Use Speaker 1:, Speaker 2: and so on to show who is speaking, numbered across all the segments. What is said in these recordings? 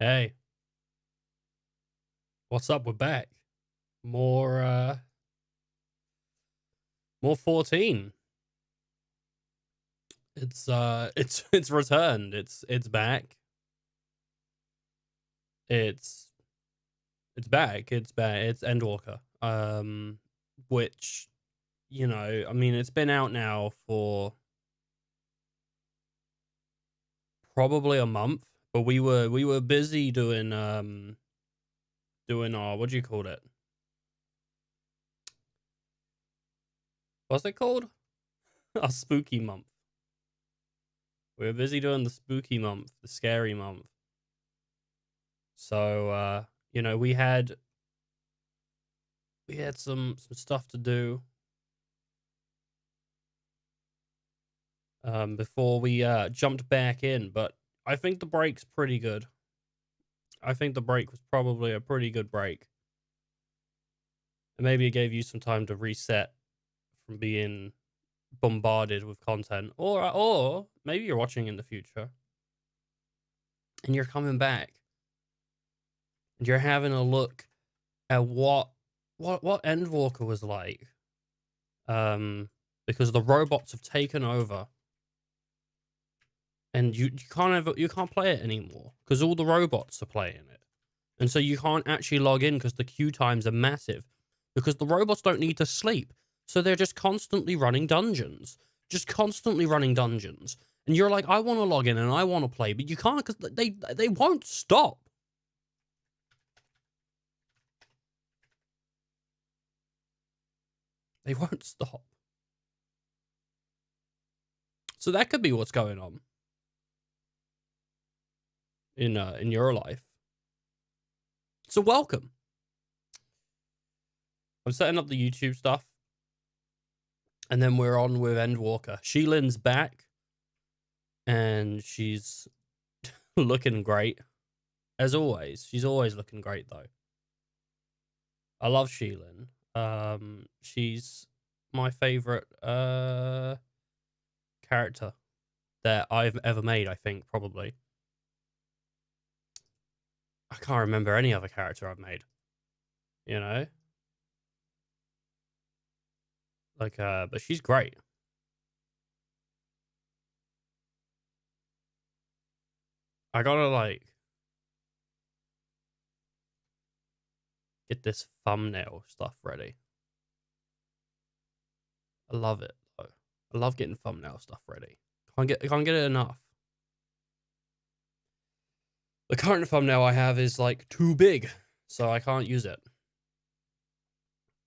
Speaker 1: Hey, what's up? We're back. More more 14. It's returned. It's back. It's it's back. It's back. It's Endwalker. Which, I mean, it's been out now for probably a month, but we were busy doing our, what do you call it? What's it called? Our spooky month. We were busy doing the spooky month, the scary month. So we had some stuff to do before we jumped back in, but I think the break's pretty good. I think the break was probably a pretty good break. And maybe it gave you some time to reset from being bombarded with content, or maybe you're watching in the future and you're coming back and you're having a look at what Endwalker was like. Because the robots have taken over, and you can't play it anymore because all the robots are playing it, and so you can't actually log in because the queue times are massive because the robots don't need to sleep, so they're just constantly running dungeons, and you're like, I want to log in and I want to play, but you can't because they won't stop. They won't stop. So that could be what's going on in your life. So welcome. I'm setting up the YouTube stuff, and then we're on with Endwalker. Sheilin's back, and she's looking great as always. She's always looking great though. I love Sheilin. She's my favorite character that I've ever made. I think probably. I can't remember any other character I've made. But she's great. I gotta get this thumbnail stuff ready. I love it though. I love getting thumbnail stuff ready. Can't get it enough. The current thumbnail I have is too big, so I can't use it.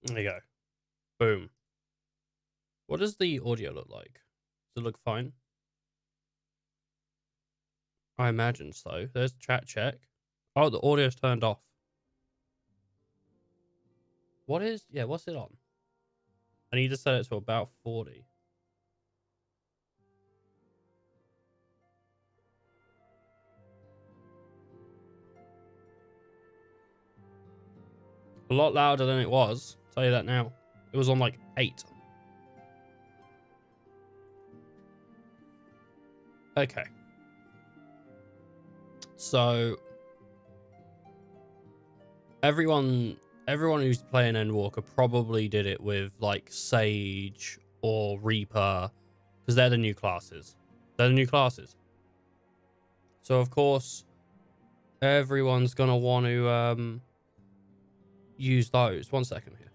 Speaker 1: There you go. Boom. What does the audio look like? Does it look fine? I imagine so. There's chat check. Oh, the audio's turned off. What's it on? I need to set it to about 40. A lot louder than it was. I'll tell you that now. It was on 8. Okay. So everyone who's playing Endwalker probably did it with Sage or Reaper, because they're the new classes. So of course everyone's gonna want to use those. 1 second here.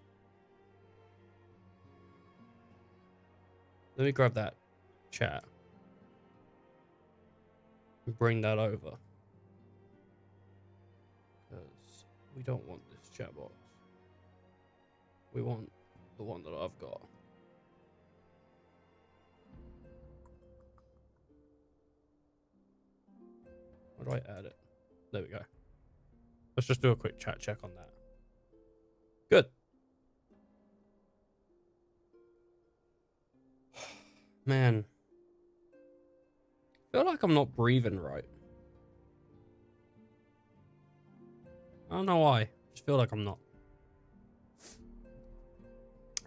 Speaker 1: Let me grab that chat and bring that over, because we don't want this chat box. We want the one that I've got. How do I add it? There we go. Let's just do a quick chat check on that. Good. Man. I feel like I'm not breathing right. I don't know why. I just feel like I'm not.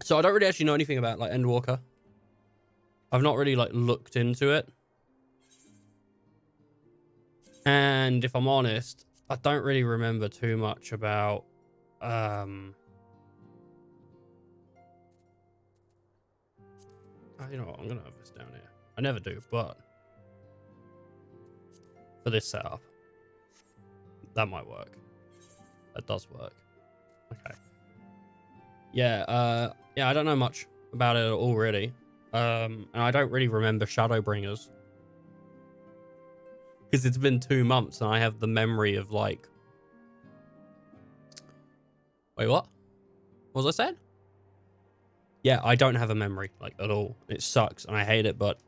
Speaker 1: So I don't really actually know anything about Endwalker. I've not really looked into it. And if I'm honest, I don't really remember too much about you know what, I'm gonna have this down here. I never do, but for this setup, that might work. That does work. Okay. Yeah, yeah, I don't know much about it already. And I don't really remember Shadowbringers. Because it's been 2 months and I have the memory of like... Wait, what? What was I saying? Yeah, I don't have a memory, like, at all. It sucks and I hate it, but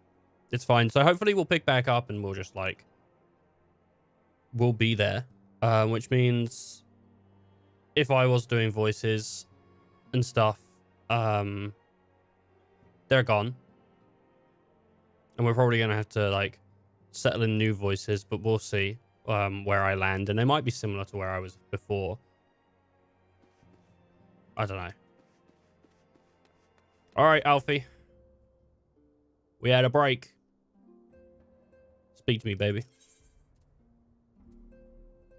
Speaker 1: it's fine. So hopefully we'll pick back up and we'll just, like... We'll be there. Which means... If I was doing voices and stuff, they're gone. And we're probably going to have to, like, settle in new voices, but we'll see where I land. And they might be similar to where I was before. I don't know. All right, Alfie. We had a break. Speak to me, baby.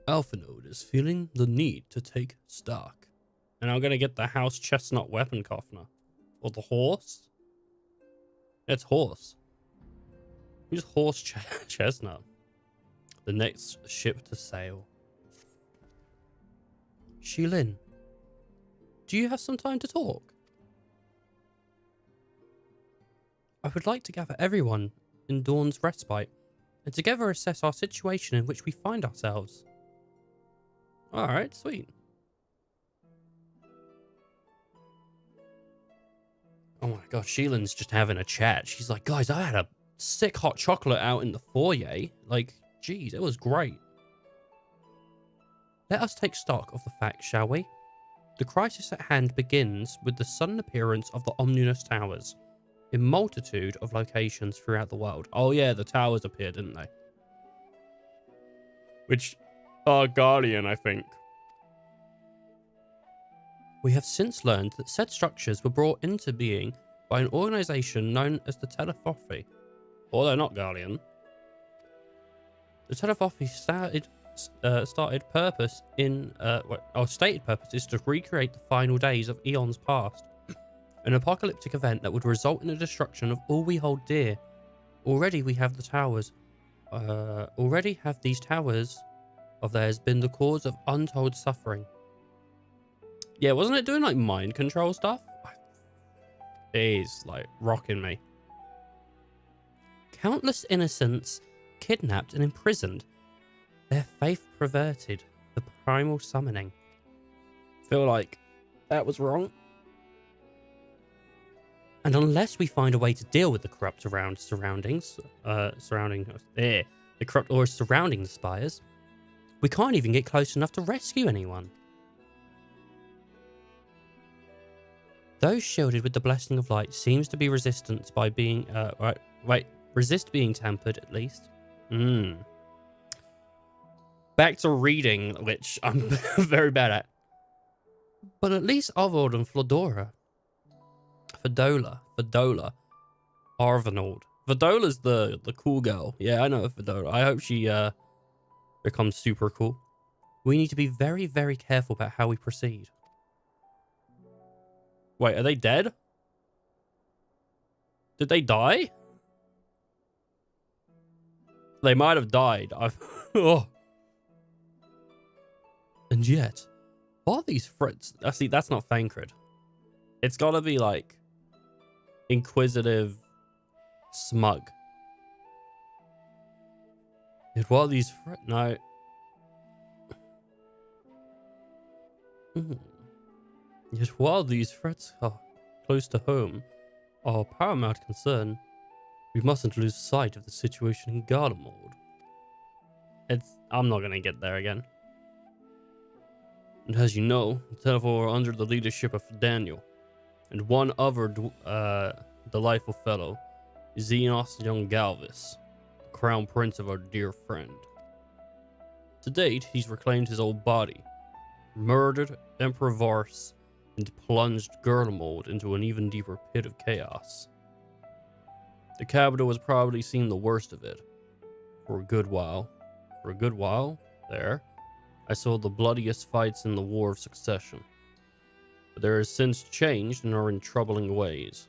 Speaker 1: Alphanode is feeling the need to take stock. And I'm going to get the house chestnut weapon coffner. Or the horse? It's horse. Who's horse chestnut? The next ship to sail. Shilin, do you have some time to talk? I would like to gather everyone in Dawn's respite and together assess our situation in which we find ourselves. Alright, sweet. Oh my god, Sheilin's just having a chat. She's like, guys, I had a sick hot chocolate out in the foyer. Like, geez, it was great. Let us take stock of the facts, shall we? The crisis at hand begins with the sudden appearance of the Omnibus Towers in multitude of locations throughout the world. Oh yeah, the towers appeared, didn't they? Which are Guardian, I think. We have since learned that said structures were brought into being by an organization known as the Telephothi. Or they're not Guardian. The Telephothi stated purpose is to recreate the final days of eons past. An apocalyptic event that would result in the destruction of all we hold dear. Already we have the towers. Already have these towers of theirs been the cause of untold suffering. Yeah, wasn't it doing like mind control stuff? It's like rocking me. Countless innocents kidnapped and imprisoned. Their faith perverted. The primal summoning. Feel like that was wrong. And unless we find a way to deal with the corrupt surrounding the corrupt aura surrounding the spires, we can't even get close enough to rescue anyone. Those shielded with the blessing of light seems to be resistant by being resist being tampered at least. Back to reading, which I'm very bad at. But at least Arvold and Flodola, Arvanold. Vidola's the cool girl. Yeah, I know Vidola. I hope she becomes super cool. We need to be very, very careful about how we proceed. Wait, are they dead? Did they die? They might have died. Oh. And yet, what are these threats? See, that's not Thancred. It's gotta be like inquisitive, smug. Yet what are these threats? No. Yet while these threats are close to home, our paramount concern, we mustn't lose sight of the situation in Garlemald. I'm not gonna get there again. And as you know, the Telephothi are under the leadership of Daniel, and one other delightful fellow, Xenos Young Galvis, the crown prince of our dear friend. To date, he's reclaimed his old body, murdered Emperor Vars, and plunged Garlemald into an even deeper pit of chaos. The capital has probably seen the worst of it for a good while. There. I saw the bloodiest fights in the War of Succession. But there has since changed and are in troubling ways.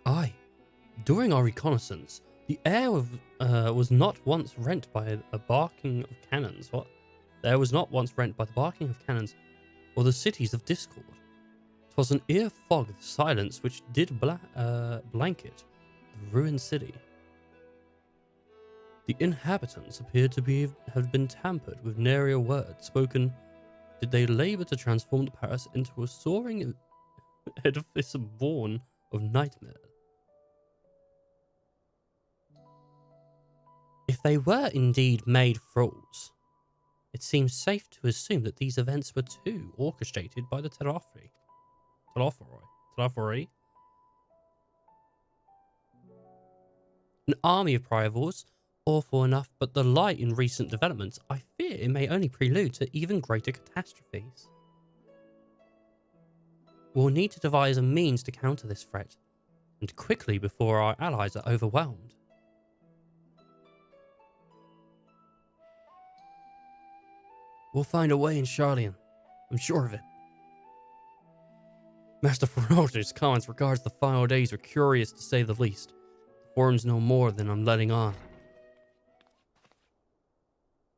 Speaker 1: Aye. During our reconnaissance, the air was not once rent by a barking of cannons. What? The air was not once rent by the barking of cannons, or the cities of discord. 'Twas an ear-fogged silence which did blanket the ruined city. The inhabitants appeared to have been tampered with nary a word spoken. Did they labour to transform the Paris into a soaring edifice born of nightmare? If they were indeed made fools, it seems safe to assume that these events were too orchestrated by the Terafri. An army of rivals, awful enough, but the light in recent developments, I fear it may only prelude to even greater catastrophes. We'll need to devise a means to counter this threat, and quickly before our allies are overwhelmed. We'll find a way in Charlian. I'm sure of it. Master Ferocious comments regards the final days are curious to say the least. The forms no more than I'm letting on.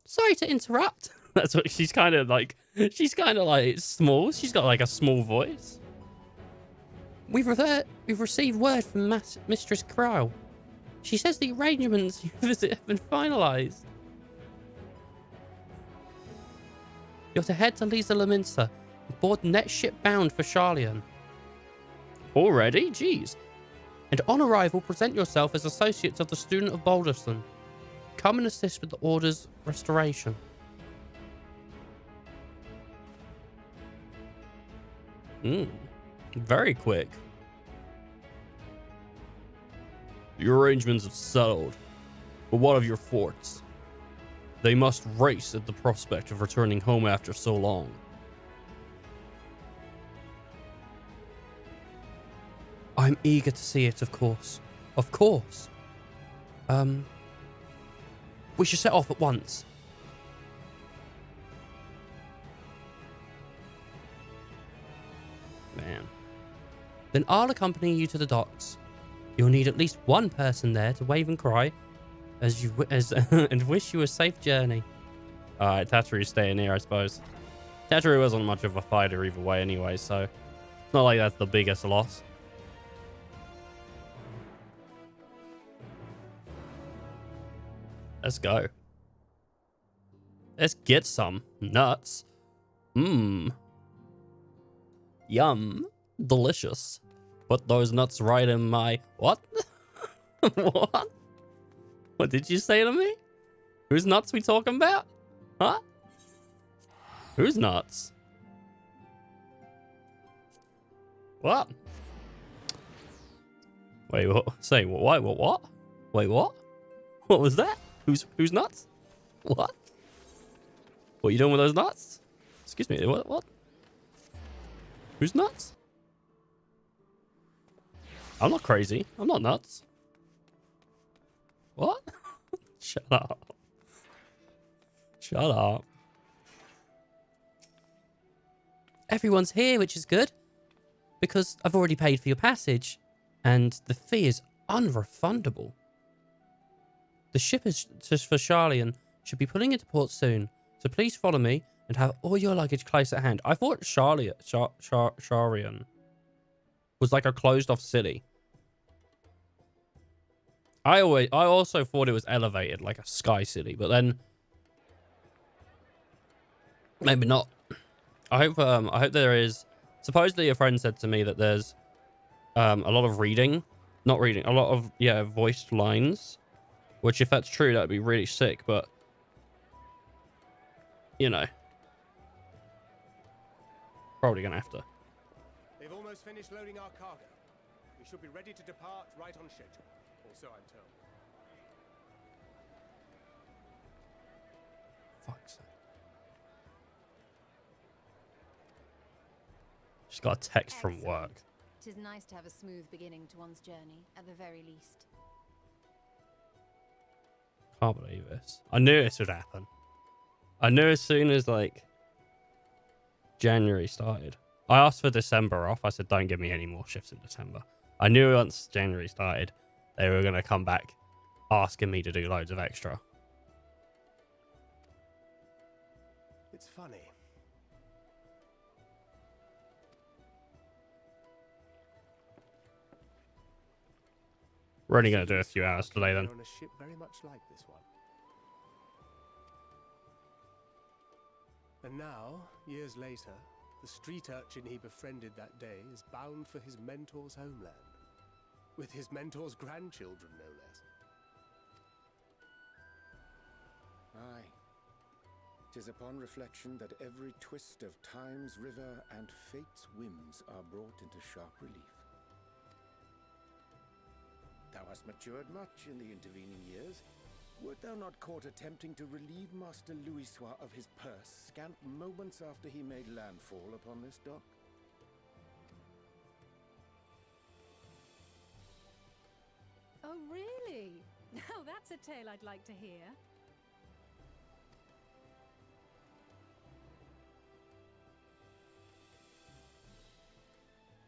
Speaker 1: Sorry to interrupt. That's what she's kind of like small. She's got like a small voice. We've received word from Mistress Crow. She says the arrangements you visit have been finalized. You're to head to Lisa Laminsa and board the next ship bound for Charlian. Already? Jeez. And on arrival, present yourself as associates of the student of Boulderson. Come and assist with the order's restoration. Very quick. The arrangements have settled. But what of your forts? They must race at the prospect of returning home after so long. I'm eager to see it, of course. Of course. We should set off at once. Man. Then I'll accompany you to the docks. You'll need at least one person there to wave and cry and wish you a safe journey. Alright, Tattery's staying here, I suppose. Tattery wasn't much of a fighter either way anyway, so it's not like that's the biggest loss. Let's go. Let's get some nuts. Yum. Delicious. Put those nuts right in my... What? What? What did you say to me? Whose nuts we talking about? Huh? Whose nuts? What? Wait, what? Say what? What? Wait, what? What was that? Who's nuts? What? What are you doing with those nuts? Excuse me, what? Who's nuts? I'm not crazy. I'm not nuts. What? Shut up. Shut up. Everyone's here, which is good. Because I've already paid for your passage. And the fee is unrefundable. The ship is just for Charlian should be pulling into port soon, so please follow me and have all your luggage close at hand. I thought Charlian was like a closed-off city. I also thought it was elevated, like a sky city, but then maybe not. I hope there is. Supposedly, a friend said to me that there's a lot of a lot of voiced lines. Which, if that's true, that'd be really sick, but... You know. Probably gonna have to.
Speaker 2: They've almost finished loading our cargo. We should be ready to depart right on schedule. Or so I'm told.
Speaker 1: Fuck's sake. Just got a text from work.
Speaker 3: Tis nice to have a smooth beginning to one's journey, at the very least.
Speaker 1: Can't believe this. I knew this would happen. I knew as soon as like January started. I asked for December off. I said, don't give me any more shifts in December. I knew once January started, they were going to come back asking me to do loads of extra.
Speaker 2: It's funny.
Speaker 1: We're only going to do a few hours today then.
Speaker 2: On a ship very much like this one. And now, years later, the street urchin he befriended that day is bound for his mentor's homeland. With his mentor's grandchildren, no less.
Speaker 3: Aye. 'Tis upon reflection that every twist of time's river and fate's whims are brought into sharp relief. Thou hast matured much in the intervening years. Wert thou not caught attempting to relieve Master Louisoix of his purse scant moments after he made landfall upon this dock?
Speaker 4: Oh, really? Now that's a tale I'd like to hear.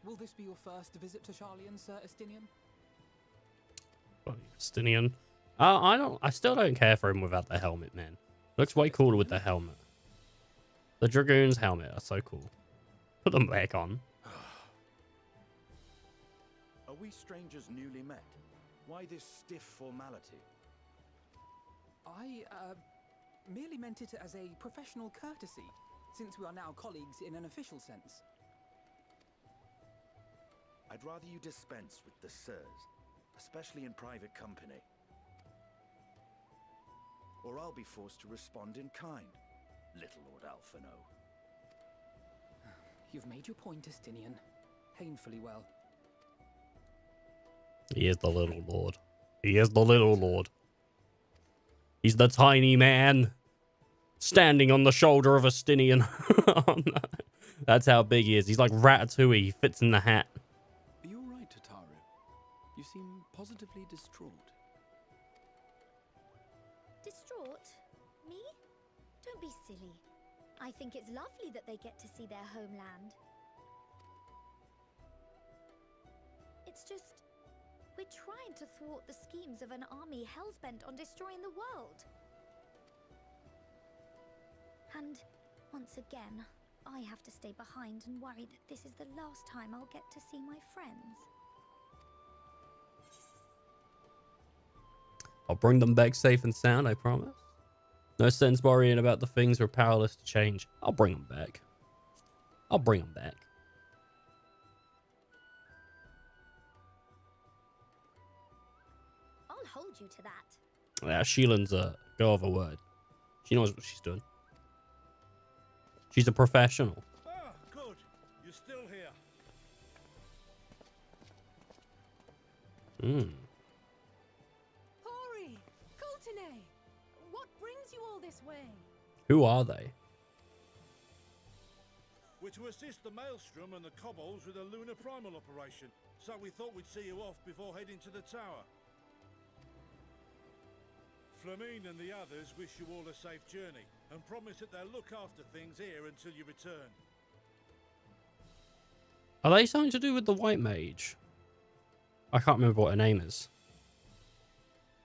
Speaker 5: Will this be your first visit to Charlian, Sir Estinian?
Speaker 1: Estinian. I still don't care for him without the helmet, man. Looks way cooler with the helmet. The Dragoon's helmet are so cool. Put them back on.
Speaker 6: Are we strangers newly met? Why this stiff formality?
Speaker 5: I, merely meant it as a professional courtesy, since we are now colleagues in an official sense.
Speaker 6: I'd rather you dispense with the sirs, especially in private company. Or I'll be forced to respond in kind, little Lord Alphino.
Speaker 5: You've made your point, Estinian. Painfully well.
Speaker 1: He is the little lord. He is the little lord. He's the tiny man standing on the shoulder of Estinian. Oh, no. That's how big he is. He's like Ratatouille. He fits in the hat.
Speaker 7: Are you all right, Tataru? You seem positively distraught.
Speaker 8: Distraught? Me? Don't be silly. I think it's lovely that they get to see their homeland. It's just, we're trying to thwart the schemes of an army hellbent on destroying the world. And once again, I have to stay behind and worry that this is the last time I'll get to see my friends.
Speaker 1: I'll bring them back safe and sound, I promise. No sense worrying about the things we're powerless to change. I'll bring them back. I'll bring them back.
Speaker 8: I'll hold you to that.
Speaker 1: Yeah, Sheilan's a go of a word. She knows what she's doing. She's a professional.
Speaker 9: Ah, good. You're still here.
Speaker 4: Hori! Kultine! What brings you all this way?
Speaker 1: Who are they?
Speaker 9: We're to assist the Maelstrom and the Kobolds with a lunar primal operation, so we thought we'd see you off before heading to the tower. Flamine and the others wish you all a safe journey, and promise that they'll look after things here until you return.
Speaker 1: Are they something to do with the White Mage? I can't remember what her name is.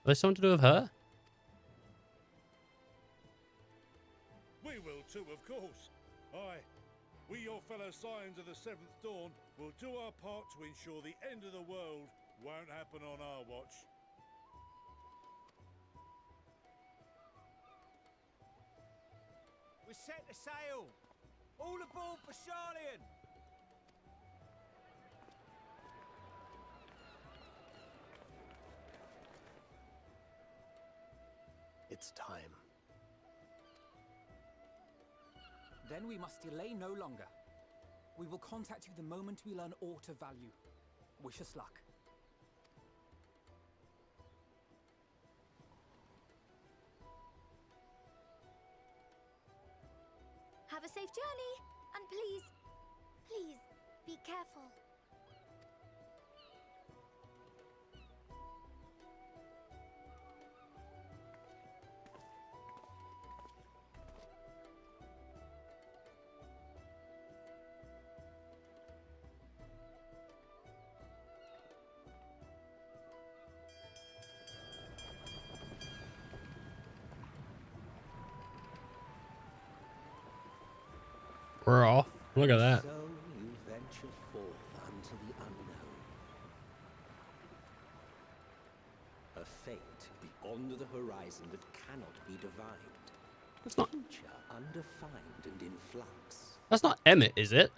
Speaker 1: Are they something to do with her?
Speaker 9: We will too, of course. Aye, we your fellow Scions of the Seventh Dawn will do our part to ensure the end of the world won't happen on our watch.
Speaker 2: We set the sail! All aboard for Charlian! It's time.
Speaker 5: Then we must delay no longer. We will contact you the moment we learn aught of value. Wish us luck.
Speaker 8: Have a safe journey, and please, please, be careful.
Speaker 1: We're off. Look at that.
Speaker 10: So you venture forth unto the unknown. A fate beyond the horizon that cannot be divined.
Speaker 1: That's not.
Speaker 10: Future undefined and in flux.
Speaker 1: That's not Emmett, is it?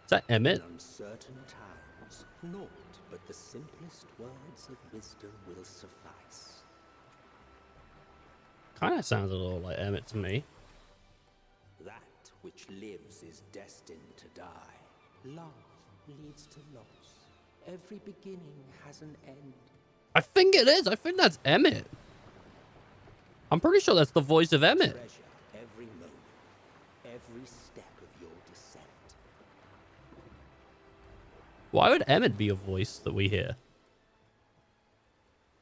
Speaker 1: Is that Emmett?
Speaker 10: In uncertain times, naught but the simplest words of wisdom will suffice.
Speaker 1: Kind of sounds a little like Emmett to me.
Speaker 10: That which lives is destined to die. Love leads to loss. Every beginning has an end.
Speaker 1: I think it is. I think that's Emmett. I'm pretty sure that's the voice of Emmett.
Speaker 10: Treasure every moment, every step of your descent.
Speaker 1: Why would Emmett be a voice that we hear?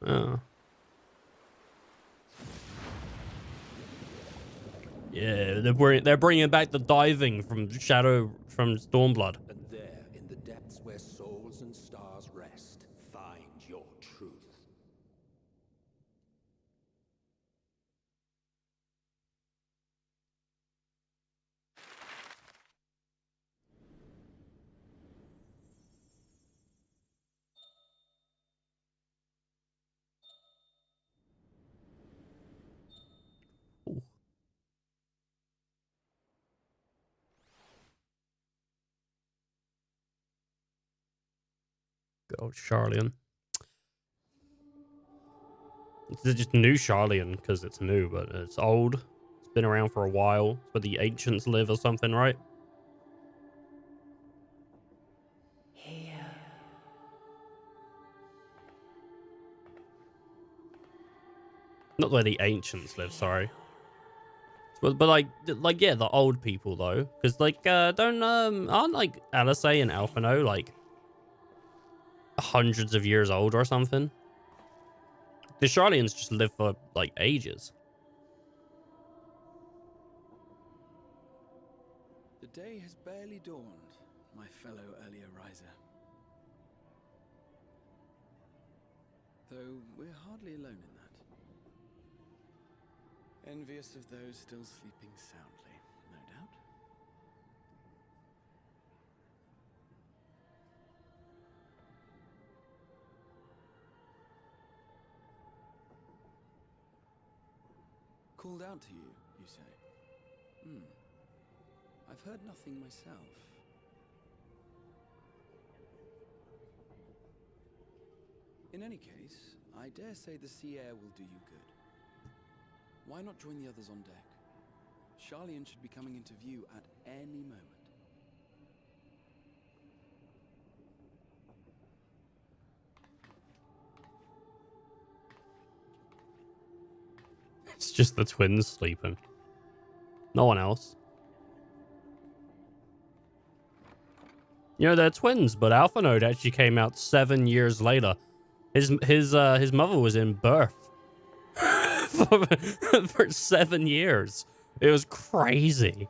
Speaker 1: Oh. Yeah, they're bringing back the diving from Stormblood.
Speaker 10: And there, in the depths where souls and stars rest, find your truth.
Speaker 1: Good old Charlian. It's just new Charlian because it's new, but it's old. It's been around for a while. It's where the ancients live or something, right?
Speaker 11: Here.
Speaker 1: Not where the ancients live, sorry. But like yeah, the old people though, because like aren't like Alisei and Alphino like hundreds of years old or something? The Charlians just live for like ages.
Speaker 7: The day has barely dawned, my fellow earlier riser. Though we're hardly alone in that. Envious of those still sleeping soundly, no doubt. Called out to you, you say? I've heard nothing myself. In any case, I dare say the sea air will do you good. Why not join the others on deck? Charlian should be coming into view at any moment.
Speaker 1: It's just the twins sleeping. No one else. You know, they're twins, but Alphinoid actually came out 7 years later. His mother was in birth for 7 years. It was crazy.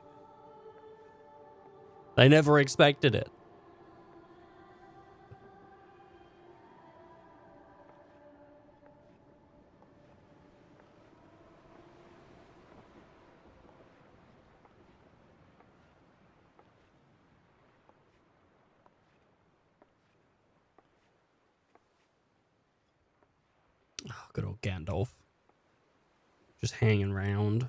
Speaker 1: They never expected it. Oh, good old Gandalf. Just hanging around.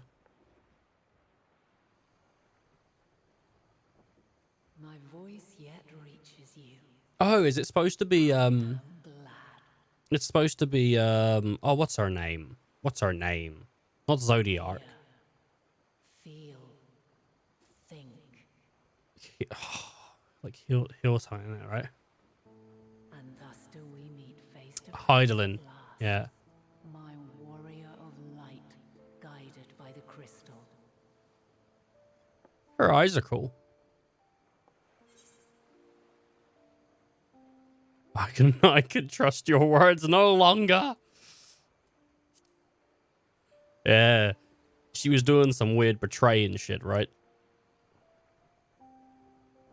Speaker 11: My voice yet reaches you.
Speaker 1: Oh, is it supposed to be it's supposed to be oh, what's her name? What's her name? Not Zodiac.
Speaker 11: Feel. Think.
Speaker 1: Like he'll sign that, right?
Speaker 11: And thus do we meet face to face.
Speaker 1: Heidelin. Yeah.
Speaker 11: My warrior of light, guided by the crystal.
Speaker 1: Her eyes are cool. I can trust your words no longer. Yeah. She was doing some weird betraying shit, right?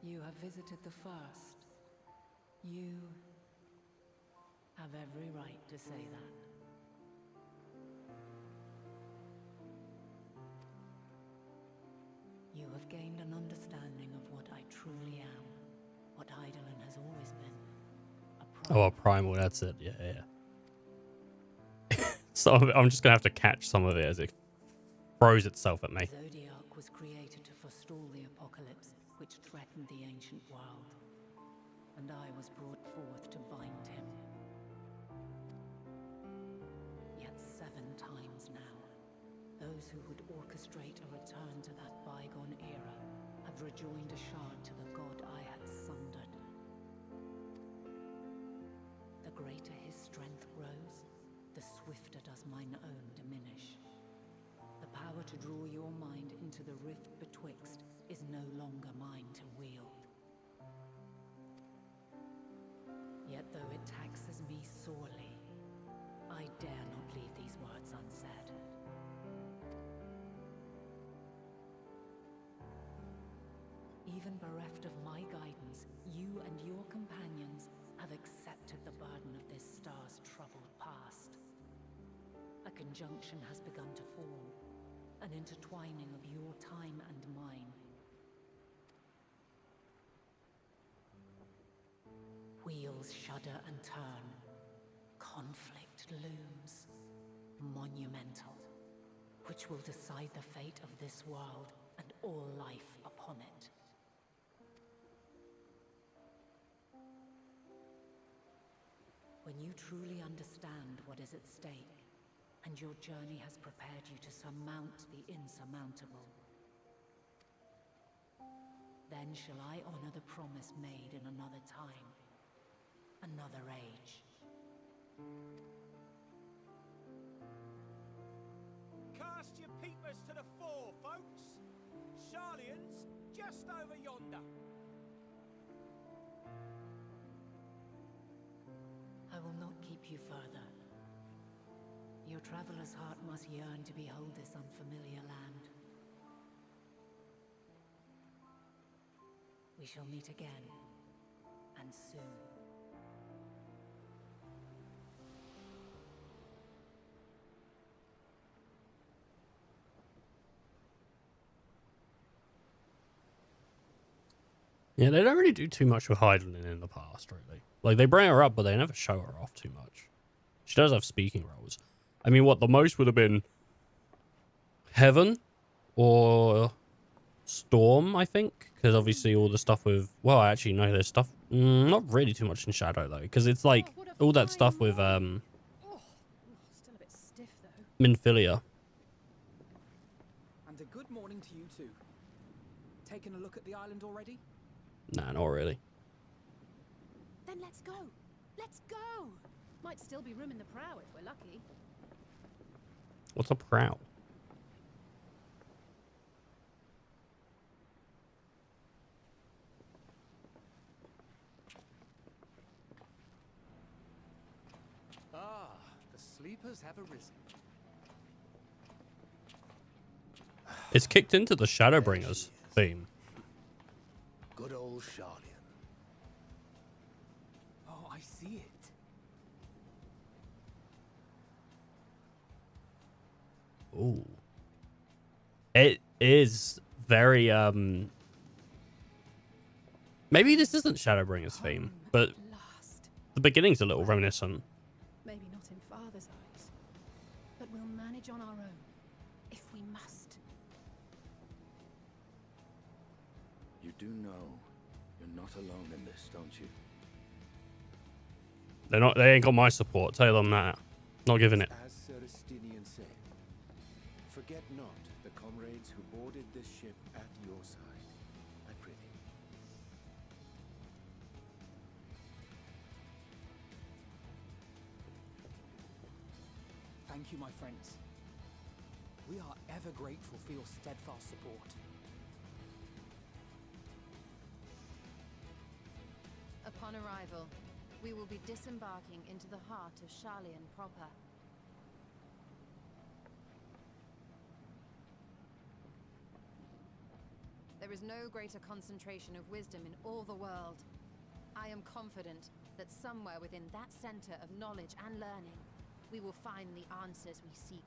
Speaker 11: You have visited the first. You have every right to say that. You have gained an understanding
Speaker 1: Oh, primal. That's it. Yeah, yeah. Some of it, I'm just gonna have to catch some of it as it throws itself at me.
Speaker 11: Zodiac was created to forestall the apocalypse which threatened the ancient world, and I was brought forth to bind him. Yet 7 times now, those who would orchestrate a return to that bygone era have rejoined a shard to the god I had sundered. The greater his strength grows, the swifter does mine own diminish. The power to draw your mind into the rift betwixt is no longer mine to wield. Yet though it taxes me sorely, I dare not leave these words unsaid. Even bereft of my guidance, you and your companions have accepted the burden of this star's troubled past. A conjunction has begun to form, an intertwining of your time and mine. Wheels shudder and turn. Conflict looms, monumental, which will decide the fate of this world and all life upon it. When you truly understand what is at stake, and your journey has prepared you to surmount the insurmountable, then shall I honor the promise made in another time, another age.
Speaker 12: Cast your peepers to the fore, folks. Sharlian's just over yonder.
Speaker 11: I will not keep you further. Your traveler's heart must yearn to behold this unfamiliar land. We shall meet again, and soon.
Speaker 1: Yeah, they don't really do too much with Heidelin in the past, really. Like, they bring her up, but they never show her off too much. She does have speaking roles. I mean, what, the most would have been Heaven or Storm, I think? Because obviously all the stuff with... Well, actually, no, there's stuff... not really too much in Shadow, though. Because it's like all that stuff with
Speaker 4: Still a bit stiff, though.
Speaker 1: Minfilia.
Speaker 5: And a good morning to you too. Taking a look at the island already?
Speaker 1: Nah, not really.
Speaker 4: Then let's go. Let's go. Might still be room in the prow if we're lucky.
Speaker 1: What's a prow?
Speaker 2: Ah, the sleepers have arisen.
Speaker 1: It's kicked into the Shadowbringers theme.
Speaker 2: Good old Sharlian.
Speaker 5: Oh, I see it.
Speaker 1: Ooh. It is very, maybe this isn't Shadowbringers theme, but the beginning's a little reminiscent.
Speaker 4: Maybe not in Father's eyes, but we'll manage on our own, if we must.
Speaker 6: You do know you're not alone in this, don't you?
Speaker 1: They ain't got my support, tell them that. Not giving it.
Speaker 3: As Sir Estinian said, forget not the comrades who boarded this ship at your side, I prithee.
Speaker 5: Thank you, my friends. We are ever grateful for your steadfast support.
Speaker 4: Upon arrival, we will be disembarking into the heart of Sharlian proper. There is no greater concentration of wisdom in all the world. I am confident that somewhere within that center of knowledge and learning, we will find the answers we seek.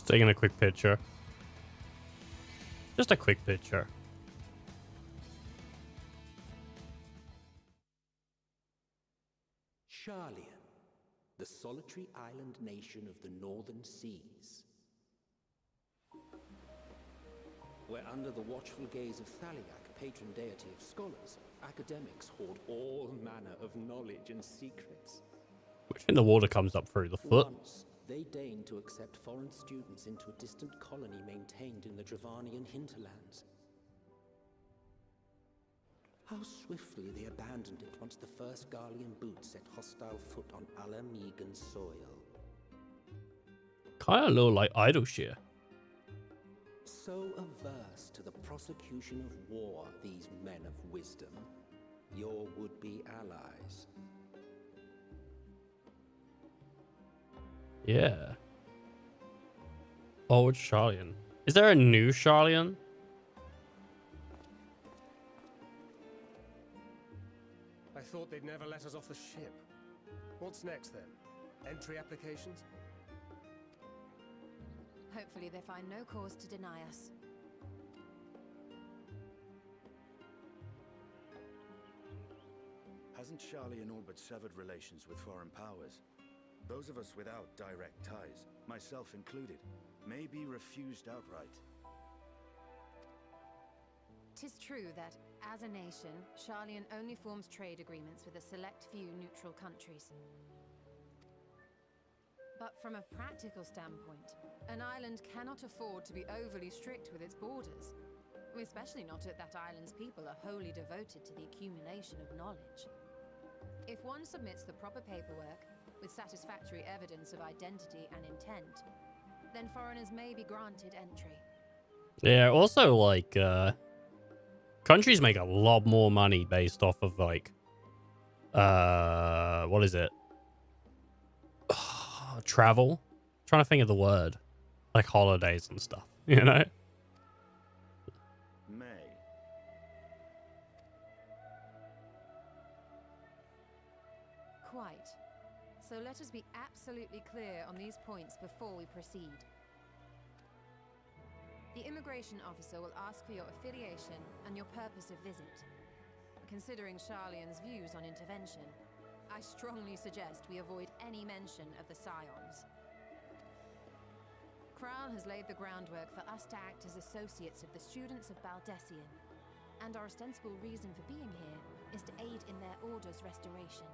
Speaker 1: Just taking a quick picture. Just a quick picture.
Speaker 10: Sharlian, the solitary island nation of the northern seas. Where under the watchful gaze of Thaliak, patron deity of scholars, academics hoard all manner of knowledge and secrets.
Speaker 1: Which mean the water comes up through the foot.
Speaker 10: Once, they deigned to accept foreign students into a distant colony maintained in the Dravanian hinterlands. How swiftly they abandoned it once the first Garlean boot set hostile foot on Alamegan soil.
Speaker 1: Kind of look like Idleshire.
Speaker 10: So averse to the prosecution of war, these men of wisdom, your would-be allies.
Speaker 1: Yeah. Old Sharlian. Is there a new Sharlian?
Speaker 2: I thought they'd never let us off the ship. What's next then? Entry applications?
Speaker 4: Hopefully they find no cause to deny us.
Speaker 3: Hasn't Sharlian all but severed relations with foreign powers? Those of us without direct ties, myself included, may be refused outright.
Speaker 4: 'Tis true that, as a nation, Sharlian only forms trade agreements with a select few neutral countries. But from a practical standpoint, an island cannot afford to be overly strict with its borders, especially not if that island's people are wholly devoted to the accumulation of knowledge. If one submits the proper paperwork, with satisfactory evidence of identity and intent, then foreigners may be granted entry.
Speaker 1: Yeah, also, like, countries make a lot more money based off of, like, what is it? Travel? I'm trying to think of the word. Like holidays and stuff, you know?
Speaker 3: May.
Speaker 4: Quite. So let us be absolutely clear on these points before we proceed. The immigration officer will ask for your affiliation and your purpose of visit. Considering Sharlian's views on intervention, I strongly suggest we avoid any mention of the Scions. Kral has laid the groundwork for us to act as associates of the students of Baldessian, and our ostensible reason for being here is to aid in their order's restoration.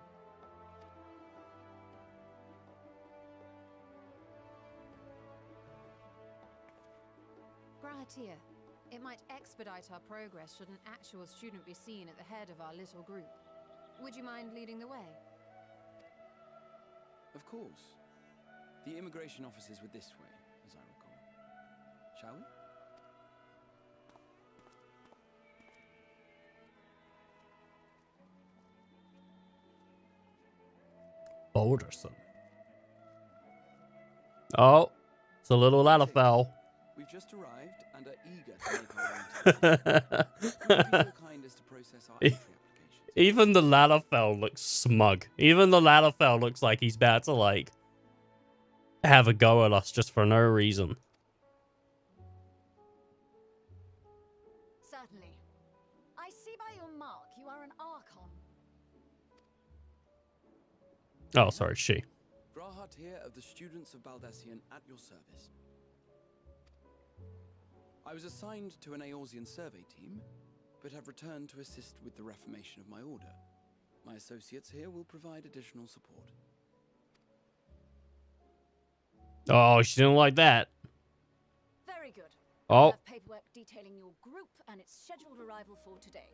Speaker 4: Grahatir, it might expedite our progress should an actual student be seen at the head of our little group. Would you mind leading the way?
Speaker 7: Of course. The immigration officers were this way, as I recall. Shall we?
Speaker 1: Boulderson. Oh, it's a little Lalafell.
Speaker 7: We've just arrived and are eager to make our way. Would you be so kind as to process our entry applications?
Speaker 1: Even the Lalafell looks smug. Even the Lalafell looks like he's about to, like, have a go at us just for no reason.
Speaker 13: Certainly. I see by your mark you are an Archon.
Speaker 1: Oh, sorry, she.
Speaker 7: Grahat here of the students of Baldessian at your service. I was assigned to an Eorzean survey team, but have returned to assist with the reformation of my order. My associates here will provide additional support.
Speaker 1: Oh, she didn't like that.
Speaker 13: Very good.
Speaker 1: Oh.
Speaker 13: I have paperwork detailing your group and its scheduled arrival for today.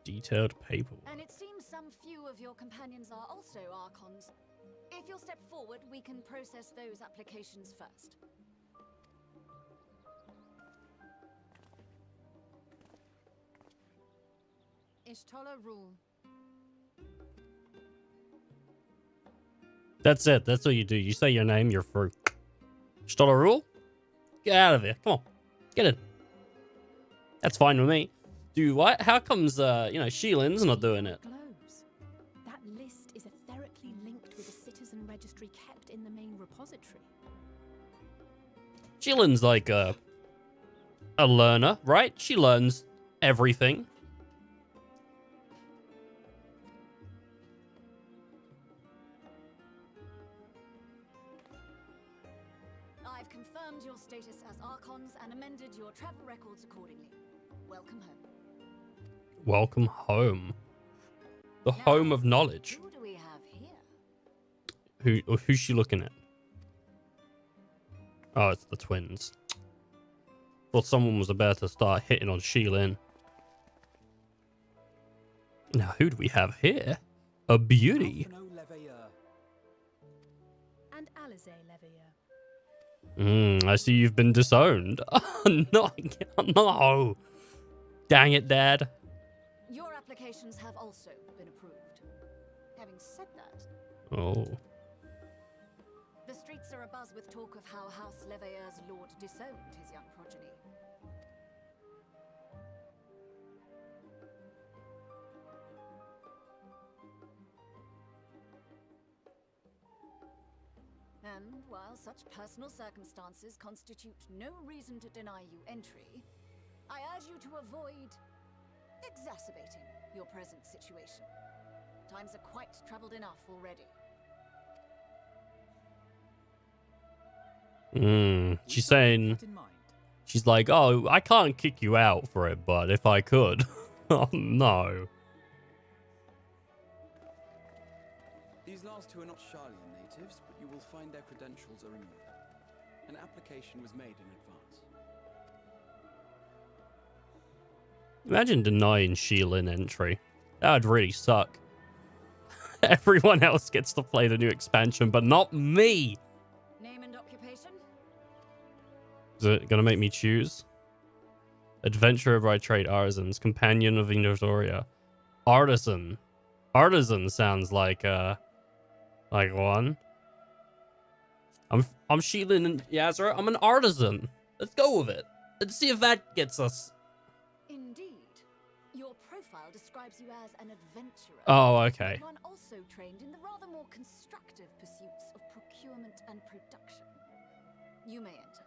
Speaker 1: Detailed paperwork.
Speaker 13: And it seems some few of your companions are also Archons. If you'll step forward, we can process those applications first.
Speaker 4: Ishtola rule.
Speaker 1: That's it. That's what you do. You say your name, you're through. Stole a rule? Get out of here. Come on. Get in. That's fine with me. Dude, what? How comes, Sheelan's not doing it?
Speaker 14: Glows. That list is etherically linked with the citizen registry kept in the main repository.
Speaker 1: Sheilan's like a learner, right? She learns everything.
Speaker 13: I've confirmed your status as Archons and amended your travel records accordingly. Welcome home.
Speaker 1: Welcome home. The home of knowledge.
Speaker 13: Who do we have here?
Speaker 1: Who's she looking at? Oh, it's the twins. Thought someone was about to start hitting on Sheilin. Now, who do we have here? A beauty.
Speaker 14: And Alize Leveilleur.
Speaker 1: I see you've been disowned. Oh, no, no. Dang it, Dad.
Speaker 13: Your applications have also been approved. Having said that,
Speaker 1: Oh.
Speaker 13: the streets are abuzz with talk of how House Leveilleur's lord disowned his young progeny. And while such personal circumstances constitute no reason to deny you entry, I urge you to avoid exacerbating your present situation. Times are quite troubled enough already.
Speaker 1: She's saying, she's like, oh, I can't kick you out for it, but if I could. Oh, no.
Speaker 7: These last two are not Sharlayan natives, but you will find their credentials are in order. An application was made in advance.
Speaker 1: Imagine denying Sheilin entry. That would really suck. Everyone else gets to play the new expansion, but not me.
Speaker 13: Name and occupation?
Speaker 1: Is it gonna make me choose? Adventurer by trade, artisans, companion of Indotoria, artisan. Artisan sounds like one. I'm Sheilin and Yazra. I'm an artisan. Let's go with it. Let's see if that gets us.
Speaker 13: Indeed. Your profile describes you as an adventurer.
Speaker 1: Oh, okay.
Speaker 13: One also trained in the rather more constructive pursuits of procurement and production. You may enter.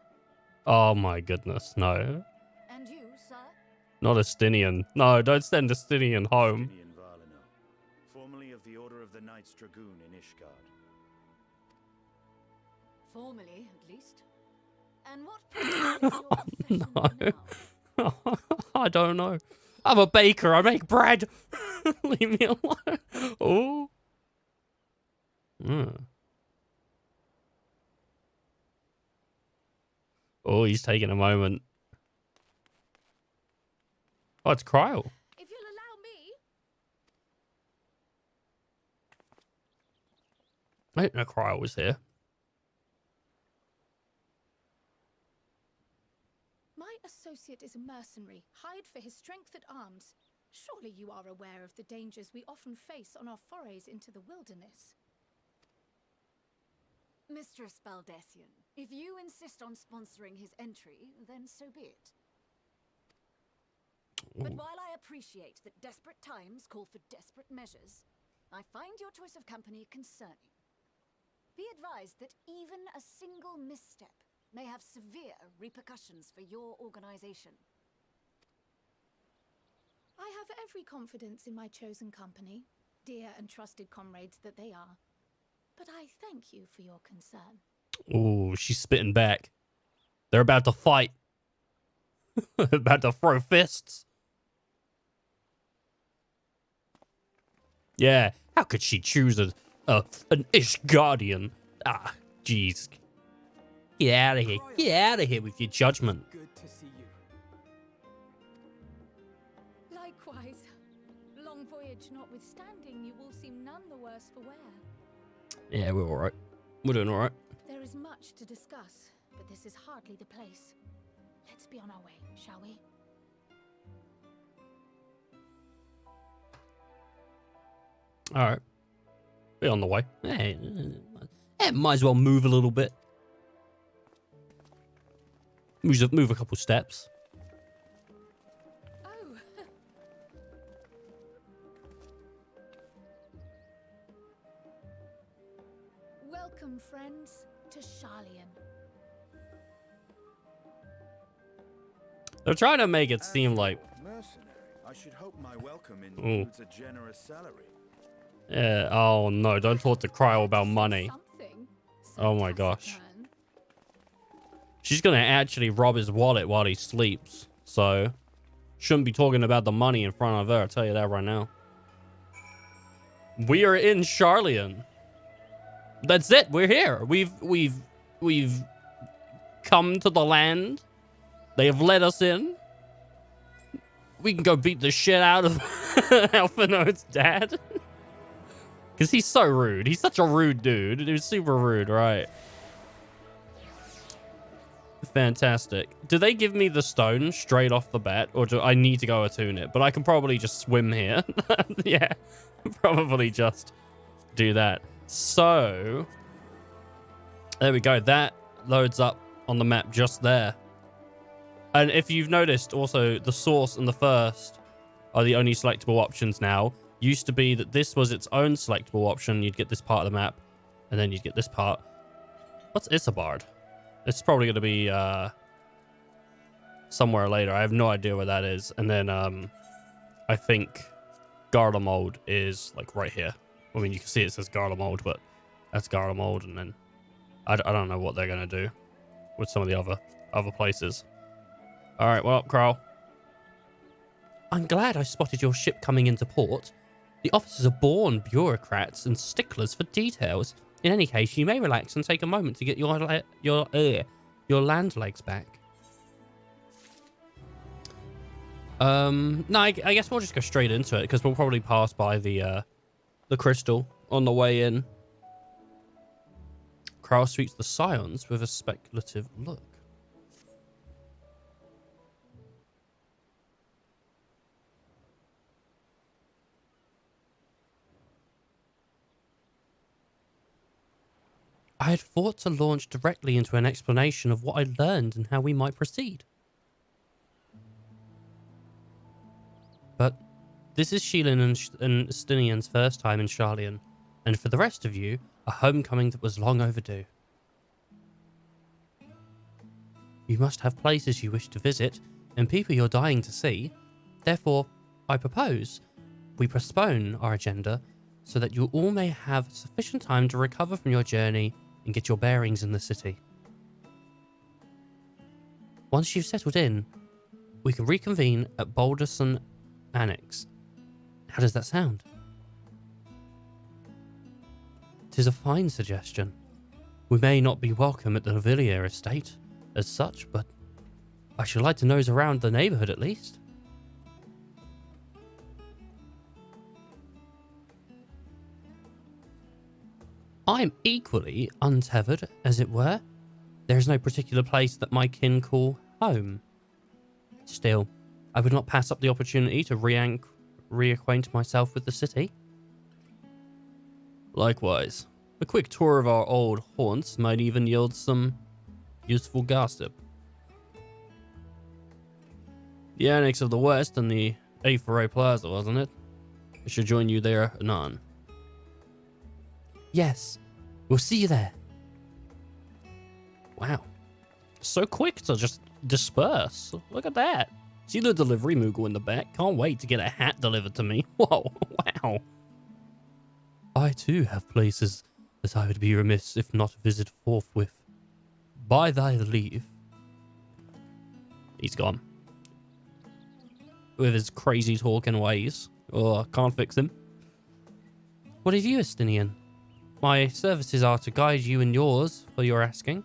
Speaker 1: Oh my goodness, no.
Speaker 13: And you, sir?
Speaker 1: Not Estinian. No, don't send Estinian home.
Speaker 3: Estinian Varlino, formerly of the Order of the Knights Dragoon in Ishgard.
Speaker 13: Formally, at least. And what is your profession now?
Speaker 1: I don't know. I'm a baker. I make bread. Leave me alone. Oh. Oh, he's taking a moment. Oh, it's Cryo.
Speaker 14: If you'll allow me.
Speaker 1: I didn't know Cryo was here.
Speaker 14: My associate is a mercenary, hired for his strength at arms. Surely you are aware of the dangers we often face on our forays into the wilderness.
Speaker 13: Mistress Baldessian, if you insist on sponsoring his entry, then so be it. But while I appreciate that desperate times call for desperate measures, I find your choice of company concerning. Be advised that even a single misstep may have severe repercussions for your organization.
Speaker 14: I have every confidence in my chosen company, dear and trusted comrades that they are. But I thank you for your concern.
Speaker 1: Oh, she's spitting back. They're about to fight. About to throw fists. Yeah, how could she choose an Ishgardian? Ah, jeez. Get out of here. Get out of here with your judgment.
Speaker 5: Good to see you.
Speaker 14: Likewise. Long voyage notwithstanding, you all seem none the worse for wear.
Speaker 1: Yeah, we're alright. We're doing alright.
Speaker 14: There is much to discuss, but this is hardly the place. Let's be on our way, shall we?
Speaker 1: Alright. Be on the way. Hey, might as well move a little bit. Move a couple steps.
Speaker 14: Oh. Welcome, friends, to Sharlayan.
Speaker 1: They're trying to make it seem like...
Speaker 6: Mercenary, I should hope my welcome
Speaker 1: Ooh.
Speaker 6: includes a generous salary.
Speaker 1: Yeah, oh no, don't talk to Cryo about money. Oh my gosh. She's gonna actually rob his wallet while he sleeps. So, shouldn't be talking about the money in front of her, I'll tell you that right now. We are in Charlian. That's it, we're here. We've come to the land. They have let us in. We can go beat the shit out of Alphinode's dad. Because he's so rude. He's such a rude dude. He's super rude, right? Fantastic. Do they give me the stone straight off the bat? Or do I need to go attune it? But I can probably just swim here. Yeah, probably just do that. So, there we go. That loads up on the map just there. And if you've noticed, also, the source and the first are the only selectable options now. Used to be that this was its own selectable option. You'd get this part of the map, and then you'd get this part. What's Isambard? It's probably going to be somewhere later. I have no idea where that is. And then I think Garlemald is like right here. I mean, you can see it says Garlemald, but that's Garlemald. And then I don't know what they're going to do with some of the other places. All right, well, Krell. I'm glad I spotted your ship coming into port. The officers are born bureaucrats and sticklers for details. In any case, you may relax and take a moment to get your land legs back. No, I guess we'll just go straight into it because we'll probably pass by the crystal on the way in. Krell sweeps the scions with a speculative look. I had thought to launch directly into an explanation of what I learned and how we might proceed. But this is Sheelin and Stinian's first time in Charlian, and for the rest of you, a homecoming that was long overdue. You must have places you wish to visit, and people you're dying to see. Therefore, I propose we postpone our agenda so that you all may have sufficient time to recover from your journey and get your bearings in the city. Once you've settled in, we can reconvene at Balderson Annex. How does that sound? 'Tis a fine suggestion. We may not be welcome at the Villiers estate as such, but I should like to nose around the neighbourhood at least. I am equally untethered, as it were. There is no particular place that my kin call home. Still, I would not pass up the opportunity to reacquaint myself with the city. Likewise, a quick tour of our old haunts might even yield some useful gossip. The Annex of the West and the A4A Plaza, wasn't it? I should join you there anon. Yes, we'll see you there. Wow. So quick to just disperse. Look at that. See the delivery Moogle in the back? Can't wait to get a hat delivered to me. Whoa, wow. I too have places that I would be remiss if not visit forthwith. By thy leave. He's gone. With his crazy talking ways. Oh, I can't fix him. What of you, Estinian? My services are to guide you and yours, for your asking.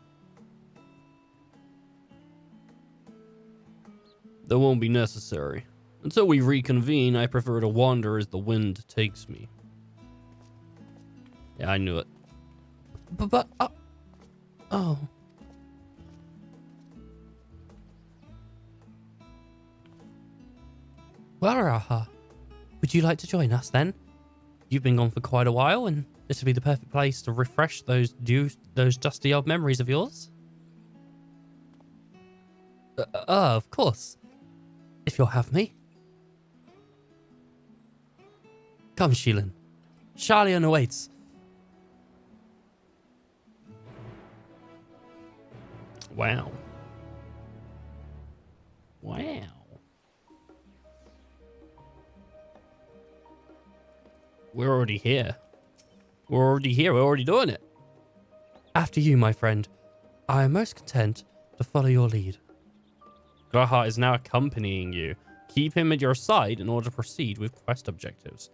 Speaker 1: That won't be necessary. Until we reconvene, I prefer to wander as the wind takes me. Yeah, I knew it. Oh. Well, Raha, would you like to join us then? You've been gone for quite a while, and this would be the perfect place to refresh those dusty old memories of yours. Of course. If you'll have me. Come, Sheelin. Charlian awaits. Wow. Wow. We're already here. We're already here. We're already doing it. After you, my friend. I am most content to follow your lead. Grahart is now accompanying you. Keep him at your side in order to proceed with quest objectives.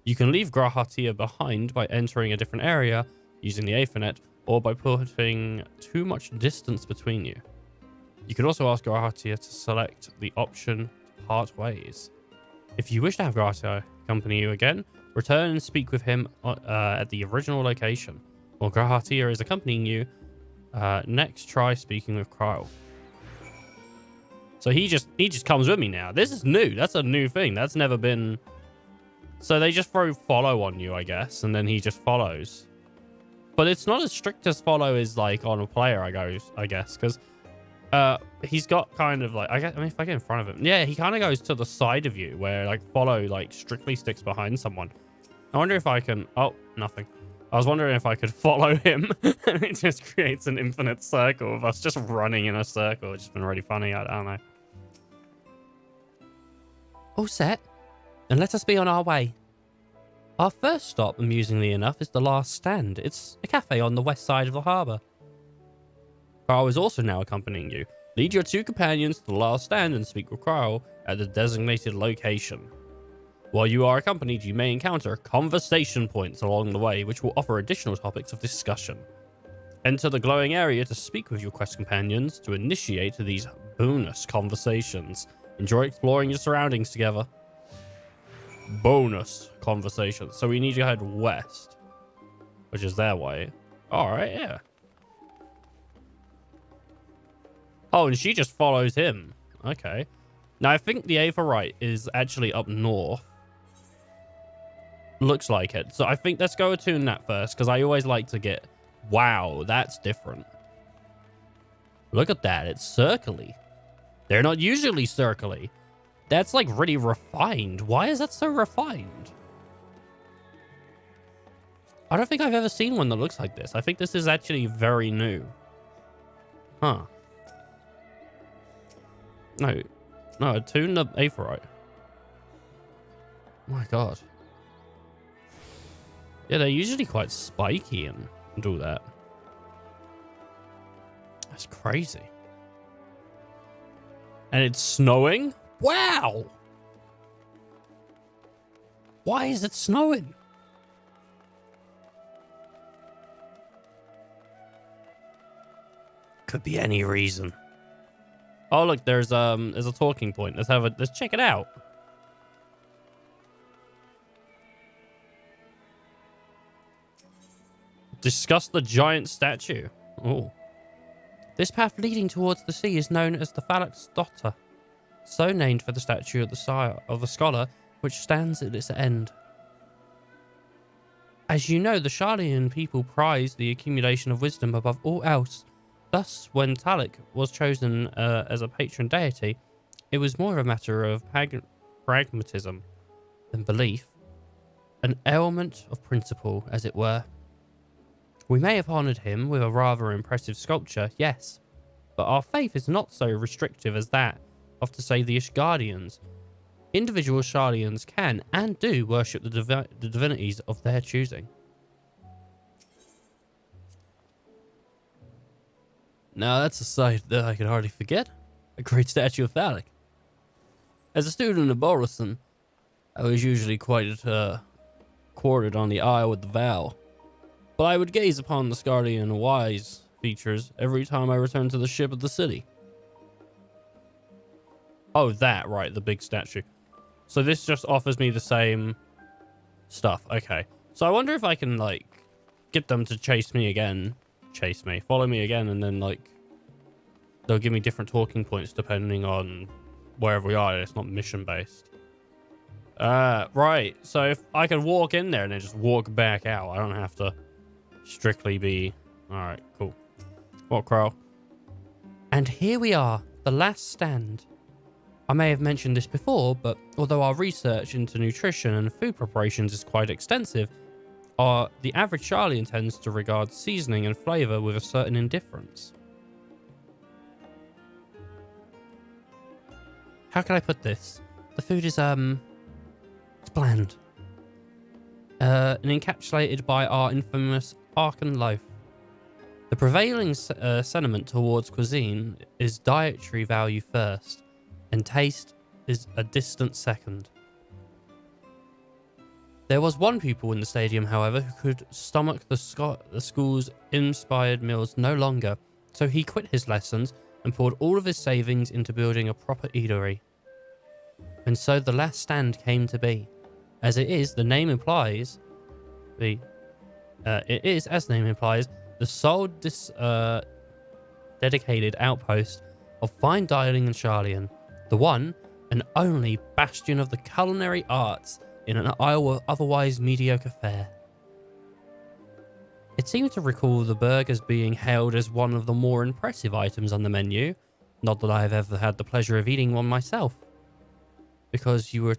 Speaker 1: You can leave Grahatia behind by entering a different area, using the Aethernet, or by putting too much distance between you. You can also ask Grahatia to select the option to part ways. If you wish to have Grahatia accompany you again, return and speak with him at the original location. While Grahatia is accompanying you, next try speaking with Kryle. So he just comes with me now. This is new. That's a new thing. That's never been... So they just throw follow on you, I guess, and then he just follows. But it's not as strict as follow is like on a player, I guess, because he's got kind of like, I mean, if I get in front of him, yeah, he kind of goes to the side of you where like follow like strictly sticks behind someone. I wonder if I can, oh, nothing. I was wondering if I could follow him and it just creates an infinite circle of us just running in a circle. It's just been really funny. I don't know. All set. And let us be on our way. Our first stop, amusingly enough, is the Last Stand. It's a cafe on the west side of the harbour. Carl is also now accompanying you. Lead your two companions to the Last Stand and speak with Carl at the designated location. While you are accompanied, you may encounter conversation points along the way, which will offer additional topics of discussion. Enter the glowing area to speak with your quest companions to initiate these bonus conversations. Enjoy exploring your surroundings together. Bonus conversations. So we need to head west, which is their way. All right, yeah. Oh, and she just follows him. Okay. Now, I think the Aetherite is actually up north. Looks like it. So I think let's go attune that first, because I always like to get... Wow, that's different. Look at that. It's circly. They're not usually circly. That's like really refined. Why is that so refined? I don't think I've ever seen one that looks like this. I think this is actually very new. Huh. No, attune the Aetherite. Oh my god. Yeah, they're usually quite spiky and do that. That's crazy. And it's snowing? Wow! Why is it snowing? Could be any reason. Oh look, there's a talking point. Let's check it out. Discuss the giant statue. Oh. This path leading towards the sea is known as the Phallox Dotter, so named for the statue of the sire of the scholar, which stands at its end. As you know, the Sharlayan people prize the accumulation of wisdom above all else. Thus, when Talik was chosen as a patron deity, it was more a matter of pragmatism than belief, an element of principle, as it were. We may have honoured him with a rather impressive sculpture, yes, but our faith is not so restrictive as that of, to say, the Ishgardians. Individual Sharlayans can and do worship the divinities of their choosing. Now that's a sight that I can hardly forget. A great statue of Phallic. As a student of Borison, I was usually quite quartered on the eye with the vow. But I would gaze upon the Scardian wise features every time I returned to the ship of the city. Oh, that, right, the big statue. So this just offers me the same stuff. Okay. So I wonder if I can, like, get them to chase me again. Follow me again, and then, like, they'll give me different talking points depending on wherever we are. It's not mission-based. Right. So if I can walk in there and then just walk back out, I don't have to strictly be... Alright, cool. What, Crow? And here we are, the last stand. I may have mentioned this before, but although our research into nutrition and food preparations is quite extensive, the average Sharlayan tends to regard seasoning and flavour with a certain indifference. how can I put this? The food is, it's bland. And encapsulated by our infamous Arkan loaf. The prevailing sentiment towards cuisine is dietary value first, and taste is a distant second. There was one pupil in the stadium, however, who could stomach the school's inspired meals no longer, so he quit his lessons and poured all of his savings into building a proper eatery. And so the last stand came to be. As it is, the name implies, the sole dedicated outpost of fine dining in Charlian, the one and only bastion of the culinary arts in an isle of otherwise mediocre fare. It seemed to recall the burgers being hailed as one of the more impressive items on the menu, not that I have ever had the pleasure of eating one myself. Because you were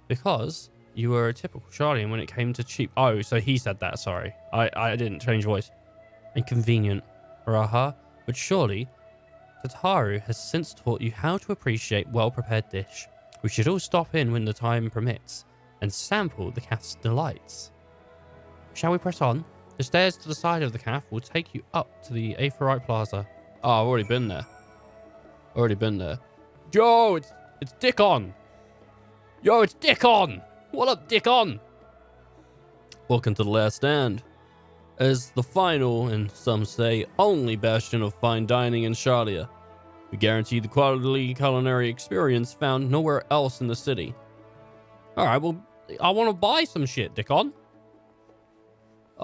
Speaker 1: a typical Charlian when it came to cheap. Oh, so he said that, sorry. I didn't change voice. Inconvenient. Raha. But surely, Tataru has since taught you how to appreciate well-prepared dish. We should all stop in when the time permits and sample the cafe's delights. Shall we press on? The stairs to the side of the cafe will take you up to the Aephorite Plaza. Oh, I've already been there. Yo, it's Dickon. Yo, it's Dickon. What up, Dickon? Welcome to the last stand. As the final, and some say only bastion of fine dining in Charlia. We guarantee the quality culinary experience found nowhere else in the city. Alright, well, I want to buy some shit, Dickon.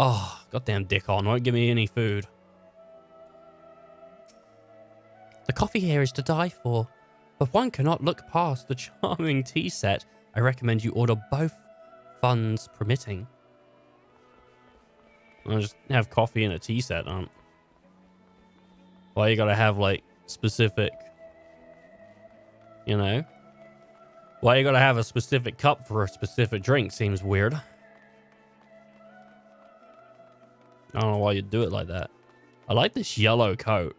Speaker 1: Oh, goddamn Dickon won't give me any food. The coffee here is to die for, but one cannot look past the charming tea set. I recommend you order both, funds permitting. I'll just have coffee and a tea set. Why you gotta have, like, specific, you know? Why you gotta have a specific cup for a specific drink seems weird. I don't know why you'd do it like that. I like this yellow coat.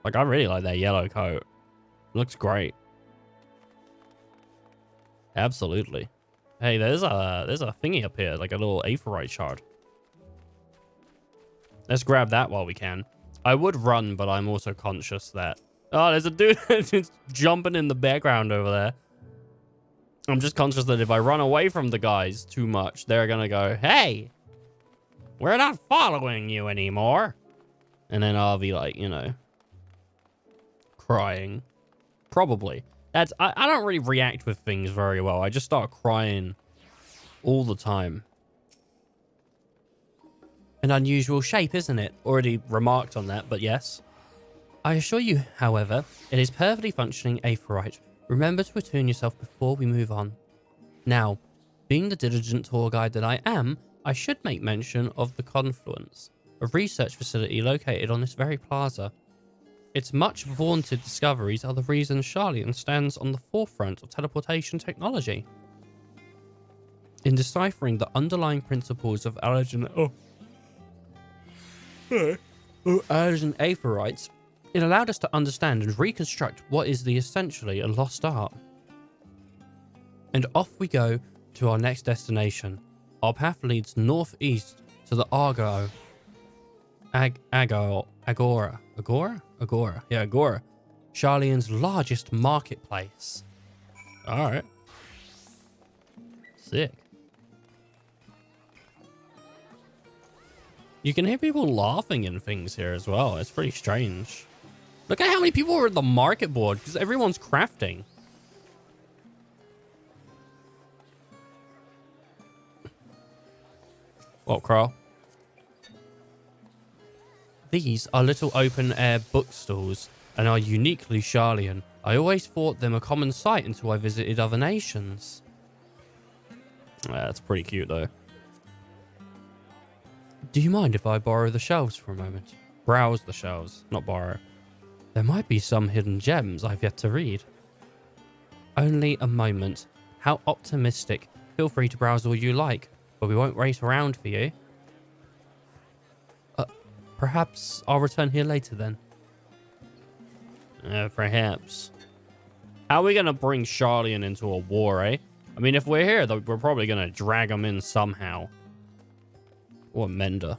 Speaker 1: Like, I really like that yellow coat. Looks great. Absolutely. Hey, there's a thingy up here, like a little aephorite shard. Let's grab that while we can. I would run, but I'm also conscious that... Oh, there's a dude just jumping in the background over there. I'm just conscious that if I run away from the guys too much, they're gonna go, hey, we're not following you anymore. And then I'll be like, you know, crying. Probably. I don't really react with things very well. I just start crying all the time. An unusual shape, isn't it? Already remarked on that, but yes. I assure you, however, it is perfectly functioning aephorite. Remember to attune yourself before we move on. Now, being the diligent tour guide that I am, I should make mention of the Confluence, a research facility located on this very plaza. Its much vaunted discoveries are the reason Charlian stands on the forefront of teleportation technology. In deciphering the underlying principles of allergen aephorites, it allowed us to understand and reconstruct what is essentially a lost art. And off we go to our next destination. Our path leads northeast to the Agora. Agora. Charlian's largest marketplace. Alright. Sick. You can hear people laughing and things here as well. It's pretty strange. Look at how many people are at the market board, because everyone's crafting. What, Carl? These are little open-air bookstores and are uniquely Charlian. I always thought them a common sight until I visited other nations. That's pretty cute, though. Do you mind if I borrow the shelves for a moment? Browse the shelves, not borrow. There might be some hidden gems I've yet to read. Only a moment. How optimistic. Feel free to browse all you like, but we won't wait around for you. Perhaps I'll return here later then. Perhaps. How are we going to bring Charlian into a war, eh? I mean, if we're here, we're probably going to drag him in somehow. Or Mender.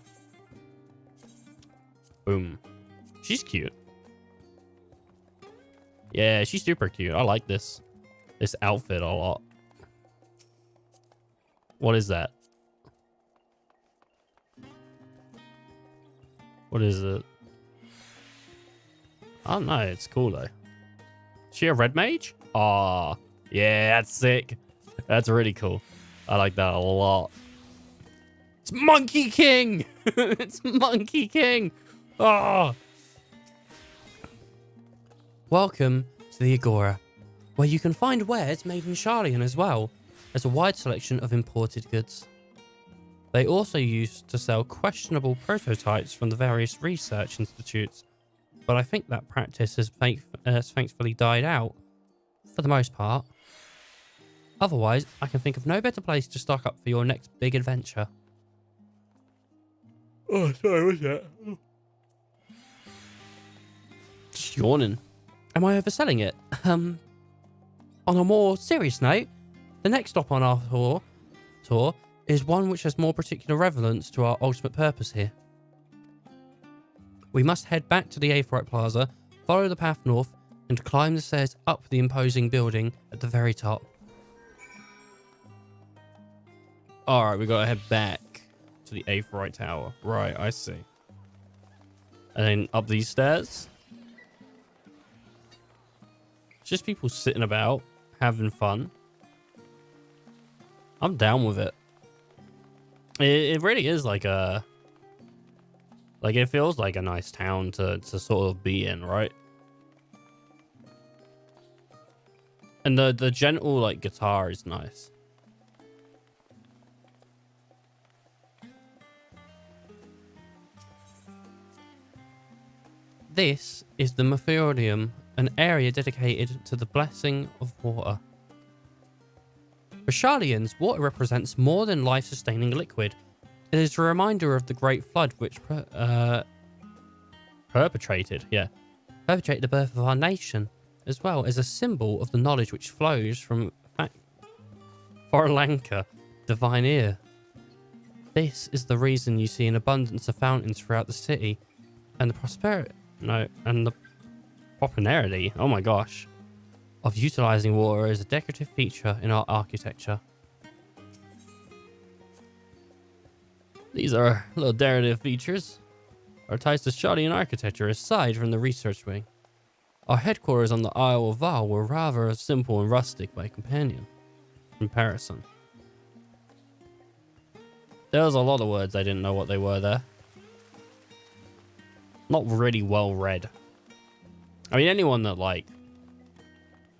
Speaker 1: Boom. She's cute. Yeah, she's super cute. I like this outfit a lot. What is that? What is it? I don't know. It's cool, though. Is she a red mage? Aw. Yeah, that's sick. That's really cool. I like that a lot. It's Monkey King! It's Monkey King! Oh! Welcome to the Agora, where you can find wares made in Charlian as well as a wide selection of imported goods. They also used to sell questionable prototypes from the various research institutes, but I think that practice has thankfully died out for the most part. Otherwise, I can think of no better place to stock up for your next big adventure. Oh, sorry, what's that? Just yawning. Am I overselling it? On a more serious note, the next stop on our tour is one which has more particular relevance to our ultimate purpose here. We must head back to the Aetheryte Plaza, follow the path north, and climb the stairs up the imposing building at the very top. Alright, we gotta head back to the Aetheryte Tower. Right, I see. And then up these stairs. It's just people sitting about, having fun. I'm down with it. It really is like a... Like, it feels like a nice town to sort of be in, right? And the gentle, like, guitar is nice. This is the Methodium, an area dedicated to the blessing of water. For Charlians, water represents more than life-sustaining liquid. It is a reminder of the Great Flood which perpetrated the birth of our nation, as well as a symbol of the knowledge which flows from Forlanka, divine ear. This is the reason you see an abundance of fountains throughout the city, and the popularity, oh my gosh, of utilizing water as a decorative feature in our architecture. These are little decorative features. Our ties to Charlian architecture aside from the research wing. Our headquarters on the Isle of Val were rather simple and rustic by comparison. There was a lot of words I didn't know what they were there. Not really well read. I mean, anyone that, like,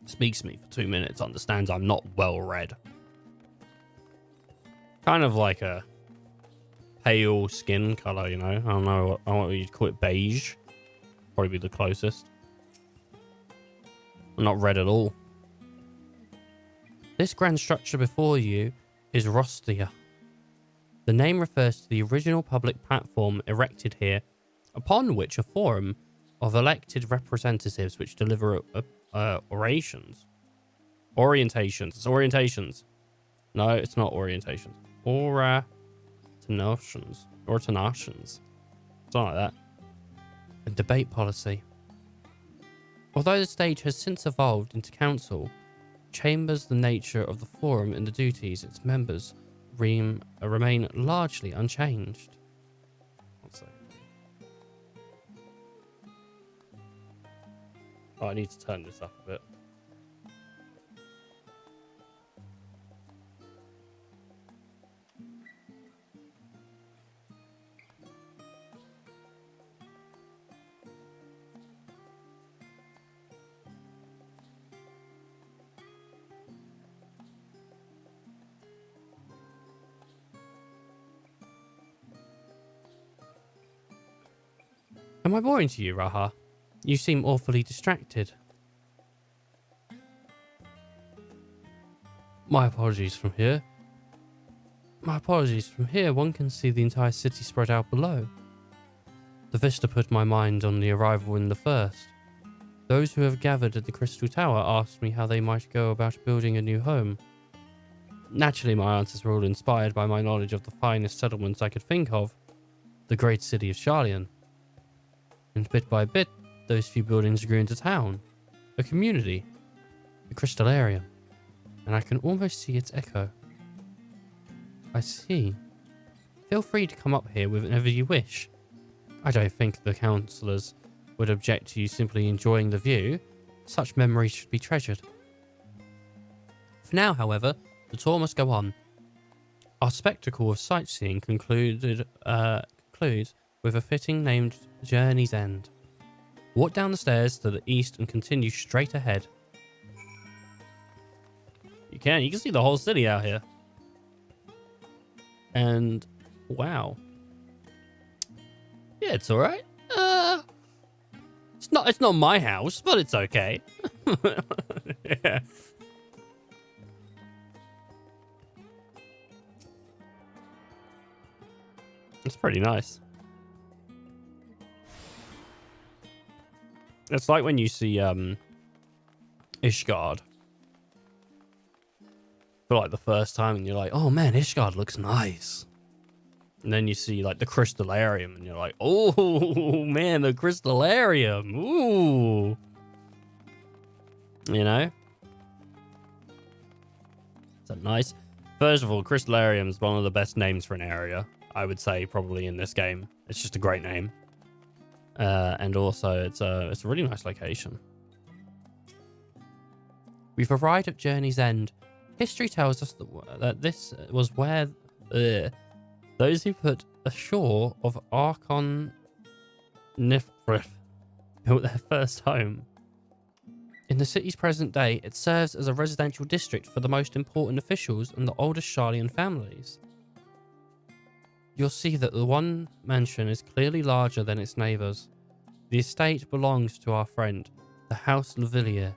Speaker 1: speaks to me for 2 minutes understands I'm not well read. Kind of like a pale skin color, you know? I don't know what you'd call it, beige. Probably be the closest. I'm not red at all. This grand structure before you is Rostia. The name refers to the original public platform erected here, upon which a forum of elected representatives which deliver orations. Orientations. It's orientations. No, it's not orientations. Oratonations. Something like that. And debate policy. Although the stage has since evolved into council, chambers, the nature of the forum and the duties its members remain largely unchanged. Let's see. Oh, I need to turn this up a bit. Am I boring to you, Raha? You seem awfully distracted. My apologies from here. One can see the entire city spread out below. The vista put my mind on the arrival in the first. Those who have gathered at the Crystal Tower asked me how they might go about building a new home. Naturally, my answers were all inspired by my knowledge of the finest settlements I could think of, the great city of Sharlayan. And bit by bit, those few buildings grew into town, a community, the Crystallarium, and I can almost see its echo. I see. Feel free to come up here whenever you wish. I don't think the councillors would object to you simply enjoying the view. Such memories should be treasured. For now, however, the tour must go on. Our spectacle of sightseeing concludes with a fitting named Journey's End. Walk down the stairs to the east and continue straight ahead. You can see the whole city out here. And wow. Yeah, it's alright. It's not my house, but it's okay. Yeah. It's pretty nice. It's like when you see Ishgard for like the first time and you're like, oh man, Ishgard looks nice. And then you see like the Crystallarium and you're like, oh man, the Crystallarium. Ooh. You know? Is that nice? First of all, Crystallarium is one of the best names for an area, I would say, probably in this game. It's just a great name. And also, it's a really nice location. We've arrived at Journey's End. History tells us that this was where those who put ashore of Archon Nifrith built their first home. In the city's present day, it serves as a residential district for the most important officials and the oldest Sharlayan families. You'll see that the one mansion is clearly larger than its neighbours. The estate belongs to our friend, the House Lavillier.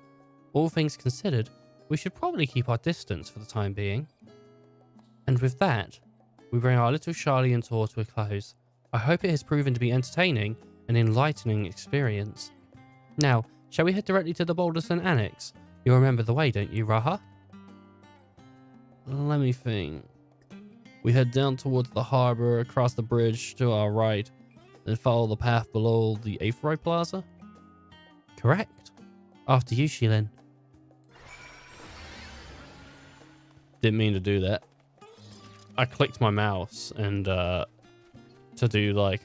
Speaker 1: All things considered, we should probably keep our distance for the time being. And with that, we bring our little Sharlayan tour to a close. I hope it has proven to be entertaining and enlightening experience. Now, shall we head directly to the Boulderson Annex? You'll remember the way, don't you, Raha? Let me think. We head down towards the harbour, across the bridge to our right, then follow the path below the Aetheroid Plaza? Correct. After you, Shilin. Didn't mean to do that. I clicked my mouse and to do like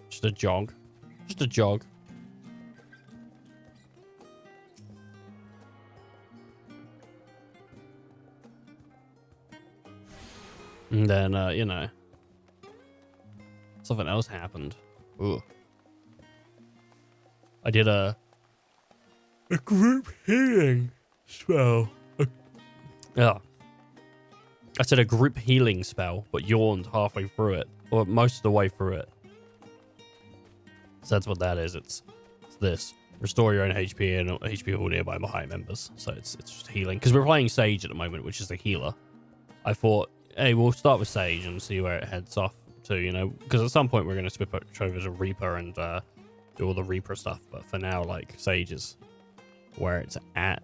Speaker 1: just a jog. Just a jog. And then you know, something else happened. Ooh. I did a group healing spell. Yeah. I said a group healing spell, but yawned halfway through it, or most of the way through it. So that's what that is. It's this. Restore your own HP and HP of all nearby Mahai members. So it's just healing. Because we're playing Sage at the moment, which is a healer. I thought, hey, we'll start with Sage and see where it heads off to, you know. Because at some point we're going to switch over to Reaper and do all the Reaper stuff. But for now, like, Sage is where it's at.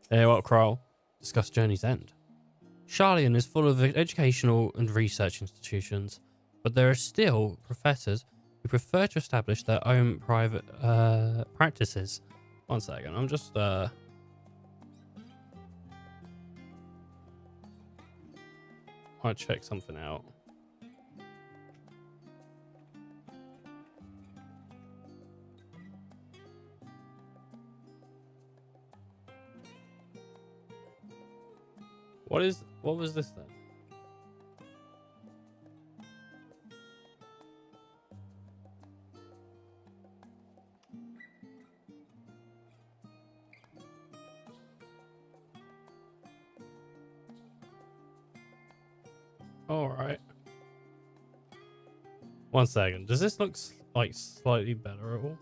Speaker 1: Hey, what, Kroll? Discuss Journey's End. Sharlayan is full of educational and research institutions, but there are still professors who prefer to establish their own private practices. One second, I'm just I'll check something out. What was this then? All right. One second. Does this look like slightly better at all?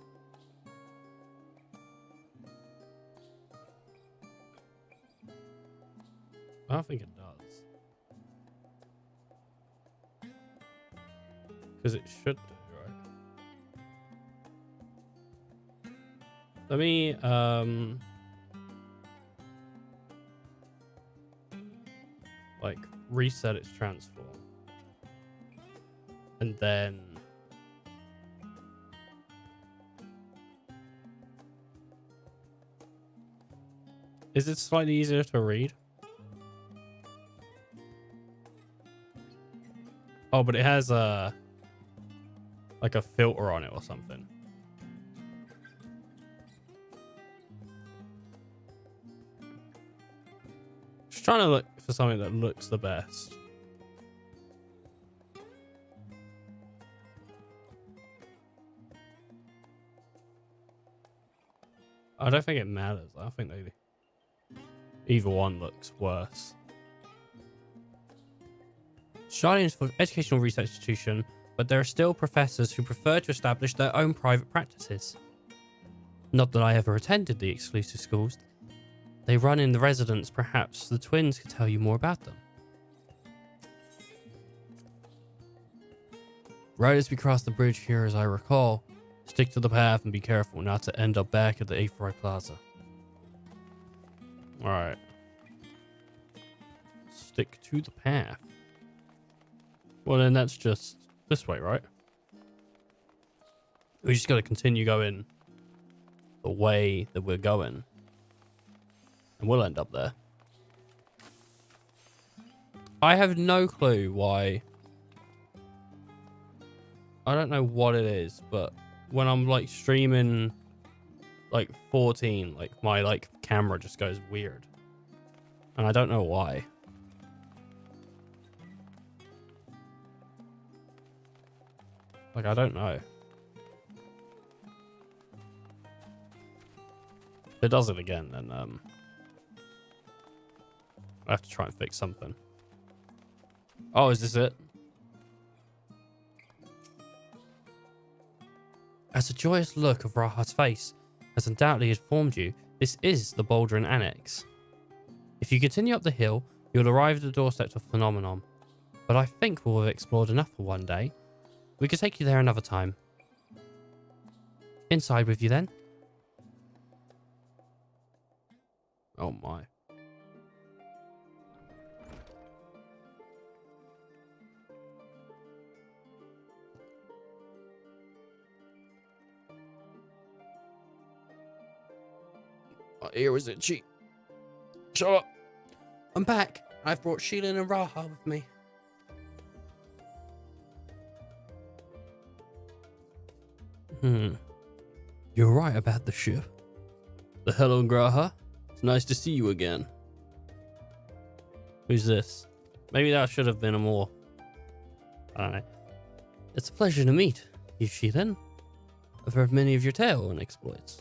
Speaker 1: I don't think it does. Because it should do, right? Let me, like, reset its transform. And then... Is it slightly easier to read? Oh, but it has a... like a filter on it or something. Just trying to look for something that looks the best. I don't think it matters. I think either one looks worse. Charlene is an educational research institution, but there are still professors who prefer to establish their own private practices. Not that I ever attended the exclusive schools. They run in the residence. Perhaps the twins could tell you more about them. Right as we cross the bridge here, as I recall, stick to the path and be careful not to end up back at the XIV Plaza. Alright. Stick to the path. Well, then that's just this way, right? We just got to continue going the way that we're going. And we'll end up there. I have no clue why. I don't know what it is, but when I'm like streaming like 14, like my like camera just goes weird. And I don't know why. Like, I don't know. If it does it again, then I have to try and fix something. Oh, is this it? As a joyous look of Raha's face has undoubtedly informed you, this is the Bouldering Annex. If you continue up the hill, you'll arrive at the doorstep of Phenomenon. But I think we'll have explored enough for one day. We could take you there another time. Inside with you then. Oh my. My ear is itchy. Shut up. I'm back. I've brought Sheelin and Raha with me. You're right about the ship. The hello, Graha. It's nice to see you again. Who's this? Maybe that should have been a more... I don't know. It's a pleasure to meet you, Sheelin. I've heard many of your tale and exploits.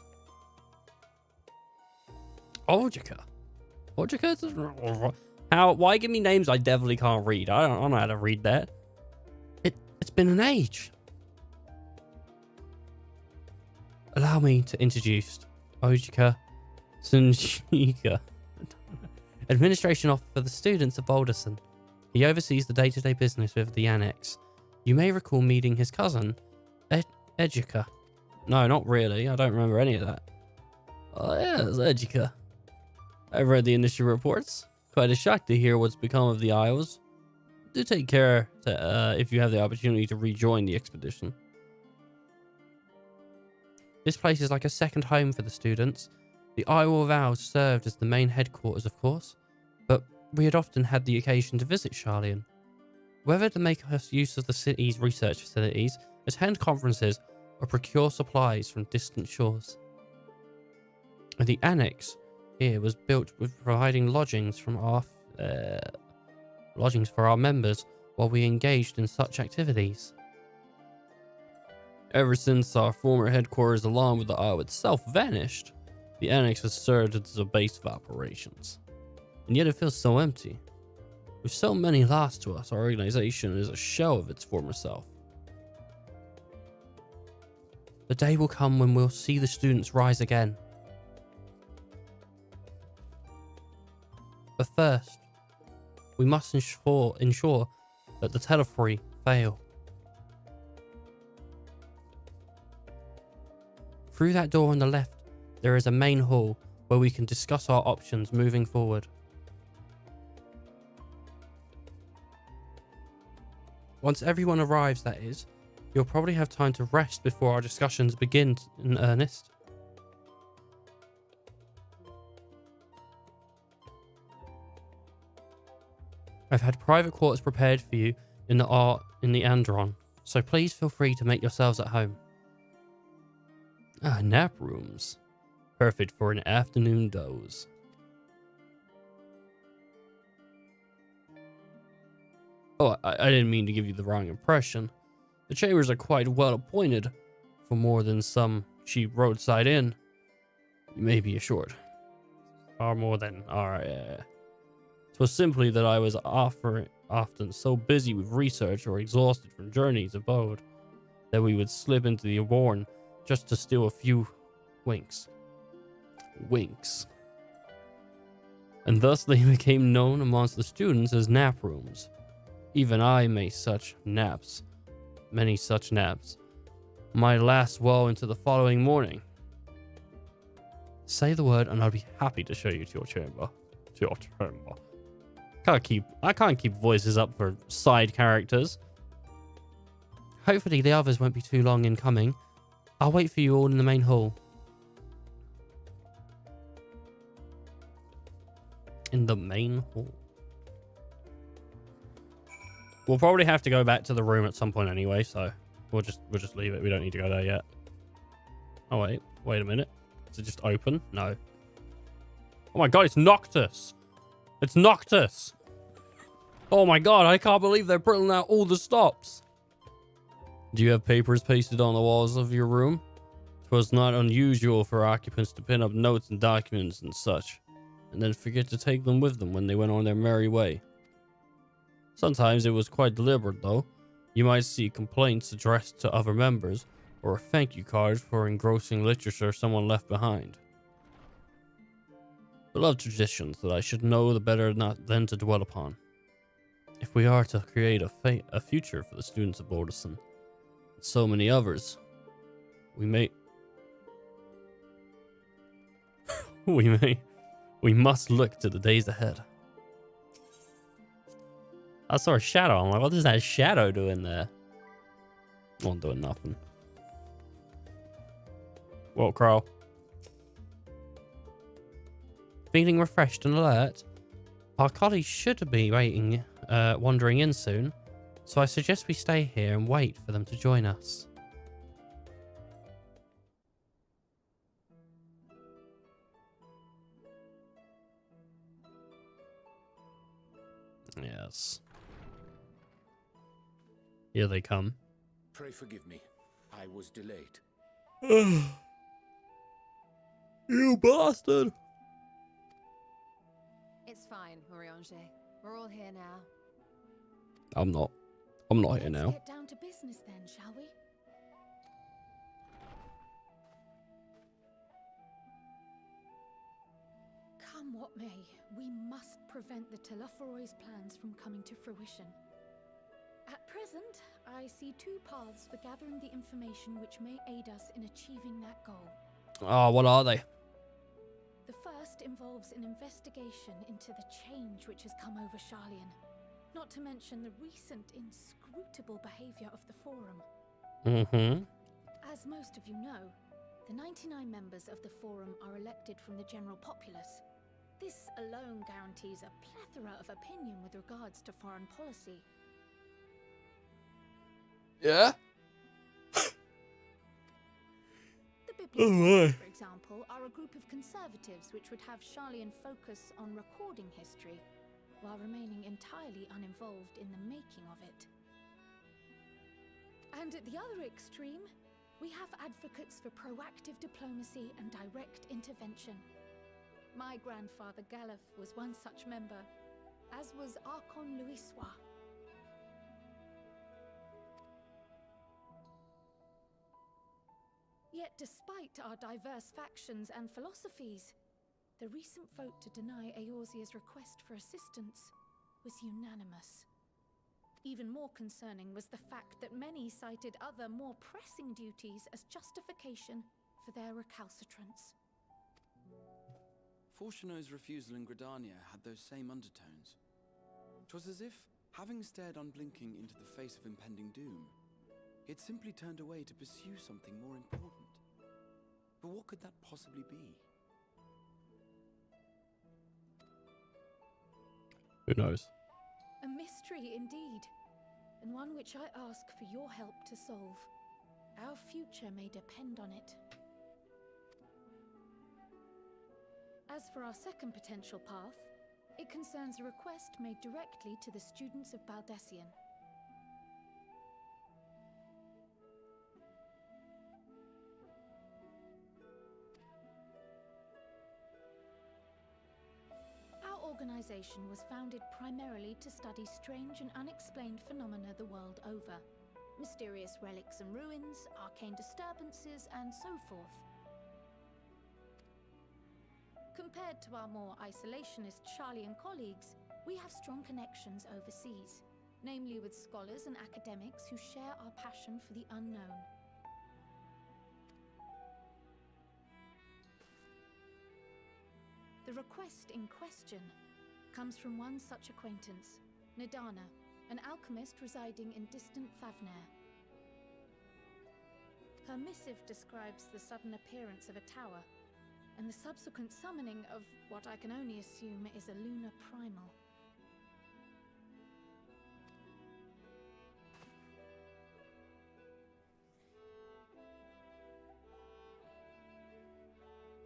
Speaker 1: Ojika. Ojika? How? Why give me names I definitely can't read? I don't know how to read that. It's been an age. Allow me to introduce Ojika Sunjika, Administration Officer for the students of Boulderson. He oversees the day-to-day business of the annex. You may recall meeting his cousin, Ejika. No, not really. I don't remember any of that. Oh, yeah, it's Ejika. I've read the initial reports. Quite a shock to hear what's become of the Isles. Do take care if you have the opportunity to rejoin the expedition. This place is like a second home for the students. The Isle of Owls served as the main headquarters, of course, but we had often had the occasion to visit Charlian. Whether to make us use of the city's research facilities, attend conferences, or procure supplies from distant shores. And the annex here was built with providing lodgings for our members while we engaged in such activities. Ever since our former headquarters along with the Isle itself vanished, the annex has served as a base of operations. And yet it feels so empty. With so many lost to us, our organization is a shell of its former self. The day will come when we'll see the students rise again. But first, We must ensure that the Telefree fail. Through that door on the left, there is a main hall where we can discuss our options moving forward. Once everyone arrives, that is, you'll probably have time to rest before our discussions begin in earnest. I've had private quarters prepared for you in the Andron, so please feel free to make yourselves at home. Ah, nap rooms. Perfect for an afternoon doze. Oh, I didn't mean to give you the wrong impression. The chambers are quite well appointed for more than some cheap roadside inn. You may be assured. Far more than our... 'Twas simply that I was often so busy with research or exhausted from journeys abroad that we would slip into the Aborn just to steal a few winks. And thus they became known amongst the students as nap rooms. Even I made such naps, many such naps, might last well into the following morning. Say the word and I'll be happy to show you to your chamber. I can't keep voices up for side characters. Hopefully the others won't be too long in coming. I'll wait for you all in the main hall. In the main hall. We'll probably have to go back to the room at some point anyway, so we'll just leave it. We don't need to go there yet. Oh wait a minute. Is it just open? No. Oh my god, it's Noctis. It's Noctis. Oh my god, I can't believe they're printing out all the stops. Do you have papers pasted on the walls of your room? 'Twas not unusual for occupants to pin up notes and documents and such, and then forget to take them with them when they went on their merry way. Sometimes it was quite deliberate, though. You might see complaints addressed to other members, or a thank you card for engrossing literature someone left behind. Beloved traditions that I should know the better not than to dwell upon. If we are to create a future for the students of Borderson, and so many others, we must look to the days ahead. I saw a shadow. I'm like, what is that shadow doing there? Not doing nothing. Well, Crow. Feeling refreshed and alert? Our colleagues should be wandering in soon, so I suggest we stay here and wait for them to join us. Yes. Here they come.
Speaker 3: Pray forgive me. I was delayed.
Speaker 1: You bastard!
Speaker 4: It's fine, Oriange. We're all here now.
Speaker 1: I'm not here now.
Speaker 14: Let's get down to business then, shall we? Come what may, we must prevent the Teleforoi's plans from coming to fruition. At present, I see two paths for gathering the information which may aid us in achieving that goal.
Speaker 1: Oh, what are they?
Speaker 14: The first involves an investigation into the change which has come over Charlian, not to mention the recent inscrutable behavior of the Forum.
Speaker 1: Mm-hmm.
Speaker 14: As most of you know, the 99 members of the Forum are elected from the general populace. This alone guarantees a plethora of opinion with regards to foreign policy.
Speaker 1: Yeah?
Speaker 14: The Bibliotarians, for example, are a group of conservatives which would have Charlian focus on recording history, while remaining entirely uninvolved in the making of it. And at the other extreme, we have advocates for proactive diplomacy and direct intervention. My grandfather Galef was one such member, as was Archon Louisois. Yet despite our diverse factions and philosophies, the recent vote to deny Eorzea's request for assistance was unanimous. Even more concerning was the fact that many cited other, more pressing duties as justification for their recalcitrance.
Speaker 7: Fortuno's refusal in Gridania had those same undertones. 'Twas as if, having stared unblinking into the face of impending doom, he'd simply turned away to pursue something more important. But what could that possibly be?
Speaker 1: Who knows?
Speaker 14: A mystery indeed, and one which I ask for your help to solve. Our future may depend on it. As for our second potential path, it concerns a request made directly to the students of Baldessian. Our organization was founded primarily to study strange and unexplained phenomena the world over. Mysterious relics and ruins, arcane disturbances, and so forth. Compared to our more isolationist Sharlayan colleagues, we have strong connections overseas, namely with scholars and academics who share our passion for the unknown. The request in question comes from one such acquaintance, Nadana, an alchemist residing in distant Thavnair. Her missive describes the sudden appearance of a tower, and the subsequent summoning of what I can only assume is a lunar primal.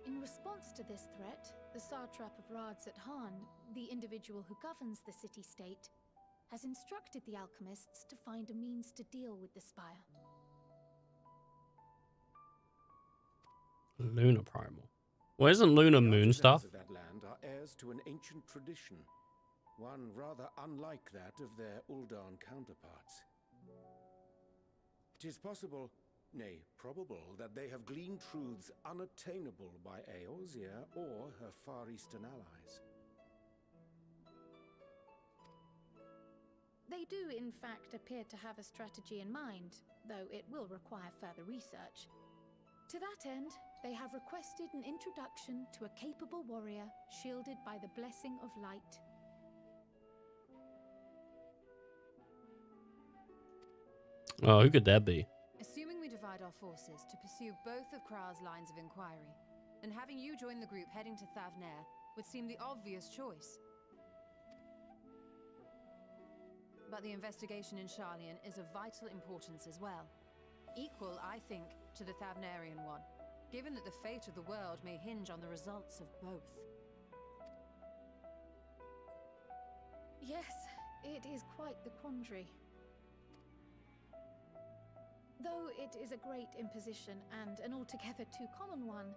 Speaker 14: In response to this threat, the satrap of Radzat-Han, the individual who governs the city-state, has instructed the alchemists to find a means to deal with the spire.
Speaker 1: Lunar primal. Well, isn't Lunar moon stuff?
Speaker 3: The artisans of that land are heirs to an ancient tradition, one rather unlike that of their Uldan counterparts. It is possible, nay, probable, that they have gleaned truths unattainable by Eorzea or her Far Eastern allies.
Speaker 14: They do, in fact, appear to have a strategy in mind, though it will require further research. To that end, they have requested an introduction to a capable warrior shielded by the blessing of light.
Speaker 1: Oh, who could that be?
Speaker 4: Assuming we divide our forces to pursue both of Kral's lines of inquiry, then having you join the group heading to Thavnair would seem the obvious choice. But the investigation in Sharlayan is of vital importance as well. Equal, I think, to the Thavnarian one, given that the fate of the world may hinge on the results of both.
Speaker 14: Yes, it is quite the quandary. Though it is a great imposition and an altogether too common one,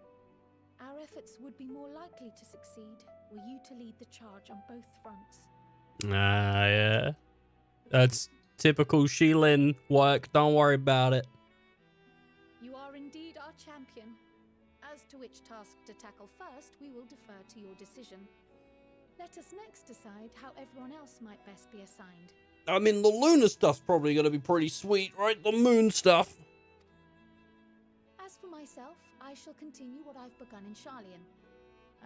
Speaker 14: our efforts would be more likely to succeed were you to lead the charge on both fronts.
Speaker 1: Ah, yeah. That's typical Shilin work. Don't worry about it.
Speaker 14: You are indeed our champion. As to which task to tackle first, we will defer to your decision. Let us next decide how everyone else might best be assigned.
Speaker 1: I mean, the lunar stuff's probably going to be pretty sweet, right? The moon stuff.
Speaker 14: As for myself, I shall continue what I've begun in Sharlayan.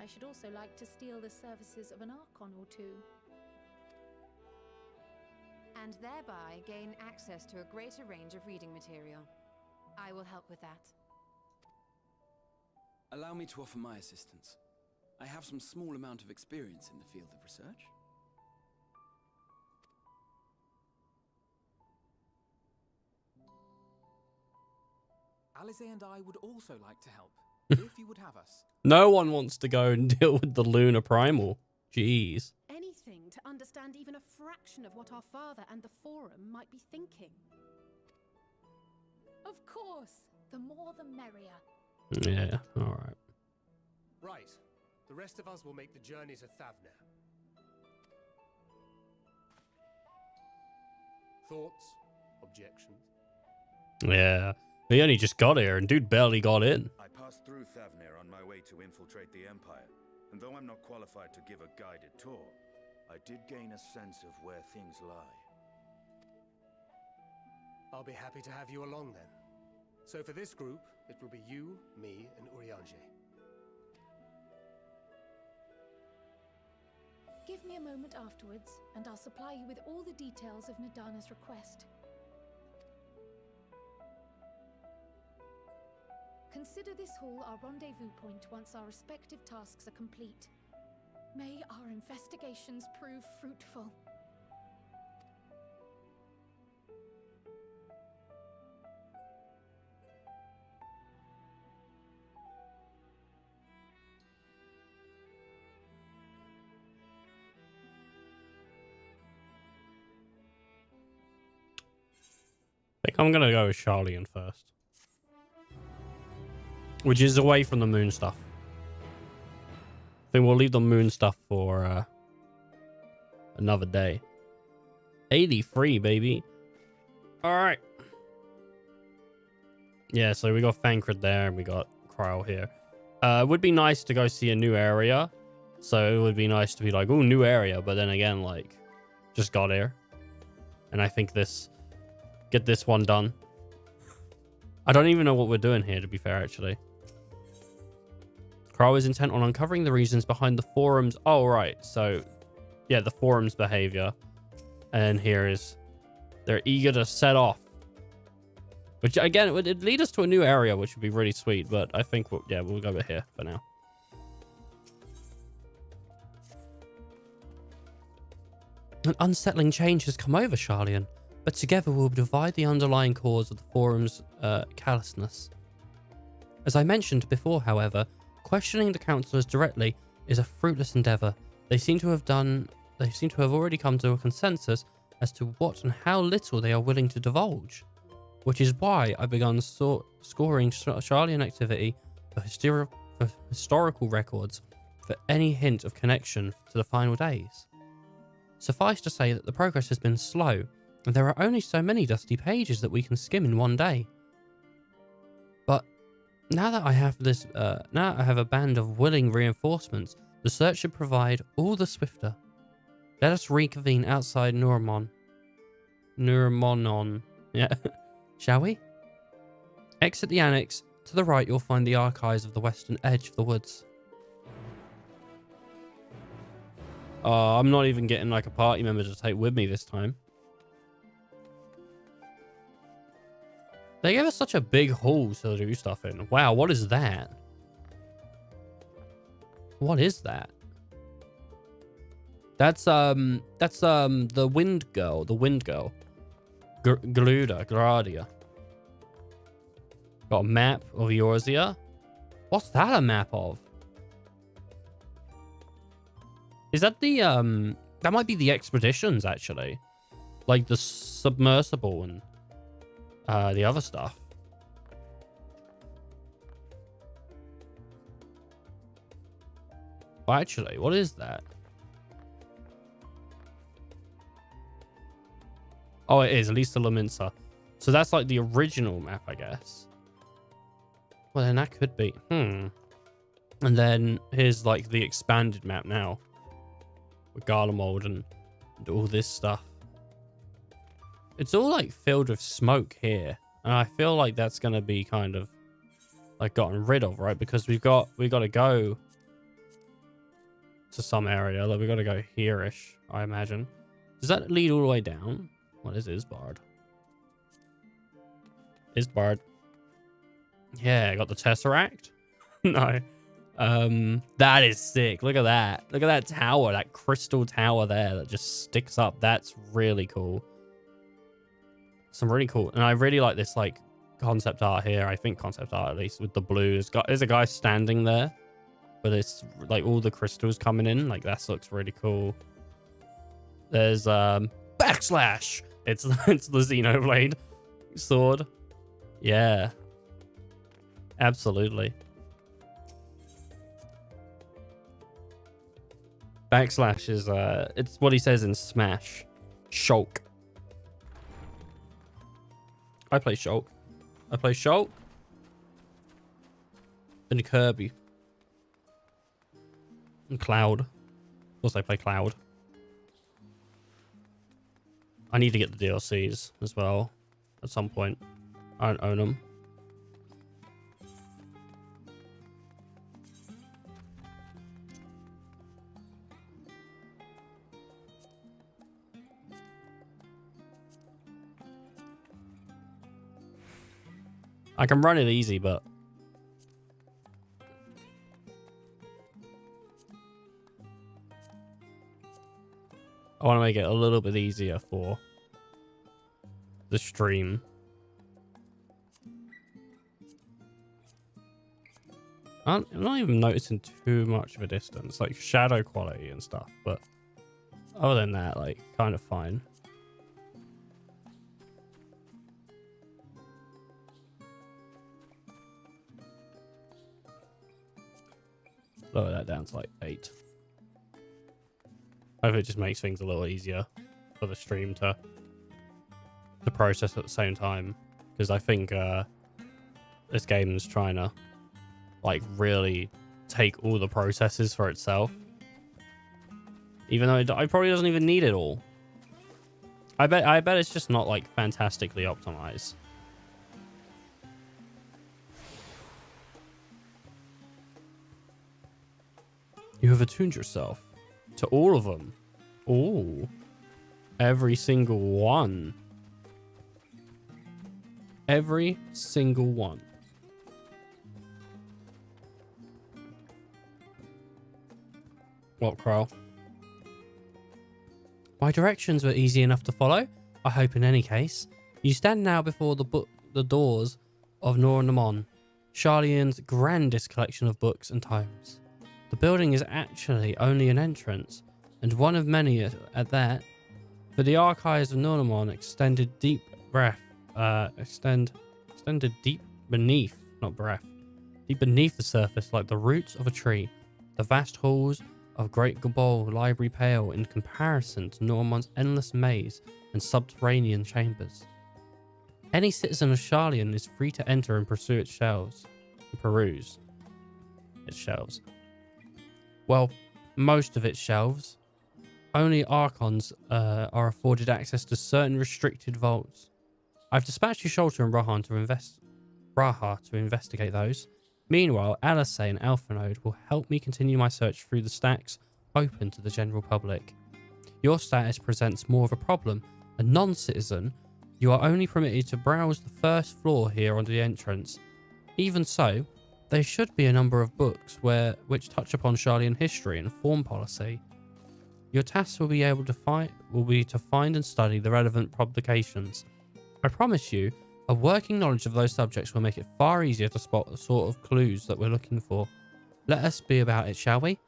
Speaker 14: I should also like to steal the services of an Archon or two.
Speaker 4: And thereby gain access to a greater range of reading material. I will help with that.
Speaker 7: Allow me to offer my assistance. I have some small amount of experience in the field of research.
Speaker 5: Alize and I would also like to help, if you would have us.
Speaker 1: No one wants to go and deal with the lunar primal. Jeez.
Speaker 15: Anything to understand even a fraction of what our father and the Forum might be thinking.
Speaker 14: Of course, the more the merrier.
Speaker 1: Yeah, alright.
Speaker 2: Right. The rest of us will make the journey to Thavnair. Thoughts? Objections?
Speaker 1: Yeah. He only just got here, and dude barely got in.
Speaker 6: I passed through Thavnair on my way to infiltrate the Empire, and though I'm not qualified to give a guided tour, I did gain a sense of where things lie.
Speaker 2: I'll be happy to have you along then. So for this group, it will be you, me, and Urianger.
Speaker 14: Give me a moment afterwards, and I'll supply you with all the details of Nadana's request. Consider this hall our rendezvous point once our respective tasks are complete. May our investigations prove fruitful.
Speaker 1: I think I'm gonna go with Charlian first. Which is away from the moon stuff. I think we'll leave the moon stuff for another day. 83, baby. Alright. Yeah, so we got Thancred there and we got Cryle here. It would be nice to go see a new area. So it would be nice to be like, oh, new area. But then again, like, just got here. And I think get this one done. I don't even know what we're doing here, to be fair, actually. Cryle is intent on uncovering the reasons behind the forum's... Oh, right. So, yeah, the forum's behavior. And here is... They're eager to set off. Which, again, it'd lead us to a new area, which would be really sweet. But I think, we'll go over here for now. An unsettling change has come over Charlian. But together we'll divide the underlying cause of the forum's callousness. As I mentioned before, however, questioning the councillors directly is a fruitless endeavour. They seem to have already come to a consensus as to what and how little they are willing to divulge. Which is why I began scoring Charlian activity for historical records for any hint of connection to the final days. Suffice to say that the progress has been slow, and there are only so many dusty pages that we can skim in one day. But now that I have now I have a band of willing reinforcements, the search should provide all the swifter. Let us reconvene outside Neuromonon. Yeah. Shall we? Exit the annex. To the right, you'll find the archives of the western edge of the woods. Oh, I'm not even getting like a party member to take with me this time. They gave us such a big hall to do stuff in. Wow, what is that? What is that? That's the wind girl. The wind girl. Gradia. Got a map of Eorzea. What's that a map of? Is that the that might be the expeditions actually, like the submersible and the other stuff. Well, actually, what is that? Oh, it is Lisa Laminsa. So that's like the original map, I guess. Well, then that could be. And then here's like the expanded map now. With Garlemald and all this stuff. It's all like filled with smoke here. And I feel like that's going to be kind of like gotten rid of, right? Because we got to go to some area. Like we got to go here-ish, I imagine. Does that lead all the way down? What is Isbard? Isbard. Yeah, I got the Tesseract. No. That is sick. Look at that. Look at that tower, that crystal tower there that just sticks up. That's really cool. Some really cool. And I really like this like concept art here. I think concept art at least with the blue. There's a guy standing there, but it's like all the crystals coming in. Like that looks really cool. There's backslash. It's the Xenoblade sword. Yeah. Absolutely. Backslash is it's what he says in Smash. Shulk. I play Shulk. And Kirby. And Cloud. Of course I play Cloud. I need to get the DLCs as well at some point. I don't own them. I can run it easy, but I want to make it a little bit easier for the stream. I'm not even noticing too much of a distance, like shadow quality and stuff, but other than that, like, kind of fine. Lower that down to like 8. Hopefully it just makes things a little easier for the stream to process at the same time, because I think this game is trying to like really take all the processes for itself, even though it probably doesn't even need it all. I bet it's just not like fantastically optimized. You have attuned yourself to all of them. Oh, every single one. Every single one. What, Crow? My directions were easy enough to follow. I hope in any case. You stand now before the doors of Nornamon, Charlian's grandest collection of books and tomes. The building is actually only an entrance, and one of many at that. For the archives of Nornamon extended deep beneath, not breath, deep beneath the surface like the roots of a tree. The vast halls of Great Gabol Library pale in comparison to Norman's endless maze and subterranean chambers. Any citizen of Charlian is free to enter and pursue its shelves. Peruse its shelves. Well, most of its shelves. Only Archons are afforded access to certain restricted vaults. I've dispatched Yusholta and Raha to investigate those. Meanwhile, Alice and Alphanode will help me continue my search through the stacks open to the general public. Your status presents more of a problem. A non-citizen, you are only permitted to browse the first floor here on the entrance. Even so, there should be a number of books which touch upon Charlian history and foreign policy. Your task will be to find and study the relevant publications. I promise you, a working knowledge of those subjects will make it far easier to spot the sort of clues that we're looking for. Let us be about it, shall we?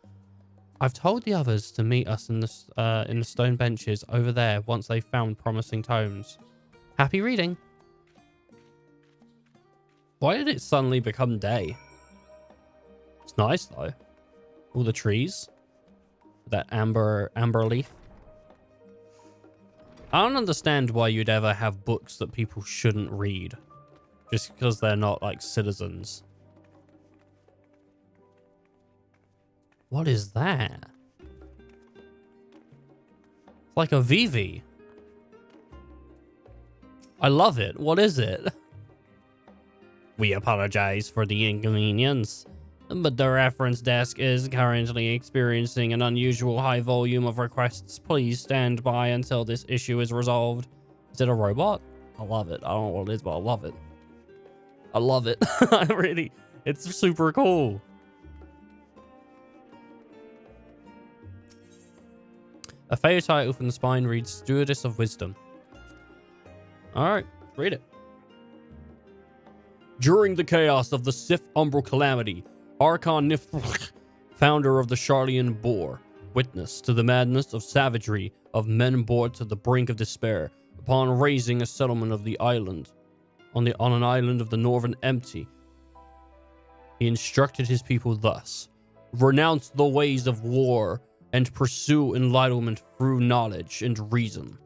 Speaker 1: I've told the others to meet us in the stone benches over there once they've found promising tomes. Happy reading! Why did it suddenly become day? It's nice though. All the trees. That amber leaf. I don't understand why you'd ever have books that people shouldn't read. Just because they're not like citizens. What is that? It's like a VV. I love it. What is it? We apologize for the inconvenience, but the reference desk is currently experiencing an unusual high volume of requests. Please stand by until this issue is resolved. Is it a robot? I love it. I don't know what it is, but I love it. I love it. It's super cool. A fairy title from the spine reads Stewardess of Wisdom. Alright, read it. During the chaos of the Sith Umbral Calamity, Archon Niflch, founder of the Charlian Boar, witness to the madness of savagery of men brought to the brink of despair upon raising a settlement of the island, on an island of the Northern Empty. He instructed his people thus: renounce the ways of war and pursue enlightenment through knowledge and reason.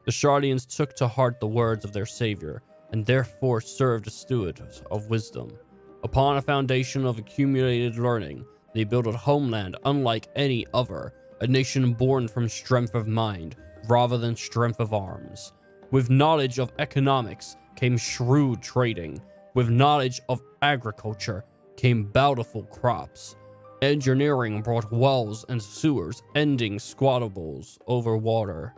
Speaker 1: The Charlians took to heart the words of their savior, and therefore served as stewards of wisdom. Upon a foundation of accumulated learning, they built a homeland unlike any other, a nation born from strength of mind, rather than strength of arms. With knowledge of economics came shrewd trading. With knowledge of agriculture came bountiful crops. Engineering brought wells and sewers, ending squattables over water.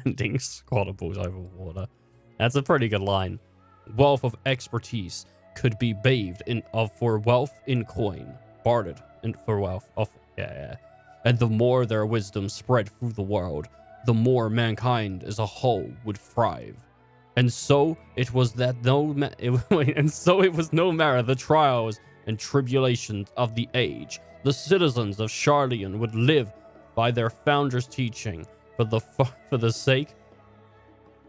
Speaker 1: Ending squattables over water. That's a pretty good line. Wealth of expertise could be bathed in for wealth in coin, bartered in for wealth of And the more their wisdom spread through the world, the more mankind as a whole would thrive. And so it was that it was no matter the trials and tribulations of the age, the citizens of Charleon would live by their founder's teaching for the sake.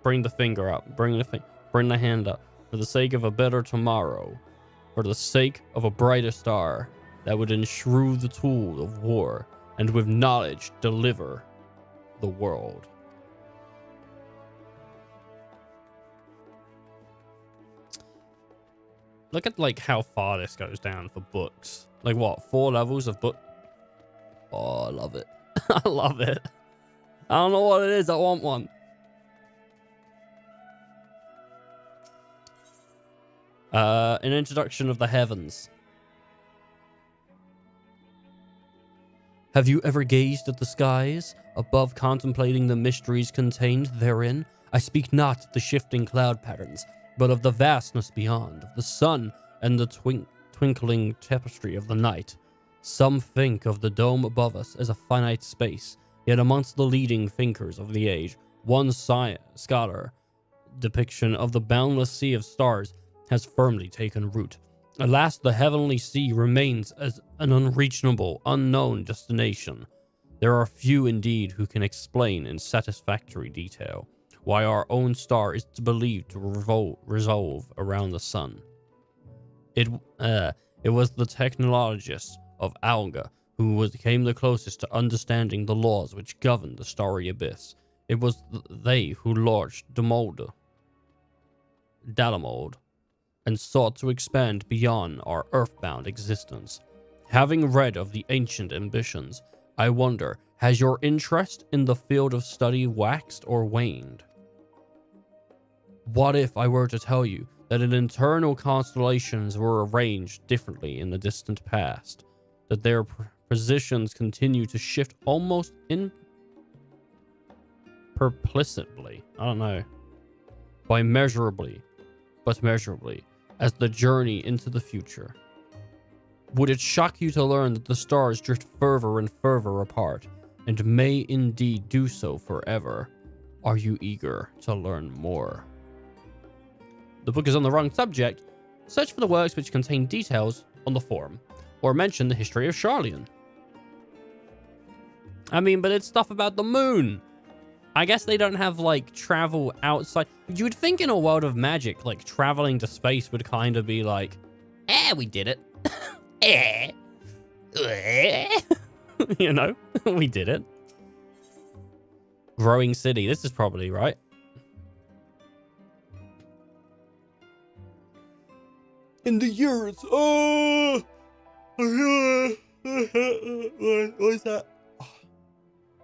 Speaker 1: Bring the finger up. Bring the hand up. For the sake of a better tomorrow, for the sake of a brighter star that would enshrue the tool of war, and with knowledge deliver the world. Look at like how far this goes down for books. Like what, 4 levels of book? Oh, I love it. I love it. I don't know what it is. I want one. An introduction of the heavens. Have you ever gazed at the skies above, contemplating the mysteries contained therein? I speak not of the shifting cloud patterns, but of the vastness beyond, of the sun and the twinkling tapestry of the night. Some think of the dome above us as a finite space, yet amongst the leading thinkers of the age, one scholar depiction of the boundless sea of stars has firmly taken root. Alas, the heavenly sea remains as an unreachable, unknown destination. There are few indeed who can explain in satisfactory detail why our own star is believed to revolve around the sun. It was the technologists of Alga who came the closest to understanding the laws which govern the starry abyss. It was they who launched Dalamod, and sought to expand beyond our earthbound existence. Having read of the ancient ambitions, I wonder, has your interest in the field of study waxed or waned? What if I were to tell you that internal constellations were arranged differently in the distant past, that their positions continue to shift almost imperceptibly, measurably, as the journey into the future? Would it shock you to learn that the stars drift further and further apart, and may indeed do so forever? Are you eager to learn more? The book is on the wrong subject. Search for the works which contain details on the forum, or mention the history of Charleon. I mean, but it's stuff about the moon. I guess they don't have, like, travel outside. You would think in a world of magic, like, traveling to space would kind of be like, we did it. You know, we did it. Growing city. This is probably right. In the years. Oh! What is that?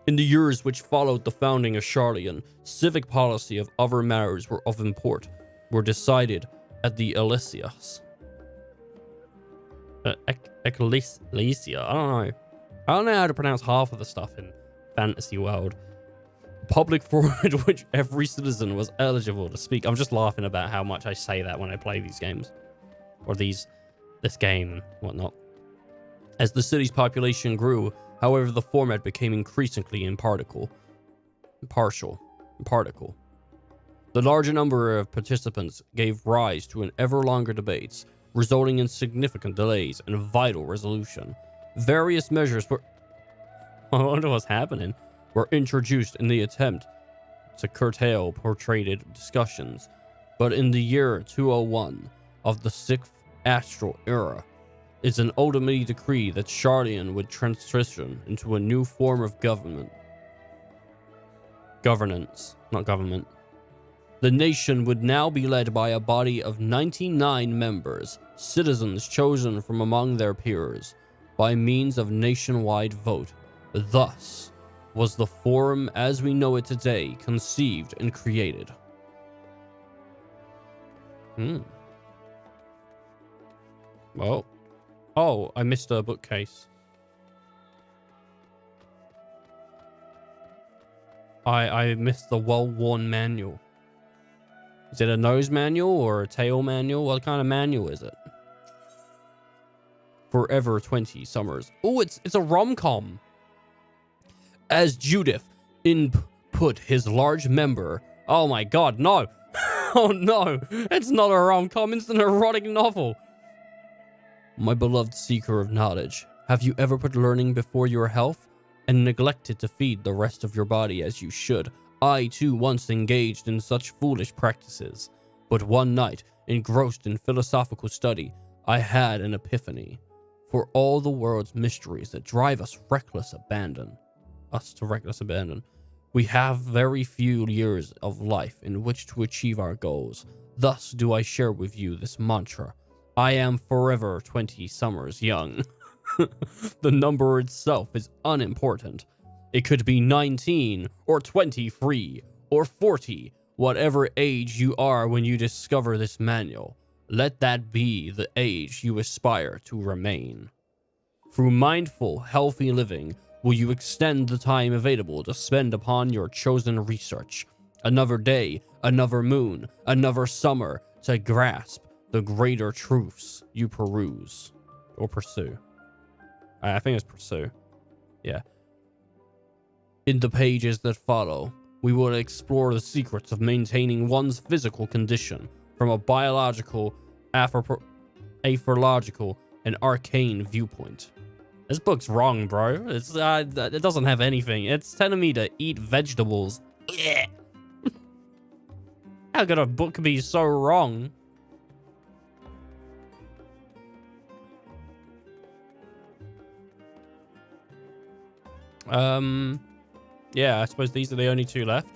Speaker 1: In the years which followed the founding of Charleon, civic policy of other matters of import were decided at the Elysias. Ecclesia. I don't know how to pronounce half of the stuff in fantasy world. Public forum at which every citizen was eligible to speak. I'm just laughing about how much I say that when I play these games, or this game and whatnot. As the city's population grew, however, the format became increasingly impartial. The larger number of participants gave rise to an ever longer debates, resulting in significant delays and vital resolution. Various measures were... I wonder what's happening. Were introduced in the attempt to curtail protracted discussions. But in the year 201 of the 6th Astral Era, it's an ultimately decree that Charleon would transition into a new form of governance, not government. The nation would now be led by a body of 99 members, citizens chosen from among their peers, by means of nationwide vote. Thus was the Forum as we know it today conceived and created. Well, oh, I missed a bookcase. I missed the well-worn manual. Is it a nose manual or a tail manual? What kind of manual is it? Forever 20 Summers. Oh, it's a rom-com. As Judith input his large member. Oh my god, no. Oh no, it's not a rom-com, it's an erotic novel. My beloved seeker of knowledge, have you ever put learning before your health and neglected to feed the rest of your body as you should? I too once engaged in such foolish practices, but one night, engrossed in philosophical study, I had an epiphany. For all the world's mysteries that drive us to reckless abandon, we have very few years of life in which to achieve our goals. Thus do I share with you this mantra. I am forever 20 summers young. The number itself is unimportant. It could be 19 or 23 or 40, whatever age you are when you discover this manual. Let that be the age you aspire to remain. Through mindful, healthy living, will you extend the time available to spend upon your chosen research. Another day, another moon, another summer to grasp the greater truths you peruse. Or pursue. I think it's pursue. Yeah. In the pages that follow, we will explore the secrets of maintaining one's physical condition from a biological, astrological, and arcane viewpoint. This book's wrong, bro. It doesn't have anything. It's telling me to eat vegetables. How could a book be so wrong? Yeah, I suppose these are the only two left.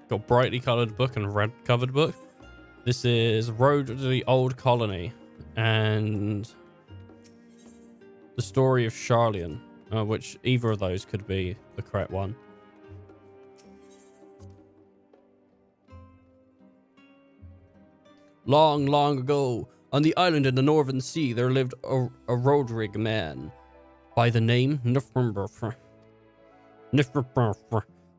Speaker 1: Got brightly colored book and red covered book. This is Road to the Old Colony and The Story of Charlian, which either of those could be the correct one. Long, long ago, on the island in the Northern Sea, there lived a Rodrig man by the name Nifrumber.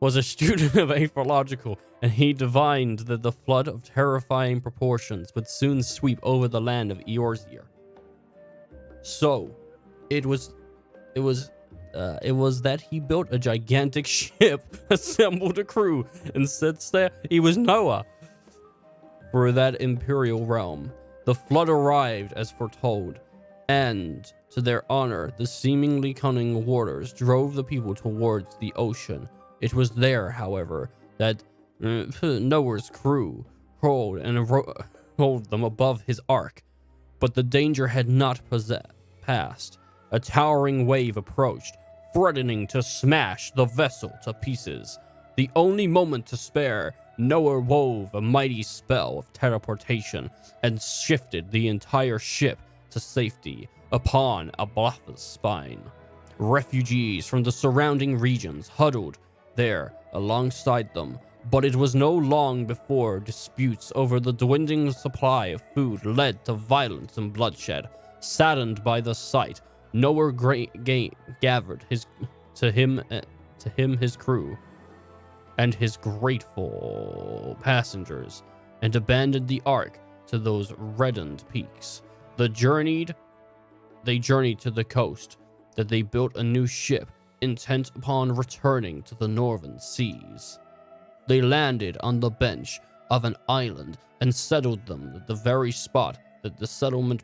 Speaker 1: Was a student of astrological, and he divined that the flood of terrifying proportions would soon sweep over the land of Eorzea. So, it was that he built a gigantic ship, assembled a crew, and sits there. He was Noah. For that imperial realm, the flood arrived as foretold, and to their honor, the seemingly cunning waters drove the people towards the ocean. It was there, however, that Noah's crew rolled them above his ark. But the danger had not passed. A towering wave approached, threatening to smash the vessel to pieces. The only moment to spare, Noah wove a mighty spell of teleportation and shifted the entire ship to safety upon Ablatha's spine. Refugees from the surrounding regions huddled there alongside them, but it was no long before disputes over the dwindling supply of food led to violence and bloodshed. Saddened by the sight, Noah gathered his crew and his grateful passengers and abandoned the ark to those reddened peaks. They journeyed to the coast, that they built a new ship, intent upon returning to the northern seas. They landed on the bench of an island and settled them at the very spot that the settlement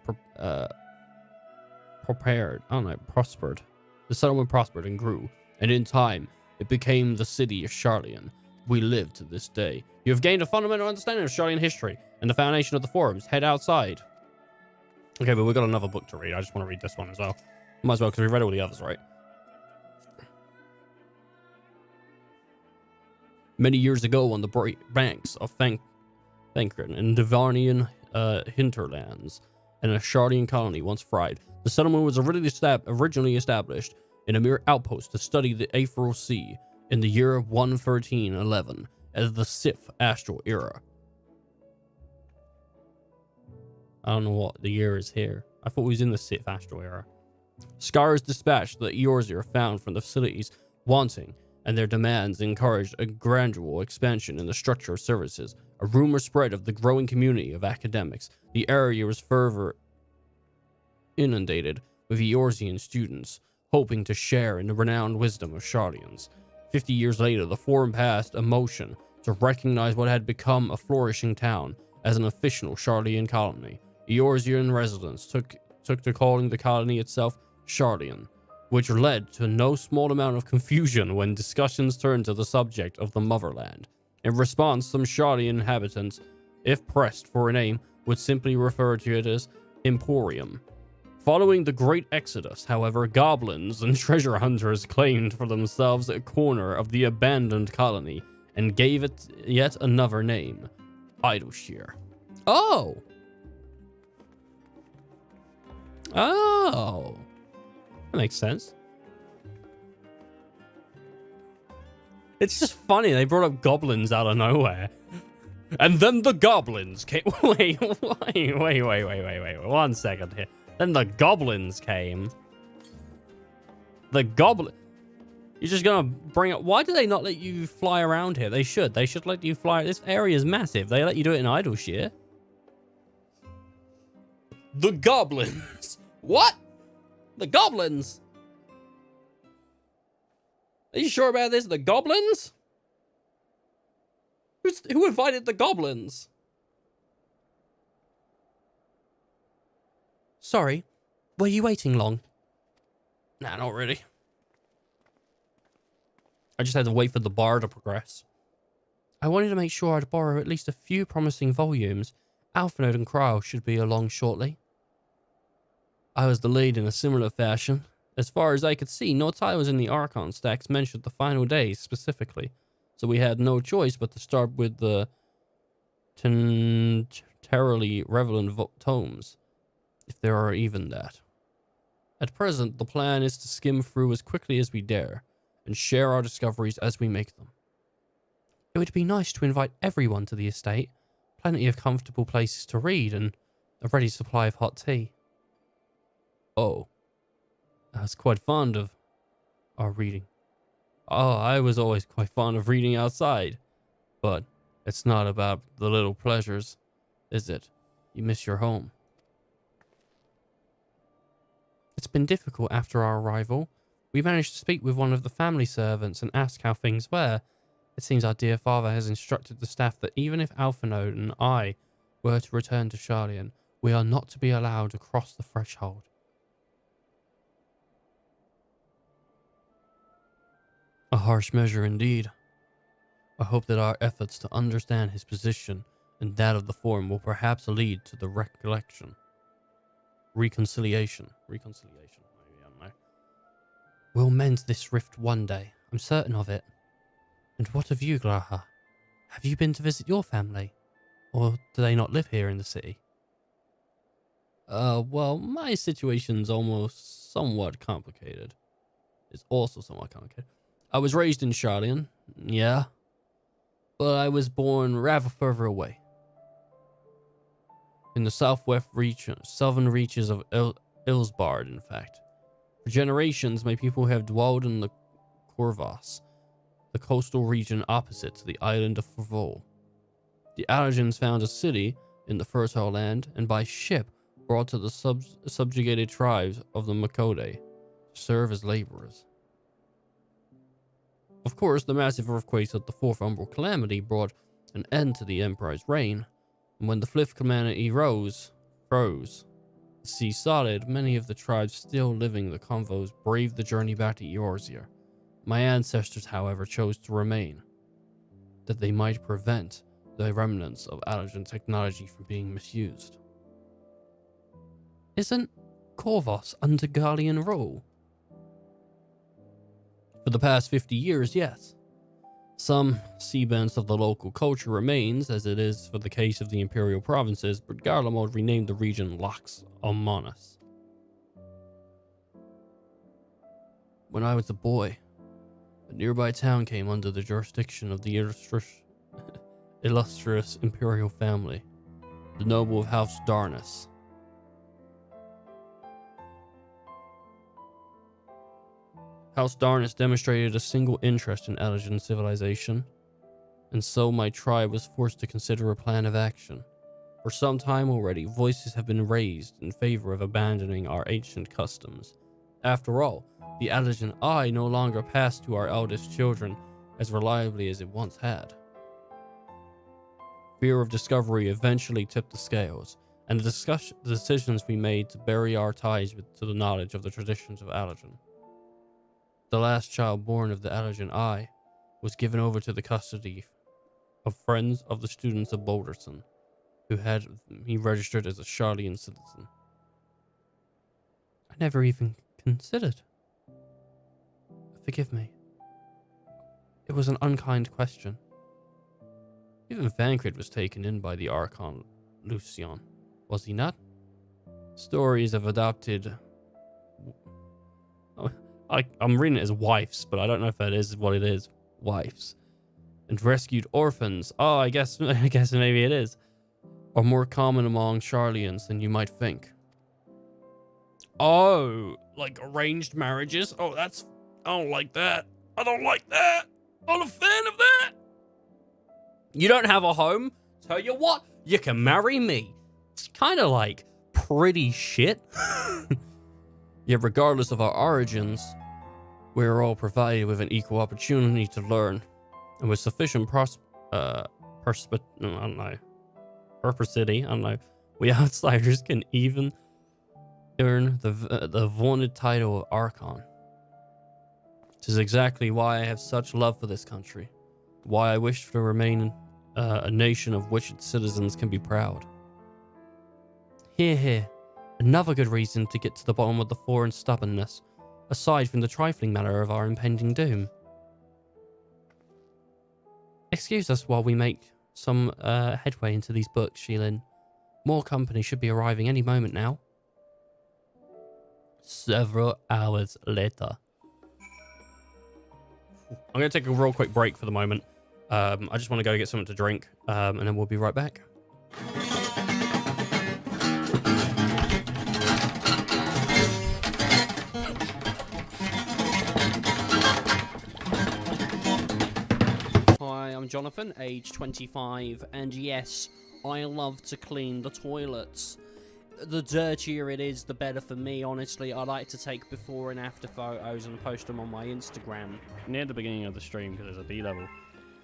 Speaker 1: prospered. The settlement prospered and grew, and in time, it became the city of Charlian. We live to this day. You have gained a fundamental understanding of Charlian history and the foundation of the forums. Head outside. Okay, but we've got another book to read. I just want to read this one as well. Might as well, because we read all the others, right? Many years ago, on the bright banks of Thancred in Devarnian hinterlands, and a Shardian colony once thrived. The settlement was originally established in a mere outpost to study the Aetheral Sea in the year 11311 as the Sith Astral Era. I don't know what the year is here. I thought we was in the Sith Astral Era. Scars dispatched the Eorzea found from the facilities wanting, and their demands encouraged a gradual expansion in the structure of services. A rumor spread of the growing community of academics. The area was further inundated with Eorzean students, hoping to share in the renowned wisdom of Shardians. 50 years later, the Forum passed a motion to recognize what had become a flourishing town as an official Shardian colony. Eorzean residents took to calling the colony itself Shardian, which led to no small amount of confusion when discussions turned to the subject of the motherland. In response, some Shardian inhabitants, if pressed for a name, would simply refer to it as Emporium. Following the Great Exodus, however, goblins and treasure hunters claimed for themselves a corner of the abandoned colony and gave it yet another name, Idleshire. Oh! Oh! That makes sense. It's just funny, they brought up goblins out of nowhere. And then the goblins came. Wait, 1 second here. Then the goblins came. The goblin. You're just gonna bring up. Why do they not let you fly around here? They should. They should let you fly. This area is massive. They let you do it in Idleshire. The goblins. What? The goblins? Are you sure about this? The goblins? Who invited the goblins? Sorry, were you waiting long? Nah, not really. I just had to wait for the bar to progress. I wanted to make sure I'd borrow at least a few promising volumes. Alphanode and Cryle should be along shortly. I was delayed in a similar fashion. As far as I could see, no titles in the Archon stacks mentioned the final days specifically, so we had no choice but to start with the terribly relevant tomes, if there are even that. At present, the plan is to skim through as quickly as we dare, and share our discoveries as we make them. It would be nice to invite everyone to the estate, plenty of comfortable places to read, and a ready supply of hot tea. Oh. I was quite fond of our reading. Oh, I was always quite fond of reading outside. But it's not about the little pleasures, is it? You miss your home. It's been difficult after our arrival. We managed to speak with one of the family servants and ask how things were. It seems our dear father has instructed the staff that even if Alphanode and I were to return to Shardian, we are not to be allowed to cross the threshold. A harsh measure indeed. I hope that our efforts to understand his position and that of the Forum will perhaps lead to the reconciliation. Maybe, I don't know. We'll mend this rift one day. I'm certain of it. And what of you, Glaha? Have you been to visit your family? Or do they not live here in the city? Well, my situation's almost somewhat complicated. It's also somewhat complicated. I was raised in Shardian, yeah, but I was born rather further away. In the southern reaches of Ilsbard, in fact. For generations, my people have dwelled in the Corvos, the coastal region opposite to the island of Fervol. The Allergens found a city in the fertile land, and by ship brought to the subjugated tribes of the Makode to serve as laborers. Of course, the massive earthquakes of the Fourth Umbral Calamity brought an end to the Empire's reign, and when the Fifth Calamity froze, the sea solid, many of the tribes still living the convos braved the journey back to Eorzea. My ancestors, however, chose to remain, that they might prevent the remnants of Allergen technology from being misused. Isn't Corvos under Garlean rule? For the past 50 years, yes. Some seedbeds of the local culture remains, as it is for the case of the imperial provinces, but Garlemald renamed the region Lax Omanus. When I was a boy, a nearby town came under the jurisdiction of the illustrious imperial family, the noble of House Darnus. House Darnus demonstrated a single interest in Elgin civilization, and so my tribe was forced to consider a plan of action. For some time already, voices have been raised in favor of abandoning our ancient customs. After all, the Elgin eye no longer passed to our eldest children as reliably as it once had. Fear of discovery eventually tipped the scales, and the decisions we made to bury our ties to the knowledge of the traditions of Elgin. The last child born of the Elgin eye was given over to the custody of friends of the students of Boulderson, who had me registered as a Charlian citizen. I never even considered. Forgive me. It was an unkind question. Even Vancred was taken in by the Archon Lucian, was he not? Stories of adopted... I'm reading it as wives, but I don't know if that is what it is. Wives. And rescued orphans. Oh, I guess maybe it is. Are more common among Charlians than you might think. Oh, like arranged marriages? Oh, I don't like that. I don't like that. I'm not a fan of that. You don't have a home? Tell you what, you can marry me. It's kind of like pretty shit. Yet regardless of our origins, we are all provided with an equal opportunity to learn, and with sufficient perversity, we outsiders can even earn the vaunted title of Archon. This is exactly why I have such love for this country, why I wish to remain a nation of which its citizens can be proud. Here. Another good reason to get to the bottom of the foreign stubbornness, aside from the trifling matter of our impending doom. Excuse us while we make some headway into these books, Sheilin. More company should be arriving any moment now. Several hours later. I'm going to take a real quick break for the moment. I just want to go get something to drink, and then we'll be right back. Hi, I'm Jonathan, age 25, and yes, I love to clean the toilets. The dirtier it is, the better for me, honestly. I like to take before and after photos and post them on my Instagram. Near the beginning of the stream, because there's a B level,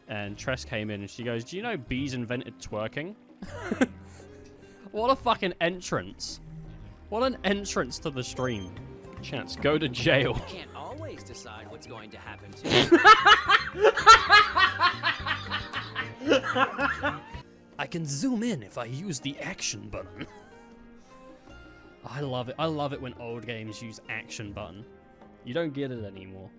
Speaker 1: and Tress came in and she goes, do you know bees invented twerking? What a fucking entrance. What an entrance to the stream. Chance, go to jail.
Speaker 16: You can't always decide what's going to happen to you.
Speaker 1: I can zoom in if I use the action button. I love it. I love it when old games use action button. You don't get it anymore.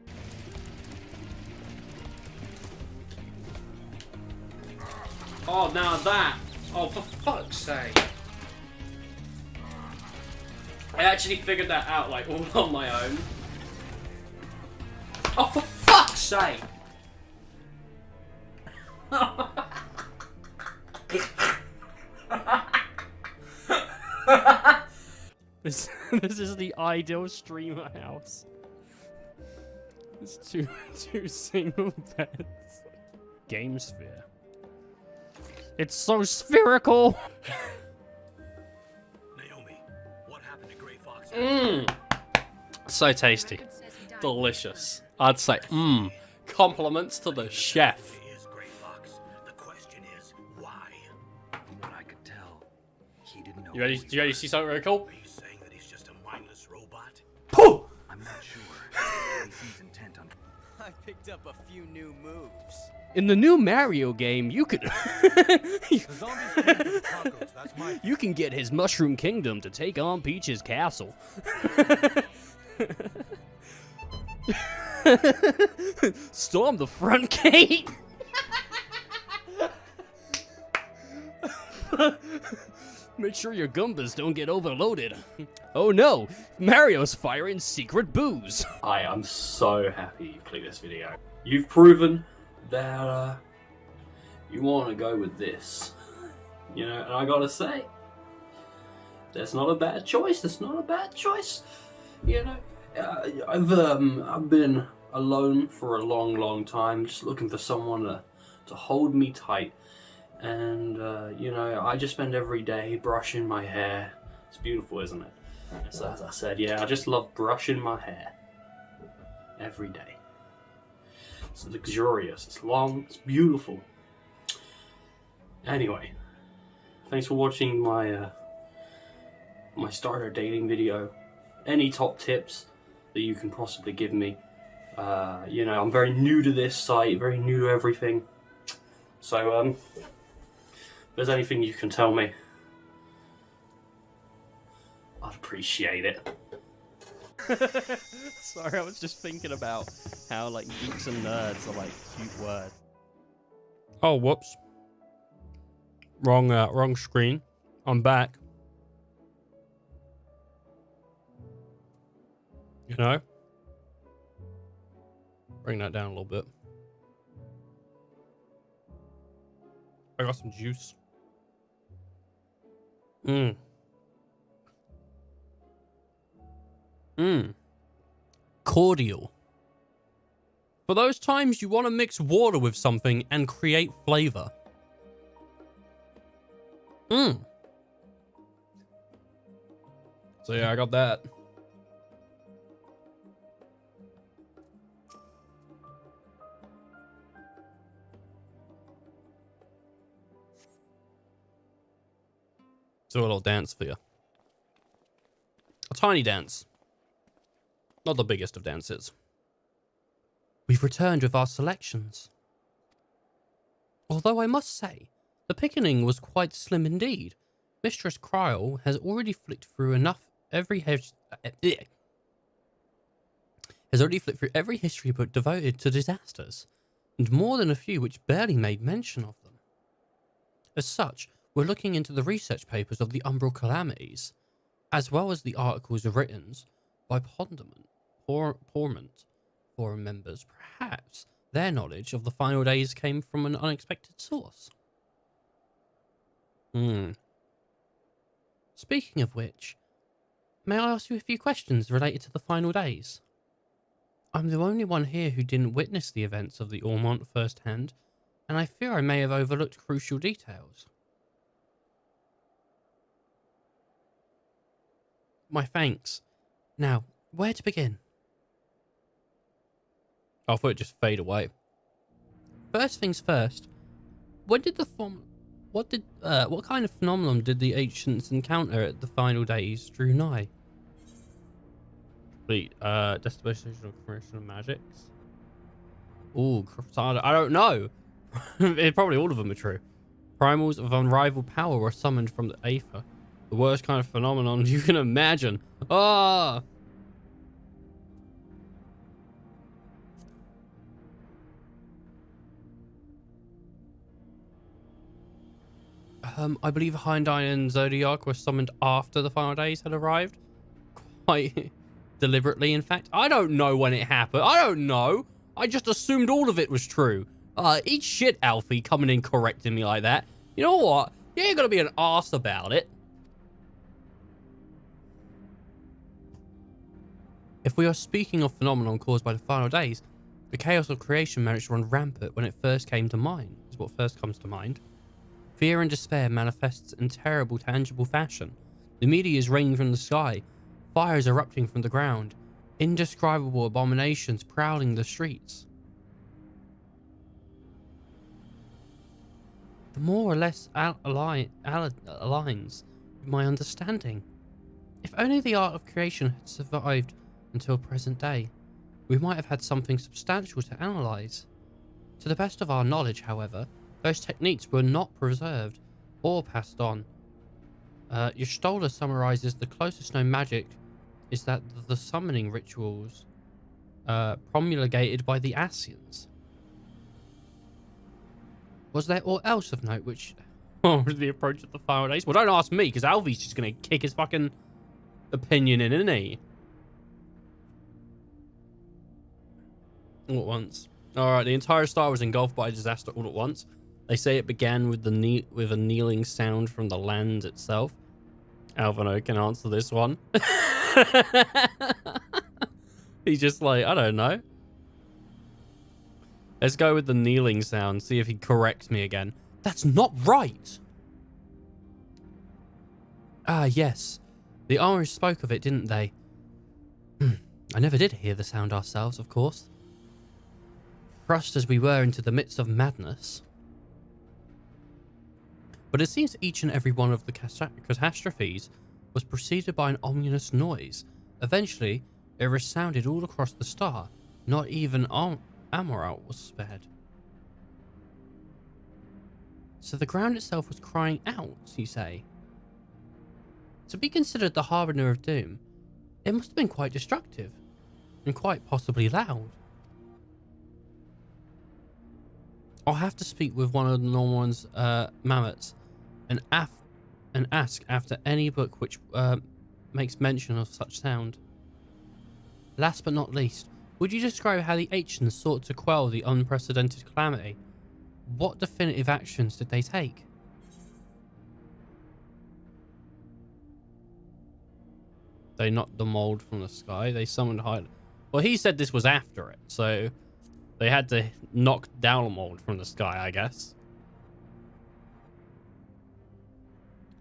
Speaker 1: Oh, now that. Oh, for fuck's sake. I actually figured that out, like, all on my own. Oh, for fuck's sake! This is the ideal streamer house. It's two single beds. Game sphere. It's so spherical.
Speaker 17: Naomi, what happened to Grey Fox?
Speaker 1: So tasty. Delicious. I'd say, compliments to the chef.
Speaker 17: The question is, why?
Speaker 6: From what I could tell, he didn't know.
Speaker 1: You ready to see something really cool?
Speaker 17: Are you saying that he's just a mindless robot?
Speaker 1: Pooh!
Speaker 6: I'm not sure. He seems intent on.
Speaker 12: I picked up a few new moves.
Speaker 1: In the new Mario game, you could you can get his Mushroom Kingdom to take on Peach's castle. Storm the front gate. Make sure your Goombas don't get overloaded. Oh no, Mario's firing secret booze.
Speaker 18: I am so happy you clicked this video. You've proven that you want to go with this. You know, and I gotta say, that's not a bad choice. That's not a bad choice. You know, I've been alone for a long time, just looking for someone to hold me tight. And you know, I just spend every day brushing my hair. It's beautiful, isn't it? So as I said, yeah, I just love brushing my hair every day. It's luxurious. It's long. It's beautiful. Anyway, thanks for watching my my starter dating video. Any top tips that you can possibly give me? You know, I'm very new to this site, very new to everything. So, if there's anything you can tell me, I'd appreciate it.
Speaker 1: Sorry, I was just thinking about how, like, geeks and nerds are, like, cute words. Oh, whoops. Wrong screen. I'm back. You know? Bring that down a little bit. I got some juice. Cordial. For those times you want to mix water with something and create flavor. So yeah, I got that. Do a little dance for you. A tiny dance. Not the biggest of dances. We've returned with our selections. Although I must say, the picketing was quite slim indeed. Mistress Kryl has already flicked through every history book devoted to disasters, and more than a few which barely made mention of them. As such, we're looking into the research papers of the Umbral calamities, as well as the articles written by Porment forum members. Perhaps their knowledge of the final days came from an unexpected source. Speaking of which, may I ask you a few questions related to the final days? I'm the only one here who didn't witness the events of the Ormont firsthand, and I fear I may have overlooked crucial details. My thanks. Now, where to begin? I thought it'd just fade away. First things first. What kind of phenomenon did the ancients encounter at the final days drew nigh? Wait, destination of creation of magics? Ooh, I don't know. Probably all of them are true. Primals of unrivaled power were summoned from the Aether. The worst kind of phenomenon you can imagine. Ah! I believe Hyundai and Zodiac were summoned after the final days had arrived. Quite deliberately, in fact. I don't know when it happened. I don't know. I just assumed all of it was true. Eat shit, Alfie, coming in correcting me like that. You know what? You ain't gonna be an arse about it. If we are speaking of phenomenon caused by the final days, the chaos of creation managed to run rampant when it first came to mind, is what first comes to mind. Fear and despair manifests in terrible, tangible fashion. The meteors raining from the sky, fires erupting from the ground, indescribable abominations prowling the streets. The more or less aligns with my understanding. If only the art of creation had survived until present day, we might have had something substantial to analyze. To the best of our knowledge, however, those techniques were not preserved or passed on. Y'shtola summarizes the closest known magic is that the summoning rituals promulgated by the Asians. Was there aught else of note which Or the approach of the final days? Well, don't ask me, because Alvy's just going to kick his fucking opinion in, isn't he? All at once. Alright, the entire star was engulfed by a disaster all at once. They say it began with a kneeling sound from the land itself. Alvino can answer this one. He's just like, I don't know. Let's go with the kneeling sound, see if he corrects me again. That's not right! Ah, yes. The Irish spoke of it, didn't they? I never did hear the sound ourselves, of course. Thrust as we were into the midst of madness. But it seems each and every one of the catastrophes was preceded by an ominous noise. Eventually, it resounded all across the star. Not even Amaral was spared. So the ground itself was crying out, you say? To be considered the harbinger of doom, it must have been quite destructive, and quite possibly loud. I'll have to speak with one of the Norman's mammoths and ask after any book which makes mention of such sound. Last but not least, would you describe how the ancients sought to quell the unprecedented calamity? What definitive actions did they take? They knocked the mold from the sky. They summoned Hyde. Well, he said this was after it, so they had to knock down a mold from the sky, I guess.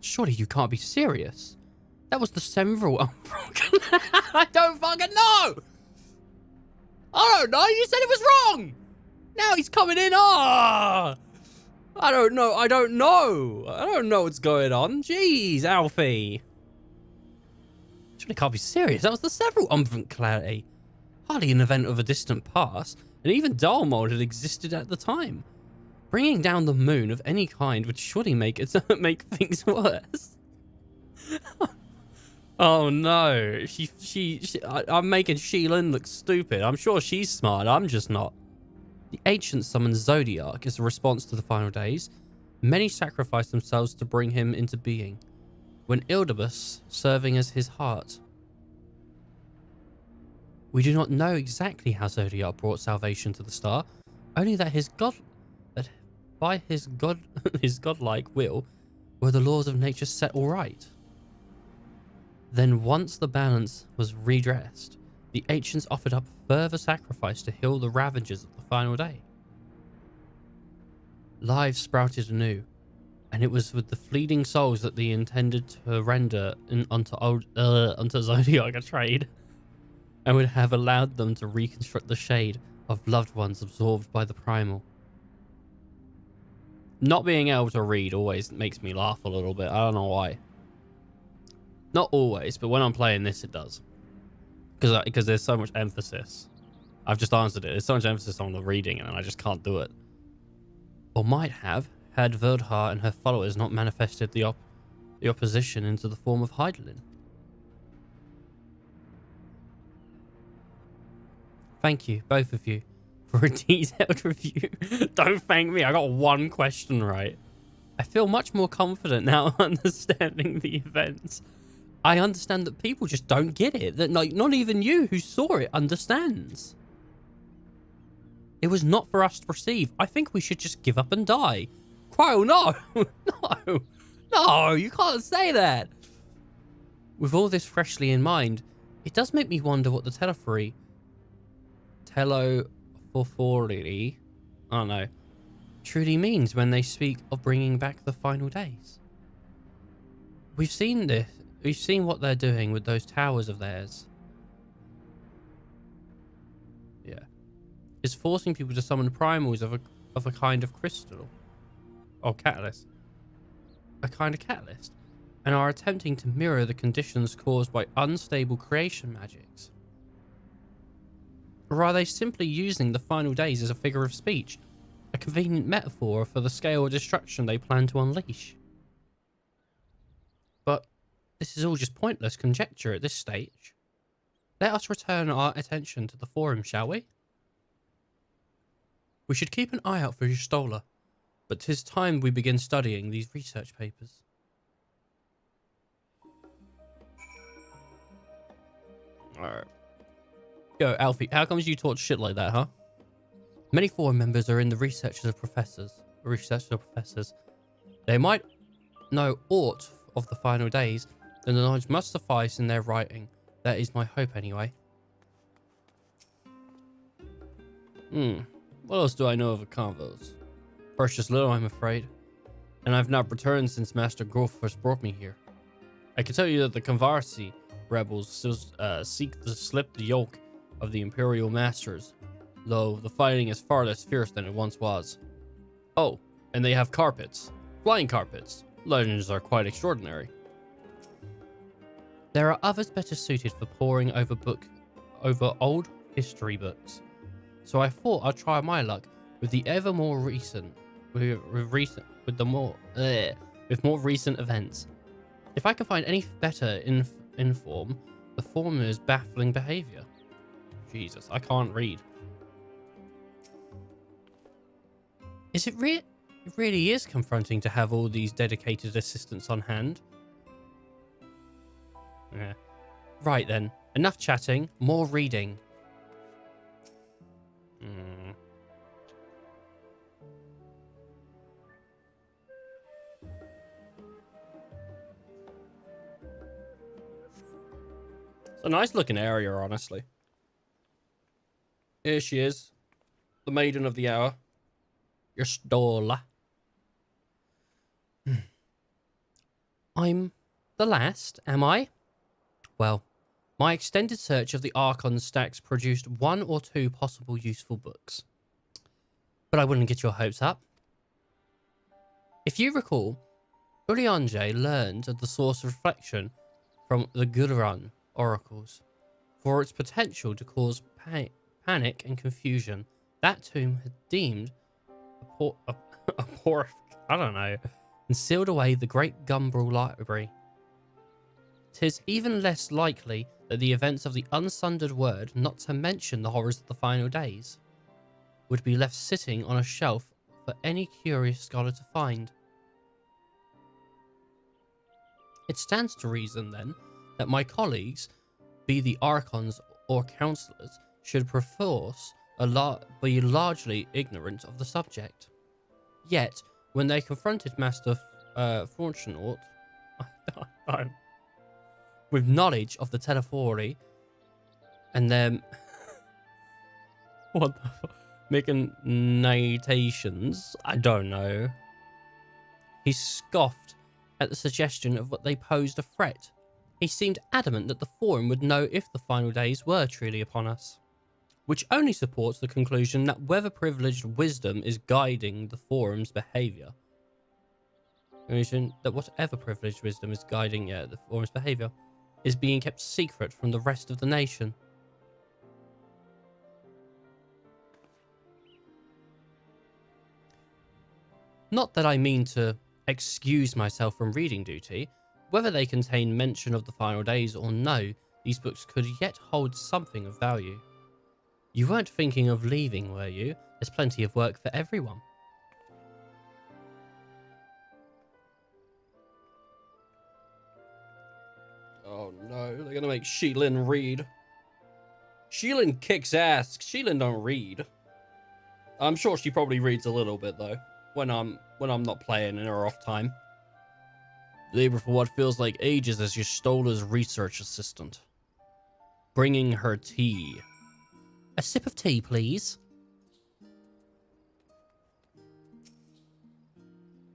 Speaker 1: Surely you can't be serious. That was the several umbral. I don't fucking know. I don't know. You said it was wrong. Now he's coming in. Ah, I don't know. I don't know. I don't know what's going on. Jeez, Alfie. Surely can't be serious. That was the several umbral calamity. Hardly an event of a distant past, and even Dalmold had existed at the time. Bringing down the moon of any kind would surely make make things worse. Oh no, I'm making Sheilin look stupid. I'm sure she's smart. I'm just not. The ancients summoned Zodiac as a response to the final days. Many sacrificed themselves to bring him into being, when Ildibus serving as his heart. We do not know exactly how Zodiac brought salvation to the star, only that by his godlike will were the laws of nature set all right. Then once the balance was redressed, the ancients offered up further sacrifice to heal the ravages of the final day. Lives sprouted anew, and it was with the fleeting souls that they intended to render unto Zodiac a trade, and would have allowed them to reconstruct the shade of loved ones absorbed by the primal. Not being able to read always makes me laugh a little bit. I don't know why. Not always, but when I'm playing this, it does. Because there's so much emphasis. I've just answered it. There's so much emphasis on the reading, and I just can't do it. Or might have, had Verdhar and her followers not manifested the opposition into the form of Heidelin. Thank you, both of you, for a detailed review. Don't thank me, I got one question right. I feel much more confident now understanding the events. I understand that people just don't get it. That like not even you who saw it understands. It was not for us to perceive. I think we should just give up and die. Quail, no! No! No, you can't say that! With all this freshly in mind, it does make me wonder what the telophori, I don't know, truly means when they speak of bringing back the final days. We've seen this. We've seen what they're doing with those towers of theirs. Yeah. It's forcing people to summon primals of a kind of crystal. Or catalyst. A kind of catalyst. And are attempting to mirror the conditions caused by unstable creation magics. Or are they simply using the final days as a figure of speech? A convenient metaphor for the scale of destruction they plan to unleash? But this is all just pointless conjecture at this stage. Let us return our attention to the forum, shall we? We should keep an eye out for Y'shtola. but 'tis time we begin studying these research papers. Alright. Go, Alfie. How comes you talk shit like that, huh? Many forum members are in the researchers of professors. They might know aught of the final days, and the knowledge must suffice in their writing. That is my hope, anyway. What else do I know of the convos? Precious little, I'm afraid. And I've not returned since Master Growth first brought me here. I can tell you that the Convarsi rebels still seek to slip the yoke of the Imperial Masters, though the fighting is far less fierce than it once was. Oh, and they have carpets. Flying carpets. Legends are quite extraordinary. There are others better suited for poring over old history books. So I thought I'd try my luck with the ever more recent, with more recent events. If I can find any better inform the former's baffling behavior. Jesus, I can't read. It really is confronting to have all these dedicated assistants on hand. Yeah. Right then, enough chatting, more reading. It's a nice looking area, honestly. Here she is, the maiden of the hour. Your Stola. I'm the last, am I? Well, my extended search of the Archon stacks produced 1 or 2 possible useful books. But I wouldn't get your hopes up. If you recall, Urianje learned of the source of reflection from the Gudrun oracles. For its potential to cause panic and confusion, that tomb had deemed I don't know, and sealed away the great Gumbrel library. 'Tis even less likely that the events of the unsundered word, not to mention the horrors of the final days, would be left sitting on a shelf for any curious scholar to find. It stands to reason, then, that my colleagues, be the Archons or Councillors, should perforce be largely ignorant of the subject. Yet, when they confronted Master Fortunaut with knowledge of the Telephori and them what the fuck? Machinations, I don't know. He scoffed at the suggestion of what they posed a threat. He seemed adamant that the Forum would know if the final days were truly upon us, which only supports the conclusion that whether privileged wisdom is guiding the Forum's behavior. That whatever privileged wisdom is guiding the Forum's behavior is being kept secret from the rest of the nation. Not that I mean to excuse myself from reading duty. Whether they contain mention of the final days or no, these books could yet hold something of value. You weren't thinking of leaving, were you? There's plenty of work for everyone. Oh no, they're gonna make Sheilin read. Sheilin kicks ass. Sheilin don't read. I'm sure she probably reads a little bit though, when I'm not playing in her off time. Labor for what feels like ages as your Stola's research assistant. Bringing her tea. A sip of tea, please.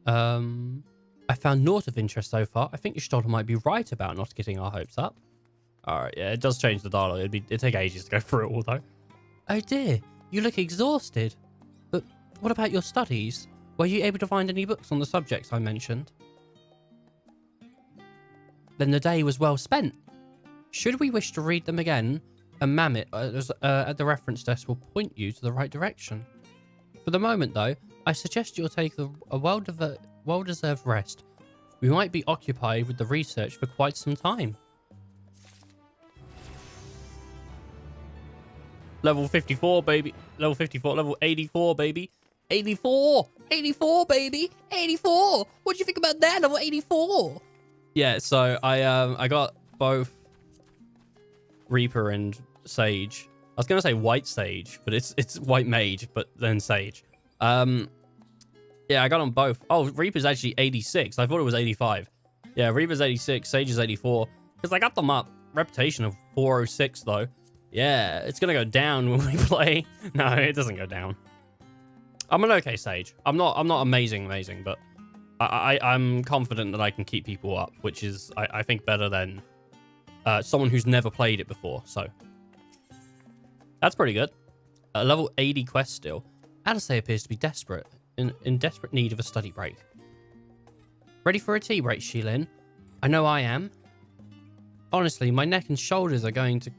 Speaker 1: I found naught of interest so far. I think your Stola might be right about not getting our hopes up. Alright, yeah, it does change the dialogue. It'd take ages to go through it all, though. Oh dear, you look exhausted. But what about your studies? Were you able to find any books on the subjects I mentioned? Then the day was well spent. Should we wish to read them again, a mammoth at the reference desk will point you to the right direction. For the moment, though, I suggest you'll take a well-deserved rest. We might be occupied with the research for quite some time. Level 54, baby. Level 54, level 84, baby. 84! 84, baby! 84! What do you think about that? Level 84! Yeah, so I got both Reaper and Sage. I was gonna say White Sage, but it's White Mage, but then Sage. Yeah, I got them both. Oh, Reaper's actually 86. I thought it was 85. Yeah, Reaper's 86, Sage is 84. Because I got them up. Reputation of 406, though. Yeah, it's gonna go down when we play. No, it doesn't go down. I'm an okay Sage. I'm not amazing, but I'm confident that I can keep people up, which is, I think, better than someone who's never played it before. So that's pretty good. Level 80 quest still. Alice appears to be desperate, in desperate need of a study break. Ready for a tea break, Shilin? I know I am. Honestly, my neck and shoulders are going to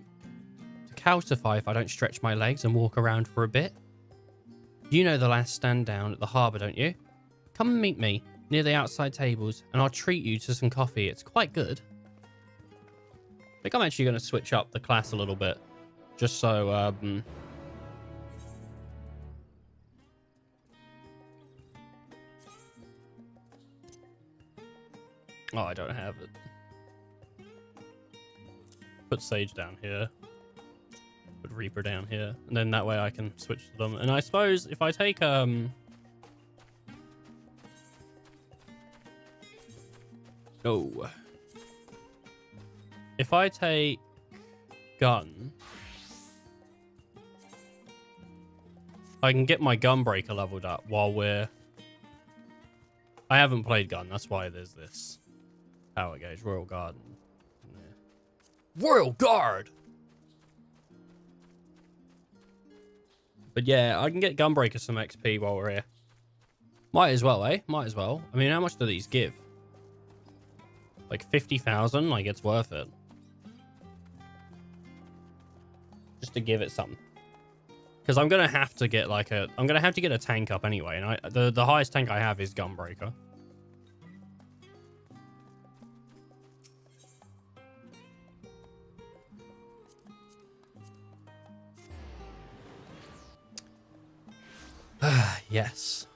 Speaker 1: calcify if I don't stretch my legs and walk around for a bit. You know the last stand down at the harbour, don't you? Come and meet me near the outside tables and I'll treat you to some coffee. It's quite good. I think I'm actually going to switch up the class a little bit. Just so, oh, I don't have it. Put Sage down here. Put Reaper down here. And then that way I can switch to them. And I suppose if I take, oh. If I take Gun, I can get my Gunbreaker leveled up while we're... I haven't played Gun, that's why there's this. Power gauge, Royal Guard. Yeah. Royal Guard! But yeah, I can get Gunbreaker some XP while we're here. Might as well, eh? Might as well. I mean, how much do these give? Like 50,000? Like, it's worth it. Just to give it something. Because I'm going to have to get like a... I'm going to have to get a tank up anyway. And the highest tank I have is Gunbreaker. Yes.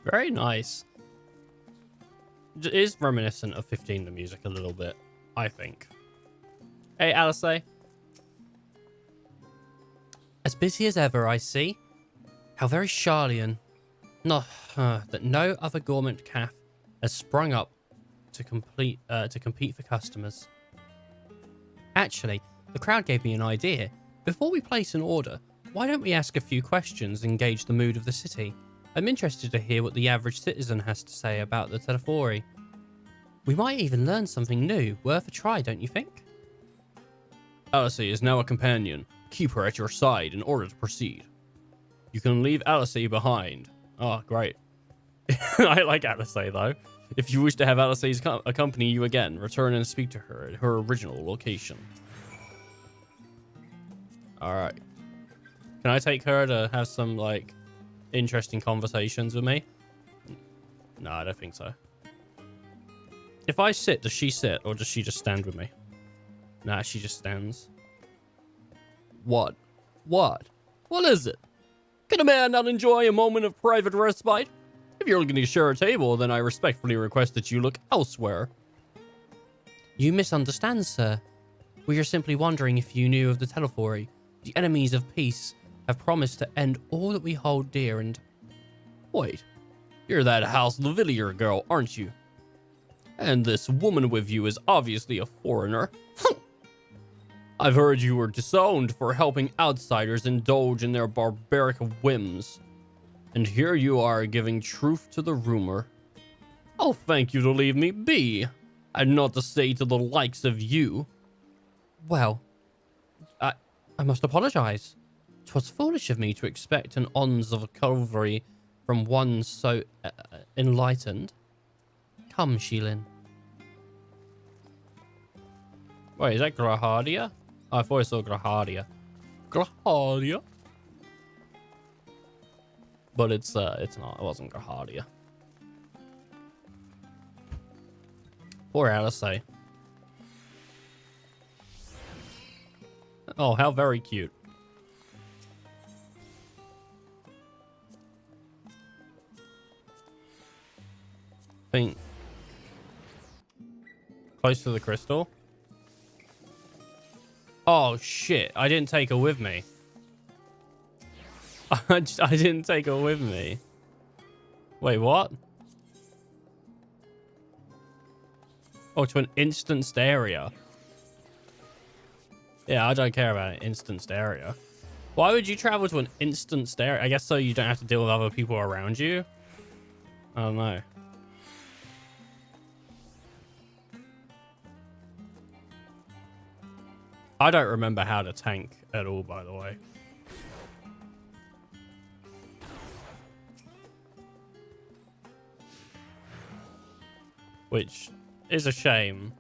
Speaker 1: Very nice. It is reminiscent of 15 the music a little bit, I think. Hey, Alice. As busy as ever, I see. How very Charlian. No, that no other gourmet calf has sprung up to compete for customers. Actually, the crowd gave me an idea. Before we place an order, why don't we ask a few questions and gauge the mood of the city? I'm interested to hear what the average citizen has to say about the Telefori. We might even learn something new. Worth a try, don't you think? Alice is now a companion. Keep her at your side in order to proceed. You can leave Alice behind. Oh, great. I like Alice, though. If you wish to have Alice accompany you again, return and speak to her at her original location. Alright. Can I take her to have some, like, interesting conversations with me? No, I don't think so. If I sit, does she sit, or does she just stand with me? Nah, she just stands. What? What? What is it? Can a man not enjoy a moment of private respite? If you're looking to share a table, then I respectfully request that you look elsewhere. You misunderstand, sir. We are simply wondering if you knew of the Telefori. The enemies of peace have promised to end all that we hold dear and... Wait, you're that House Lavillier girl, aren't you? And this woman with you is obviously a foreigner. I've heard you were disowned for helping outsiders indulge in their barbaric whims. And here you are giving truth to the rumor. I'll thank you to leave me be, and not to say to the likes of you. Well, I must apologize. 'Twas foolish of me to expect an ons of cavalry from one so enlightened. Come, Shilin. Wait, is that Grahadia? Oh, I thought I saw Grahadia. Grahadia? But it's not. It wasn't Grahadia. Poor Alice. Oh, how very cute. Think close to the crystal. Oh shit! I didn't take her with me. I didn't take her with me. Wait, what? Oh, to an instanced area. Yeah, I don't care about an instanced area. Why would you travel to an instanced area? I guess so you don't have to deal with other people around you. I don't know. I don't remember how to tank at all, by the way. Which is a shame.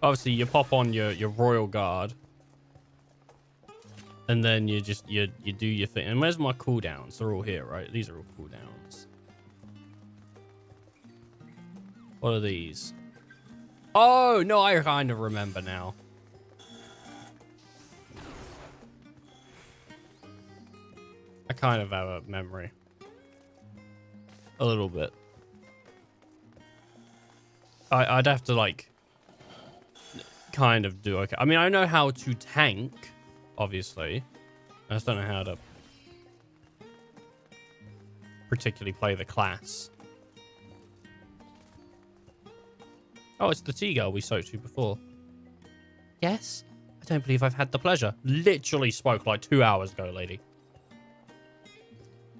Speaker 1: Obviously, you pop on your royal guard. And then you just, you do your thing. And where's my cooldowns? They're all here, right? These are all cooldowns. What are these? Oh, no, I kind of remember now. I kind of have a memory. A little bit. I'd have to, like, kind of do okay. I mean, I know how to tank, obviously. I just don't know how to particularly play the class. Oh, it's the tea girl we spoke to before. Yes? I don't believe I've had the pleasure. Literally spoke like 2 hours ago, lady.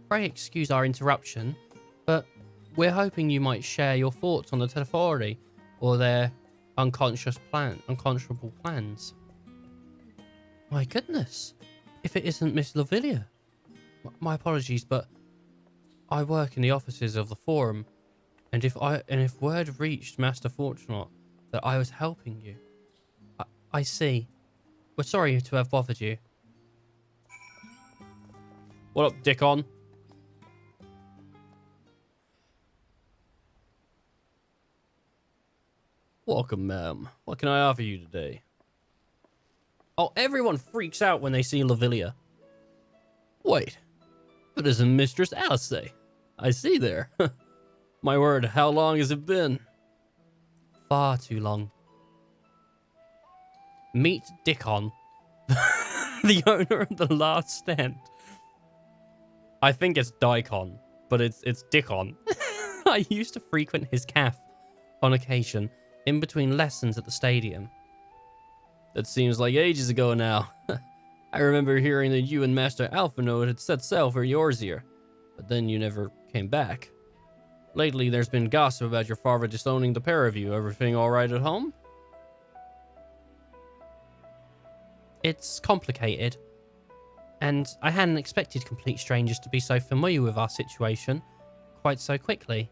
Speaker 1: Pray excuse our interruption, but we're hoping you might share your thoughts on the Telefori or their unconscionable plans. My goodness, if it isn't Miss Lavilia. My apologies, but I work in the offices of the Forum, and if word reached Master Fortunate that I was helping you, I see. We're sorry to have bothered you. What up, Dickon? Welcome, ma'am. What can I offer you today? Oh, everyone freaks out when they see Lavilia. Wait, that isn't Mistress Alice. I see there. My word, how long has it been? Far too long. Meet Dickon, the owner of the last stand. I think it's Dicon, but it's Dickon. I used to frequent his cafe on occasion, in between lessons at the stadium. That seems like ages ago now. I remember hearing that you and Master Alphino had set sail for Yorzier, but then you never came back. Lately, there's been gossip about your father disowning the pair of you. Everything all right at home? It's complicated, and I hadn't expected complete strangers to be so familiar with our situation quite so quickly.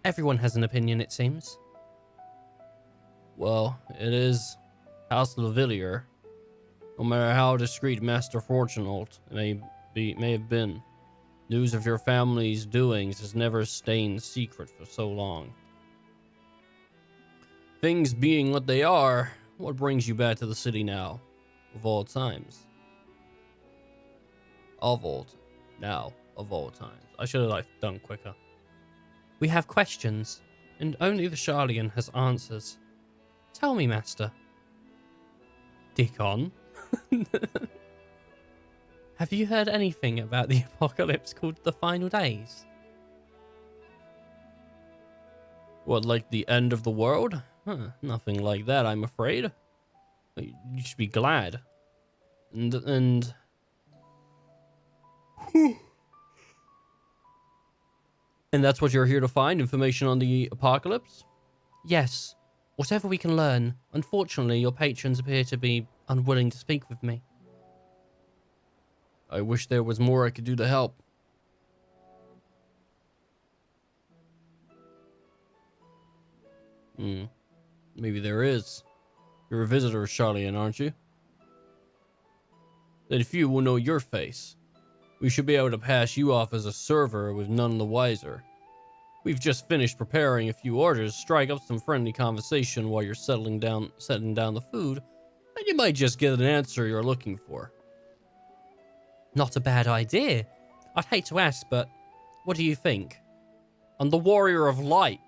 Speaker 1: Everyone has an opinion, it seems. Well, it is House Lavillier. No matter how discreet Master Fortunate may have been, news of your family's doings has never stayed secret for so long. Things being what they are, what brings you back to the city now, of all times? Of all times. I should have done quicker. We have questions, and only the Charlian has answers. Tell me, Master. Dickon? Have you heard anything about the apocalypse called the Final Days? What, like the end of the world? Huh, nothing like that, I'm afraid. You should be glad. And that's what you're here to find? Information on the apocalypse? Yes. Whatever we can learn. Unfortunately, your patrons appear to be unwilling to speak with me. I wish there was more I could do to help. Maybe there is. You're a visitor, Charlian, aren't you? Then few will know your face. We should be able to pass you off as a server with none the wiser. We've just finished preparing a few orders. Strike up some friendly conversation while you're setting down the food. and you might just get an answer you're looking for. Not a bad idea. I'd hate to ask, but what do you think? I'm the Warrior of Light.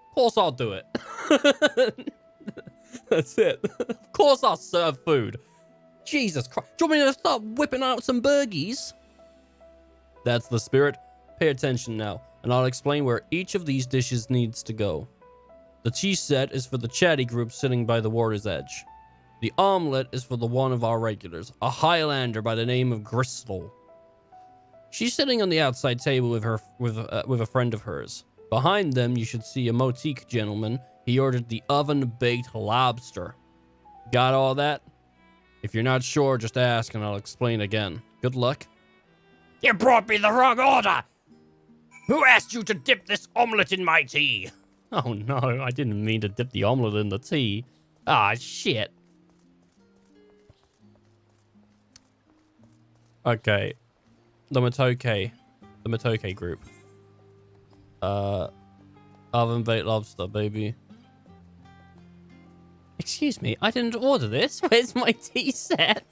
Speaker 1: Of course I'll do it. That's it. Of course I'll serve food. Jesus Christ. Do you want me to start whipping out some burgies? That's the spirit. Pay attention now, and I'll explain where each of these dishes needs to go. The tea set is for the chatty group sitting by the water's edge. The omelette is for the one of our regulars, a Highlander by the name of Gristle. She's sitting on the outside table with a friend of hers. Behind them, you should see a Motique gentleman. He ordered the oven-baked lobster. Got all that? If you're not sure, just ask and I'll explain again. Good luck.
Speaker 19: You brought me the wrong order! Who asked you to dip this omelette in my tea?
Speaker 1: Oh no, I didn't mean to dip the omelette in the tea. Ah, shit. Okay. The Matoke group. Oven baked lobster, baby. Excuse me, I didn't order this. Where's my tea set?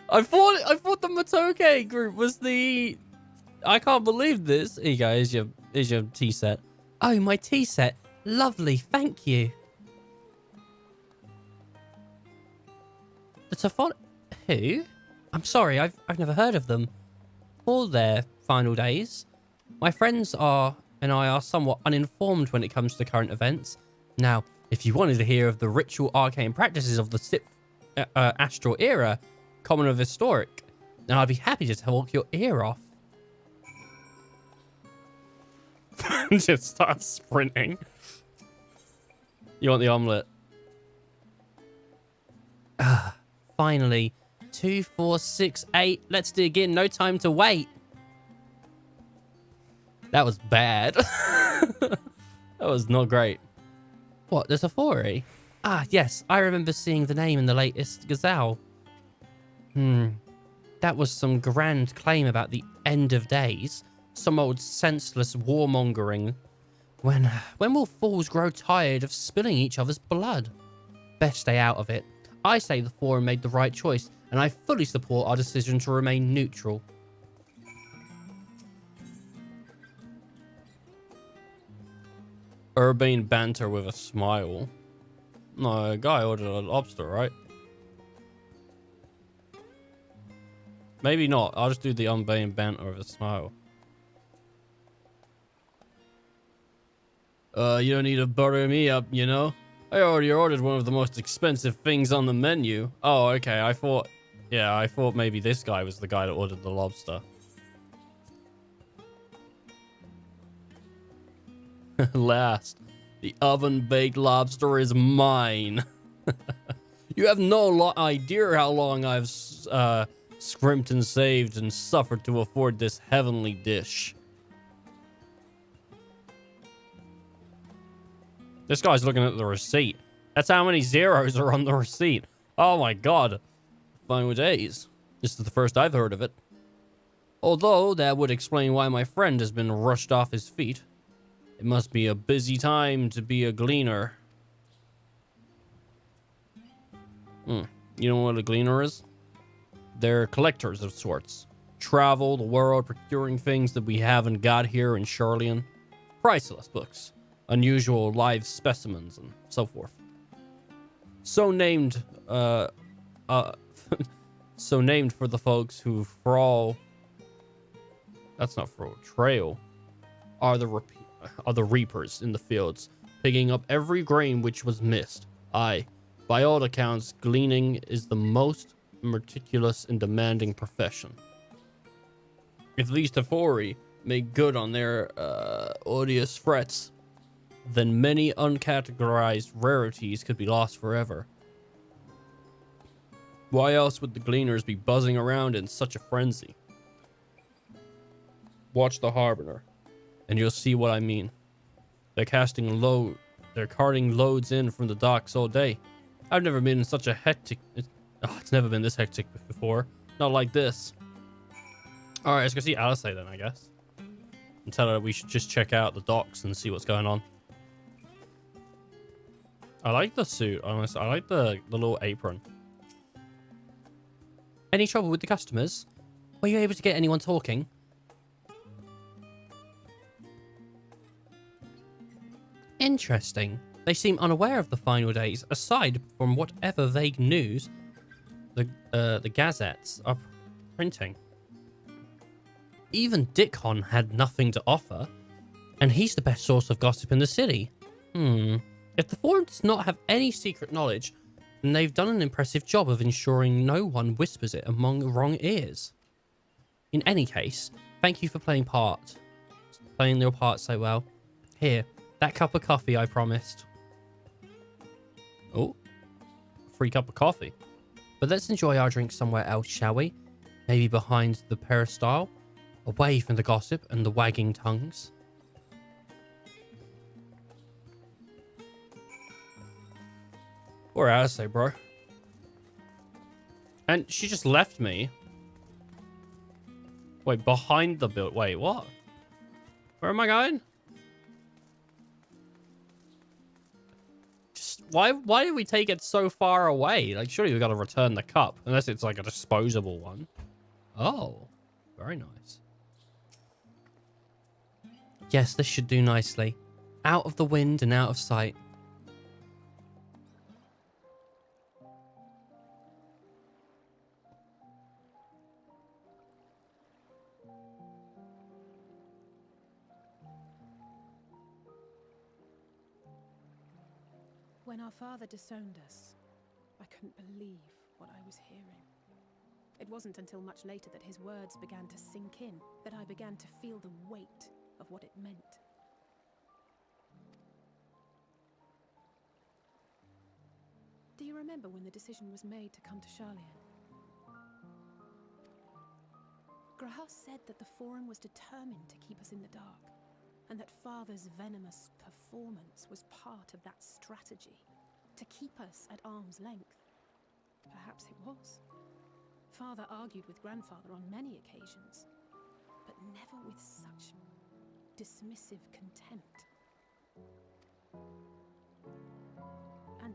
Speaker 1: I thought the Matoke group was the... I can't believe this. Here you go, here's your tea set. Oh, my tea set. Lovely, thank you. The Tafon... Who? I'm sorry, I've never heard of them. All their final days. My friends and I are somewhat uninformed when it comes to current events. Now, if you wanted to hear of the ritual arcane practices of the Sixth Astral Era, common of historic, then I'd be happy to talk your ear off. Just start sprinting. You want the omelette? Finally. 2, 4, 6, 8. Let's dig in. No time to wait. That was bad. That was not great. What? There's a Fori? Ah, yes. I remember seeing the name in the latest Gazelle. That was some grand claim about the end of days. Some old senseless warmongering. When will fools grow tired of spilling each other's blood? Best stay out of it. I say the Forum made the right choice, and I fully support our decision to remain neutral. Urbane banter with a smile. No, a guy ordered a lobster, right? Maybe not. I'll just do the urbane banter with a smile. You don't need to butter me up, you know? I already ordered one of the most expensive things on the menu. Oh, okay. I thought maybe this guy was the guy that ordered the lobster. Last, the oven-baked lobster is mine. You have no idea how long I've scrimped and saved and suffered to afford this heavenly dish. This guy's looking at the receipt. That's how many zeros are on the receipt. Oh my god. Final days. This is the first I've heard of it. Although that would explain why my friend has been rushed off his feet. It must be a busy time to be a gleaner. You know what a gleaner is? They're collectors of sorts. Travel the world procuring things that we haven't got here in Charlian. Priceless books. Unusual live specimens and so forth. So named so named for the folks who trail are the reapers in the fields, picking up every grain which was missed. Aye, by all accounts, gleaning is the most meticulous and demanding profession. If these Tafori make good on their odious threats, then many uncategorized rarities could be lost forever. Why else would the gleaners be buzzing around in such a frenzy? Watch the Harbinger, and you'll see what I mean. They're carting loads in from the docks all day. I've never been in such a hectic... it's never been this hectic before. Not like this. Alright, let's go see Alice then, I guess. And tell her we should just check out the docks and see what's going on. I like the suit, honestly. I like the little apron. Any trouble with the customers? Were you able to get anyone talking? Interesting. They seem unaware of the final days, aside from whatever vague news the gazettes are printing. Even Dickon had nothing to offer, and he's the best source of gossip in the city. If the Forum does not have any secret knowledge, then they've done an impressive job of ensuring no one whispers it among the wrong ears. In any case, thank you for playing your part so well. Here, that cup of coffee I promised. Oh, free cup of coffee. But let's enjoy our drink somewhere else, shall we? Maybe behind the peristyle, away from the gossip and the wagging tongues. Or I say, bro. And she just left me. Wait, behind the build. Wait, what? Where am I going? Just why did we take it so far away? Like, surely we got to return the cup, unless it's like a disposable one. Oh, very nice. Yes, this should do nicely. Out of the wind and out of sight.
Speaker 15: When our father disowned us, I couldn't believe what I was hearing. It wasn't until much later that his words began to sink in, that I began to feel the weight of what it meant. Do you remember when the decision was made to come to Charlian? Graham said that the Forum was determined to keep us in the dark, and that Father's venomous performance was part of that strategy, to keep us at arm's length. Perhaps it was. Father argued with Grandfather on many occasions, but never with such dismissive contempt. And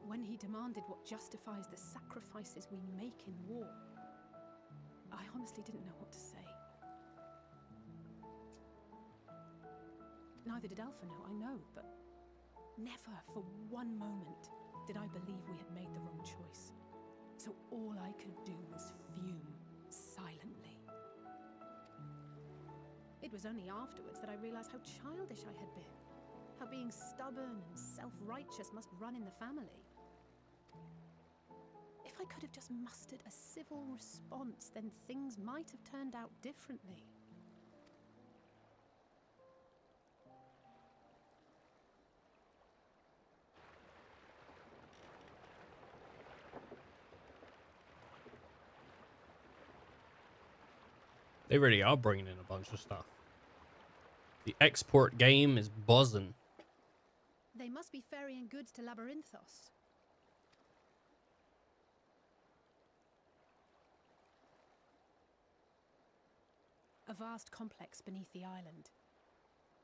Speaker 15: when he demanded what justifies the sacrifices we make in war, I honestly didn't know what to say. Neither did Alpha know, I know, but never for one moment did I believe we had made the wrong choice. So all I could do was fume silently. It was only afterwards that I realized how childish I had been, how being stubborn and self-righteous must run in the family. If I could have just mustered a civil response, then things might have turned out differently.
Speaker 1: They really are bringing in a bunch of stuff. The export game is buzzing.
Speaker 15: They must be ferrying goods to Labyrinthos. A vast complex beneath the island.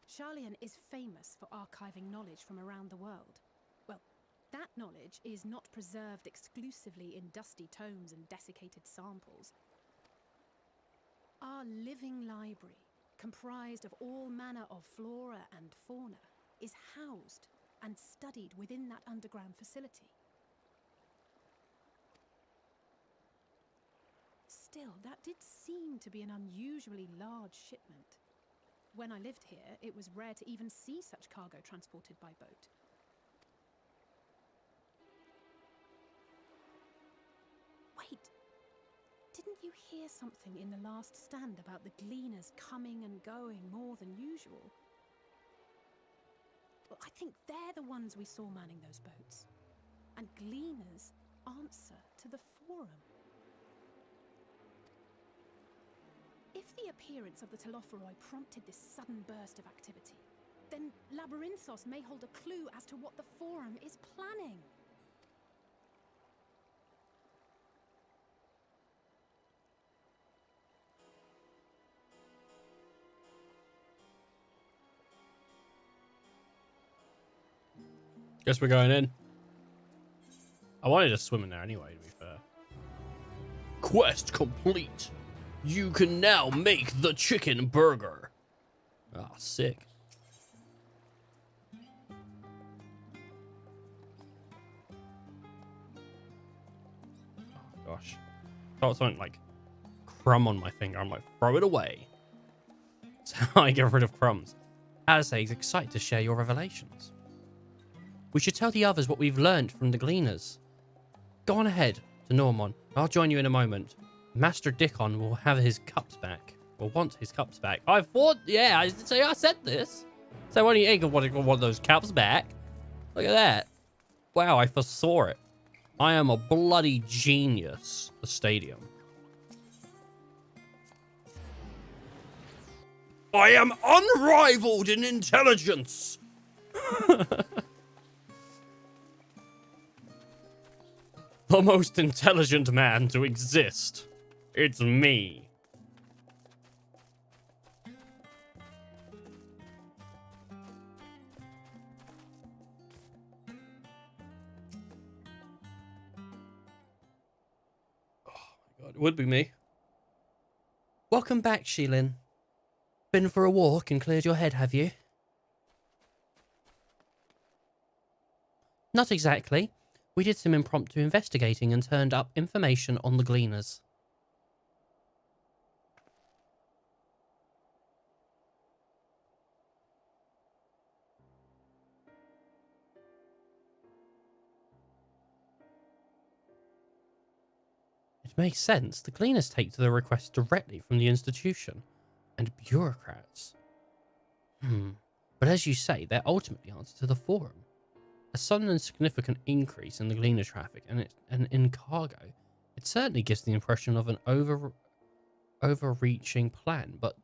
Speaker 15: Charlian is famous for archiving knowledge from around the world. Well, that knowledge is not preserved exclusively in dusty tomes and desiccated samples. Our living library, comprised of all manner of flora and fauna, is housed and studied within that underground facility. Still, that did seem to be an unusually large shipment. When I lived here, it was rare to even see such cargo transported by boat. Wait! Didn't you hear something in the last stand about the gleaners coming and going more than usual? Well, I think they're the ones we saw manning those boats. And gleaners answer to the Forum. If the appearance of the Telophoroi prompted this sudden burst of activity, then Labyrinthos may hold a clue as to what the Forum is planning.
Speaker 1: Guess we're going in. I wanted to swim in there anyway, to be fair. Quest complete. You can now make the chicken burger. Ah, sick. Oh, gosh. Got something like crumb on my finger. I'm like, throw it away. That's how I get rid of crumbs. Alice is excited to share your revelations. We should tell the others what we've learned from the Gleaners. Go on ahead to Normon. I'll join you in a moment. Master Dickon will have his cups back. Or want his cups back. I thought, yeah, I said this. So why don't you want one of those cups back? Look at that. Wow, I foresaw it. I am a bloody genius. The stadium. I am unrivaled in intelligence. The most intelligent man to exist. It's me. Oh my god, it would be me. Welcome back, Shilin. Been for a walk and cleared your head, have you? Not exactly. We did some impromptu investigating and turned up information on the Gleaners. It makes sense. The Gleaners take to the request directly from the institution and bureaucrats. But as you say, they're ultimately answer to the Forum. A sudden and significant increase in the Gleaner traffic and in cargo, it certainly gives the impression of an overreaching plan, but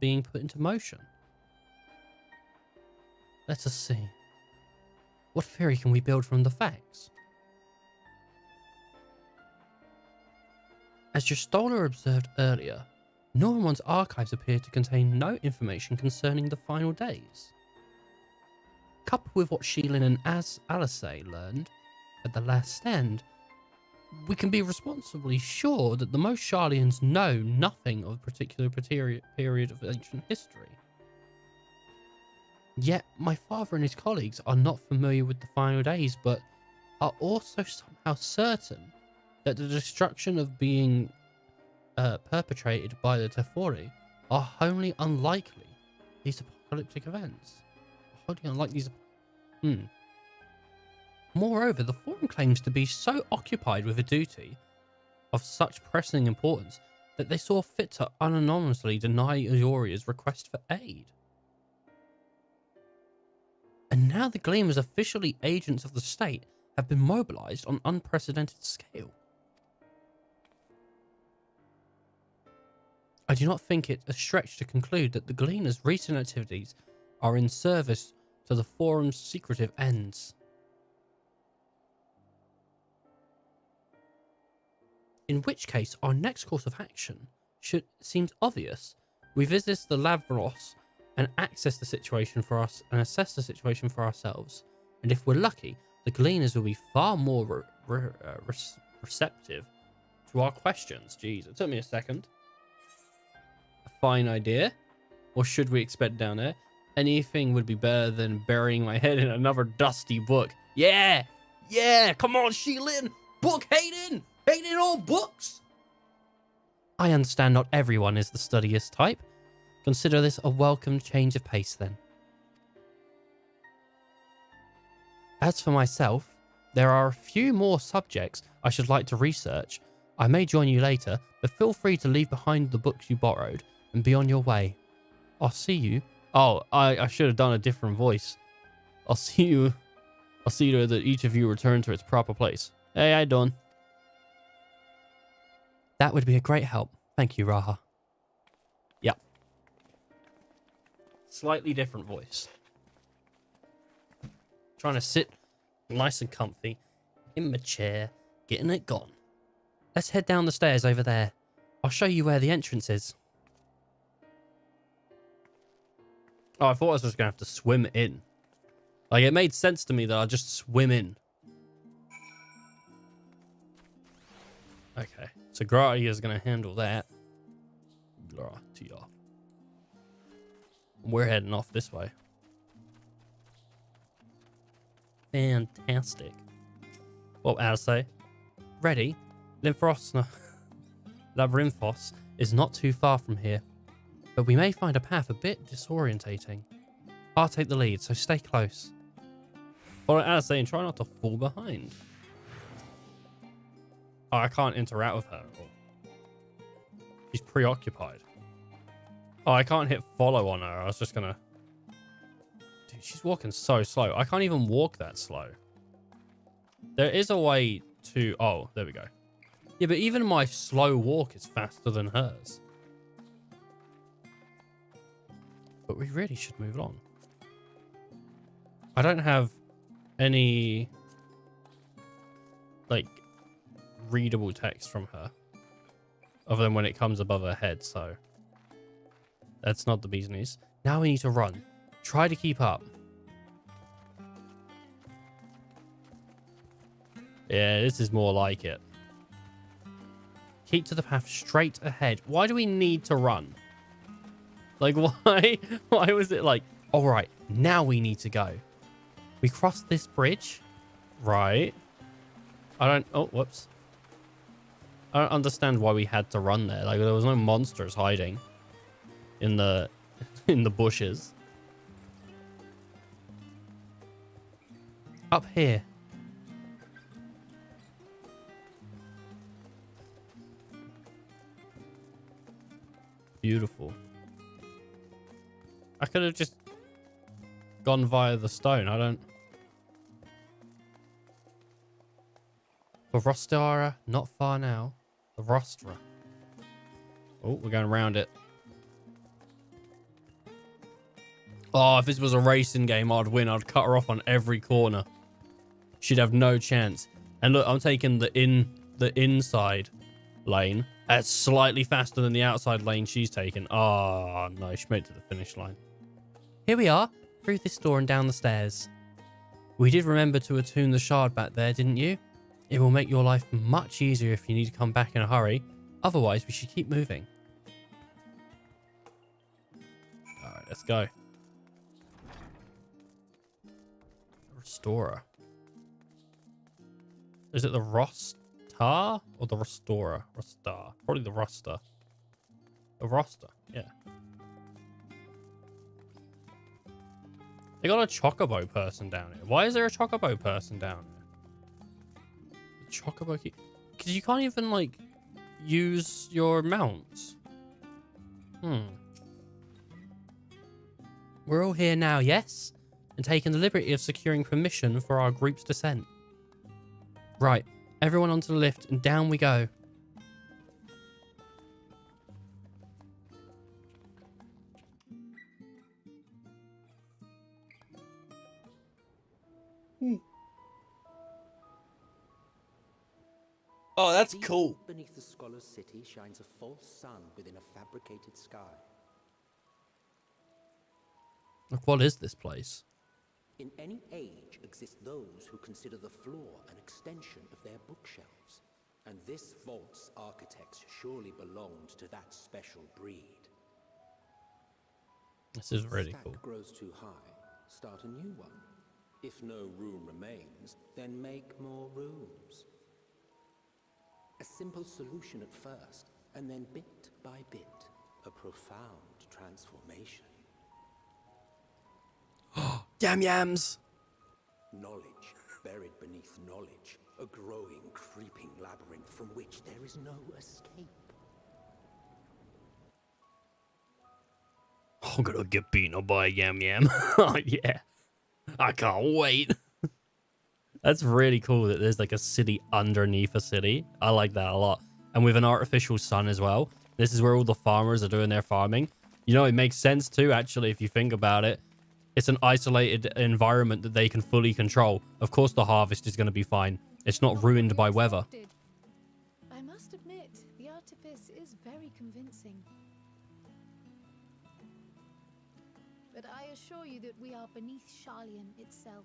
Speaker 1: being put into motion. Let us see. What theory can we build from the facts? As your Stoller observed earlier, Norman's archives appear to contain no information concerning the final days. Coupled with what Shilin and Alice learned at the last stand, we can be responsibly sure that the most Sharlians know nothing of a particular period of ancient history. Yet, my father and his colleagues are not familiar with the final days, but are also somehow certain that the destruction of being perpetrated by the Teferi are wholly unlikely these apocalyptic events. Wholly unlike these. Moreover, the Forum claims to be so occupied with a duty of such pressing importance that they saw fit to unanimously deny Ioria's request for aid. And now the Gleamers, officially agents of the state, have been mobilized on unprecedented scale. I do not think it a stretch to conclude that the Gleaners' recent activities are in service to the Forum's secretive ends. In which case, our next course of action seems obvious. We visit the Lavros and assess the situation for ourselves. And if we're lucky, the Gleaners will be far more receptive to our questions. Jeez, it took me a second. A fine idea. What should we expect down there? Anything would be better than burying my head in another dusty book. Yeah! Yeah! Come on, Shilin! Book Hayden! Hayden all books! I understand not everyone is the studious type. Consider this a welcome change of pace then. As for myself, there are a few more subjects I should like to research. I may join you later, but feel free to leave behind the books you borrowed and be on your way. I'll see you. Oh, I should have done a different voice. I'll see you that each of you return to its proper place. Hey, how you doing? That would be a great help. Thank you, Raha. Yep. Slightly different voice. Trying to sit nice and comfy in my chair, getting it gone. Let's head down the stairs over there. I'll show you where the entrance is. Oh, I thought I was just going to have to swim in. Like, it made sense to me that I'd just swim in. Okay, so Gratia is going to handle that. Gratia. We're heading off this way. Fantastic. Well, as I say, ready? Labyrinthos is not too far from here, but we may find a path a bit disorientating. I'll take the lead, so stay close. Well, as I say, and try not to fall behind. Oh, I can't interact with her at all. She's preoccupied. Oh, I can't hit follow on her. I was just gonna... Dude, she's walking so slow. I can't even walk that slow. There is a way to... Oh, there we go. Yeah, but even my slow walk is faster than hers. But we really should move on. I don't have any... like... readable text from her. Other than when it comes above her head, so... That's not the bee's knees. Now we need to run. Try to keep up. Yeah, this is more like it. Keep to the path straight ahead. Why do we need to run? Like, why? Why was it like, all right, now we need to go. We crossed this bridge. Right. I don't... Oh, whoops. I don't understand why we had to run there. Like, there was no monsters hiding in the bushes. Up here. Beautiful. I could have just gone via the stone. I don't... For Rostara, not far now. The Rostra. Oh, we're going around it. Oh, if this was a racing game, I'd win. I'd cut her off on every corner. She'd have no chance. And look, I'm taking the inside lane. That's slightly faster than the outside lane she's taken. Oh, no, she made it to the finish line. Here we are, through this door and down the stairs. We did remember to attune the shard back there, didn't you? It will make your life much easier if you need to come back in a hurry. Otherwise, we should keep moving. Alright, let's go. Restorer. Is it the Rostar or the Restorer? Rostar. Probably the Roster. The Roster, yeah. They got a Chocobo person down here. Why is there a Chocobo person down here? The Chocobo key? Because you can't even, like, use your mounts. We're all here now, yes? And taking the liberty of securing permission for our group's descent. Right, everyone onto the lift and down we go. Oh, that's cool.
Speaker 10: Beneath the scholar's city shines a false sun within a fabricated sky.
Speaker 1: Like, what is this place?
Speaker 10: In any age exist those who consider the floor an extension of their bookshelves. And this vault's architects surely belonged to that special breed.
Speaker 1: This is really
Speaker 10: Stack
Speaker 1: cool.
Speaker 10: grows too high, start a new one. If no room remains, then make more rooms. A simple solution at first, and then bit by bit, a profound transformation.
Speaker 1: Yam yams!
Speaker 10: Knowledge buried beneath knowledge, a growing, creeping labyrinth from which there is no escape.
Speaker 1: I'm gonna get beaten up by a yam yam. Oh, yeah. I can't wait. That's really cool that there's like a city underneath a city. I like that a lot. And with an artificial sun as well. This is where all the farmers are doing their farming. You know, it makes sense too, actually, if you think about it. It's an isolated environment that they can fully control. Of course, the harvest is going to be fine. It's not ruined by weather.
Speaker 14: I must admit, the artifice is very convincing. But I assure you that we are beneath Sharlayan itself.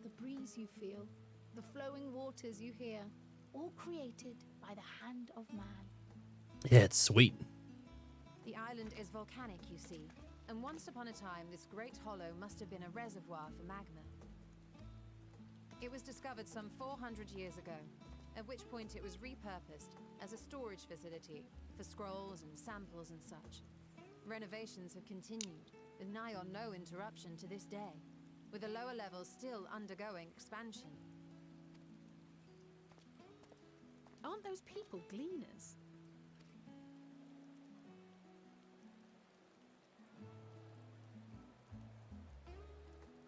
Speaker 14: The breeze you feel, the flowing waters you hear, all created by the hand of man.
Speaker 1: Yeah, it's sweet.
Speaker 4: The island is volcanic, you see, and once upon a time this great hollow must have been a reservoir for magma. It was discovered some 400 years ago, at which point it was repurposed as a storage facility for scrolls and samples and such. Renovations have continued, with nigh on no interruption to this day, with the lower levels still undergoing expansion.
Speaker 15: Aren't those people gleaners?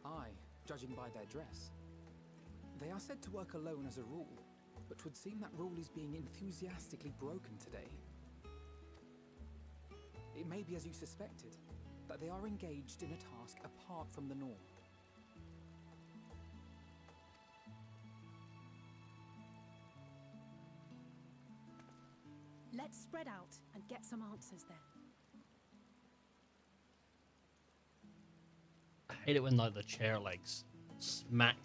Speaker 5: Aye, judging by their dress. They are said to work alone as a rule, but 'twould seem that rule is being enthusiastically broken today. It may be as you suspected, that they are engaged in a task apart from the norm.
Speaker 15: Let's spread out and get some answers then.
Speaker 1: I hate it when like the chair legs smack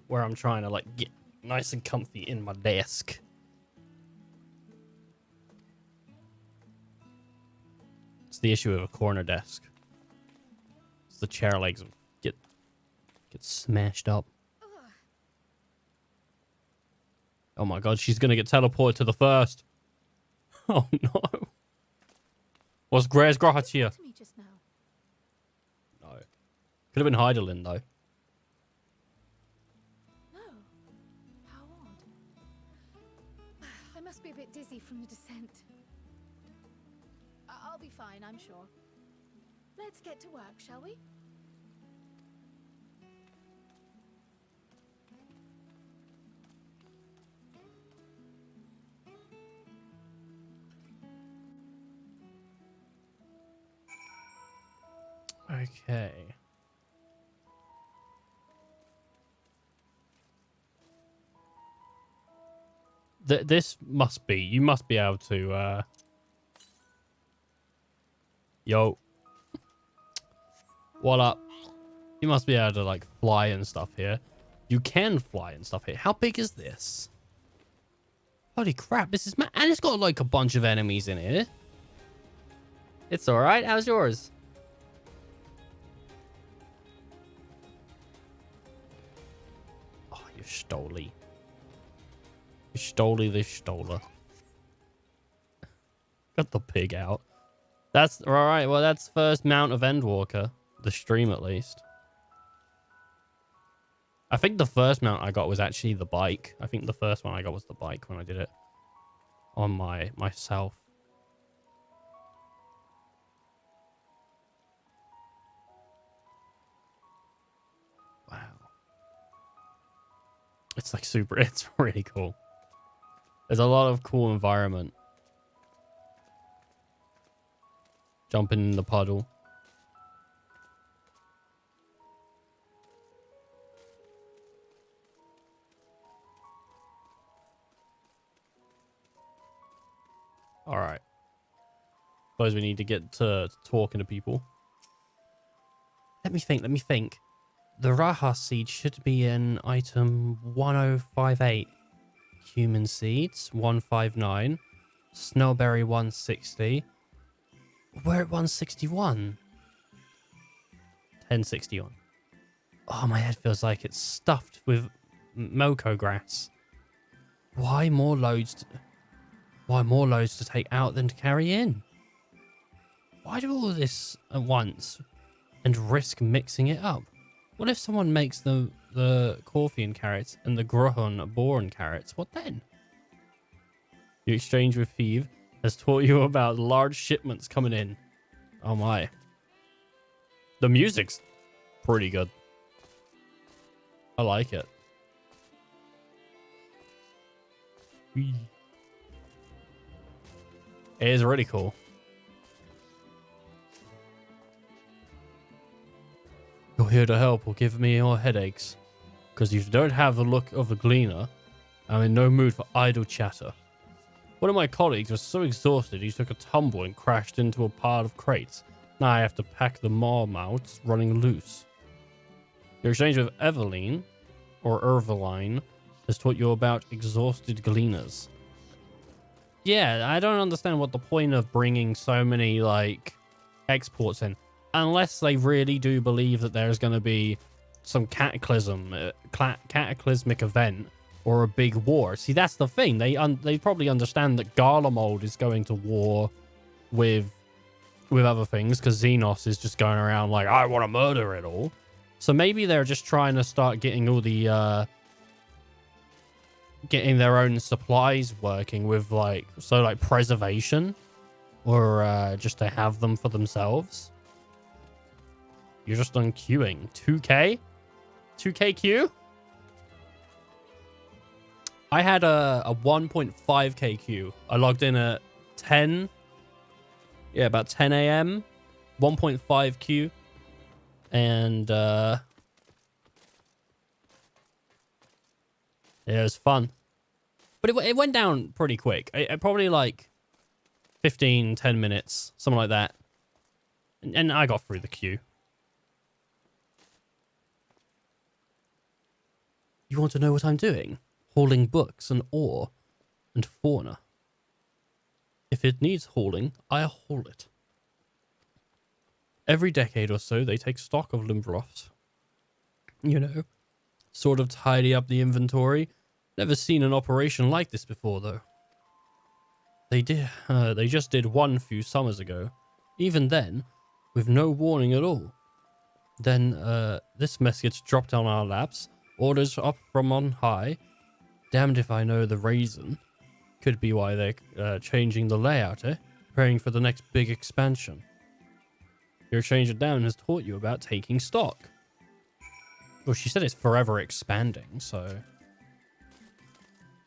Speaker 1: where I'm trying to like get nice and comfy in my desk. It's the issue of a corner desk. It's the chair legs get smashed up. Oh my god, she's gonna get teleported to the first. Oh no. Was Grace Grot here?
Speaker 14: To me just now.
Speaker 1: No. Could have been Heidelin though.
Speaker 14: No. How odd. I must be a bit dizzy from the descent. I'll be fine, I'm sure. Let's get to work, shall we?
Speaker 1: Okay. This must be, you must be able to, yo. What up? You must be able to, like, fly and stuff here. You can fly and stuff here. How big is this? Holy crap, this is and it's got, like, a bunch of enemies in here. It's alright, how's yours? Oh, you stoley. You stoley this stoler. Got the pig out. That's alright, well that's first mount of Endwalker. The stream at least. I think the first mount I got was actually the bike. I think the first one I got was the bike when I did it on myself. Wow. It's like super, it's really cool. There's a lot of cool environment. Jumping in the puddle. All right. Suppose we need to get to talking to people. Let me think. The Raha seed should be in item 1058. Human seeds, 159. Snowberry, 160. We're at 161. 1061. Oh, my head feels like it's stuffed with Moko grass. Why more loads to take out than to carry in? Why do all of this at once and risk mixing it up? What if someone makes the Corfian carrots and the Grohon Boran carrots? What then? Your exchange with Thieve has taught you about large shipments coming in. Oh my. The music's pretty good. I like it. Whee. It is really cool. You're here to help or give me your headaches. Because you don't have the look of a gleaner. I'm in no mood for idle chatter. One of my colleagues was so exhausted he took a tumble and crashed into a pile of crates. Now I have to pack the marmots running loose. Your exchange with Eveline, or Irveline, has taught you about exhausted gleaners. Yeah, I don't understand what the point of bringing so many, like, exports in. Unless they really do believe that there's going to be some cataclysmic event or a big war. See, that's the thing. They probably understand that Garlemald is going to war with other things because Xenos is just going around like, I want to murder it all. So maybe they're just trying to start getting all the getting their own supplies working with like preservation or just to have them for themselves. You're just on queuing. 2K? 2K queue? I had a 1.5K queue. I logged in at 10. Yeah, about 10 a.m. 1.5 queue. And yeah, it was fun. But it went down pretty quick. It probably like 10 minutes, something like that. And I got through the queue. You want to know what I'm doing? Hauling books and ore and fauna. If it needs hauling, I haul it. Every decade or so, they take stock of Limbrofts. You know, sort of tidy up the inventory. Never seen an operation like this before, though. They just did one few summers ago. Even then, with no warning at all. Then, this mess gets dropped on our laps. Orders up from on high. Damned if I know the reason. Could be why they're changing the layout, eh? Preparing for the next big expansion. Your change it down has taught you about taking stock. Well, she said it's forever expanding, so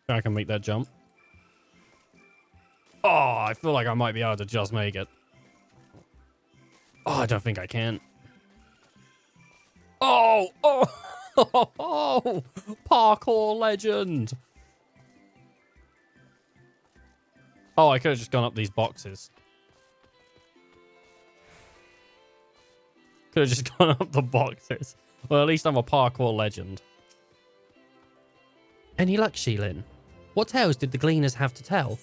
Speaker 1: I can make that jump. Oh, I feel like I might be able to just make it. Oh, I don't think I can. Oh, oh, parkour legend. Oh, I could have just gone up these boxes. Could have just gone up the boxes. Well, at least I'm a parkour legend. Any luck, Sheilin? What tales did the Gleaners have to tell?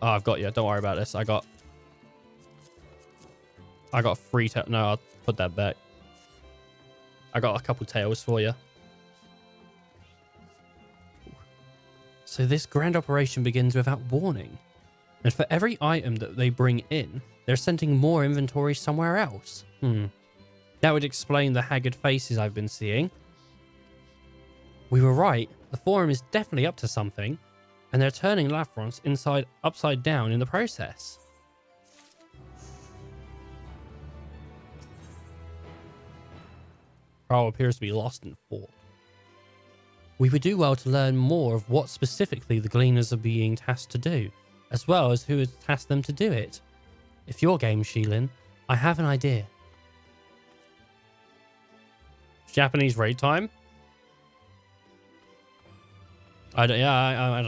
Speaker 1: Oh, I've got you. Don't worry about this. I got 3 tales. No, I'll put that back. I got a couple tales for you. So this grand operation begins without warning. And for every item that they bring in, they're sending more inventory somewhere else. That would explain the haggard faces I've been seeing. We were right. The Forum is definitely up to something. And they're turning Lathrons upside down in the process. Carl appears to be lost in thought. We would do well to learn more of what specifically the Gleaners are being tasked to do, as well as who has tasked them to do it. If you're game, Sheilin, I have an idea. Japanese raid time? I don't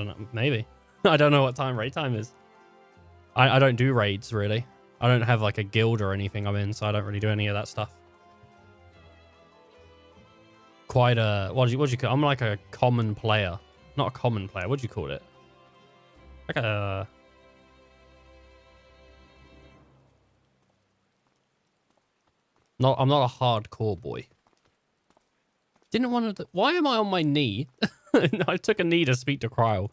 Speaker 1: know. Maybe. I don't know what time raid time is. I don't do raids, really. I don't have like a guild or anything I'm in, so I don't really do any of that stuff. Quite a... What do you call it? I'm like a common player. Not a common player. What do you call it? Like a... No, I'm not a hardcore boy. Didn't one of the... Why am I on my knee? I took a knee to speak to Cryle.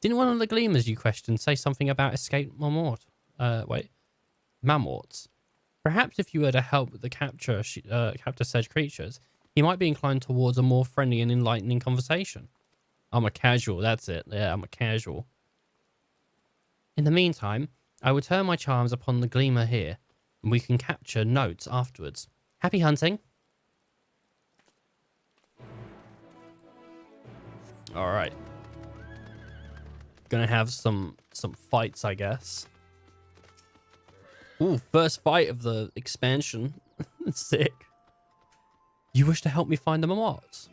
Speaker 1: Didn't one of the Gleamers you questioned say something about escaped Mamort? Mamorts. Perhaps if you were to help with the capture said creatures, he might be inclined towards a more friendly and enlightening conversation. I'm a casual, that's it. Yeah, I'm a casual. In the meantime, I will turn my charms upon the Gleamer here, and we can capture notes afterwards. Happy hunting! Alright. Gonna have some fights, I guess. Ooh, first fight of the expansion. Sick. You wish to help me find the Mamots?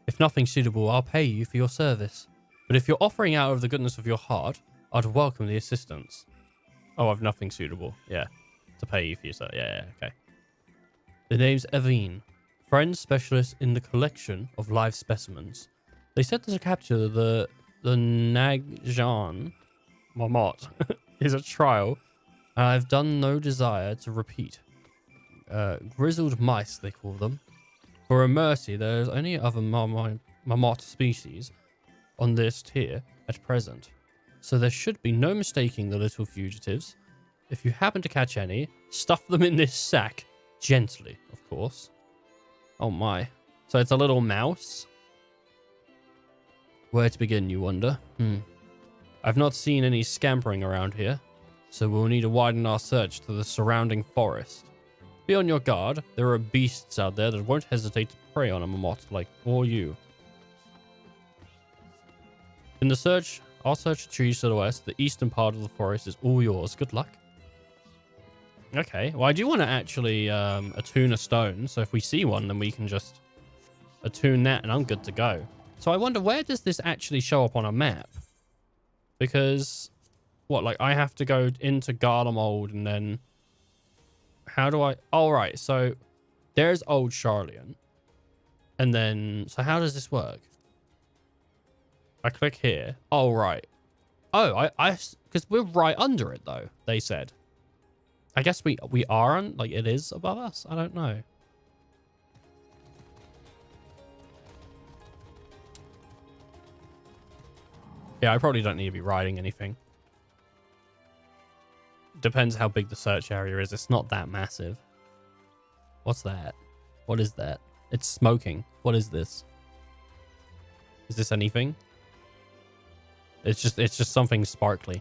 Speaker 1: If nothing suitable, I'll pay you for your service. But if you're offering out of the goodness of your heart, I'd welcome the assistance. Oh, I've nothing suitable. Yeah. To pay you for your service. Yeah, okay. The name's Evine. Friend specialist in the collection of live specimens. They said to capture the Nagjan Marmot is a trial, and I've done no desire to repeat. Grizzled mice, they call them. For a mercy, there is only other Marmot species on this tier at present, so there should be no mistaking the little fugitives. If you happen to catch any, stuff them in this sack, gently, of course. Oh my. So it's a little mouse? Where to begin, you wonder? I've not seen any scampering around here, so we'll need to widen our search to the surrounding forest. Be on your guard. There are beasts out there that won't hesitate to prey on a Marmot like or you. In the search, I'll search the trees to the west. The eastern part of the forest is all yours. Good luck. Okay. Well, I do want to actually attune a stone. So if we see one, then we can just attune that and I'm good to go. So I wonder, where does this actually show up on a map? Because, what, like I have to go into Garlemald and then... How do I... Oh, right. So there's Old Charlian. And then... So how does this work? I click here. Oh, right. Oh, because we're right under it, though, they said. I guess we aren't. Like, it is above us. I don't know. Yeah, I probably don't need to be riding anything. Depends how big the search area is. It's not that massive. What's that? What is that? It's smoking. What is this? Is this anything? It's just something sparkly.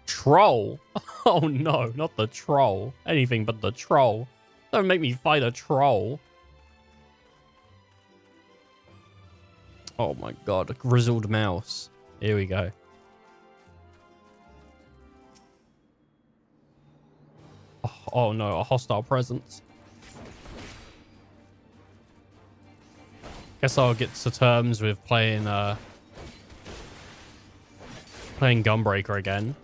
Speaker 1: Troll? Oh no, not the troll. Anything but the troll. Don't make me fight a troll. Oh my god, a grizzled mouse. Here we go. Oh no, a hostile presence. Guess I'll get to terms with playing Gunbreaker again.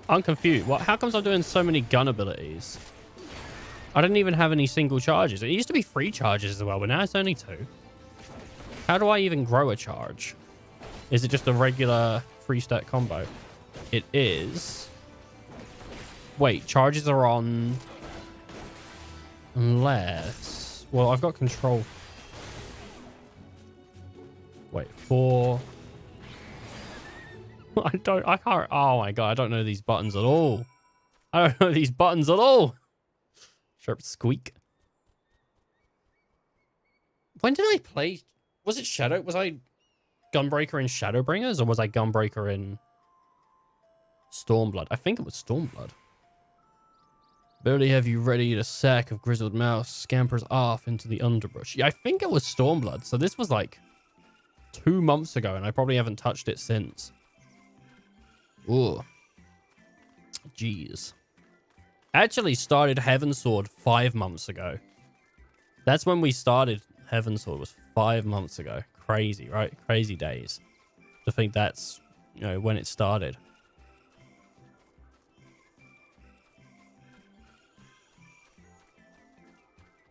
Speaker 1: I'm confused. What? How comes I'm doing so many gun abilities? I didn't even have any single charges. It used to be 3 charges as well, but now it's only 2. How do I even grow a charge? Is it just a regular 3-stat combo? It is. Wait, charges are on... Unless... Well, I've got control. Wait, 4... I can't... Oh my god, I don't know these buttons at all. I don't know these buttons at all. Sharp squeak. When did I play? Was it Shadow? Was I Gunbreaker in Shadowbringers, or was I Gunbreaker in Stormblood? I think it was Stormblood. Barely have you readied a sack of grizzled mouse scampers off into the underbrush. Yeah, I think it was Stormblood. So this was like 2 months ago, and I probably haven't touched it since. Ooh. Jeez. I actually started Heavensward 5 months ago. That's when we started Heavensward, was 5 months ago. Crazy, right? Crazy days. To think that's, you know, when it started.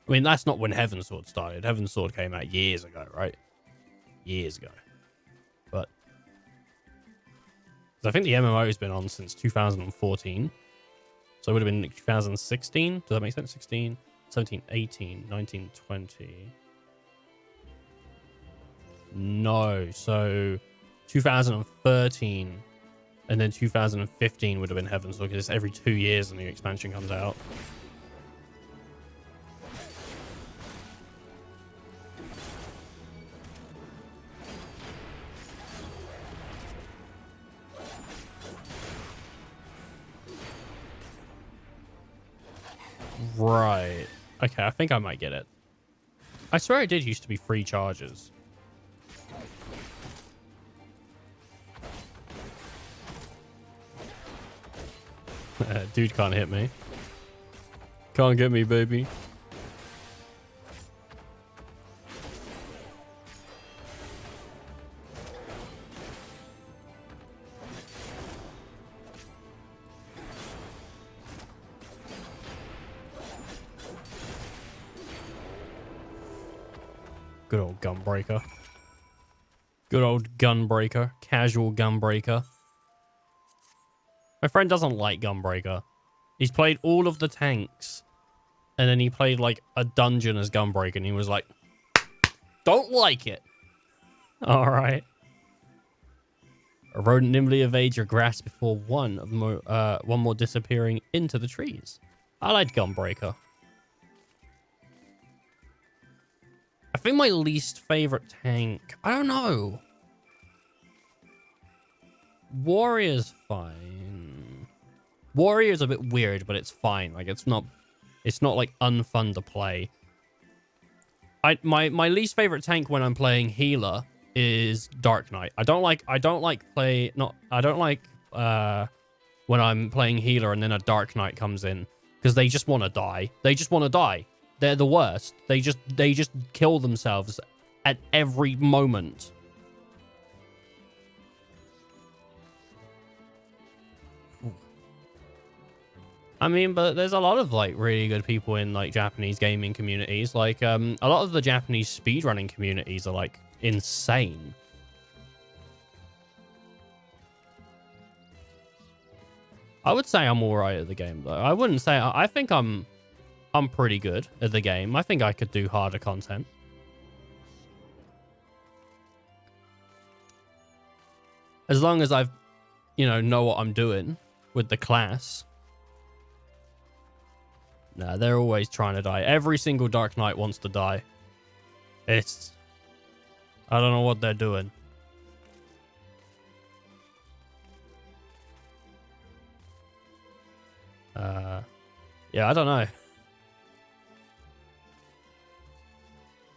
Speaker 1: I mean, that's not when Heavensward started. Heavensward came out years ago, right? Years ago. But I think the MMO has been on since 2014. So it would have been 2016. Does that make sense? 16, 17, 18, 19, 20. No. So 2013 and then 2015 would have been Heavensward, because it's every 2 years a new expansion comes out. Right. Okay, I think I might get it. I swear it did used to be 3 charges. Dude can't hit me. Can't get me, baby. Good old Gunbreaker. Good old Gunbreaker. Casual Gunbreaker. My friend doesn't like Gunbreaker. He's played all of the tanks. And then he played like a dungeon as Gunbreaker. And he was like, don't like it. Alright. A rodent nimbly evades your grasp before one more disappearing into the trees. I like Gunbreaker. I think my least favorite tank, I don't know. Warrior's fine. Warrior's a bit weird, but it's fine. Like it's not like unfun to play. My least favorite tank when I'm playing healer is Dark Knight. I don't like when I'm playing healer and then a Dark Knight comes in because they just want to die. They just want to die. They're the worst. They just kill themselves at every moment. I mean, but there's a lot of like really good people in like Japanese gaming communities. Like a lot of the Japanese speedrunning communities are like insane. I would say I'm all right at the game though. I wouldn't say I think I'm pretty good at the game. I think I could do harder content. As long as I've, know what I'm doing with the class. Nah, they're always trying to die. Every single Dark Knight wants to die. I don't know what they're doing. Yeah, I don't know.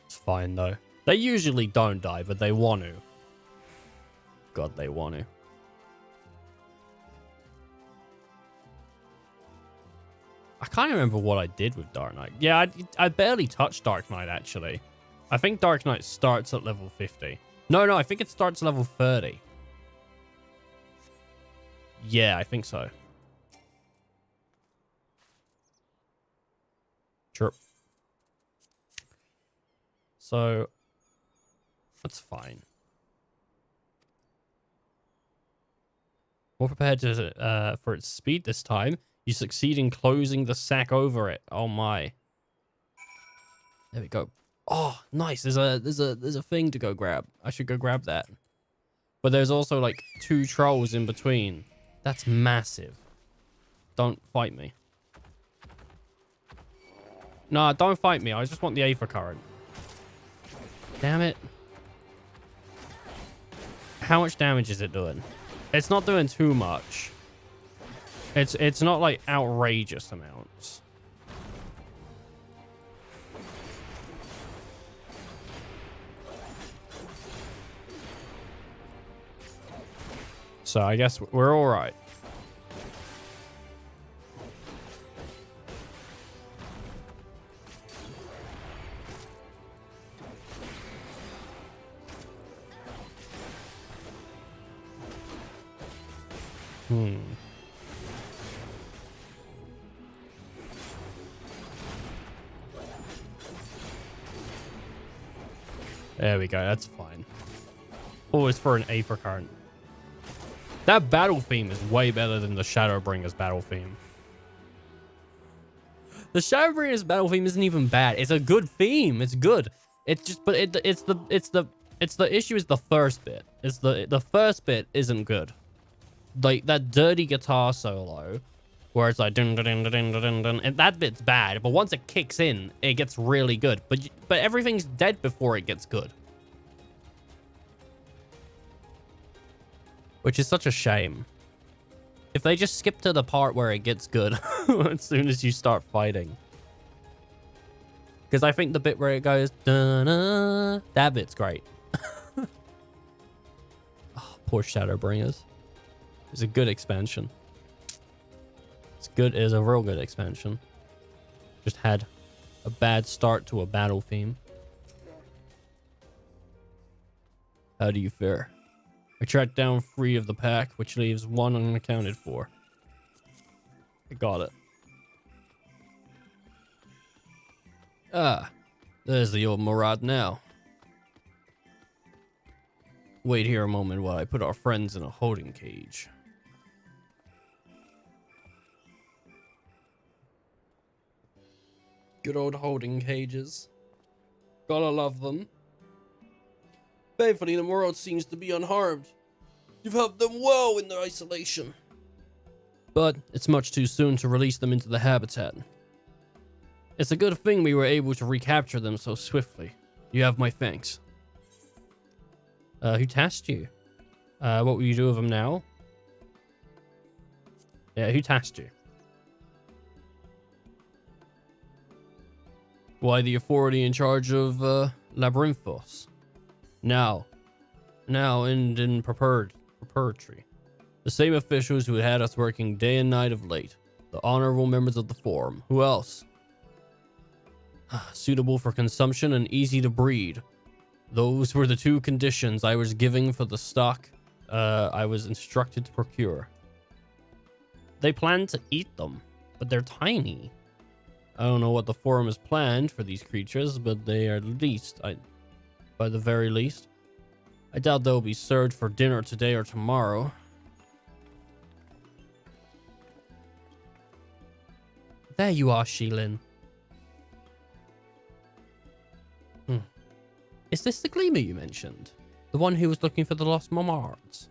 Speaker 1: It's fine, though. They usually don't die, but they want to. God, they want to. I can't remember what I did with Dark Knight. Yeah, I barely touched Dark Knight, actually. I think Dark Knight starts at level 50. No, I think it starts at level 30. Yeah, I think so. Sure. So, that's fine. More prepared for its speed this time. You succeed in closing the sack over it. Oh my. There we go. Oh, nice. There's a thing to go grab. I should go grab that. But there's also like 2 trolls in between. That's massive. Don't fight me. Nah, don't fight me. I just want the Aether current. Damn it. How much damage is it doing? It's not doing too much. It's not like outrageous amounts. So I guess we're all right. There we go. That's fine. Always for an Aether current. That battle theme is way better than the Shadowbringers battle theme. The Shadowbringers battle theme isn't even bad. It's a good theme. It's good. It's just, but it's the issue is the first bit. It's the first bit isn't good. Like that dirty guitar solo, where it's like dun dun dun dun dun dun dun, and that bit's bad. But once it kicks in, it gets really good. But everything's dead before it gets good. Which is such a shame. If they just skip to the part where it gets good as soon as you start fighting. Because I think the bit where it goes, da-na, that bit's great. Oh, poor Shadowbringers. It's a good expansion. It's good. It is a real good expansion. Just had a bad start to a battle theme. How do you fare? I tracked down 3 of the pack, which leaves 1 unaccounted for. I got it. Ah, there's the old Murad now. Wait here a moment while I put our friends in a holding cage. Good old holding cages. Gotta love them. Thankfully, the world seems to be unharmed. You've helped them well in their isolation. But it's much too soon to release them into the habitat. It's a good thing we were able to recapture them so swiftly. You have my thanks. Who tasked you? What will you do with them now? Yeah, who tasked you? Why the authority in charge of Labyrinthos? Now and in preparatory. The same officials who had us working day and night of late. The honorable members of the Forum. Who else? Suitable for consumption and easy to breed. Those were the two conditions I was giving for the stock I was instructed to procure. They plan to eat them, but they're tiny. I don't know what the Forum has planned for these creatures, but they are by the very least. I doubt they'll be served for dinner today or tomorrow. There you are, Sheilin. Is this the Gleamer you mentioned? The one who was looking for the lost Marmite.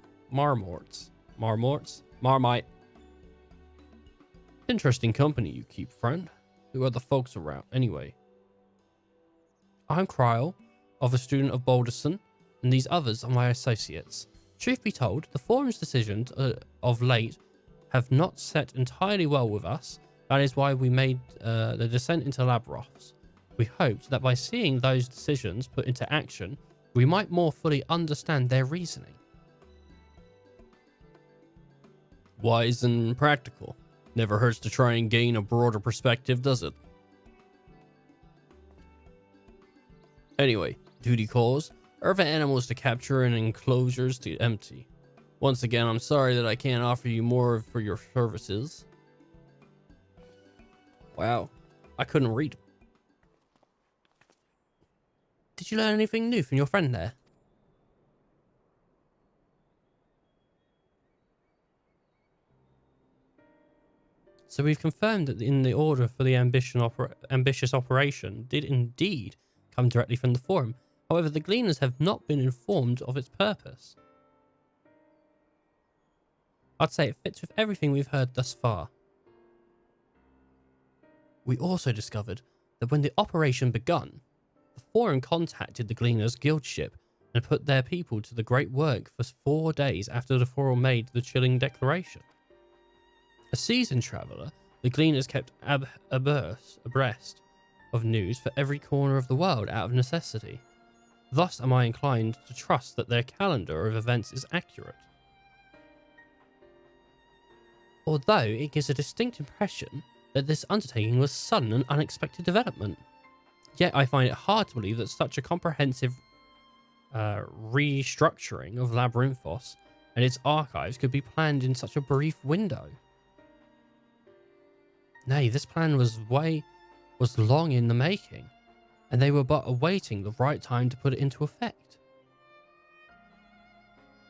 Speaker 1: Interesting company you keep, friend. Who are the folks around, anyway? I'm Cryle, of a student of Balderson, and these others are my associates. Truth be told, the Forum's decisions of late have not set entirely well with us. That is why we made the descent into Labroths. We hoped that by seeing those decisions put into action, we might more fully understand their reasoning. Wise and practical. Never hurts to try and gain a broader perspective, does it? Anyway, duty calls. Urban animals to capture and enclosures to empty. Once again, I'm sorry that I can't offer you more for your services. Wow, I couldn't read. Did you learn anything new from your friend there? So we've confirmed that in the order for the ambitious operation did indeed come directly from the Forum. However, the Gleaners have not been informed of its purpose. I'd say it fits with everything we've heard thus far. We also discovered that when the operation begun, the Forum contacted the Gleaners' guild ship and put their people to the great work for 4 days after the Forum made the chilling declaration. A seasoned traveller, the Gleaners kept abreast of news for every corner of the world out of necessity. Thus am I inclined to trust that their calendar of events is accurate. Although it gives a distinct impression that this undertaking was sudden and unexpected development. Yet I find it hard to believe that such a comprehensive restructuring of Labyrinthos and its archives could be planned in such a brief window. Nay, this plan was long in the making, and they were but awaiting the right time to put it into effect.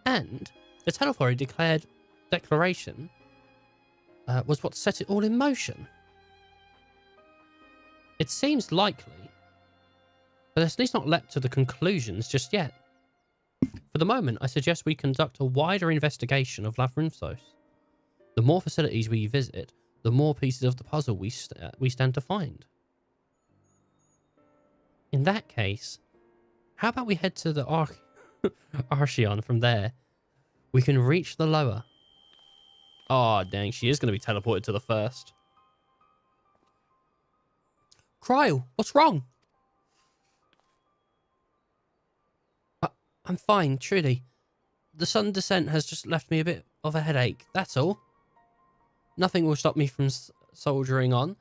Speaker 1: And the Telephory declaration was what set it all in motion. It seems likely, but let's at least not leap to the conclusions just yet. For the moment, I suggest we conduct a wider investigation of Labyrinthos. The more facilities we visit, the more pieces of the puzzle we stand to find. In that case, how about we head to the Archeon from there? We can reach the lower. Oh, dang, she is going to be teleported to the first. Cryle, what's wrong? I'm fine, truly. The sudden descent has just left me a bit of a headache, that's all. Nothing will stop me from soldiering on.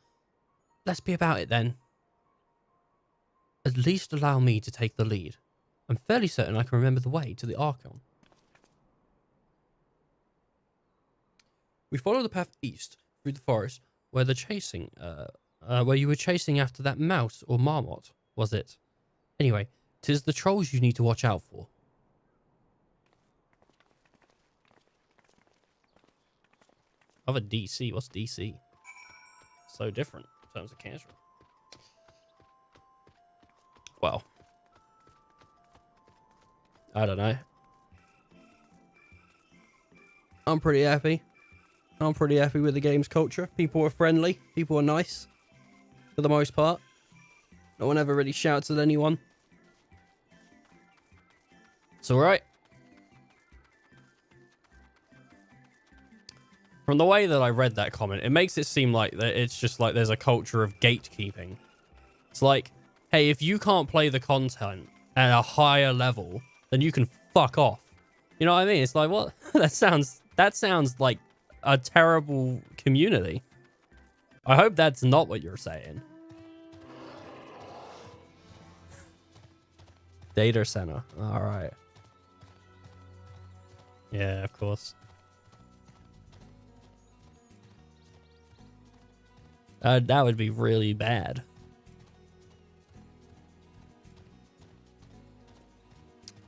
Speaker 1: Let's be about it then. At least allow me to take the lead. I'm fairly certain I can remember the way to the Archon. We follow the path east through the forest where where you were chasing after that mouse or marmot, was it? Anyway, 'tis the trolls you need to watch out for. Other DC. What's DC? So different in terms of casual. Well, I don't know. I'm pretty happy. I'm pretty happy with the game's culture. People are friendly. People are nice. For the most part. No one ever really shouts at anyone. It's alright. From the way that I read that comment, it makes it seem like that it's just like there's a culture of gatekeeping. It's like, hey, if you can't play the content at a higher level, then you can fuck off. You know what I mean? It's like, what? that sounds like a terrible community. I hope that's not what you're saying. Data center. All right. Yeah, of course. That would be really bad.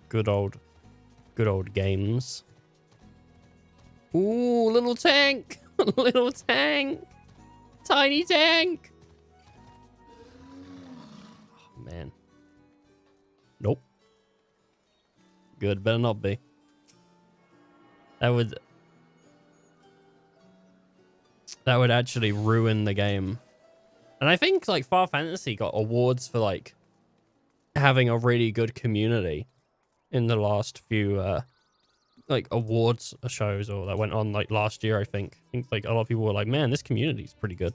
Speaker 1: Good old games. Ooh, little tank. Little tank. Tiny tank. Oh, man. Nope. Good, better not be. That would actually ruin the game. And I think like Final Fantasy got awards for like having a really good community in the last few like awards shows or that went on like last year. I think like a lot of people were like, man, this community is pretty good.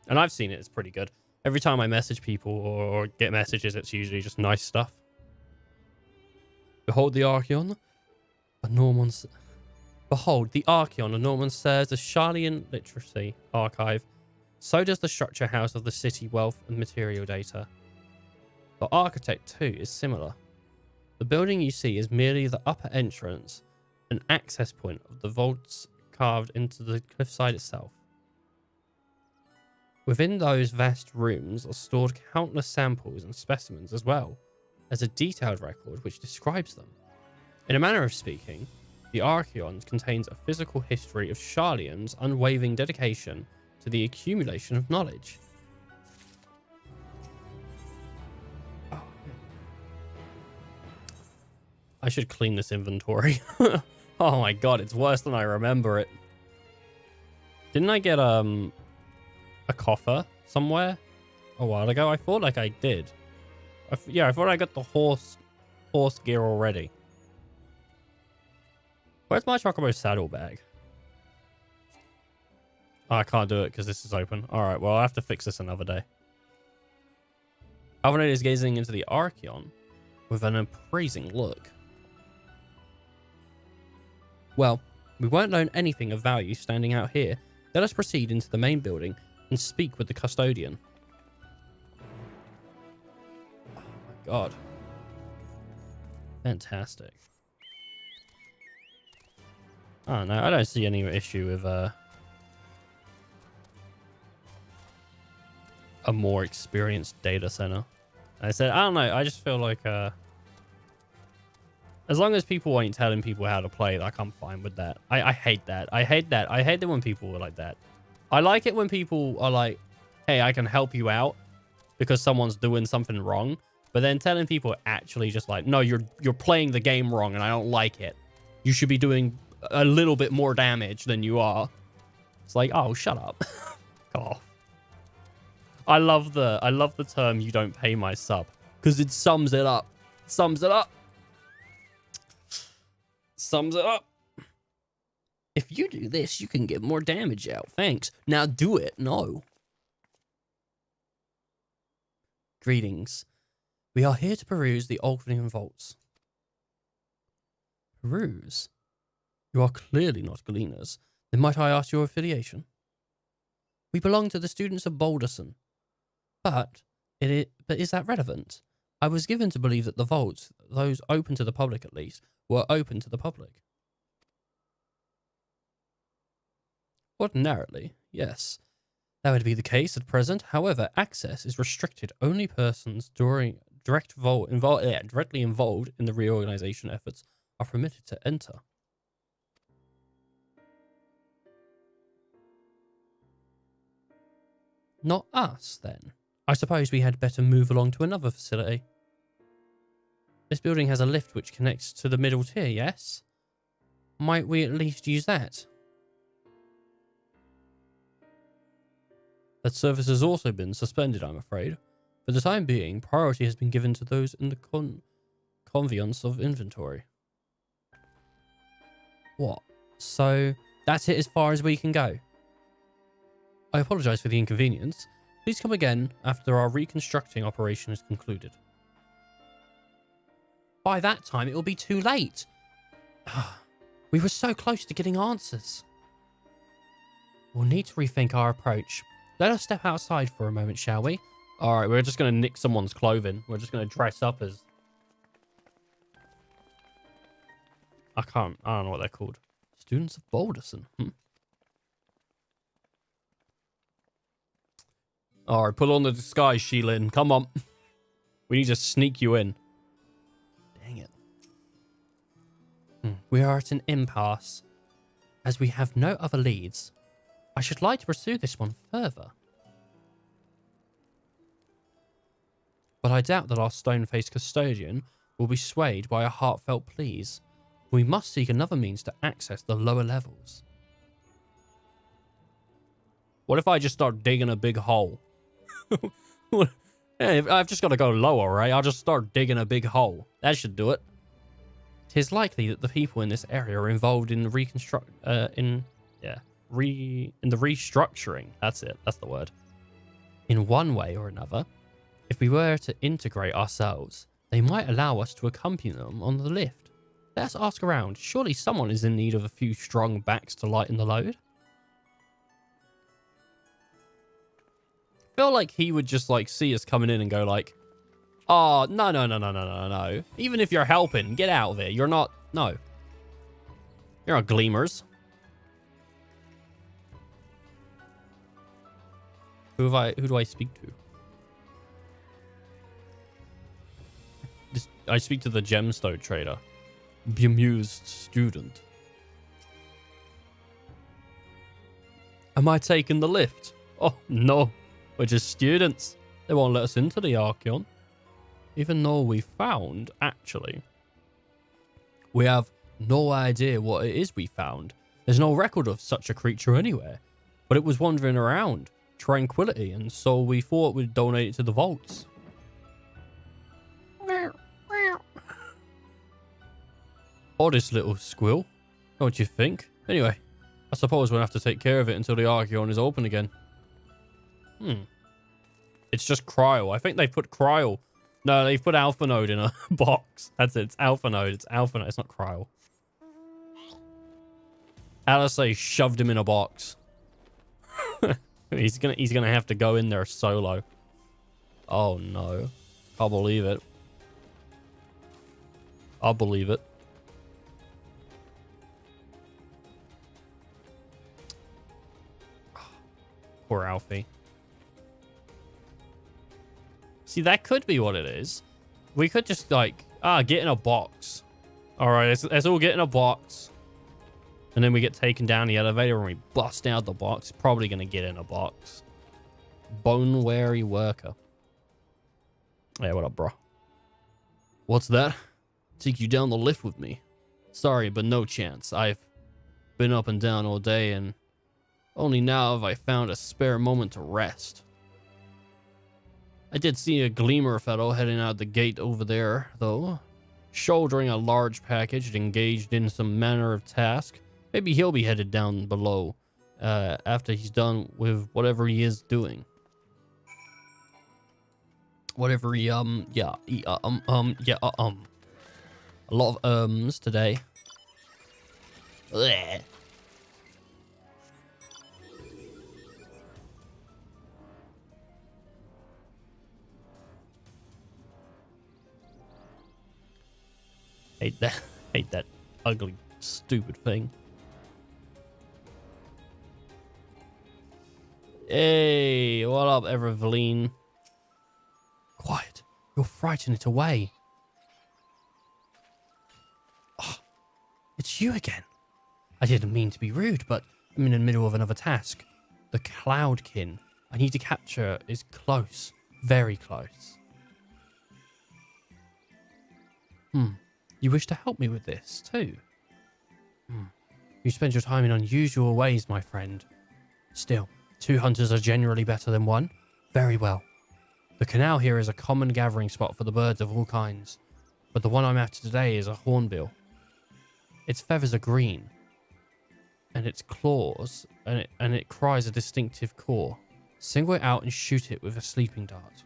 Speaker 1: And I've seen it, it's pretty good. Every time I message people or get messages, it's usually just nice stuff. Behold the Archeon, a Norman's. Behold, the Archeon of Norman serves as Charlian literacy archive. So does the structure house of the city wealth and material data. The architect too is similar. The building you see is merely the upper entrance, an access point of the vaults carved into the cliffside itself. Within those vast rooms are stored countless samples and specimens as well as a detailed record which describes them. In a manner of speaking, the Archeon contains a physical history of Charlian's unwavering dedication to the accumulation of knowledge. Oh. I should clean this inventory. Oh my god, it's worse than I remember it. Didn't I get a coffer somewhere a while ago? I thought like I did. Yeah, I thought I got the horse gear already. Where's my Chocobo saddlebag? Oh, I can't do it because this is open. Alright, well, I'll have to fix this another day. Alvinator is gazing into the Archeon with an appraising look. Well, we won't learn anything of value standing out here. Let us proceed into the main building and speak with the custodian. Oh my god. Fantastic. Oh no, I don't see any issue with a more experienced data center. I said, I don't know, I just feel like as long as people ain't telling people how to play, like I'm fine with that. I hate that. I hate that. I hate it when people are like that. I like it when people are like, hey, I can help you out because someone's doing something wrong. But then telling people actually just like, no, you're playing the game wrong and I don't like it. You should be doing a little bit more damage than you are. It's like, oh, shut up. Oh. I love the term you don't pay my sub because it sums it up. Sums it up. Sums it up. If you do this, you can get more damage out. Thanks. Now do it. No. Greetings. We are here to peruse the Ulfnian vaults. Peruse? You are clearly not Gleaners. Then might I ask your affiliation? We belong to the students of Boulderson. But is that relevant? I was given to believe that the vaults, those open to the public at least, were open to the public. Ordinarily, yes. That would be the case at present. However, access is restricted. Only persons directly involved in the reorganization efforts are permitted to enter. Not us, then. I suppose we had better move along to another facility. This building has a lift which connects to the middle tier, yes? Might we at least use that? That service has also been suspended, I'm afraid. For the time being, priority has been given to those in the conveyance of inventory. What? So, that's it as far as we can go? I apologise for the inconvenience. Please come again after our reconstructing operation is concluded. By that time, it will be too late. We were so close to getting answers. We'll need to rethink our approach. Let us step outside for a moment, shall we? Alright, we're just going to nick someone's clothing. We're just going to dress up as... I don't know what they're called. Students of Balderson. Alright, pull on the disguise, Sheilin. Come on. We need to sneak you in. Dang it. We are at an impasse. As we have no other leads, I should like to pursue this one further. But I doubt that our stone-faced custodian will be swayed by a heartfelt pleas. We must seek another means to access the lower levels. What if I just start digging a big hole? Hey, I've just got to go lower, right? I'll just start digging a big hole. That should do it. It is likely that the people in this area are involved in the restructuring. That's it. That's the word. In one way or another. If we were to integrate ourselves, they might allow us to accompany them on the lift. Let us ask around. Surely someone is in need of a few strong backs to lighten the load. I feel like he would just like see us coming in and go like, oh, no. Even if you're helping, get out of it. You're not, no. You're not gleamers. Who do I speak to? I speak to the gemstone trader. Bemused student. Am I taking the lift? Oh, no. We're just students. They won't let us into the Archeon. Even though we found, actually. We have no idea what it is we found. There's no record of such a creature anywhere. But it was wandering around. Tranquility. And so we thought we'd donate it to the vaults. Oddest little squill. Don't you think? Anyway, I suppose we'll have to take care of it until the Archeon is open again. It's just Cryo. I think they put Cryo. No, they've put Alpha Node in a box. That's it. It's Alpha Node. It's Alpha Node. It's not Cryo. Alisei shoved him in a box. He's gonna have to go in there solo. Oh no. I'll believe it. I'll believe it. Poor Alfie. See, that could be what it is. We could just, like, get in a box. Alright, let's all get in a box. And then we get taken down the elevator and we bust out the box. Probably going to get in a box. Bone-weary worker. Hey, what up, bro? What's that? Take you down the lift with me. Sorry, but no chance. I've been up and down all day and only now have I found a spare moment to rest. I did see a gleamer fellow heading out the gate over there, though. Shouldering a large package, engaged in some manner of task. Maybe he'll be headed down below after he's done with whatever he is doing. Whatever he, A lot of ums today. Blech. Hate that ugly, stupid thing. Hey, what up, Everveline? Quiet. You'll frighten it away. Oh, it's you again. I didn't mean to be rude, but I'm in the middle of another task. The Cloudkin. I need to capture is close. Very close. You wish to help me with this, too? You spend your time in unusual ways, my friend. Still, 2 hunters are generally better than 1. Very well. The canal here is a common gathering spot for the birds of all kinds, but the one I'm after today is a hornbill. Its feathers are green, and its claws, and it cries a distinctive caw. Single it out and shoot it with a sleeping dart.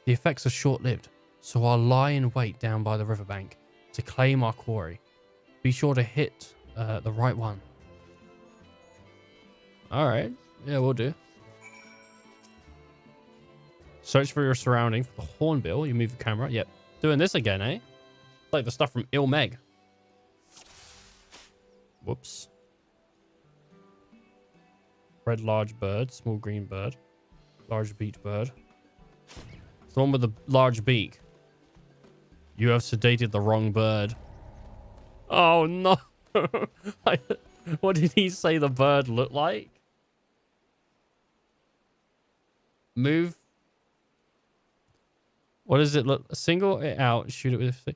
Speaker 1: The effects are short-lived, so I'll lie in wait down by the riverbank to claim our quarry. Be sure to hit the right one. Alright, yeah, we'll do. Search for your surrounding for the hornbill. You move the camera. Yep. Doing this again, eh? Like the stuff from Ilmeg. Whoops. Red large bird, small green bird, large beaked bird. It's the one with the large beak. You have sedated the wrong bird. Oh no. What did he say the bird looked like? Move. What does it look? Single it out, shoot it with.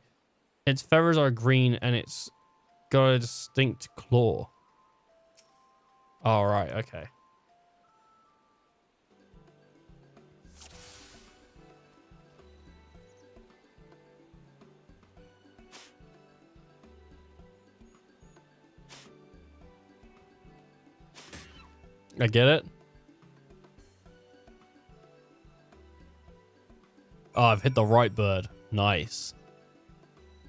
Speaker 1: Its feathers are green and it's got a distinct claw. All right, okay. I get it. Oh, I've hit the right bird. Nice.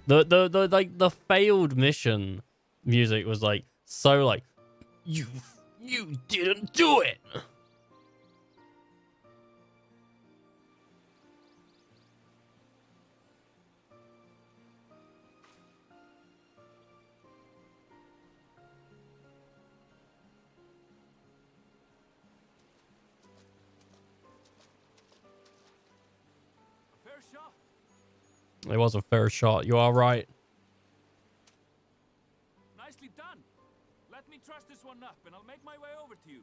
Speaker 1: The failed mission music was like so like you didn't do it. It was a fair shot. You are right.
Speaker 12: Nicely done. Let me truss this one up, and I'll make my way over to you.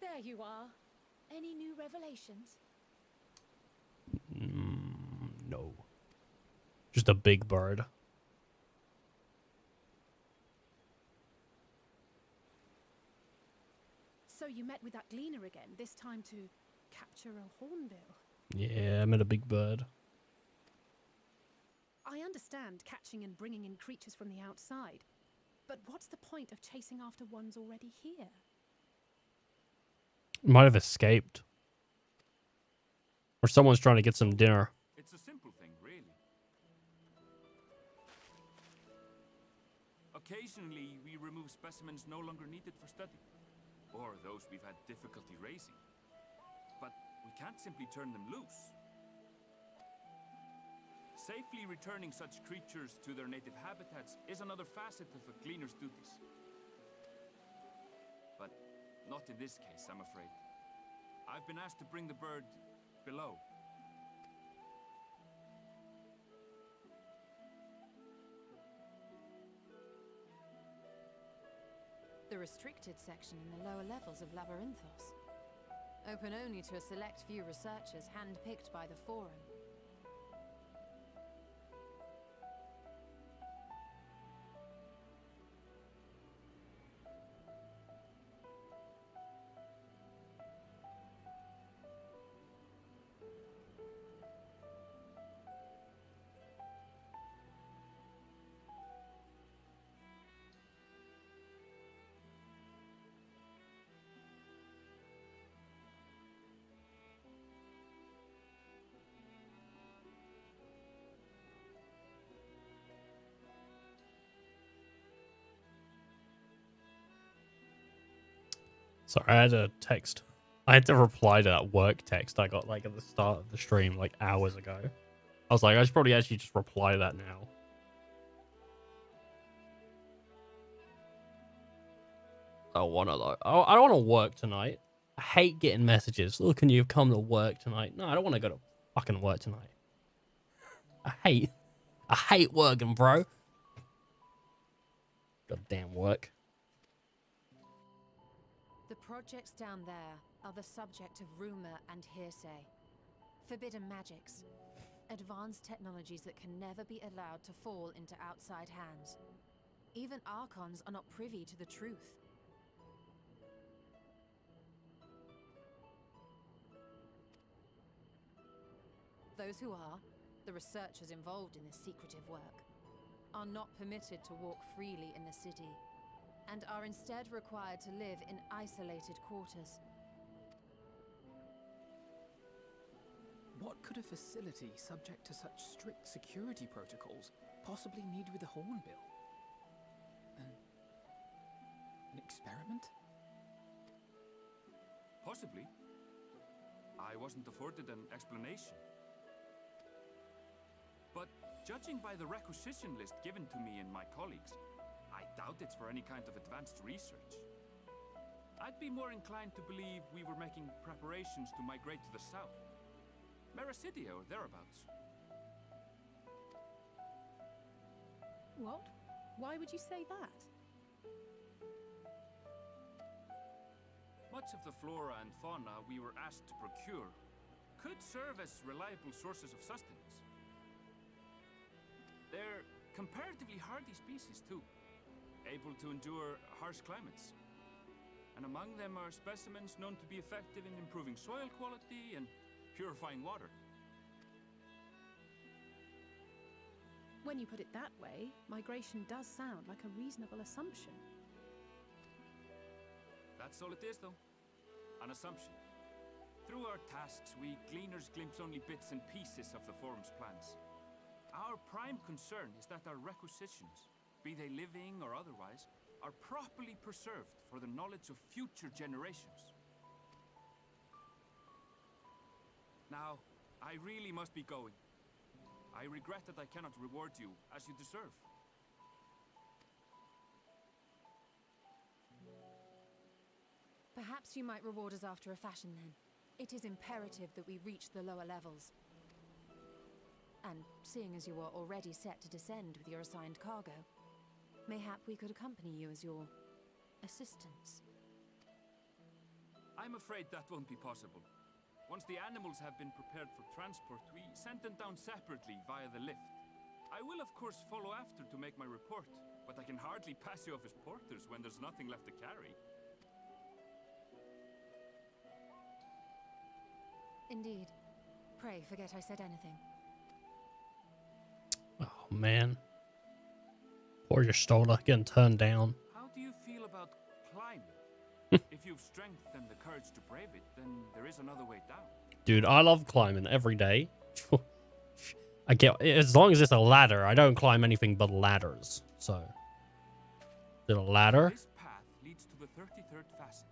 Speaker 14: There you are. Any new revelations?
Speaker 1: No. Just a big bird.
Speaker 15: So you met with that gleaner again, this time to capture a hornbill.
Speaker 1: Yeah, I met a big bird.
Speaker 15: I understand catching and bringing in creatures from the outside, but what's the point of chasing after ones already here?
Speaker 1: Might have escaped. Or someone's trying to get some dinner.
Speaker 12: It's a simple thing, really. Occasionally, we remove specimens no longer needed for study, or those we've had difficulty raising. But we can't simply turn them loose. Safely returning such creatures to their native habitats is another facet of a cleaner's duties. But not in this case, I'm afraid. I've been asked to bring the bird below.
Speaker 4: The restricted section in the lower levels of Labyrinthos. Open only to a select few researchers handpicked by the Forum.
Speaker 1: Sorry, I had a text. I had to reply to that work text I got like at the start of the stream like hours ago. I was like, I should probably actually just reply to that now. I don't want to though. I don't want to work tonight. I hate getting messages. Look, can you come to work tonight? No, I don't want to go to fucking work tonight. I hate working, bro. Goddamn work.
Speaker 4: The projects down there are the subject of rumor and hearsay. Forbidden magics. Advanced technologies that can never be allowed to fall into outside hands. Even Archons are not privy to the truth. Those who are, the researchers involved in this secretive work, are not permitted to walk freely in the city, and are instead required to live in isolated quarters.
Speaker 5: What could a facility subject to such strict security protocols possibly need with a hornbill? An experiment?
Speaker 12: Possibly. I wasn't afforded an explanation. But judging by the requisition list given to me and my colleagues, I doubt it's for any kind of advanced research. I'd be more inclined to believe we were making preparations to migrate to the south. Mericidia or thereabouts.
Speaker 15: What? Why would you say that?
Speaker 12: Much of the flora and fauna we were asked to procure could serve as reliable sources of sustenance. They're comparatively hardy species too, able to endure harsh climates. And among them are specimens known to be effective in improving soil quality and purifying water.
Speaker 15: When you put it that way, migration does sound like a reasonable assumption.
Speaker 12: That's all it is, though. An assumption. Through our tasks, we gleaners glimpse only bits and pieces of the forum's plans. Our prime concern is that our requisitions, be they living or otherwise, are properly preserved for the knowledge of future generations. Now, I really must be going. I regret that I cannot reward you as you deserve.
Speaker 4: Perhaps you might reward us after a fashion then. It is imperative that we reach the lower levels. And seeing as you are already set to descend with your assigned cargo, mayhap we could accompany you as your assistants.
Speaker 12: I'm afraid that won't be possible. Once the animals have been prepared for transport, we send them down separately via the lift. I will of course follow after to make my report, but I can hardly pass you off as porters when there's nothing left to carry.
Speaker 4: Indeed. Pray forget I said anything.
Speaker 1: Oh man. Poor your Stola getting turned down.
Speaker 12: How do you feel about climbing? If you've strength and the courage to brave it, then there is another way down.
Speaker 1: Dude, I love climbing every day. I get, as long as it's a ladder, I don't climb anything but ladders. So, is it a ladder?
Speaker 12: This path leads to the 33rd facet,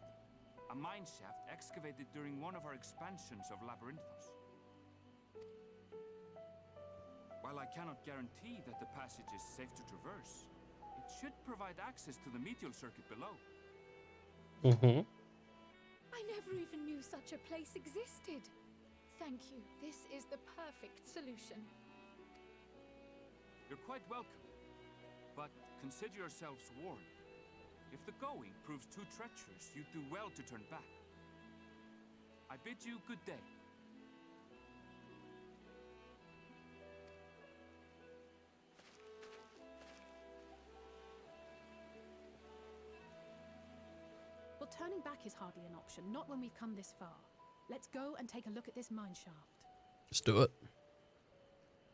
Speaker 12: a mine shaft excavated during one of our expansions of Labyrinthos. While I cannot guarantee that the passage is safe to traverse, it should provide access to the medial circuit below.
Speaker 1: Mm-hmm.
Speaker 14: I never even knew such a place existed. Thank you. This is the perfect solution.
Speaker 12: You're quite welcome, but consider yourselves warned. If the going proves too treacherous, you'd do well to turn back. I bid you good day.
Speaker 15: Well, turning back is hardly an option, not when we've come this far. Let's go and take a look at this mine shaft.
Speaker 1: Let's do it.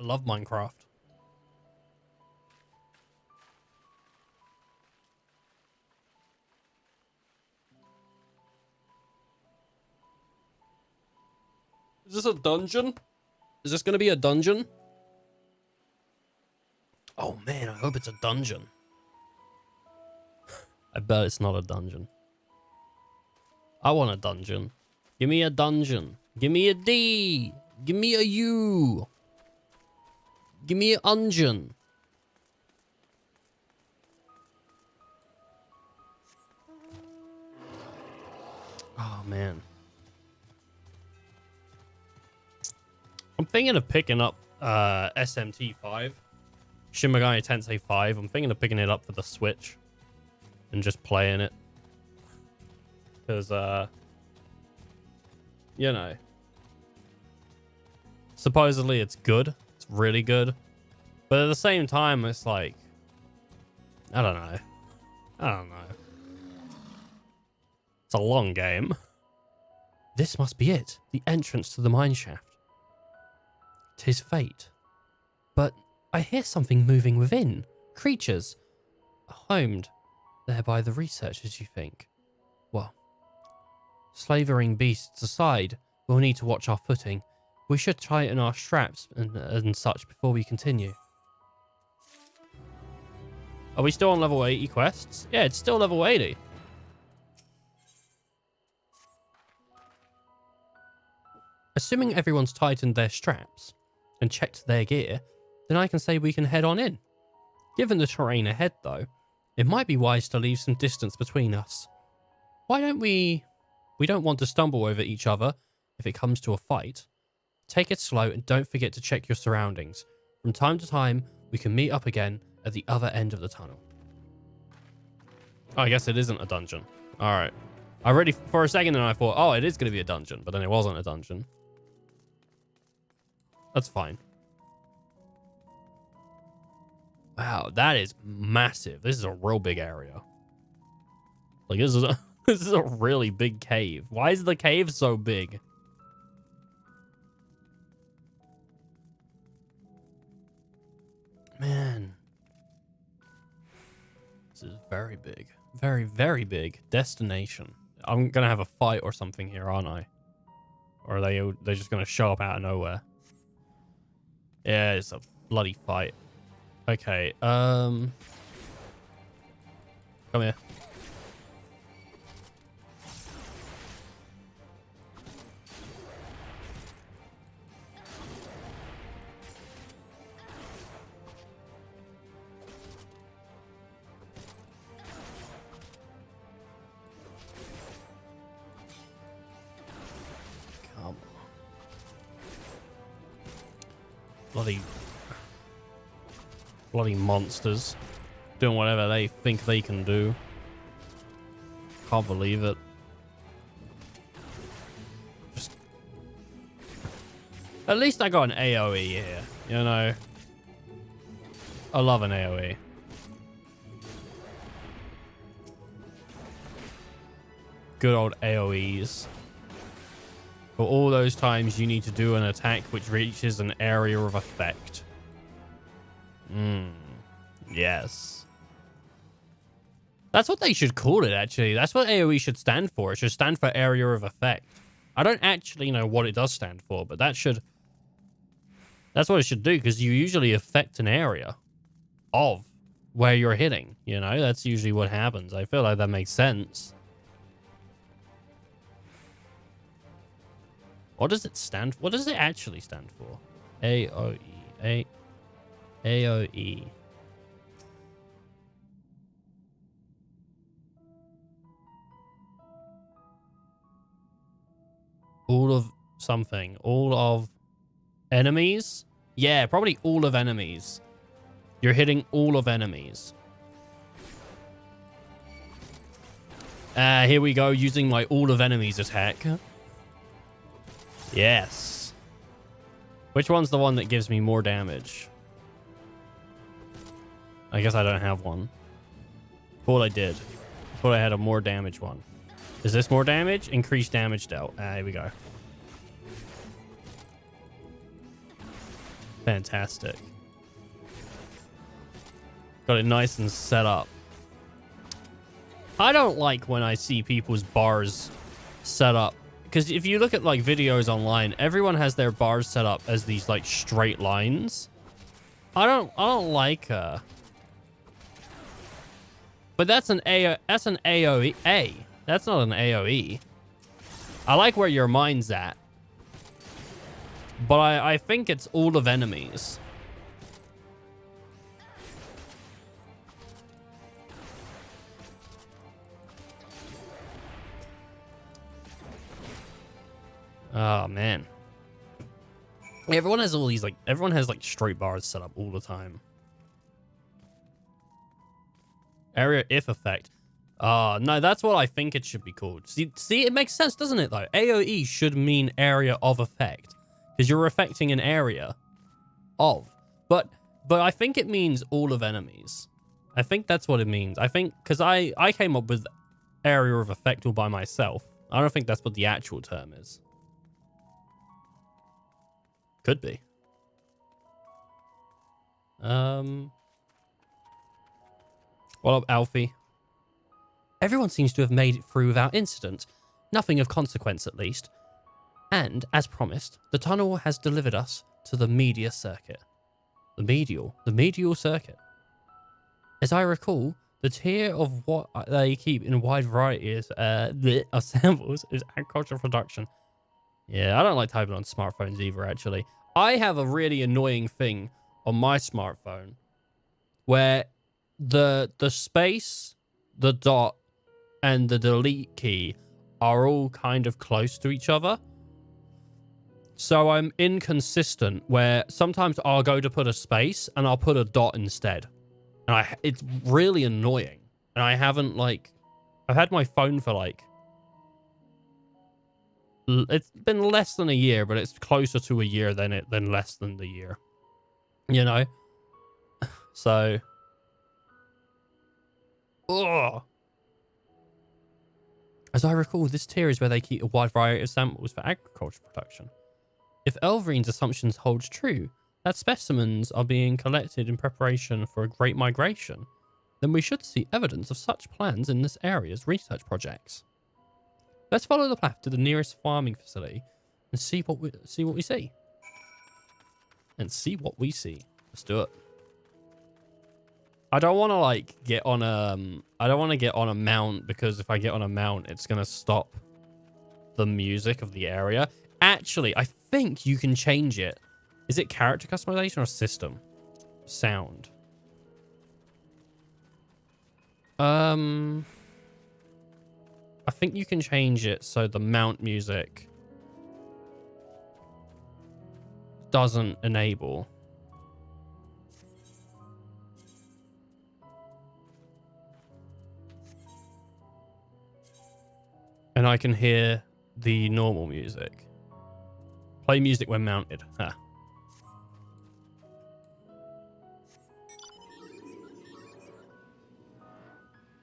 Speaker 1: I love Minecraft. Is this a dungeon? Is this going to be a dungeon? Oh man, I hope it's a dungeon. I bet it's not a dungeon. I want a dungeon. Give me a dungeon. Give me a D. Give me a U. Give me a dungeon. Oh, man. I'm thinking of picking up SMT5. Shin Megami Tensei 5. I'm thinking of picking it up for the Switch. And just playing it. Because, you know. Supposedly it's good. It's really good. But at the same time, it's like... I don't know. It's a long game. This must be it. The entrance to the mineshaft. 'Tis fate. But I hear something moving within. Creatures. Homed there by the researchers, you think? Well, slavering beasts aside, we'll need to watch our footing. We should tighten our straps and such before we continue. Are we still on level 80 quests? Yeah, it's still level 80. Assuming everyone's tightened their straps and checked their gear, then I can say we can head on in. Given the terrain ahead, though, it might be wise to leave some distance between us. Why don't we don't want to stumble over each other if it comes to a fight. Take it slow and don't forget to check your surroundings. From time to time, we can meet up again at the other end of the tunnel. Oh, I guess it isn't a dungeon. All right. I really, for a second, then I thought, oh, it is going to be a dungeon, but then it wasn't a dungeon. That's fine. Wow, that is massive. This is a real big area. Like, this is a, this is a really big cave. Why is the cave so big? Man. This is very big. Very, very big. Destination. I'm going to have a fight or something here, aren't I? Or are they're just going to show up out of nowhere? Yeah, it's a bloody fight. Okay, come here. Come on. Bloody monsters. Doing whatever they think they can do. Can't believe it. Just... At least I got an AoE here, you know. I love an AoE. Good old AoEs. For all those times you need to do an attack which reaches an area of effect. Yes. That's what they should call it, actually. That's what AoE should stand for. It should stand for area of effect. I don't actually know what it does stand for, but that should... That's what it should do, because you usually affect an area of where you're hitting. You know, that's usually what happens. I feel like that makes sense. What does it stand for? What does it actually stand for? AoE. AoE. All of something. All of enemies? Yeah, probably all of enemies. You're hitting all of enemies. Here we go, using my all of enemies attack. Yes. Which one's the one that gives me more damage? I guess I don't have one. Thought I did. Thought I had a more damage one. Is this more damage? Increased damage dealt. Here we go. Fantastic. Got it nice and set up. I don't like when I see people's bars set up. Because if you look at like videos online, everyone has their bars set up as these like straight lines. I don't like but that's an AoE. That's not an AoE. I like where your mind's at. But I think it's all of enemies. Oh, man. Everyone has all these, like, everyone has, like, straight bars set up all the time. Area if effect. No, that's what I think it should be called. See, it makes sense, doesn't it, though? AoE should mean area of effect. Because you're affecting an area of. But I think it means all of enemies. I think that's what it means. I think, because I came up with area of effect all by myself. I don't think that's what the actual term is. Could be. What up, Alfie? Everyone seems to have made it through without incident. Nothing of consequence, at least. And, as promised, the tunnel has delivered us to the media circuit. The medial circuit. As I recall, the tier of what they keep in a wide variety of samples is agricultural production. Yeah, I don't like typing on smartphones either, actually. I have a really annoying thing on my smartphone where the space, the dot, and the delete key are all kind of close to each other. So I'm inconsistent where sometimes I'll go to put a space and I'll put a dot instead. And it's really annoying. And I haven't, like... I've had my phone for, like... It's been less than a year, but it's closer to a year than less than the year. You know? So... Ugh. As I recall, this tier is where they keep a wide variety of samples for agriculture production. If Elverine's assumptions hold true, that specimens are being collected in preparation for a great migration, then we should see evidence of such plans in this area's research projects. Let's follow the path to the nearest farming facility and see what we see. And see what we see. Let's do it. I don't want to like get on a I don't want to get on a mount, because if I get on a mount, it's going to stop the music of the area. Actually, I think you can change it. Is it character customization or system? Sound. I think you can change it so the mount music doesn't enable. And I can hear the normal music. Play music when mounted. Huh.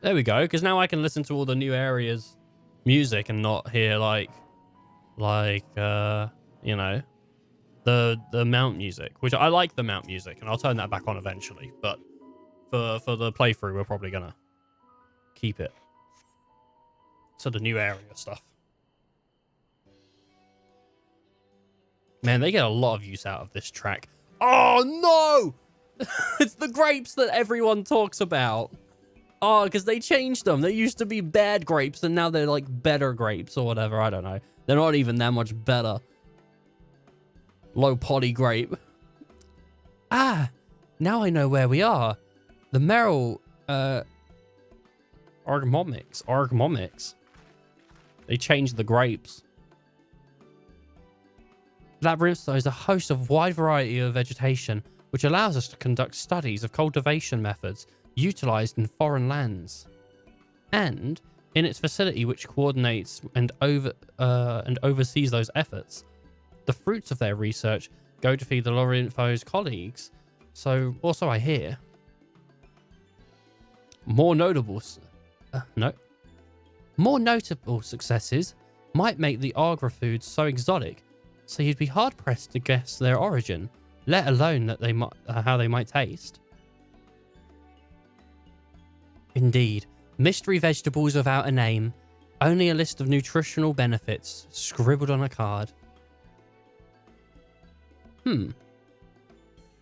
Speaker 1: There we go, because now I can listen to all the new areas' music and not hear you know, the mount music, which I like the mount music, and I'll turn that back on eventually. But for the playthrough, we're probably gonna keep it to the new area stuff. Man, they get a lot of use out of this track. Oh no! It's the grapes that everyone talks about. Oh, because they changed them. They used to be bad grapes, and now they're like better grapes or whatever. I don't know. They're not even that much better. Low poly grape. Ah, now I know where we are. The Merrill, Argmomics. They changed the grapes. Labyrinth is a host of wide variety of vegetation, which allows us to conduct studies of cultivation methods utilized in foreign lands, and in its facility which coordinates and oversees those efforts. The fruits of their research go to feed the Lorinfo's colleagues. So also I hear more notable successes might make the Agra foods so exotic, so you'd be hard pressed to guess their origin, let alone that they might how they might taste. Indeed, mystery vegetables without a name, only a list of nutritional benefits scribbled on a card.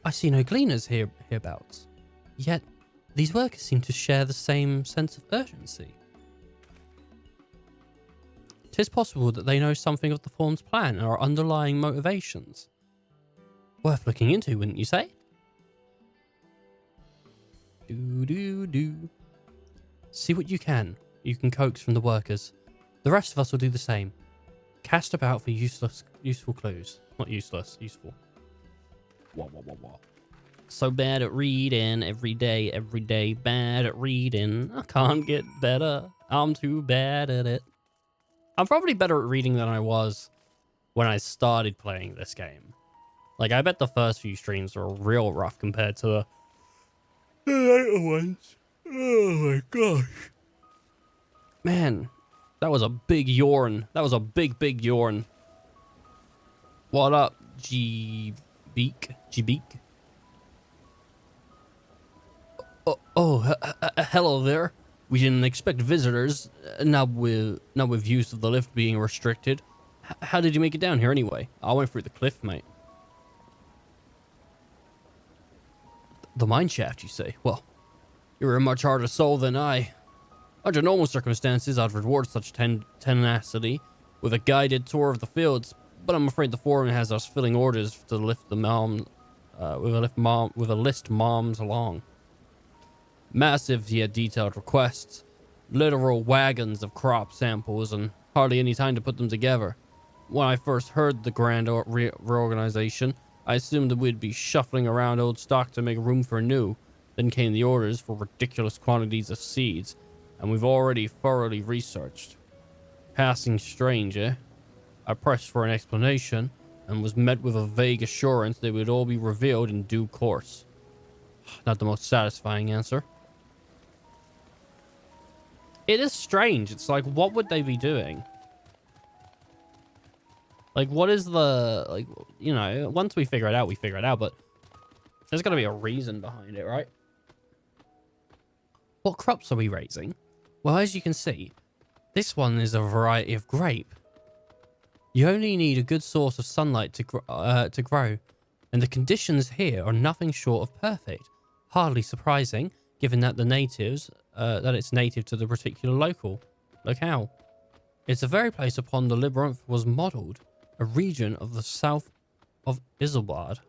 Speaker 1: I see no gleaners hereabouts. Yet, these workers seem to share the same sense of urgency. 'tis possible that they know something of the Form's plan and our underlying motivations. Worth looking into, wouldn't you say? Do. See what you can coax from the workers. The rest of us will do the same. Cast about for useful clues. Not useless, useful. Wah. So bad at reading, every day, bad at reading. I can't get better, I'm too bad at it. I'm probably better at reading than I was when I started playing this game. Like, I bet the first few streams were real rough compared to the later ones. Oh my gosh. Man, that was a big yawn. That was a big yawn. What up, G-Beak? Hello there. We didn't expect visitors. Now with use of the lift being restricted. How did you make it down here anyway? I went through the cliff, mate. The mine shaft, you say? Well, you're a much harder soul than I. Under normal circumstances, I'd reward such tenacity with a guided tour of the fields, but I'm afraid the forum has us filling orders to lift the with a list moms along. Massive yet detailed requests, literal wagons of crop samples, and hardly any time to put them together. When I first heard the grand reorganization, I assumed that we'd be shuffling around old stock to make room for new. Then came the orders for ridiculous quantities of seeds, and we've already thoroughly researched. Passing strange, eh? I pressed for an explanation, and was met with a vague assurance they would all be revealed in due course. Not the most satisfying answer. It is strange. It's like, what would they be doing? Like, what is the, like, you know, once we figure it out, we figure it out, but there's got to be a reason behind it, right? What crops are we raising? Well, as you can see, this one is a variety of grape. You only need a good source of sunlight to grow, and the conditions here are nothing short of perfect. Hardly surprising, given that it's native to the particular locale. It's the very place upon the labyrinth was modelled, a region of the south of Isilbard.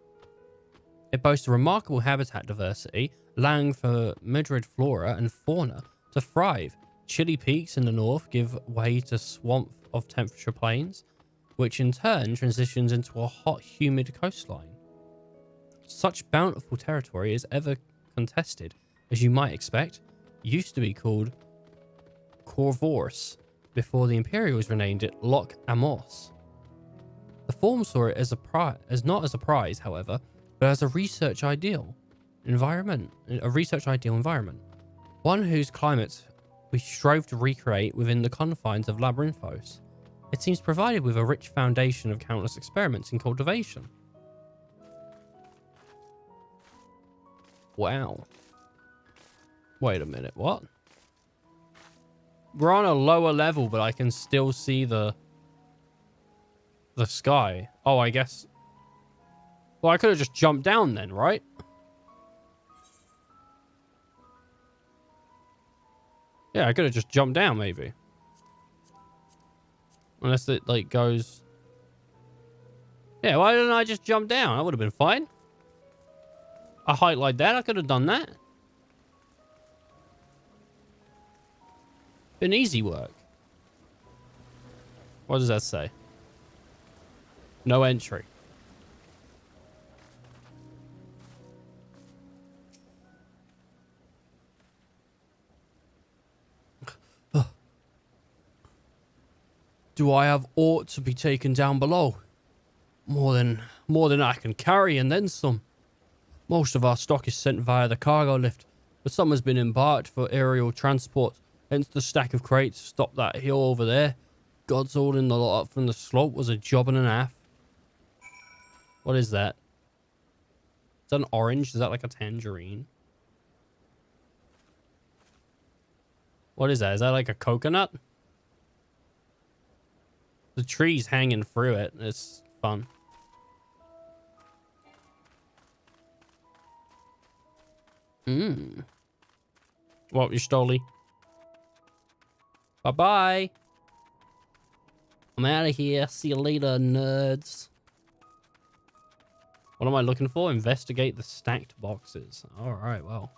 Speaker 1: It boasts a remarkable habitat diversity, allowing for myriad flora and fauna to thrive. Chilly peaks in the north give way to swamp of temperature plains, which in turn transitions into a hot, humid coastline. Such bountiful territory is ever contested, as you might expect, used to be called Corvors, before the Imperials renamed it Loch Amos. The Form saw it as not as a prize, however, but as a research ideal environment, one whose climate we strove to recreate within the confines of Labyrinthos. It seems provided with a rich foundation of countless experiments in cultivation. Wow. Wait a minute, what? We're on a lower level, but I can still see the sky. Oh, I guess. Well, I could have just jumped down then, right? Yeah, I could have just jumped down, maybe. Unless it, like, goes... Yeah, why didn't I just jump down? That would have been fine. A height like that, I could have done that. Been easy work. What does that say? No entry. Do I have aught to be taken down below? More than I can carry, and then some. Most of our stock is sent via the cargo lift, but some has been embarked for aerial transport. Hence the stack of crates stopped that hill over there. God's holding the lot up from the slope was a job and a half. What is that? Is that an orange? Is that like a tangerine? What is that? Is that like a coconut? The tree's hanging through it. It's fun. What, you stole? Bye-bye. I'm out of here. See you later, nerds. What am I looking for? Investigate the stacked boxes. All right, well.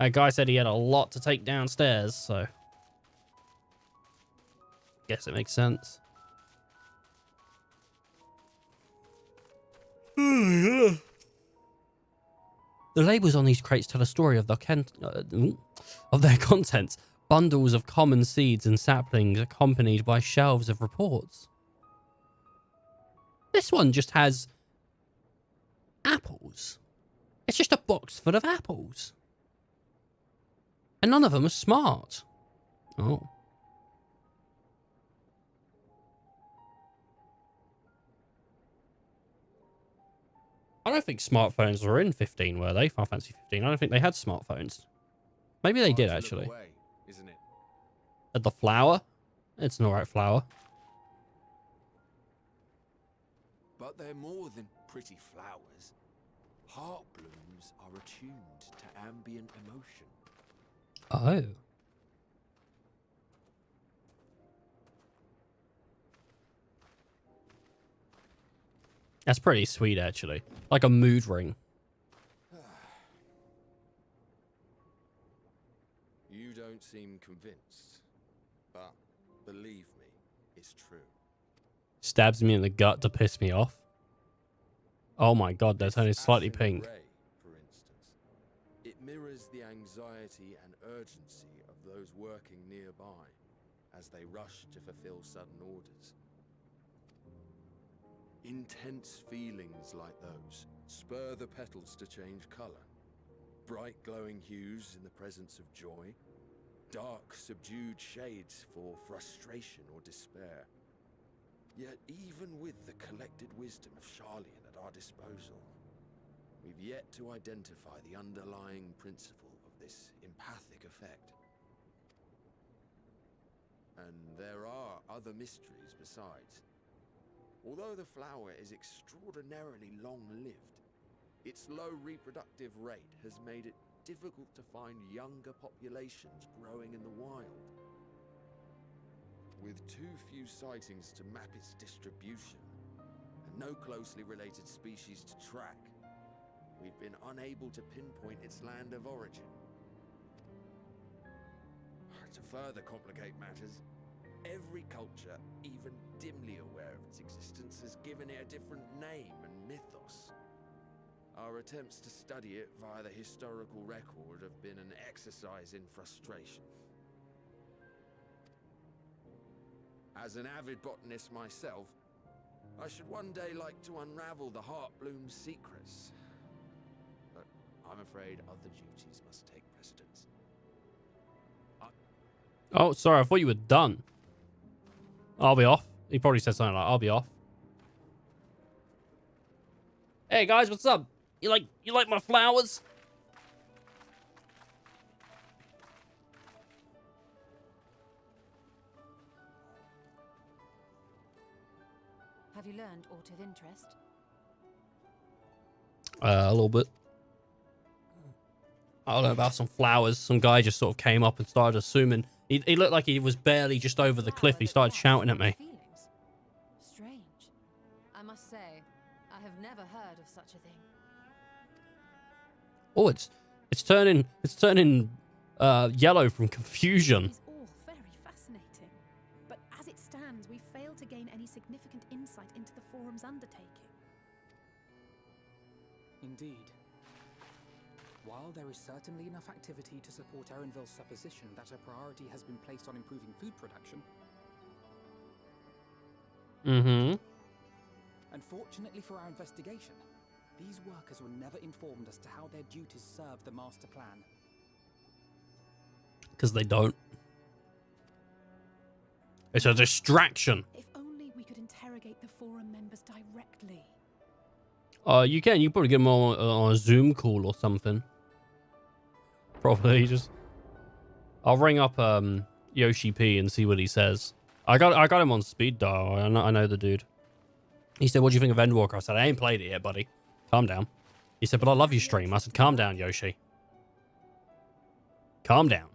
Speaker 1: That guy said he had a lot to take downstairs, so... guess it makes sense. The labels on these crates tell a story of their contents. Bundles of common seeds and saplings accompanied by shelves of reports. This one just has apples. It's just a box full of apples. And none of them are smart. Oh. I don't think smartphones were in 15, were they? Final Fantasy 15. I don't think they had smartphones. Maybe they did, actually.
Speaker 20: Away, isn't it?
Speaker 1: At the flower? It's an alright flower.
Speaker 20: But they're more than pretty flowers. Heart blooms are attuned to ambient emotion.
Speaker 1: Oh. That's pretty sweet, actually. Like a mood ring.
Speaker 20: You don't seem convinced, but believe me, it's true.
Speaker 1: Stabs me in the gut to piss me off. Oh my god, they're turning slightly pink.
Speaker 20: Ray, for instance, it mirrors the anxiety and urgency of those working nearby as they rush to fulfill sudden orders. Intense feelings like those spur the petals to change color. Bright glowing hues in the presence of joy. Dark subdued shades for frustration or despair. Yet even with the collected wisdom of Charlian at our disposal, we've yet to identify the underlying principle of this empathic effect. And there are other mysteries besides. Although the flower is extraordinarily long-lived, its low reproductive rate has made it difficult to find younger populations growing in the wild. With too few sightings to map its distribution, and no closely related species to track, we've been unable to pinpoint its land of origin. To further complicate matters, every culture, even dimly aware of its existence, has given it a different name and mythos. Our attempts to study it via the historical record have been an exercise in frustration. As an avid botanist myself, I should one day like to unravel the Heartbloom's secrets. But I'm afraid other duties must take precedence.
Speaker 1: Oh, sorry, I thought you were done. I'll be off. He probably said something like, I'll be off. Hey guys, what's up? You like my flowers?
Speaker 4: Have you learned aught of interest?
Speaker 1: A little bit. I don't know about some flowers. Some guy just sort of came up and started assuming. He looked like he was barely just over the cliff. He started shouting at me.
Speaker 4: Strange. I must say, I have never heard of such a thing.
Speaker 1: Oh, it's turning yellow from confusion.
Speaker 15: It's all very fascinating. But as it stands, we fail to gain any significant insight into the forum's undertaking.
Speaker 5: Indeed. While there is certainly enough activity to support Erenville's supposition that a priority has been placed on improving food production, unfortunately for our investigation, these workers were never informed as to how their duties serve the master plan.
Speaker 1: Because they don't. It's a distraction.
Speaker 15: If only we could interrogate the forum members directly.
Speaker 1: You can. You probably get them on a Zoom call or something. Probably just. I'll ring up Yoshi P and see what he says. I got him on speed dial. I know the dude. He said, "What do you think of Endwalker?" I said, "I ain't played it yet, buddy. Calm down." He said, "But I love your stream." I said, "Calm down, Yoshi. Calm down.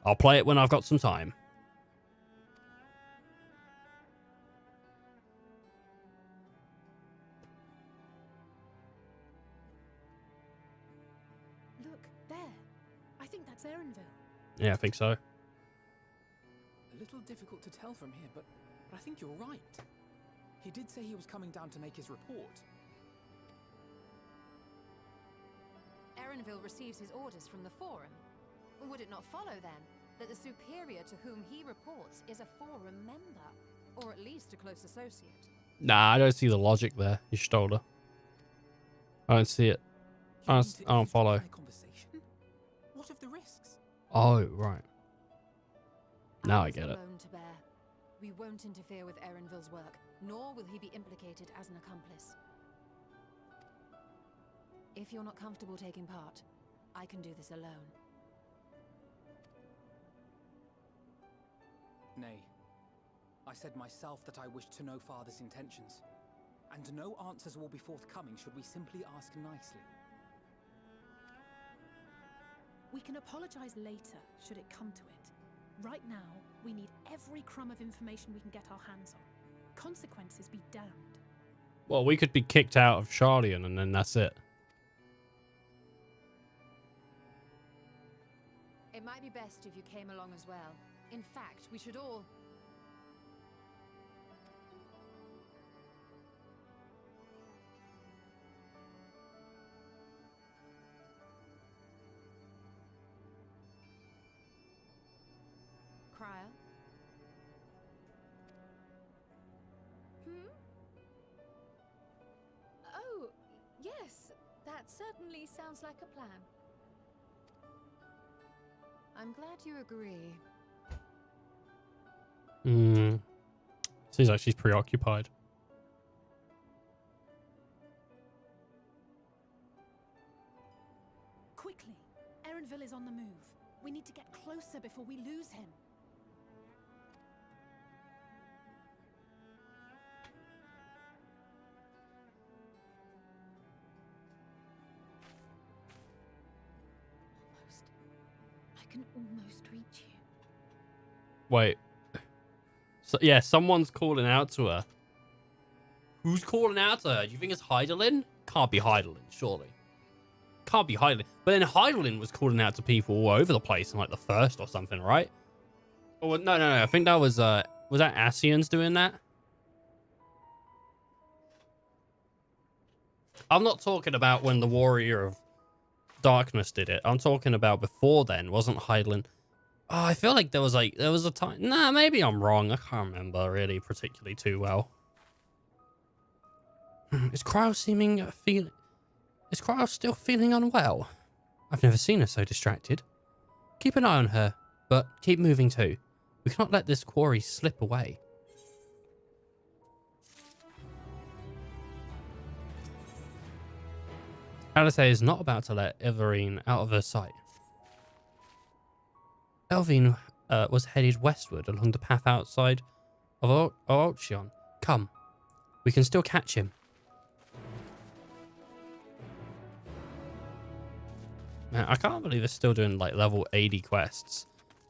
Speaker 1: I'll play it when I've got some time."
Speaker 15: That's Erenville.
Speaker 1: Yeah, I think so.
Speaker 5: A little difficult to tell from here, but I think you're right. He did say he was coming down to make his report.
Speaker 4: Erenville receives his orders from the Forum. Would it not follow, then, that the superior to whom he reports is a Forum member? Or at least a close associate?
Speaker 1: Nah, I don't see the logic there, you stole her. I don't see it. I don't follow.
Speaker 5: What of the risks?
Speaker 1: Oh, right. Now I get it.
Speaker 4: Alone to bear. We won't interfere with Erenville's work, nor will he be implicated as an accomplice. If you're not comfortable taking part, I can do this alone.
Speaker 5: Nay. I said myself that I wished to know Father's intentions. And no answers will be forthcoming should we simply ask nicely.
Speaker 15: We can apologize later, should it come to it. Right now, we need every crumb of information we can get our hands on. Consequences be damned.
Speaker 1: Well, we could be kicked out of Charlian and then that's it.
Speaker 4: It might be best if you came along as well. In fact, we should all... Cryo?
Speaker 14: Oh, yes. That certainly sounds like a plan.
Speaker 4: I'm glad you agree.
Speaker 1: Seems like she's preoccupied.
Speaker 15: Quickly! Erenville is on the move. We need to get closer before we lose him.
Speaker 14: I can almost reach you.
Speaker 1: Wait. So, yeah, someone's calling out to her. Who's calling out to her? Do you think it's Heidelin? Can't be Heidelin, surely. Can't be Heidelin. But then Heidelin was calling out to people all over the place in like the first or something, right? Oh, no. I think that was that Ascians doing that? I'm not talking about when the Warrior of Darkness did it. I'm talking about before then. Wasn't Heidelin? Oh, I feel like there was a time. Nah, maybe I'm wrong. I can't remember really particularly too well. Is Cryo still feeling unwell? I've never seen her so distracted. Keep an eye on her, but keep moving too. We cannot let this quarry slip away. Alice is not about to let Everine out of her sight. Elvine was headed westward along the path outside of Olchion. Come, we can still catch him. Man, I can't believe it's still doing like level 80 quests.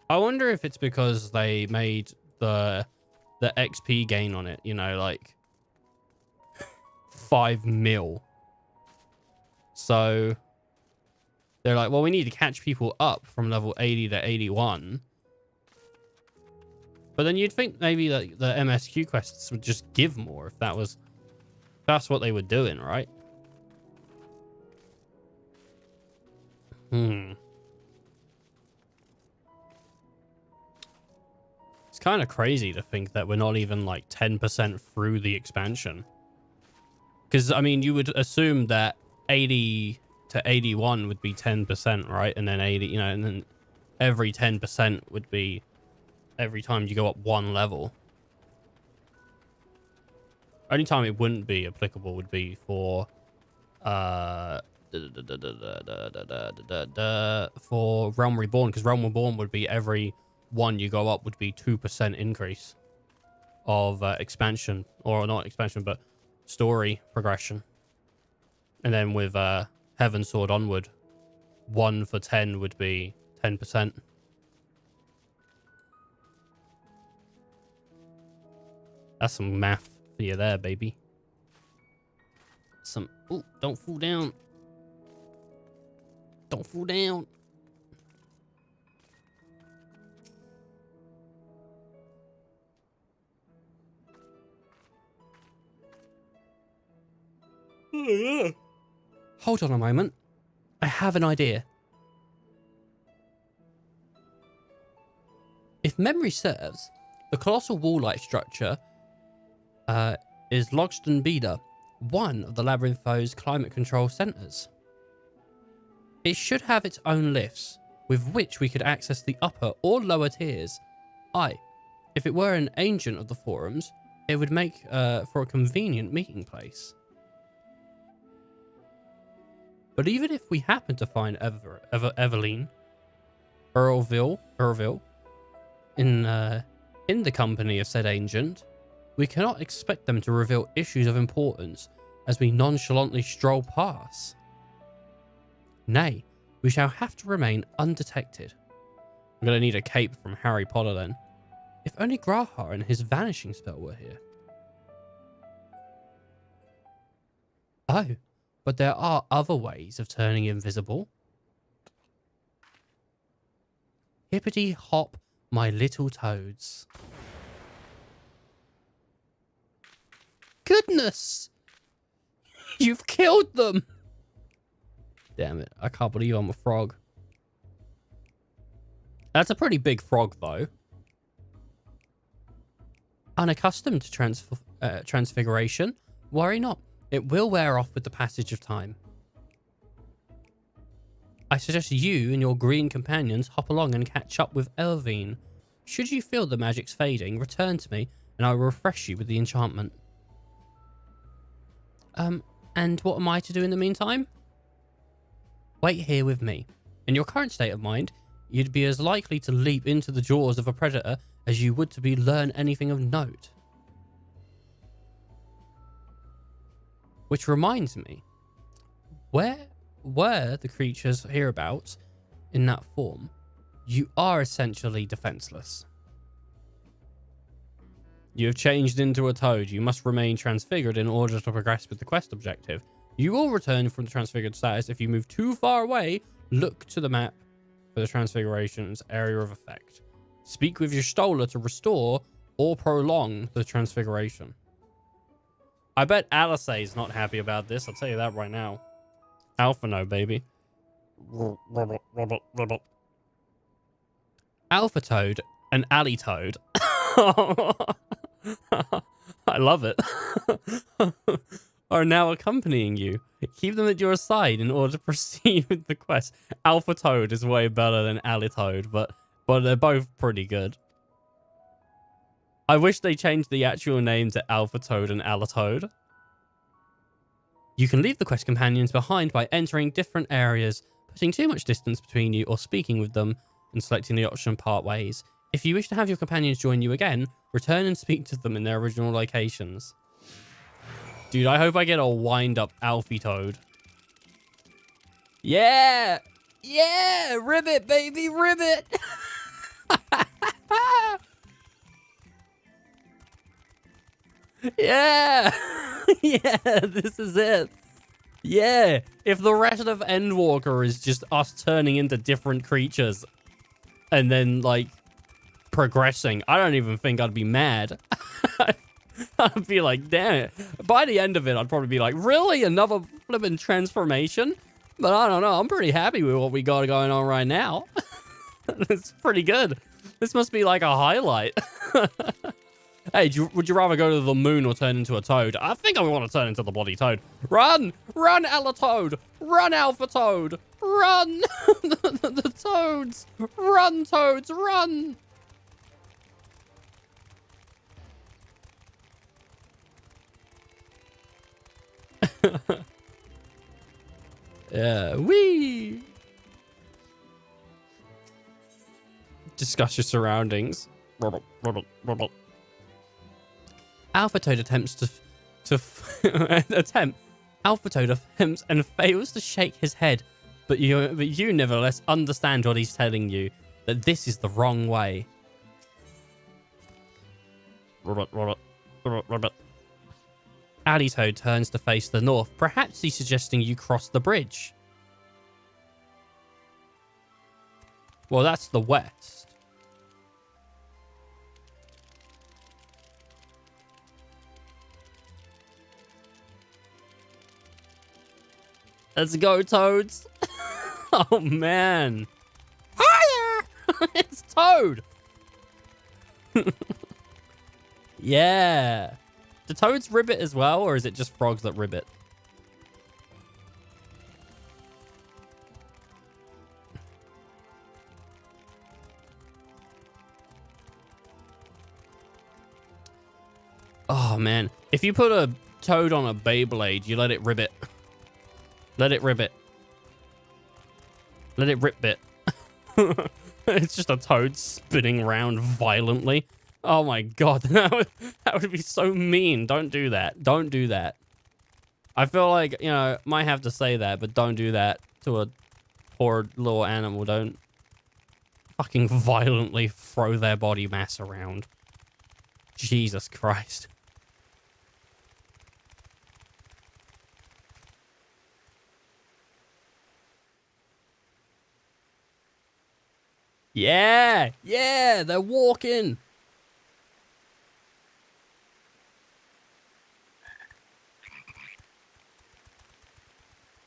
Speaker 1: I wonder if it's because they made the XP gain on it, you know, like 5 mil. So they're like, well, we need to catch people up from level 80 to 81. But then you'd think maybe like the MSQ quests would just give more if that's what they were doing, right? It's kind of crazy to think that we're not even like 10% through the expansion. Because, I mean, you would assume that 80 to 81 would be 10%, right? And then 80, you know, and then every 10% would be every time you go up one level. Only time it wouldn't be applicable would be for Realm Reborn, because Realm Reborn would be every one you go up would be 2% increase of expansion, or not expansion, but story progression. And then with Heaven Sword onward, 1 for 10 would be 10%. That's some math for you there, baby. Some... Ooh, don't fall down. Don't fall down. Hold on a moment. I have an idea. If memory serves, the colossal wall-like structure is Logston Beda, one of the Labyrintho's climate control centers. It should have its own lifts, with which we could access the upper or lower tiers. If it were an agent of the forums, it would make for a convenient meeting place. But even if we happen to find Evelyn, Earlville, in the company of said agent, we cannot expect them to reveal issues of importance as we nonchalantly stroll past. Nay, we shall have to remain undetected. I'm going to need a cape from Harry Potter then. If only Grahar and his vanishing spell were here. Oh, but there are other ways of turning invisible. Hippity hop, my little toads. Goodness! You've killed them! Damn it, I can't believe I'm a frog. That's a pretty big frog, though. Unaccustomed to transfiguration? Worry not. It will wear off with the passage of time. I suggest you and your green companions hop along and catch up with Elvine. Should you feel the magic's fading, return to me and I will refresh you with the enchantment. And what am I to do in the meantime? Wait here with me. In your current state of mind, you'd be as likely to leap into the jaws of a predator as you would to learn anything of note. Which reminds me, where were the creatures hereabouts in that form? You are essentially defenseless. You have changed into a toad. You must remain transfigured in order to progress with the quest objective. You will return from the transfigured status if you move too far away. Look to the map for the transfiguration's area of effect. Speak with your Stola to restore or prolong the transfiguration. I bet Alice is not happy about this. I'll tell you that right now. Alpha no, baby. Alpha Toad and Alley Toad. I love it. Are now accompanying you. Keep them at your side in order to proceed with the quest. Alpha Toad is way better than Alley Toad, but they're both pretty good. I wish they changed the actual name to Alpha Toad and Alatoad. You can leave the quest companions behind by entering different areas, putting too much distance between you, or speaking with them and selecting the option part ways. If you wish to have your companions join you again, return and speak to them in their original locations. Dude, I hope I get a wind-up Alfie Toad. Yeah! Yeah! Ribbit, baby! Ribbit! Yeah! Yeah, this is it. Yeah! If the rest of Endwalker is just us turning into different creatures and then, like, progressing, I don't even think I'd be mad. I'd be like, damn it. By the end of it, I'd probably be like, really? Another flipping transformation? But I don't know. I'm pretty happy with what we got going on right now. It's pretty good. This must be like a highlight. Hey, would you rather go to the moon or turn into a toad? I think I want to turn into the bloody toad. Run! Run, Alatoad! Run, Alpha Toad! Run! The toads! Run, toads! Run! Yeah, wee! Discuss your surroundings. Alpha Toad attempts Alpha Toad attempts and fails to shake his head, but you nevertheless understand what he's telling you, that this is the wrong way. Alley Toad turns to face the north. Perhaps he's suggesting you cross the bridge. Well, that's the west. Let's go, Toads. Oh, man. Hiya! It's Toad. Yeah. Do toads ribbit as well, or is it just frogs that ribbit? Oh, man. If you put a toad on a Beyblade, you let it ribbit. Let it ribbit. Let it rip bit. It's just a toad spinning around violently. Oh my god, that would be so mean. Don't do that. Don't do that. I feel like, you know, might have to say that, but don't do that to a poor little animal. Don't fucking violently throw their body mass around. Jesus Christ. Yeah, yeah, they're walking.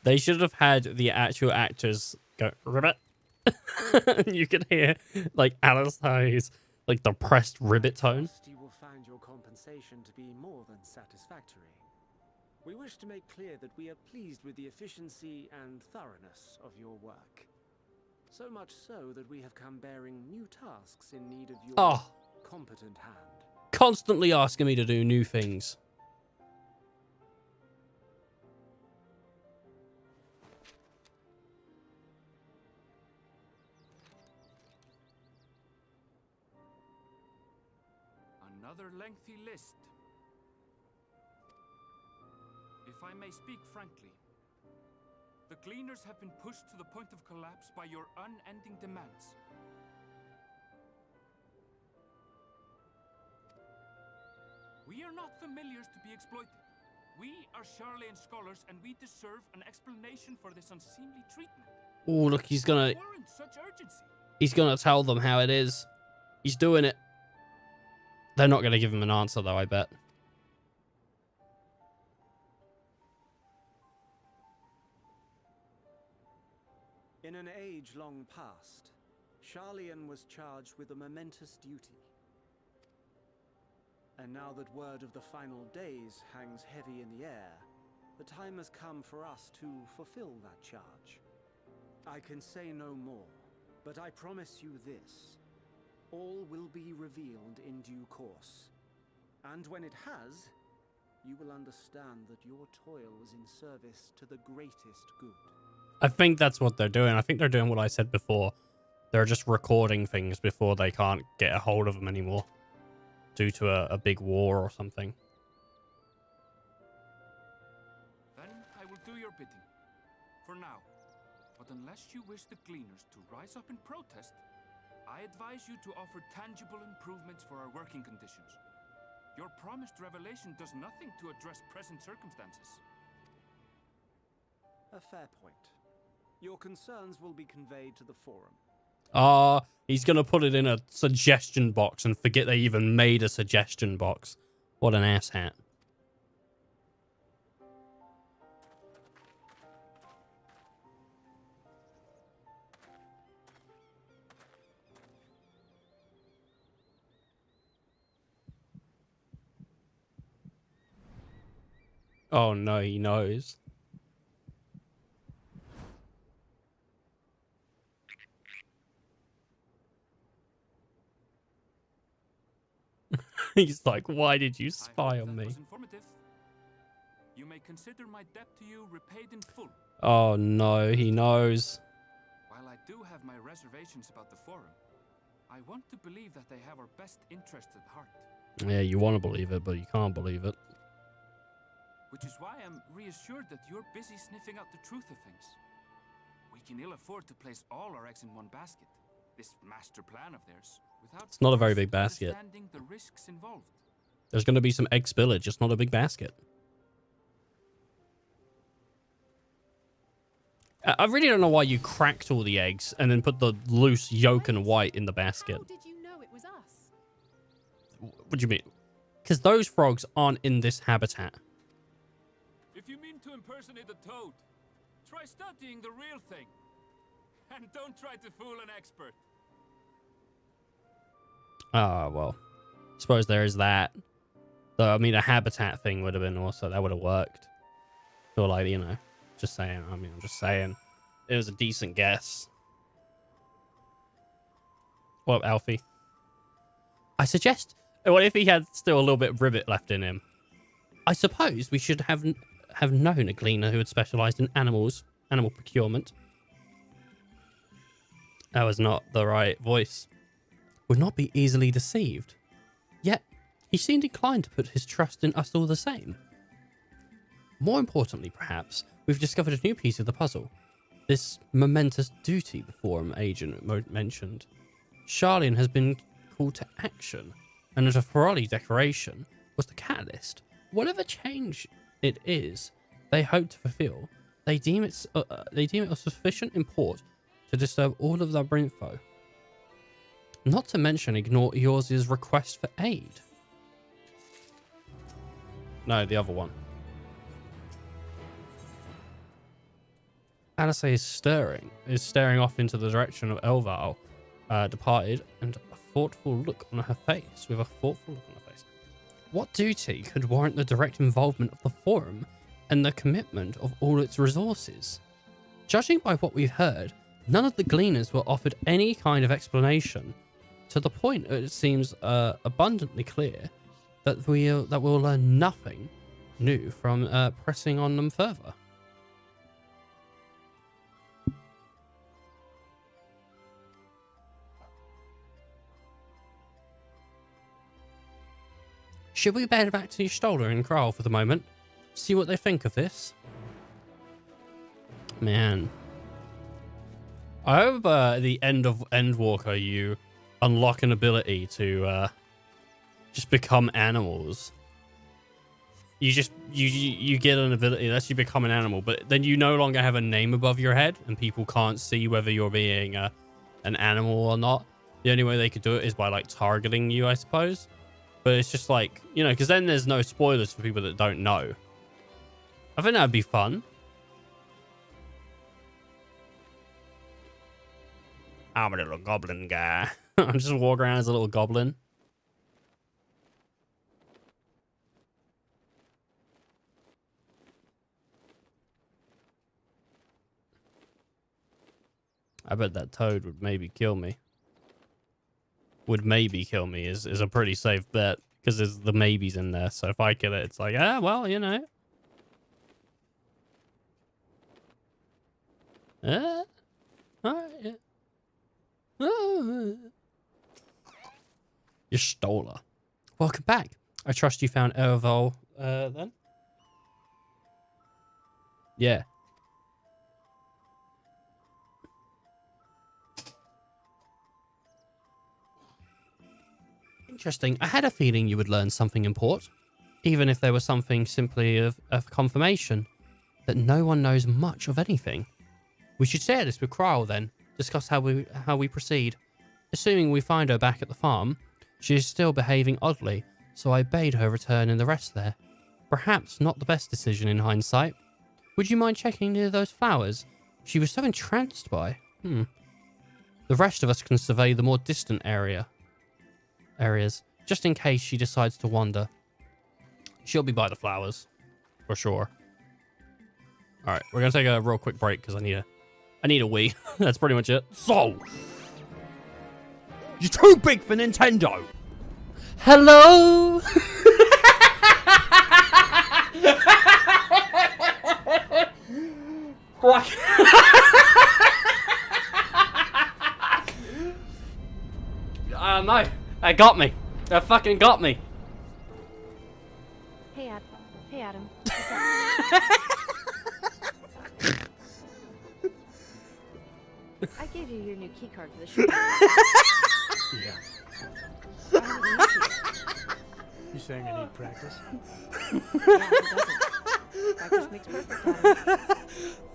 Speaker 1: They should have had the actual actors go ribbit. You could hear like Alistair's like depressed ribbit tone.
Speaker 21: You will find your compensation to be more than satisfactory. We wish to make clear that we are pleased with the efficiency and thoroughness of your work. So much so that we have come bearing new tasks in need of your competent hand.
Speaker 1: Constantly asking me to do new things.
Speaker 12: Another lengthy list. If I may speak frankly, the Gleaners have been pushed to the point of collapse by your unending demands. We are not familiars to be exploited. We are Charlian scholars, and we deserve an explanation for this unseemly treatment.
Speaker 1: Oh, look, he's gonna
Speaker 12: Such urgency.
Speaker 1: He's gonna tell them how it is. He's doing it. They're not gonna give him an answer though, I bet.
Speaker 21: In an age long past, Charlian was charged with a momentous duty. And now that word of the final days hangs heavy in the air, the time has come for us to fulfill that charge. I can say no more, but I promise you this. All will be revealed in due course. And when it has, you will understand that your toil was in service to the greatest good.
Speaker 1: I think that's what they're doing. I think they're doing what I said before. They're just recording things before they can't get a hold of them anymore. Due to a big war or something.
Speaker 12: Then I will do your bidding. For now. But unless you wish the Gleaners to rise up in protest, I advise you to offer tangible improvements for our working conditions. Your promised revelation does nothing to address present circumstances.
Speaker 21: A fair point. Your concerns will be conveyed to the forum.
Speaker 1: He's gonna put it in a suggestion box and forget they even made a suggestion box. What an asshat. Oh no, he knows. He's like, why did you spy on me?
Speaker 12: You may consider my debt to you repaid in full.
Speaker 1: Oh no, he knows.
Speaker 12: While I do have my reservations about the forum, I want to believe that they have our best interests at heart.
Speaker 1: Yeah, you want to believe it, but you can't believe it.
Speaker 12: Which is why I'm reassured that you're busy sniffing out the truth of things. We can ill afford to place all our eggs in one basket. This master plan of theirs, without
Speaker 1: It's not a very big basket.
Speaker 12: understanding the risks involved.
Speaker 1: There's going to be some egg spillage, just not a big basket. I really don't know why you cracked all the eggs and then put the loose yolk and white in the basket.
Speaker 15: How did you know it was us?
Speaker 1: What do you mean? Because those frogs aren't in this habitat.
Speaker 12: If you mean to impersonate a toad, Try studying the real thing. And don't try to fool an expert.
Speaker 1: Oh, well. I suppose there is that. Though, I mean, a habitat thing would have been also... That would have worked. Feel like, you know... Just saying. I mean, I'm just saying. It was a decent guess. What up, Alfie? I suggest... What if he had still a little bit of rivet left in him? I suppose we should have known a gleaner who had specialised in animal procurement. That was not the right voice. Would not be easily deceived. Yet, he seemed inclined to put his trust in us all the same. More importantly, perhaps, we've discovered a new piece of the puzzle. This momentous duty the forum agent mentioned. Charlene has been called to action, and as a Ferrari decoration was the catalyst. Whatever change it is they hope to fulfill, they deem it of sufficient import to disturb all of their info. Not to mention ignore Eorze's request for aid. No, the other one. Alice is staring off into the direction of Elval, departed, and a thoughtful look on her face. What duty could warrant the direct involvement of the forum and the commitment of all its resources? Judging by what we've heard, none of the gleaners were offered any kind of explanation. To the point, it seems abundantly clear that we'll learn nothing new from pressing on them further. Should we head back to Stoller and Kral for the moment? See what they think of this? Man. I hope at the end of Endwalker you unlock an ability to just become animals. You get an ability that lets you become an animal, but then you no longer have a name above your head and people can't see whether you're being an animal or not. The only way they could do it is by like targeting you, I suppose. But it's just like, you know, because then there's no spoilers for people that don't know. I think that'd be fun. I'm a little goblin guy. I'm just walk around as a little goblin. I bet that toad would maybe kill me. Would maybe kill me is a pretty safe bet because there's the maybes in there. So if I kill it, it's like, ah, well, you know. All right, yeah. You're Stoller. Welcome back. I trust you found Ervol then? Yeah. Interesting. I had a feeling you would learn something important, even if there was something simply of confirmation that no one knows much of anything. We should share this with Kral then, discuss how we proceed. Assuming we find her back at the farm, she is still behaving oddly, so I bade her return in the rest there. Perhaps not the best decision in hindsight. Would you mind checking near those flowers? She was so entranced by. The rest of us can survey the more distant areas, just in case she decides to wander. She'll be by the flowers, for sure. All right, we're gonna take a real quick break because I need a wee. That's pretty much it. So, you're too big for Nintendo. Hello. What? I don't know. That got me. That fucking got me.
Speaker 9: Hey, Adam. I gave you your new keycard for the show.
Speaker 2: Yeah. You saying I need practice?
Speaker 9: Yeah, it doesn't. Practice makes perfect,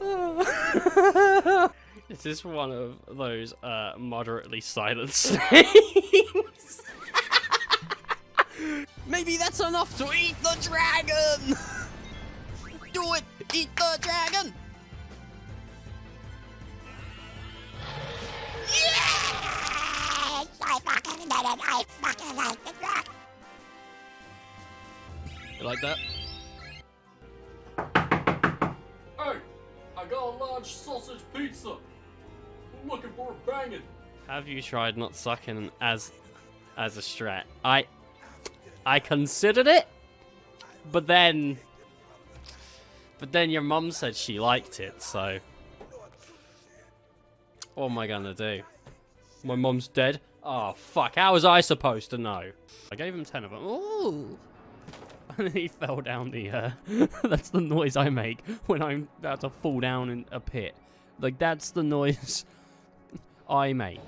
Speaker 9: Adam.
Speaker 1: Is this one of those moderately silent things? Maybe that's enough to eat the dragon! Do it! Eat the dragon! You like that?
Speaker 18: Hey, I got a large sausage pizza. I'm looking for a banging.
Speaker 1: Have you tried not sucking as a strat? I considered it, but then your mum said she liked it, so what am I gonna do? My mum's dead? Oh fuck, how was I supposed to know? I gave him 10 of them. Ooh. And he fell down the, that's the noise I make when I'm about to fall down in a pit. Like, that's the noise I make.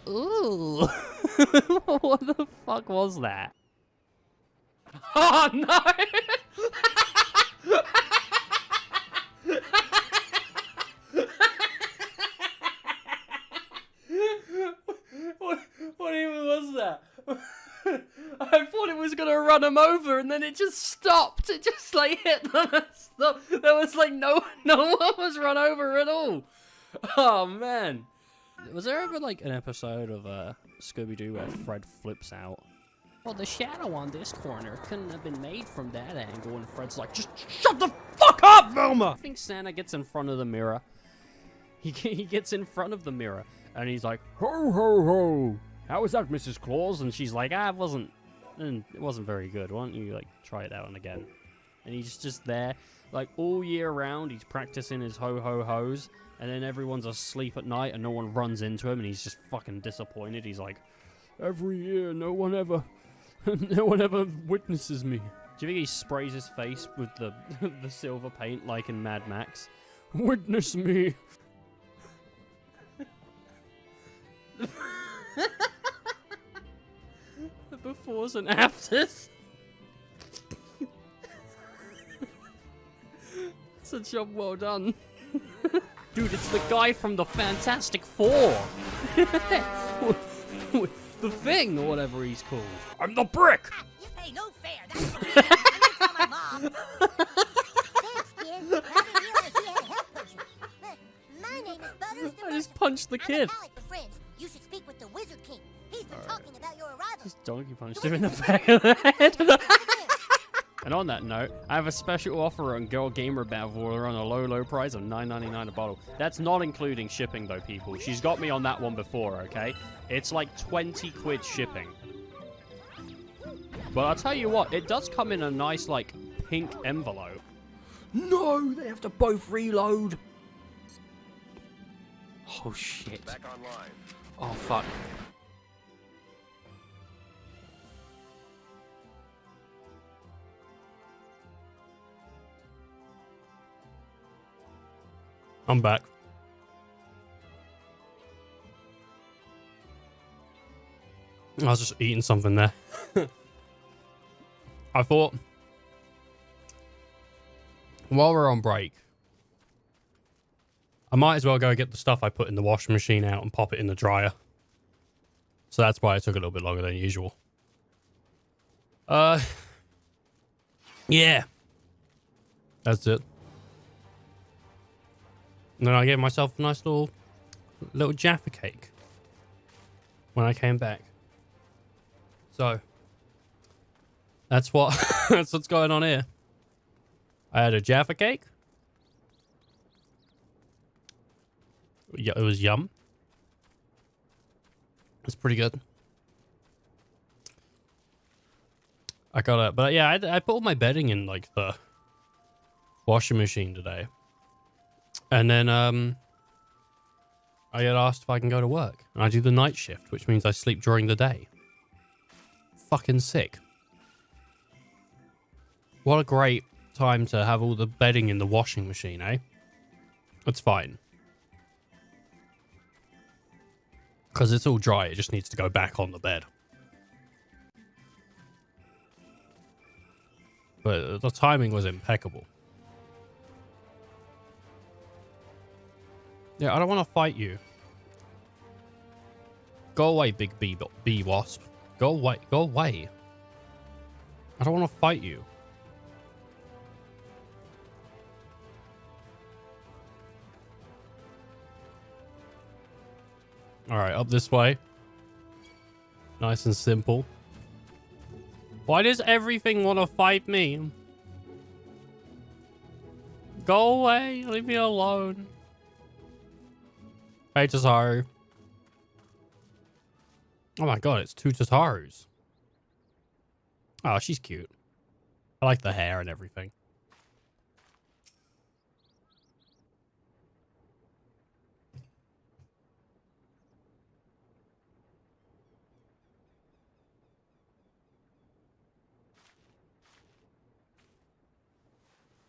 Speaker 1: Ooh. What the fuck was that? Oh no! What even was that? I thought it was gonna run him over, and then it just stopped. It just like hit them and stopped. There was like no one was run over at all. Oh man. Was there ever like an episode of Scooby-Doo where Fred flips out? Well, the shadow on this corner couldn't have been made from that angle, and Fred's like, just shut the fuck up, Velma! I think Santa gets in front of the mirror. He gets in front of the mirror, and he's like, ho ho ho! How was that, Mrs. Claus? And she's like, it wasn't very good. Why don't you like try it out again? And he's just there, like all year round. He's practicing his ho ho ho's, and then everyone's asleep at night, and no one runs into him, and he's just fucking disappointed. He's like, every year, no one ever witnesses me. Do you think he sprays his face with the the silver paint like in Mad Max? Witness me. The befores and afters. It's a job well done. Dude, it's the guy from the Fantastic Four. The Thing, or whatever he's called. I'm the Brick!
Speaker 8: You pay no fare, that's what I'm gonna tell my mom. Thanks, kid. I didn't realize you had a health potion. My name is Butters the
Speaker 1: I just punched the kid.
Speaker 8: friends. You should speak with the Wizard King. He's been talking about your arrival.
Speaker 1: Just donkey punched him in the back of the head. And on that note, I have a special offer on Girl Gamer Battle on a low price of $9.99 a bottle. That's not including shipping though, people. She's got me on that one before, okay? It's like 20 quid shipping. But I'll tell you what, it does come in a nice, like, pink envelope. No, they have to both reload. Oh, shit.
Speaker 20: Back online.
Speaker 1: Oh, fuck. I'm back. I was just eating something there. I thought, while we're on break, I might as well go get the stuff I put in the washing machine out and pop it in the dryer. So that's why it took a little bit longer than usual. Yeah. That's it. And then I gave myself a nice little Jaffa cake when I came back. So that's that's what's going on here. I had a Jaffa cake. Yeah, it was yum. It's pretty good. But yeah, I put all my bedding in like the washing machine today. And then I get asked if I can go to work. And I do the night shift, which means I sleep during the day. Fucking sick. What a great time to have all the bedding in the washing machine, eh? It's fine. Because it's all dry, it just needs to go back on the bed. But the timing was impeccable. Yeah, I don't want to fight you. Go away, big bee wasp. Go away. Go away. I don't want to fight you. Alright, up this way. Nice and simple. Why does everything want to fight me? Go away. Leave me alone. Hey, Tataru. Oh my god, it's two Tatarus. Oh, she's cute. I like the hair and everything.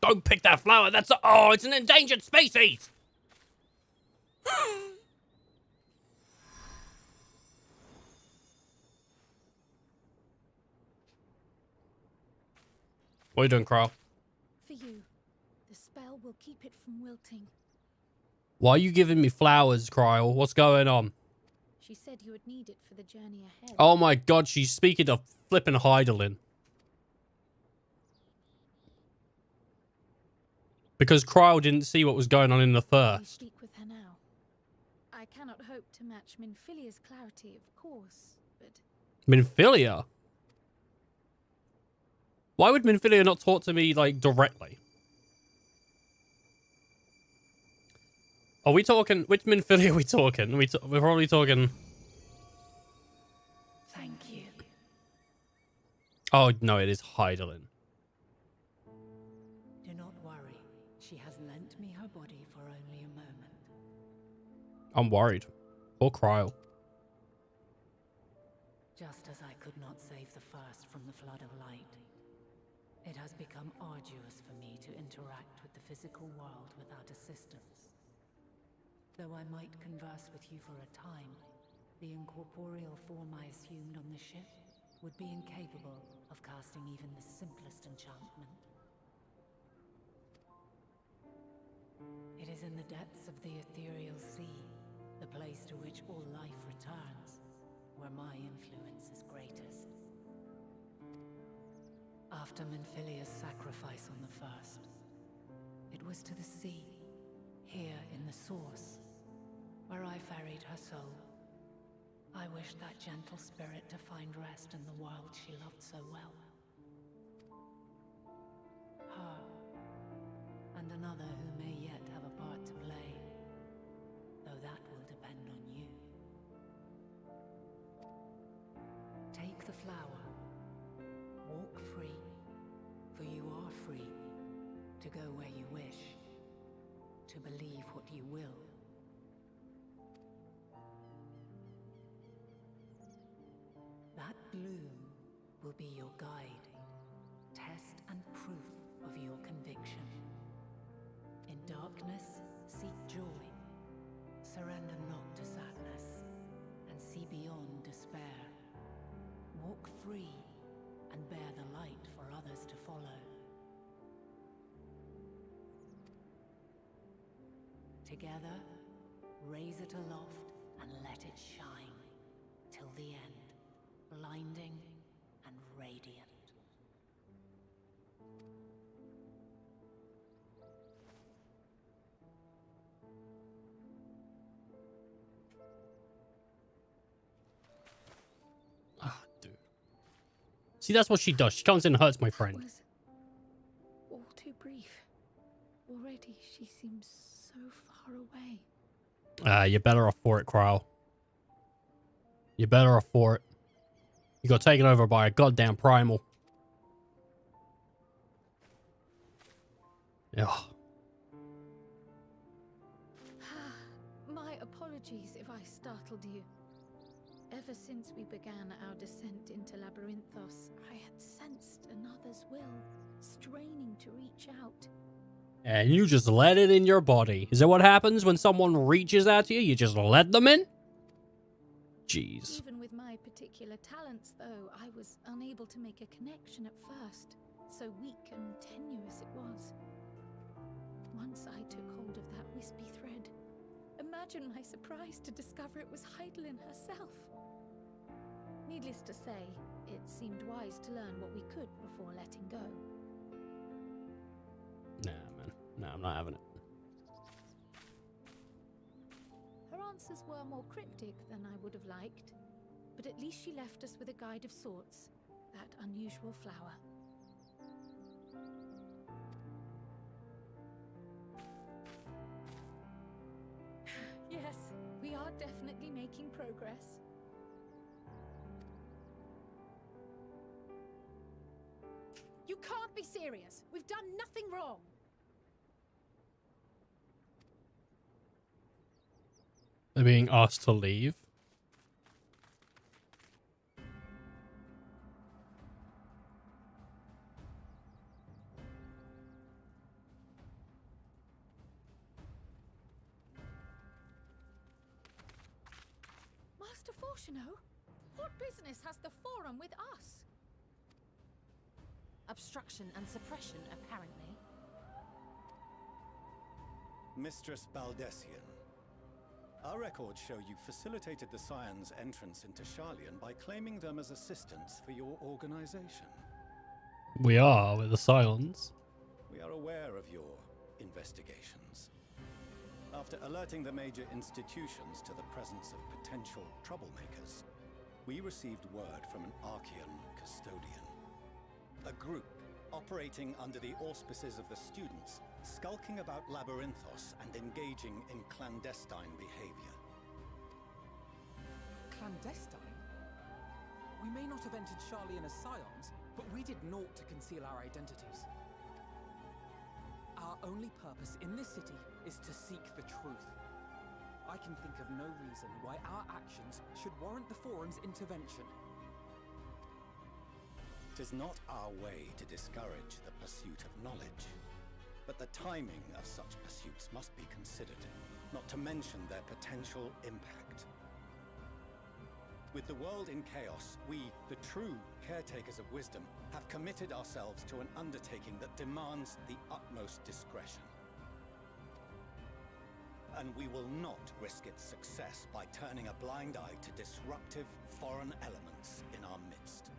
Speaker 1: Don't pick that flower. That's oh, it's an endangered species. What are you doing, Carl?
Speaker 14: For you. The spell will keep it from wilting.
Speaker 1: Why are you giving me flowers, Cryle? What's going on?
Speaker 14: She said you would need it for the journey ahead.
Speaker 1: Oh my god, she's speaking to flippin' Heidelin. Because Cryle didn't see what was going on in the
Speaker 14: You
Speaker 1: first.
Speaker 14: speak with her now. I cannot hope to match Minfilia's clarity, of course, but
Speaker 1: Minfilia? Why would Minfilia not talk to me, like, directly? Are we talking... Which Minfilia are we talking? We're probably talking...
Speaker 11: Thank you.
Speaker 1: Oh, no, it is Heidelin.
Speaker 11: Do not worry. She has lent me her body for only a moment.
Speaker 1: I'm worried. Poor Cryle.
Speaker 11: Just as I could not save the first from the flood of light, it has become arduous for me to interact with the physical world without assistance. Though I might converse with you for a time, the incorporeal form I assumed on the ship would be incapable of casting even the simplest enchantment. It is in the depths of the ethereal sea, the place to which all life returns, where my influence is greatest. After Minfilia's sacrifice on the first, it was to the sea, here in the source, where I ferried her soul. I wished that gentle spirit to find rest in the world she loved so well. Her, and another who may yet have a part to play, though that will depend on you. Take the flower, walk free, for you are free, to go where you wish, to believe what you will. That bloom will be your guide, test and proof of your conviction. In darkness, seek joy. Surrender not to sadness, and see beyond despair. Walk free, and bear the light for others to follow. Together, raise it aloft and let it shine, till the end, blinding and radiant.
Speaker 1: Ah, dude. See, that's what she does. She comes in and hurts my friend.
Speaker 14: That was all too brief. Already she seems so far away.
Speaker 1: You're better off for it, Cryle. You're better off for it. You got taken over by a goddamn primal. Yeah.
Speaker 14: My apologies if I startled you. Ever since we began our descent into Labyrinthos, I had sensed another's will, straining to reach out.
Speaker 1: And you just let it in your body. Is that what happens when someone reaches out to you? You just let them in? Jeez.
Speaker 14: Even with my particular talents, though, I was unable to make a connection at first. So weak and tenuous it was. Once I took hold of that wispy thread. Imagine my surprise to discover it was Heidelin herself. Needless to say, it seemed wise to learn what we could before letting go.
Speaker 1: Nah, man. Nah, I'm not having it.
Speaker 14: Her answers were more cryptic than I would have liked. but at least she left us with a guide of sorts, that unusual flower. Yes, we are definitely making progress.
Speaker 15: You can't be serious. We've done nothing wrong.
Speaker 1: They're being asked to leave.
Speaker 14: Master Fortuno, what business has the Forum with us?
Speaker 4: Obstruction and suppression, apparently.
Speaker 13: Mistress Baldessian, our records show you facilitated the Scions' entrance into Sharlayan by claiming them as assistants for your organization.
Speaker 1: We are with the Scions.
Speaker 13: We are aware of your investigations. After alerting the major institutions to the presence of potential troublemakers, we received word from an Archean custodian. A group operating under the auspices of the students, skulking about Labyrinthos and engaging in clandestine behavior.
Speaker 5: Clandestine? We may not have entered Sharlayan as Scions, but we did naught to conceal our identities. Our only purpose in this city is to seek the truth. I can think of no reason why our actions should warrant the Forum's intervention.
Speaker 13: It is not our way to discourage the pursuit of knowledge, but the timing of such pursuits must be considered, not to mention their potential impact. With the world in chaos, we, the true caretakers of wisdom, have committed ourselves to an undertaking that demands the utmost discretion. And we will not risk its success by turning a blind eye to disruptive foreign elements in our midst.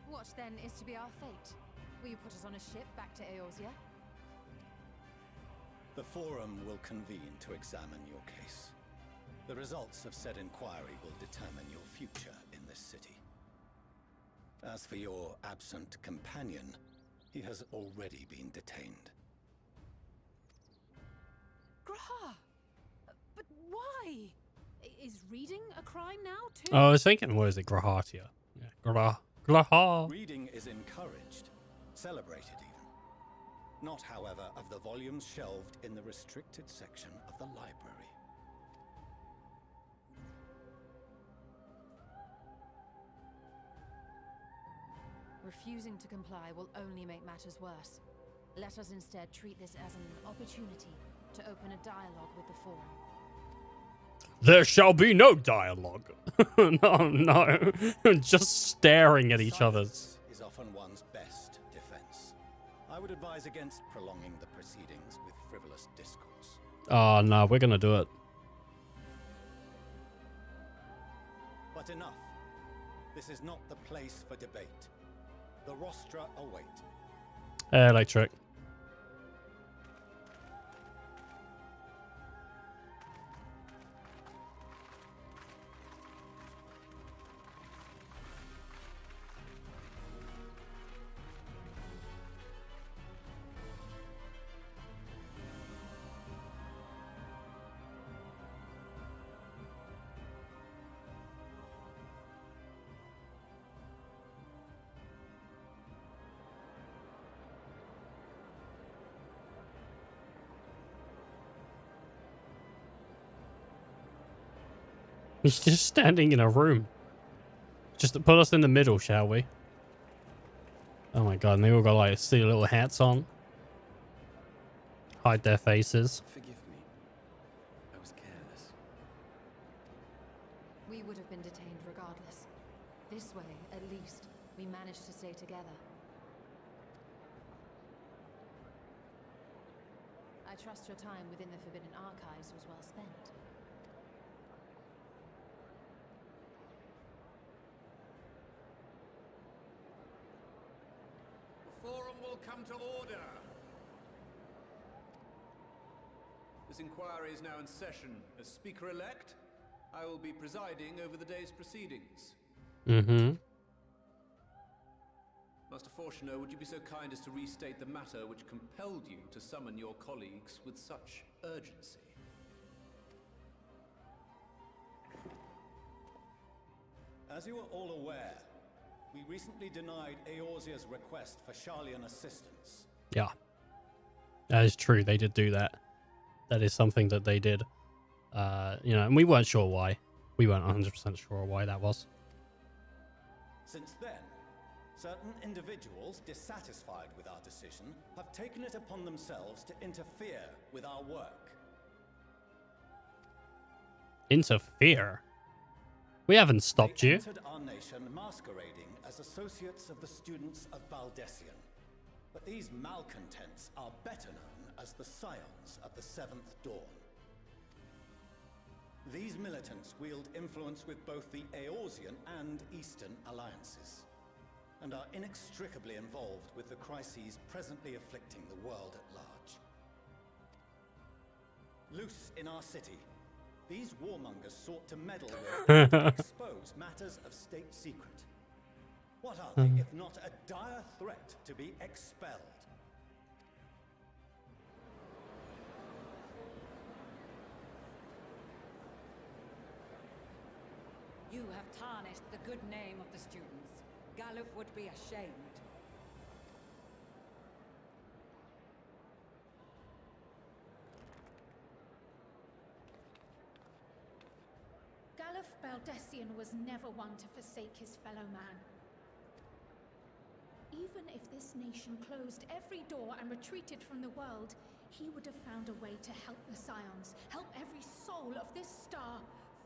Speaker 4: What then is to be our fate? Will you put us on a ship back to Eorzea?
Speaker 13: The Forum will convene to examine your case. The results of said inquiry will determine your future in this city. As for your absent companion, he has already been detained.
Speaker 15: Graha! But why? Is reading a crime now, too?
Speaker 1: Oh, I was thinking, what is it, Grahatia? Yeah, Graha.
Speaker 13: Reading is encouraged, celebrated even. Not, however, of the volumes shelved in the restricted section of the library.
Speaker 4: Refusing to comply will only make matters worse. Let us instead treat this as an opportunity to open a dialogue with the Forum.
Speaker 1: There shall be no dialogue. No. Just staring at each other.
Speaker 13: Silence is often one's best defense. I would advise against prolonging the proceedings with frivolous discourse.
Speaker 1: Oh, no, we're gonna do it.
Speaker 13: But enough. This is not the place for debate. The rostra await.
Speaker 1: Electric. He's just standing in a room. Just to put us in the middle, shall we? Oh my god, and they all got like silly little hats on. Hide their faces.
Speaker 7: Forgive me. I was careless.
Speaker 4: We would have been detained regardless. This way, at least, we managed to stay together. I trust your time within the Forbidden Archives was well spent.
Speaker 20: The Forum will come to order.
Speaker 3: This inquiry is now in session. As Speaker-elect, I will be presiding over the day's proceedings.
Speaker 1: Mm-hmm.
Speaker 3: Master Fortuner, would you be so kind as to restate the matter which compelled you to summon your colleagues with such urgency?
Speaker 13: As you are all aware, we recently denied Eorzea's request for Sharlayan assistance.
Speaker 1: Yeah. That is true. They did do that. That is something that they did. You know, and we weren't sure why. We weren't 100% sure why that was.
Speaker 13: Since then, certain individuals dissatisfied with our decision have taken it upon themselves to interfere with our work.
Speaker 1: Interfere? We haven't stopped
Speaker 13: They
Speaker 1: you.
Speaker 13: entered our nation masquerading as associates of the students of Baldessian. But these malcontents are better known as the Scions of the Seventh Dawn. These militants wield influence with both the Eorzean and Eastern alliances, and are inextricably involved with the crises presently afflicting the world at large. Loose in our city, these warmongers sought to meddle with and expose matters of state secret. What are they if not a dire threat to be expelled?
Speaker 22: You have tarnished the good name of the students. Galuf would be ashamed.
Speaker 14: Galuf Baldessian was never one to forsake his fellow man. Even if this nation closed every door and retreated from the world, he would have found a way to help the Scions, help every soul of this star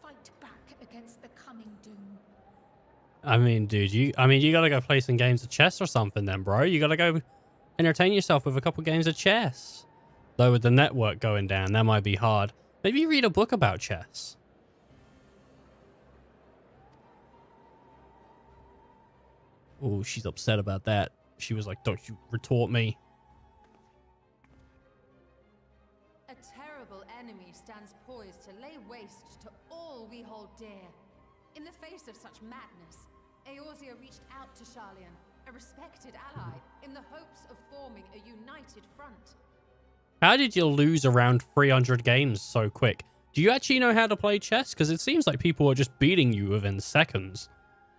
Speaker 14: fight back against the coming doom.
Speaker 1: I mean, dude, you gotta go play some games of chess or something then, bro. You gotta go entertain yourself with a couple games of chess. Though with the network going down, that might be hard. Maybe read a book about chess. Oh, she's upset about that. She was like, don't you retort me.
Speaker 4: A terrible enemy stands poised to lay waste to all we hold dear. In the face of such madness, Eorzea reached out to Sharlayan, a respected ally, in the hopes of forming a united front.
Speaker 1: How did you lose around 300 games so quick? Do you actually know how to play chess? Because it seems like people are just beating you within seconds.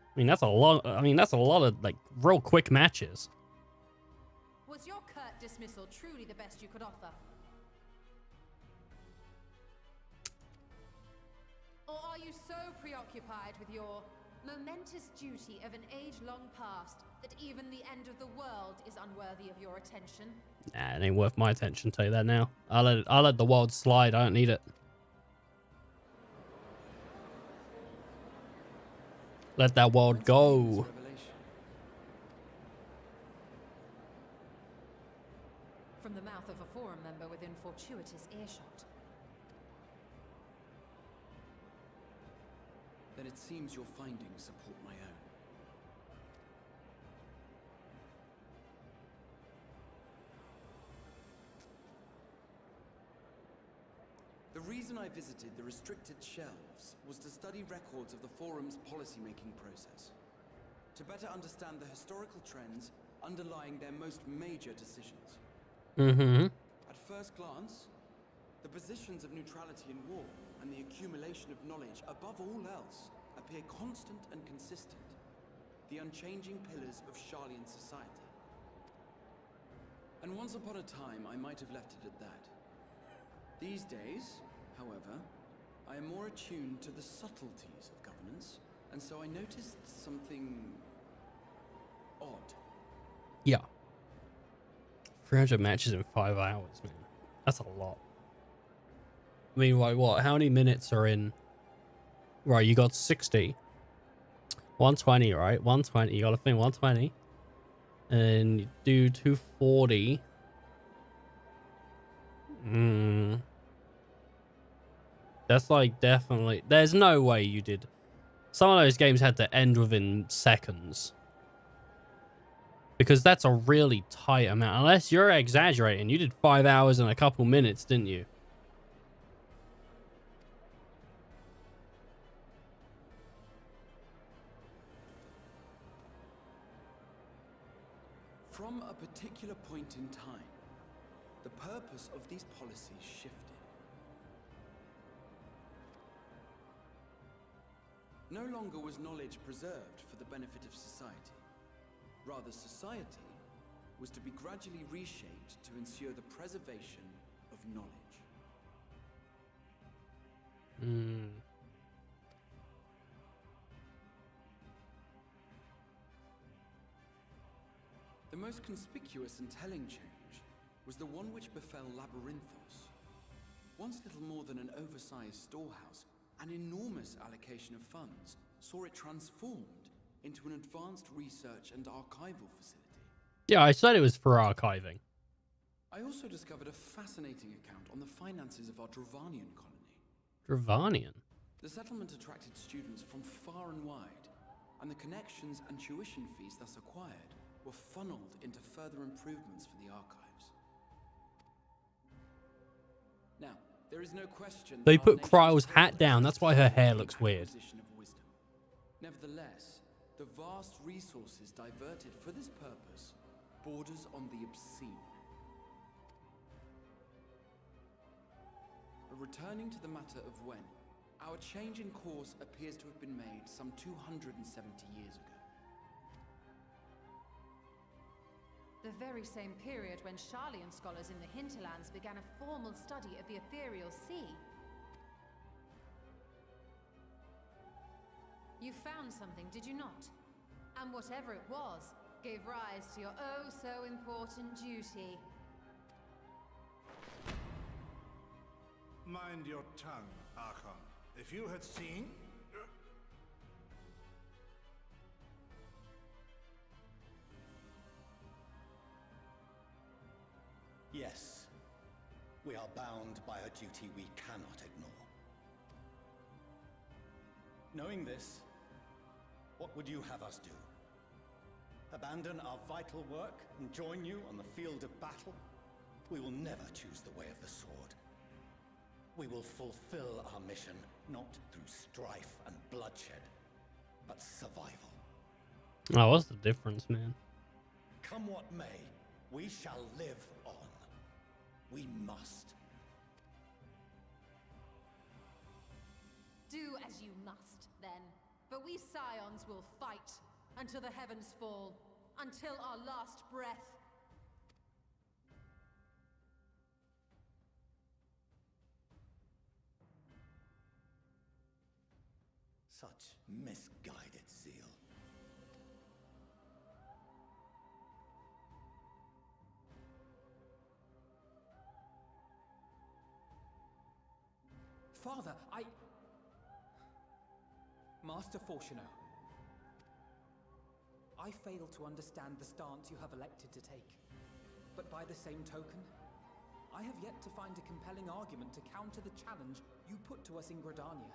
Speaker 1: I mean, that's a lot. I mean, that's a lot of like real quick matches.
Speaker 4: Was your curt dismissal truly the best you could offer? Or are you so preoccupied with your momentous duty of an age long past that even the end of the world is unworthy of your attention?
Speaker 1: Nah, it ain't worth my attention, tell you that now. I'll let the world slide. I don't need it. Let that world go.
Speaker 4: From the mouth of a forum member within fortuitous earshot.
Speaker 7: Then it seems your findings support my own. The reason I visited the restricted shelves was to study records of the Forum's policy-making process, to better understand the historical trends underlying their most major decisions.
Speaker 1: Mm-hmm.
Speaker 7: At first glance, the positions of neutrality in war and the accumulation of knowledge above all else appear constant and consistent, the unchanging pillars of Sharlayan society. And once upon a time, I might have left it at that. These days, however, I am more attuned to the subtleties of governance, and so I noticed something odd.
Speaker 1: Yeah. 300 matches in 5 hours, man. That's a lot. I mean, what? How many minutes are in? Right, you got 60. 120, right? 120. You got to think 120. And you do 240. That's like definitely... There's no way you did... Some of those games had to end within seconds. Because that's a really tight amount. Unless you're exaggerating. You did 5 hours and a couple minutes, didn't you?
Speaker 7: particular point in time, the purpose of these policies shifted. No longer was knowledge preserved for the benefit of society. Rather, society was to be gradually reshaped to ensure the preservation of knowledge. The most conspicuous and telling change was the one which befell Labyrinthos. Once little more than an oversized storehouse, an enormous allocation of funds saw it transformed into an advanced research and archival facility.
Speaker 1: Yeah, I said it was for archiving.
Speaker 7: I also discovered a fascinating account on the finances of our Dravanian colony.
Speaker 1: Dravanian?
Speaker 7: The settlement attracted students from far and wide, and the connections and tuition fees thus acquired were funneled into further improvements for the archives. Now, there is no question
Speaker 1: They
Speaker 7: that our
Speaker 1: put Kryle's hat down. That's why her hair looks weird.
Speaker 7: acquisition of wisdom. Nevertheless, the vast resources diverted for this purpose borders on the obscene. But returning to the matter of when, our change in course appears to have been made some 270 years ago.
Speaker 4: The very same period when Sharlayan scholars in the hinterlands began a formal study of the ethereal sea. You found something, did you not? And whatever it was, gave rise to your oh-so-important duty.
Speaker 16: Mind your tongue, Archon. If you had seen...
Speaker 13: Yes, we are bound by a duty we cannot ignore. Knowing this, what would you have us do? Abandon our vital work and join you on the field of battle? We will never choose the way of the sword. We will fulfill our mission, not through strife and bloodshed, but survival.
Speaker 1: Oh, what's the difference, man?
Speaker 13: Come what may, we shall live on. We must.
Speaker 4: Do as you must, then. But we Scions will fight until the heavens fall, until our last breath.
Speaker 13: Such misguided zeal.
Speaker 5: Father, Master Fortuno, I fail to understand the stance you have elected to take. But by the same token, I have yet to find a compelling argument to counter the challenge you put to us in Gridania.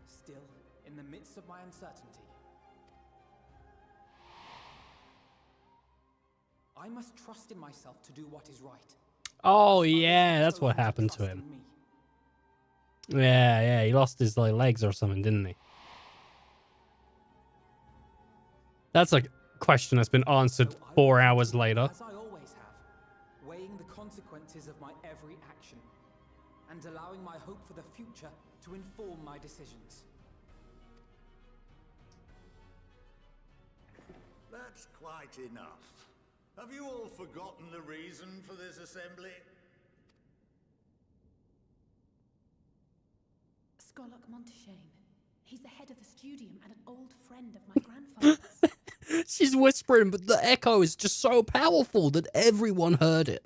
Speaker 5: Still, in the midst of my uncertainty, I must trust in myself to do what is right.
Speaker 1: Oh, yeah, that's what happened to him. Yeah, he lost his legs or something, didn't he? That's a question that's been answered 4 hours later.
Speaker 5: As I always have, weighing the consequences of my every action, and allowing my hope for the future to inform my decisions.
Speaker 16: That's quite enough. Have you all forgotten the reason for this assembly?
Speaker 14: Skolok Monteshane. He's the head of the studium and an old friend of my grandfather's.
Speaker 1: She's whispering, but the echo is just so powerful that everyone heard it.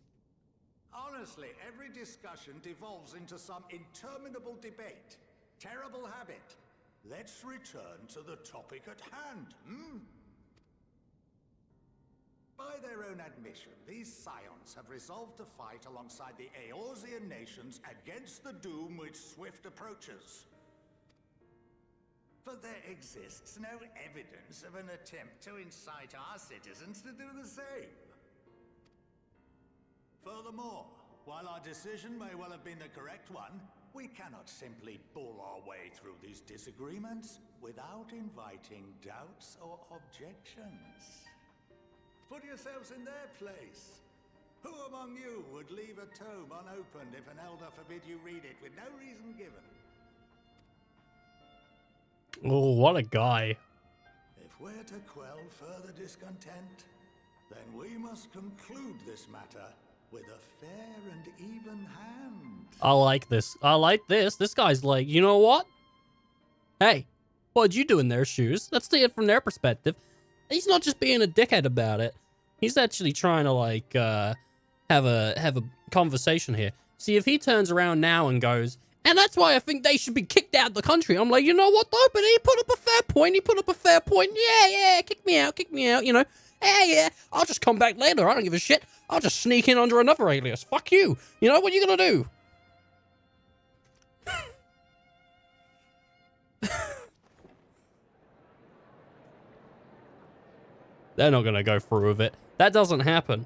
Speaker 16: Honestly, every discussion devolves into some interminable debate. Terrible habit. Let's return to the topic at hand, hmm? By their own admission, these Scions have resolved to fight alongside the Eorzean nations against the doom which swift approaches. But there exists no evidence of an attempt to incite our citizens to do the same. Furthermore, while our decision may well have been the correct one, we cannot simply bull our way through these disagreements without inviting doubts or objections. Put yourselves in their place. Who among you would leave a tome unopened if an elder forbid you read it with no reason given?
Speaker 1: Oh, what a guy.
Speaker 16: If we're to quell further discontent, then we must conclude this matter with a fair and even hand.
Speaker 1: I like this. I like this. This guy's like, you know what? Hey, what'd you do in their shoes? Let's see it from their perspective. He's not just being a dickhead about it. He's actually trying to like have a conversation here. See, if he turns around now and goes, and that's why I think they should be kicked out of the country. I'm like, you know what though? But he put up a fair point. He put up a fair point. Yeah, kick me out, you know. Yeah, I'll just come back later. I don't give a shit. I'll just sneak in under another alias. Fuck you. You know, what are you gonna do? They're not gonna go through with it. That doesn't happen.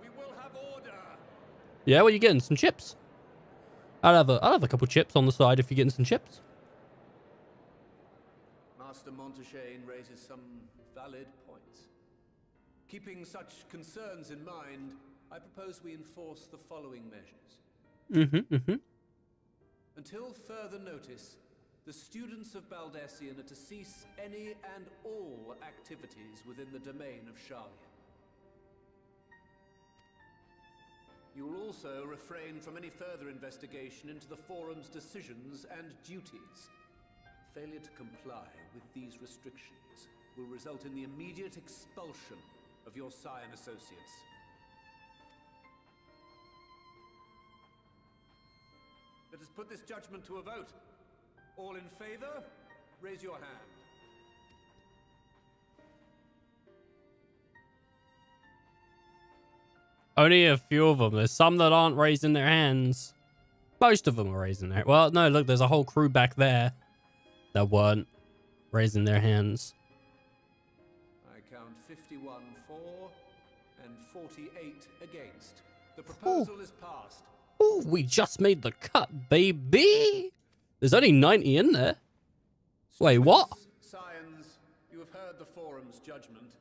Speaker 3: We will have order.
Speaker 1: Yeah, well, you're getting some chips. I'll have a couple chips on the side if you're getting some chips.
Speaker 3: Master Montaigne raises some valid points. Keeping such concerns in mind, I propose we enforce the following measures. Until further notice, the students of Baldessian are to cease any and all activities within the domain of Sharlayan. You will also refrain from any further investigation into the Forum's decisions and duties. Failure to comply with these restrictions will result in the immediate expulsion of your Scion associates. Let us put this judgment to a vote. All in favor, raise your hand.
Speaker 1: Only a few of them. There's some that aren't raising their hands. Most of them are raising their... Well, no, look, there's a whole crew back there that weren't raising their hands.
Speaker 3: I count 51 for and 48 against. The proposal is passed.
Speaker 1: Ooh, we just made the cut, baby. There's only 90 in there. Wait, what?
Speaker 3: Scions, you have heard the Forum's judgment.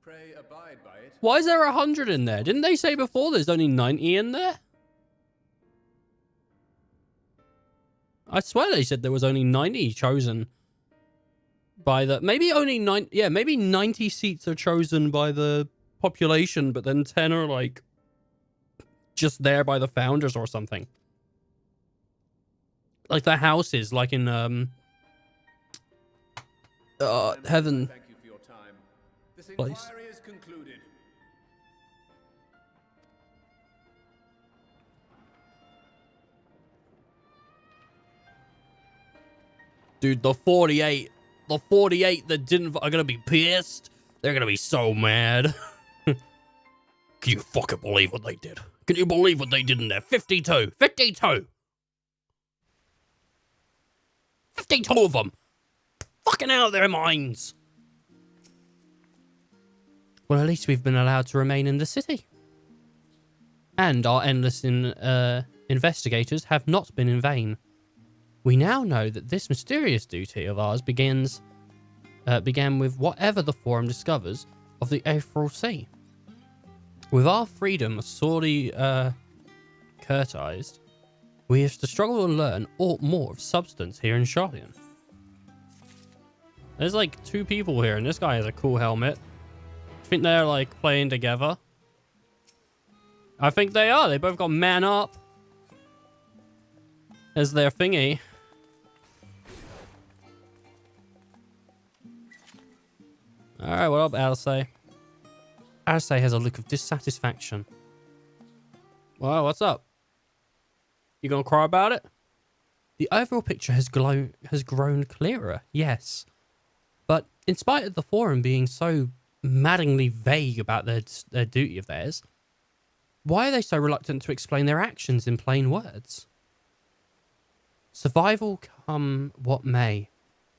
Speaker 3: Pray abide by it.
Speaker 1: Why is there 100 in there? Didn't they say before there's only 90 in there? I swear they said there was only 90 chosen by the... Maybe only 9... Yeah, maybe 90 seats are chosen by the population, but then 10 are like just there by the founders or something. Like the houses, like in Heaven.
Speaker 3: Thank you for your time. This
Speaker 1: Place.
Speaker 3: inquiry is concluded.
Speaker 1: Dude, the 48 that didn't are gonna be pissed. They're gonna be so mad. Can you fucking believe what they did? Can you believe what they did in there? 52 of them. Fucking out of their minds. Well, at least we've been allowed to remain in the city. And our endless investigators have not been in vain. We now know that this mysterious duty of ours began with whatever the Forum discovers of the Ethereal Sea. With our freedom sorely curtailed, we have to struggle to learn aught more of substance here in Sharlayan. There's like 2 people here, and this guy has a cool helmet. I think they're like playing together. I think they are. They both got man up as their thingy. Alright, what up, Alice? Alice has a look of dissatisfaction. Well, what's up? You gonna cry about it? The overall picture has grown clearer, yes. But in spite of the Forum being so maddeningly vague about their duty of theirs, why are they so reluctant to explain their actions in plain words? Survival come what may.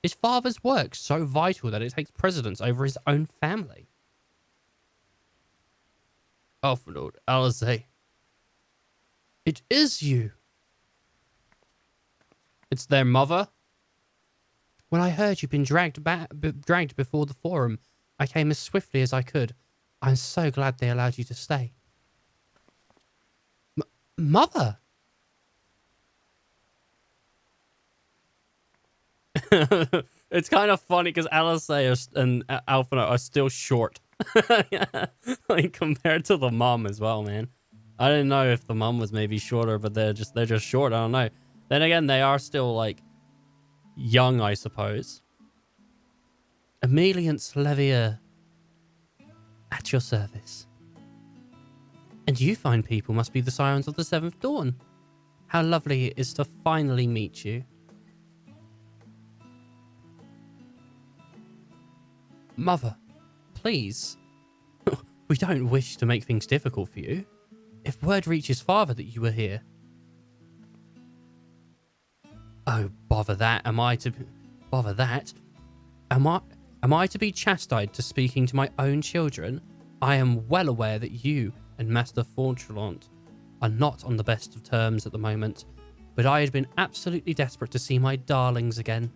Speaker 1: Is father's work so vital that it takes precedence over his own family? Oh, Lord, Alize. It is you. It's their mother. When I heard you'd been dragged before the Forum, I came as swiftly as I could. I'm so glad they allowed you to stay. Mother! It's kind of funny because Alisaie and Alphinaud are still short. Like, compared to the mum as well, man. I didn't know if the mum was maybe shorter, but they're just short. I don't know. Then again, they are still, like, young, I suppose. Emeliance Levier, at your service. And you fine people must be the Sirens of the Seventh Dawn. How lovely it is to finally meet you. Mother, please. We don't wish to make things difficult for you. If word reaches father that you were here... Oh, bother that. Bother that? Am I to be chastised to speaking to my own children? I am well aware that you and Master Fauchelevent are not on the best of terms at the moment, but I had been absolutely desperate to see my darlings again.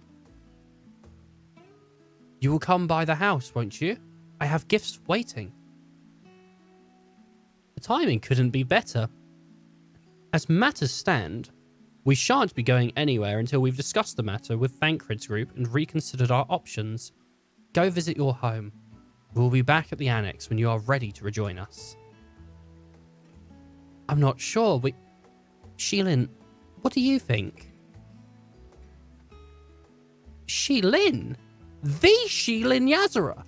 Speaker 1: You will come by the house, won't you? I have gifts waiting. The timing couldn't be better. As matters stand, we shan't be going anywhere until we've discussed the matter with Thancred's group and reconsidered our options. Go visit your home. We'll be back at the annex when you are ready to rejoin us. I'm not sure. Shilin, what do you think? Shilin? The Shilin Yazara?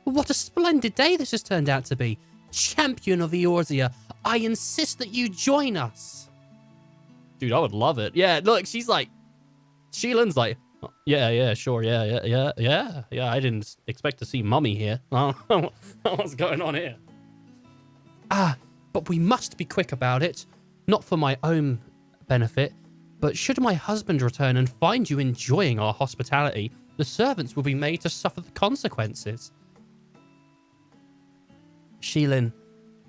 Speaker 1: What a splendid day this has turned out to be. Champion of Eorzea, I insist that you join us. Dude, I would love it. Yeah, look, she's like... Shilin's like... Oh, yeah, sure, yeah. I didn't expect to see Mummy here. What's going on here? But we must be quick about it. Not for my own benefit, but should my husband return and find you enjoying our hospitality, the servants will be made to suffer the consequences. Shilin,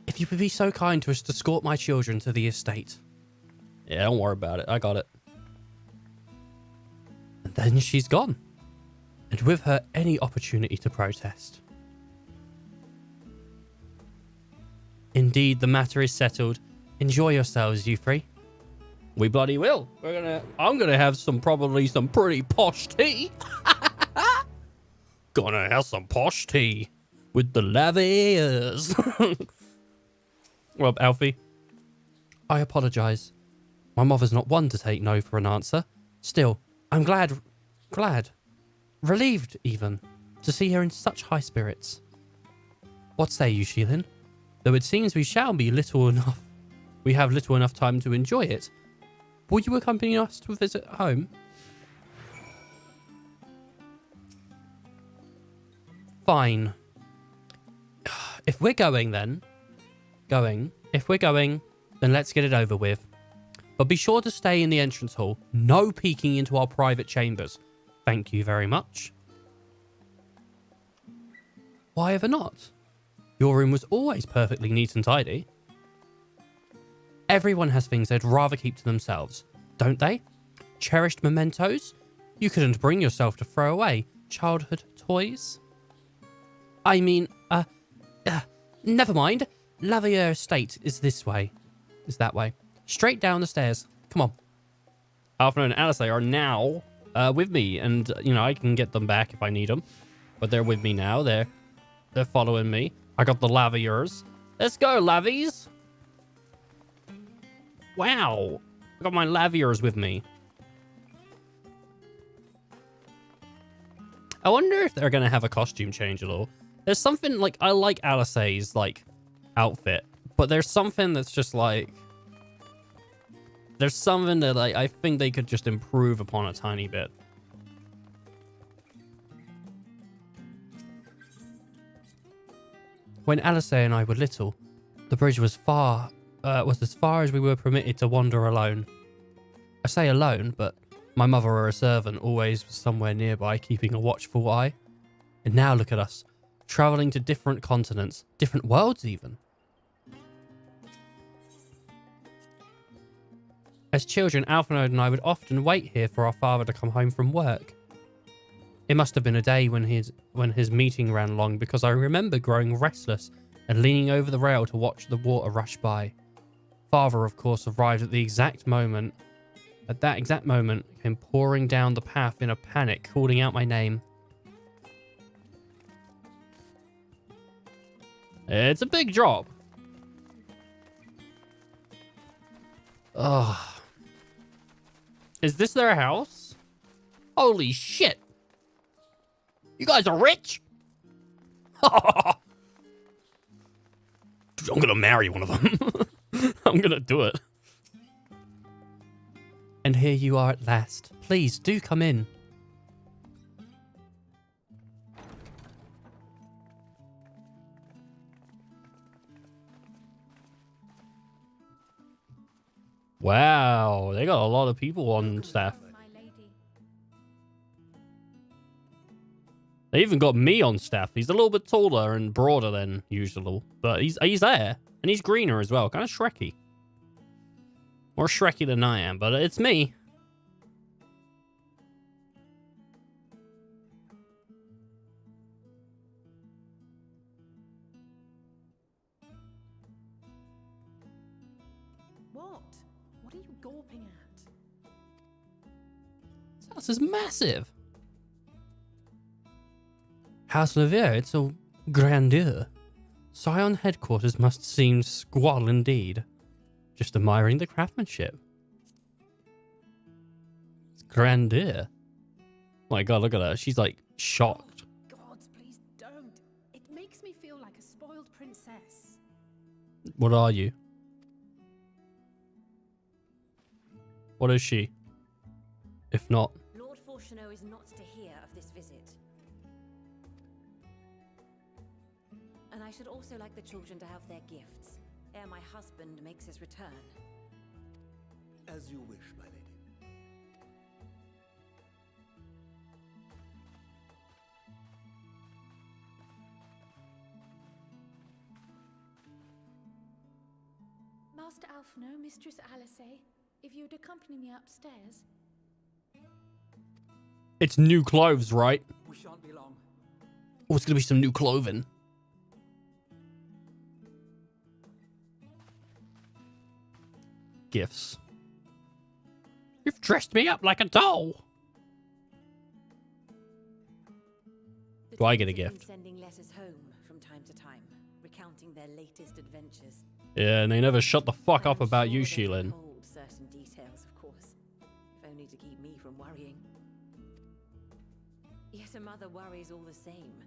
Speaker 1: if you would be so kind to us to escort my children to the estate. Yeah, don't worry about it. I got it. And then she's gone. And with her, any opportunity to protest. Indeed, the matter is settled. Enjoy yourselves, you three. We bloody will. I'm gonna have probably some pretty posh tea. Gonna have some posh tea with the Laviers. Well, Alfie, I apologize. My mother's not one to take no for an answer. Still, I'm glad, relieved even, to see her in such high spirits. What say you, Shilin? Though it seems we have little enough time to enjoy it. Will you accompany us to visit home? Fine. If we're going, then let's get it over with. But be sure to stay in the entrance hall. No peeking into our private chambers. Thank you very much. Why ever not? Your room was always perfectly neat and tidy. Everyone has things they'd rather keep to themselves, don't they? Cherished mementos? You couldn't bring yourself to throw away childhood toys? I mean, never mind. Lavier Estate is this way. Is that way. Straight down the stairs. Come on. Alpha and Alisaie are now with me, and, you know, I can get them back if I need them. But they're with me now. They're following me. I got the Laviers. Let's go, Lavies. Wow. I got my Laviers with me. I wonder if they're going to have a costume change at all. There's something, like, I like Alisaie's, like, outfit. But there's something that's just, like... There's something that I think they could just improve upon a tiny bit. When Alisaie and I were little, the bridge was as far as we were permitted to wander alone. I say alone, but my mother or a servant always was somewhere nearby, keeping a watchful eye. And now look at us, traveling to different continents, different worlds even. As children, Alphinaud and I would often wait here for our father to come home from work. It must have been a day when his meeting ran long, because I remember growing restless and leaning over the rail to watch the water rush by. Father, of course, arrived at the exact moment. At that exact moment, came pouring down the path in a panic, calling out my name. It's a big drop. Ugh. Is this their house? Holy shit. You guys are rich? I'm gonna marry one of them. I'm gonna do it. And here you are at last. Please, do come in. Wow, they got a lot of people on staff. They even got me on staff. He's a little bit taller and broader than usual, but he's there. And he's greener as well, kind of Shrekky. More Shrekky than I am, but it's me.
Speaker 15: What? What are you gawping at?
Speaker 1: This house is massive. House Levier, it's a grandeur. Scion headquarters must seem squalid indeed. Just admiring the craftsmanship. It's grandeur. My god, look at her. She's like shocked.
Speaker 15: Gods, please don't. It makes me feel like a spoiled princess.
Speaker 1: What are you? What is she? If not.
Speaker 6: Lord Fortuneau is not to hear of this visit. And I should also like the children to have their gifts, ere my husband makes his return.
Speaker 2: As you wish, my lady.
Speaker 14: Master Alphino, Mistress Alice, if you would accompany me upstairs.
Speaker 1: It's new clothes, right?
Speaker 5: We shan't be long.
Speaker 1: Oh, it's gonna be some new clothing. Gifts. You've dressed me up like a doll. Do I get a gift?
Speaker 6: Sending letters home from time to time, recounting their latest adventures.
Speaker 1: Yeah, and they never shut the fuck up about you, Sheilin.
Speaker 6: Hold certain details, of course, if only to keep me from worrying. Yet a mother worries all the same.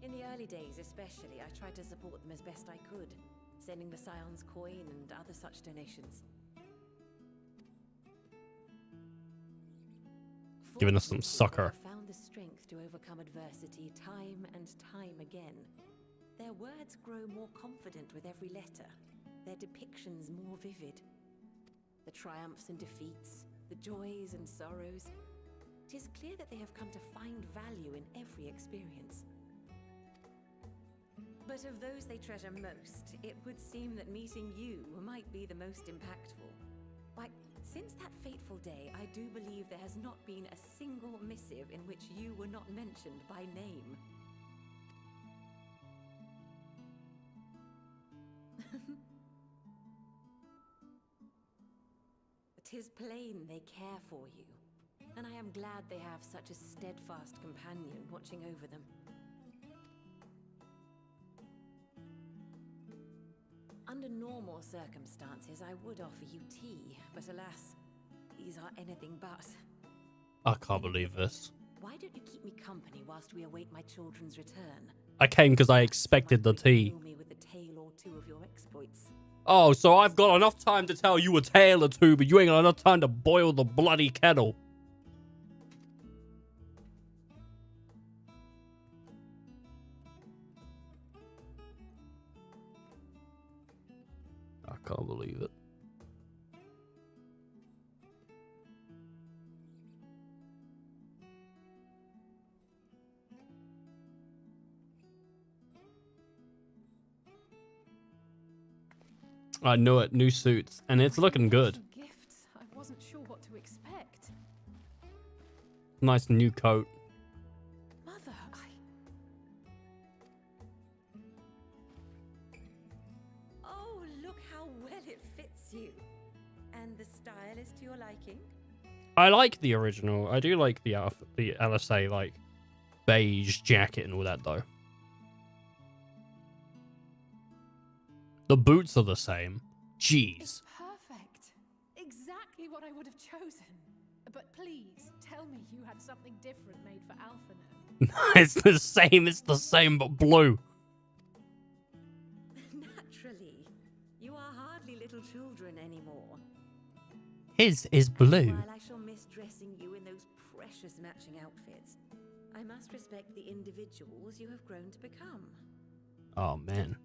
Speaker 6: In the early days, especially, I tried to support them as best I could, sending the Scion's coin and other such donations.
Speaker 1: Giving us some sucker.
Speaker 6: They found the strength to overcome adversity time and time again. Their words grow more confident with every letter, their depictions more vivid. The triumphs and defeats, the joys and sorrows. 'Tis clear that they have come to find value in every experience. But of those they treasure most, it would seem that meeting you might be the most impactful. Why, since that fateful day, I do believe there has not been a single missive in which you were not mentioned by name. "'Tis plain they care for you, and I am glad they have such a steadfast companion watching over them. Under normal circumstances, I would offer you tea, but alas, these are anything but.
Speaker 1: I can't believe this.
Speaker 6: Why don't you keep me company whilst we await my children's return?
Speaker 1: I came because I expected the tea.
Speaker 6: Me with a tale or two of your exploits.
Speaker 1: Oh, so I've got enough time to tell you a tale or two, but you ain't got enough time to boil the bloody kettle. I can't believe it. I know it. New suits, and it's looking good.
Speaker 15: Gifts. I wasn't sure what to expect.
Speaker 1: Nice new coat.
Speaker 6: Look how well it fits you. And the style is to your liking?
Speaker 1: I like the original. I do like the LSA like beige jacket and all that though. The boots are the same. Jeez.
Speaker 15: Perfect. Exactly what I would have chosen. But please, tell me you had something different made for Alphinaud.
Speaker 1: It's the same. It's the same, but blue.
Speaker 6: Naturally. You are hardly little children anymore.
Speaker 1: His is blue.
Speaker 6: While I shall miss dressing you in those precious matching outfits, I must respect the individuals you have grown to become.
Speaker 1: Oh man.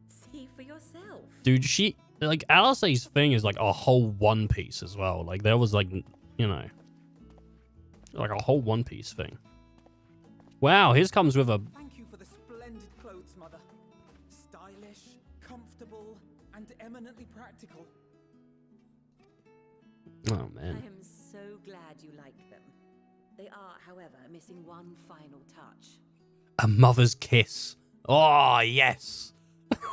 Speaker 6: See for yourself.
Speaker 1: Dude, she like LSA's thing is like a whole One Piece as well. Like there was like, you know, like a whole One Piece thing. Wow, his comes with a.
Speaker 5: Thank you for the splendid clothes, Mother. Stylish, comfortable, and eminently practical.
Speaker 1: Oh man.
Speaker 6: I am so glad you like them. They are, however, missing one final touch.
Speaker 1: A mother's kiss. Oh yes.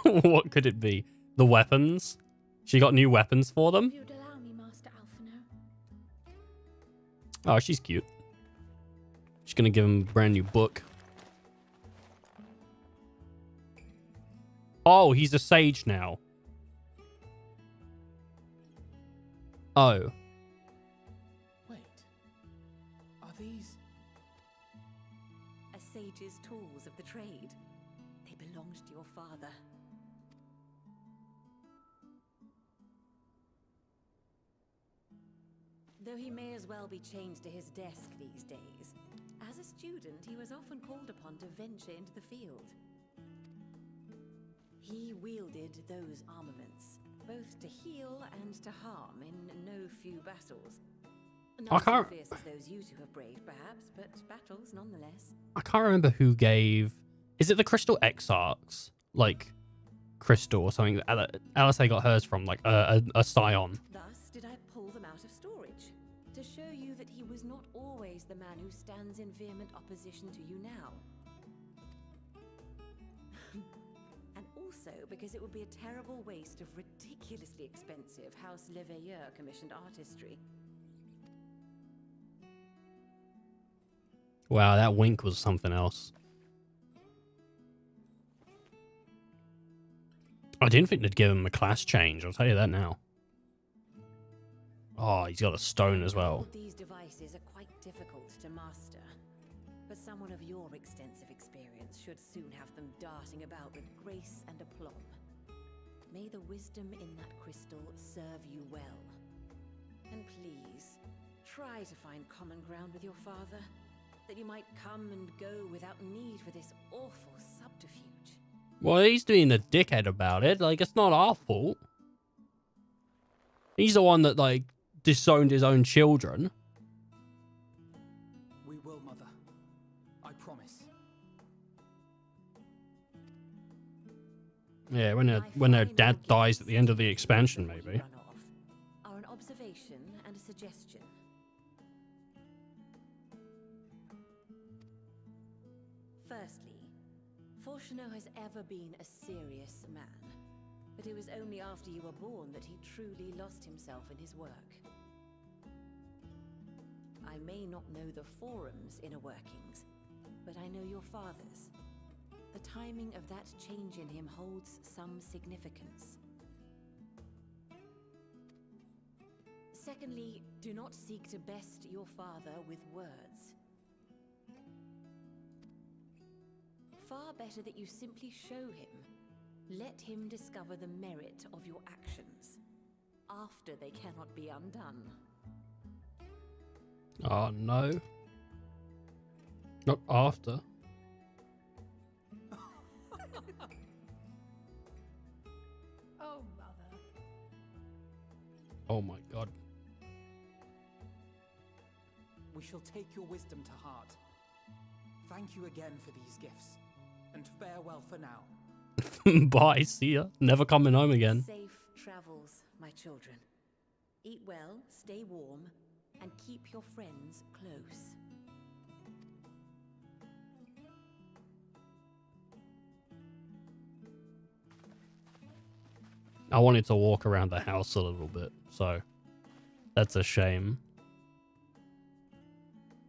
Speaker 1: What could it be? The weapons? She got new weapons for them?
Speaker 14: You'd allow me, Master Alphinaud.
Speaker 1: Oh, she's cute. She's gonna give him a brand new book. Oh, he's a sage now. Oh.
Speaker 5: Wait. Are these...
Speaker 6: A sage's tools of the trade. They belonged to your father. Though he may as well be chained to his desk these days, as a student he was often called upon to venture into the field. He wielded those armaments, both to heal and to harm in no few battles. Not so fierce as those you two have braved, perhaps, but battles nonetheless.
Speaker 1: I can't remember who gave. Is it the Crystal Exarchs? Like, Crystal or something? LSA got hers from, like, a scion.
Speaker 6: Thus did I pull them out of storage, to show you that he was not always the man who stands in vehement opposition to you now. And also because it would be a terrible waste of ridiculously expensive House Leveilleur commissioned artistry.
Speaker 1: Wow, that wink was something else. I didn't think they'd give him a class change, I'll tell you that now. Oh, he's got a stone as well.
Speaker 6: These devices are quite difficult to master, but someone of your extensive experience should soon have them darting about with grace and aplomb. May the wisdom in that crystal serve you well. And please, try to find common ground with your father, that you might come and go without need for this awful subterfuge.
Speaker 1: Well, he's doing the dickhead about it. Like, it's not our fault. He's the one that, like, disowned his own children.
Speaker 5: We will, Mother. I promise.
Speaker 1: Yeah, when their dad dies at the end of the expansion, maybe.
Speaker 6: Are an observation and a suggestion. Firstly, Fortunato has ever been a serious man, but it was only after you were born that he truly lost himself in his work. I may not know the forum's inner workings, but I know your father's. The timing of that change in him holds some significance. Secondly, do not seek to best your father with words. Far better that you simply show him. Let him discover the merit of your actions, after they cannot be undone.
Speaker 1: Oh, no. Not after.
Speaker 15: Oh, Mother.
Speaker 1: Oh my god.
Speaker 5: We shall take your wisdom to heart. Thank you again for these gifts, and farewell for now.
Speaker 1: Bye, see ya. Never coming home again.
Speaker 6: Safe travels, my children. Eat well, stay warm, and keep your friends close.
Speaker 1: I wanted to walk around the house a little bit, so that's a shame.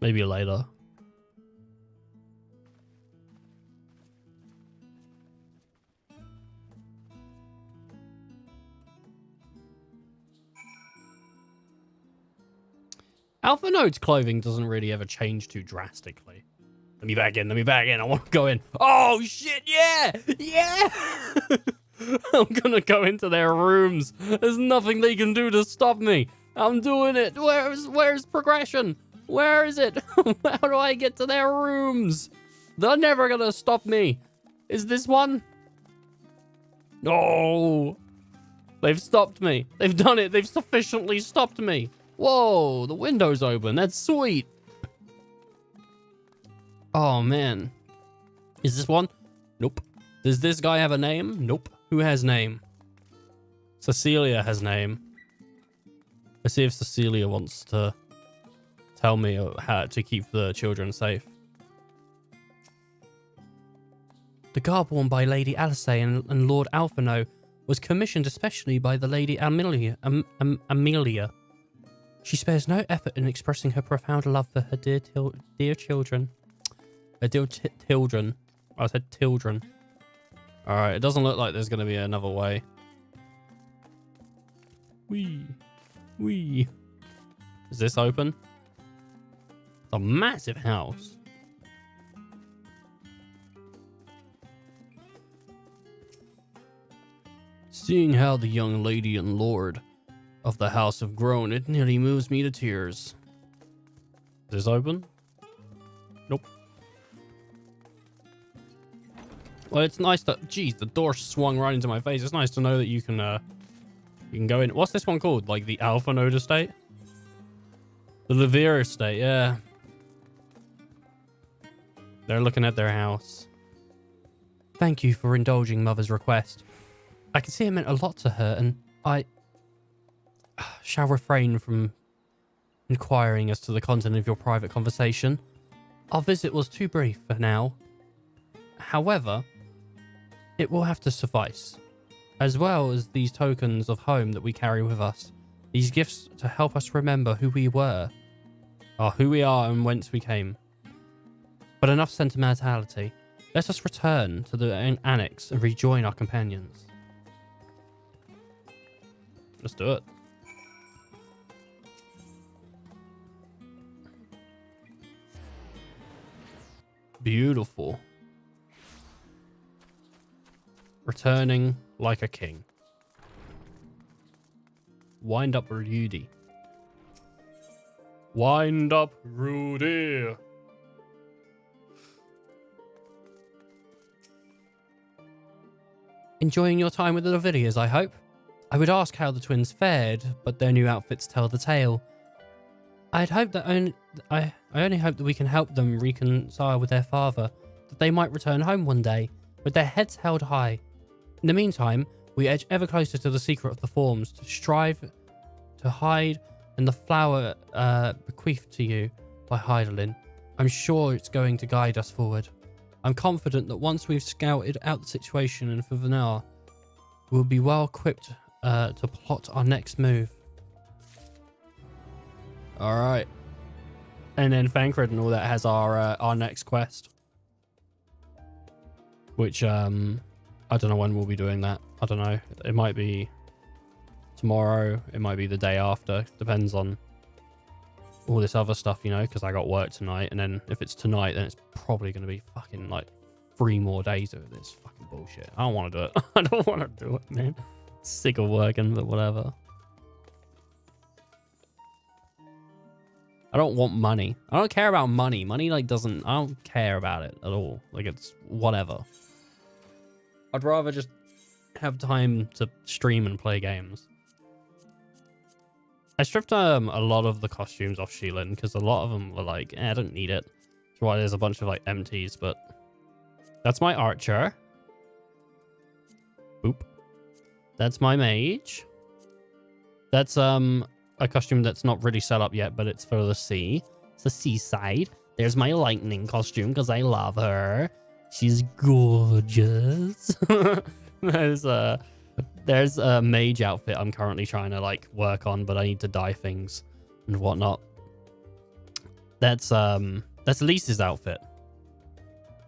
Speaker 1: Maybe later. Alpha Node's clothing doesn't really ever change too drastically. Let me back in, let me back in. I want to go in. Oh, shit, yeah! Yeah! I'm gonna go into their rooms. There's nothing they can do to stop me. I'm doing it. Where's progression? Where is it? How do I get to their rooms? They're never gonna stop me. Is this one? No. They've stopped me. They've done it. They've sufficiently stopped me. Whoa, the window's open. That's sweet. Oh, man. Is this one? Nope. Does this guy have a name? Nope. Who has name? Cecilia has name. Let's see if Cecilia wants to tell me how to keep the children safe. The garb worn by Lady Alice and Lord Alphino was commissioned especially by the Lady Amelia. She spares no effort in expressing her profound love for her dear children. Her dear children. I said children. Alright, it doesn't look like there's going to be another way. Wee. Is this open? It's a massive house. Seeing how the young lady and lord of the house have grown, it nearly moves me to tears. Is this open? Nope. Well, it's nice that... Geez, the door swung right into my face. It's nice to know that you can go in. What's this one called? Like the Alpha Node estate? The Levere estate, yeah. They're looking at their house. Thank you for indulging Mother's request. I can see it meant a lot to her, and I shall refrain from inquiring as to the content of your private conversation. Our visit was too brief for now. However, it will have to suffice, as well as these tokens of home that we carry with us. These gifts to help us remember who we were, or who we are and whence we came. But enough sentimentality. Let us return to the annex and rejoin our companions. Let's do it. Beautiful. Returning like a king. Wind up Rudy. Wind up Rudy. Enjoying your time with the Lavilliers, I hope. I would ask how the twins fared, but their new outfits tell the tale. I only hope that we can help them reconcile with their father, that they might return home one day, with their heads held high. In the meantime, we edge ever closer to the secret of the forms, to strive to hide in the flower bequeathed to you by Heidelin. I'm sure it's going to guide us forward. I'm confident that once we've scouted out the situation in Favnar, we'll be well equipped to plot our next move. Alright. And then Thancred and all that has our next quest. Which, I don't know when we'll be doing that. I don't know. It might be tomorrow. It might be the day after. Depends on all this other stuff, you know, because I got work tonight. And then if it's tonight, then it's probably going to be fucking like 3 more days of this fucking bullshit. I don't want to do it. I don't want to do it, man. Sick of working, but whatever. I don't want money. I don't care about money. Money, like, I don't care about it at all. Like, it's whatever. I'd rather just have time to stream and play games. I stripped a lot of the costumes off Sheilin because a lot of them were like, I don't need it. That's why there's a bunch of like empties, but that's my archer. Boop. That's my mage. That's a costume that's not really set up yet, but it's for the sea. It's the seaside. There's my lightning costume because I love her. She's gorgeous. There's There's a mage outfit I'm currently trying to like work on, but I need to dye things and whatnot. That's Lisa's outfit.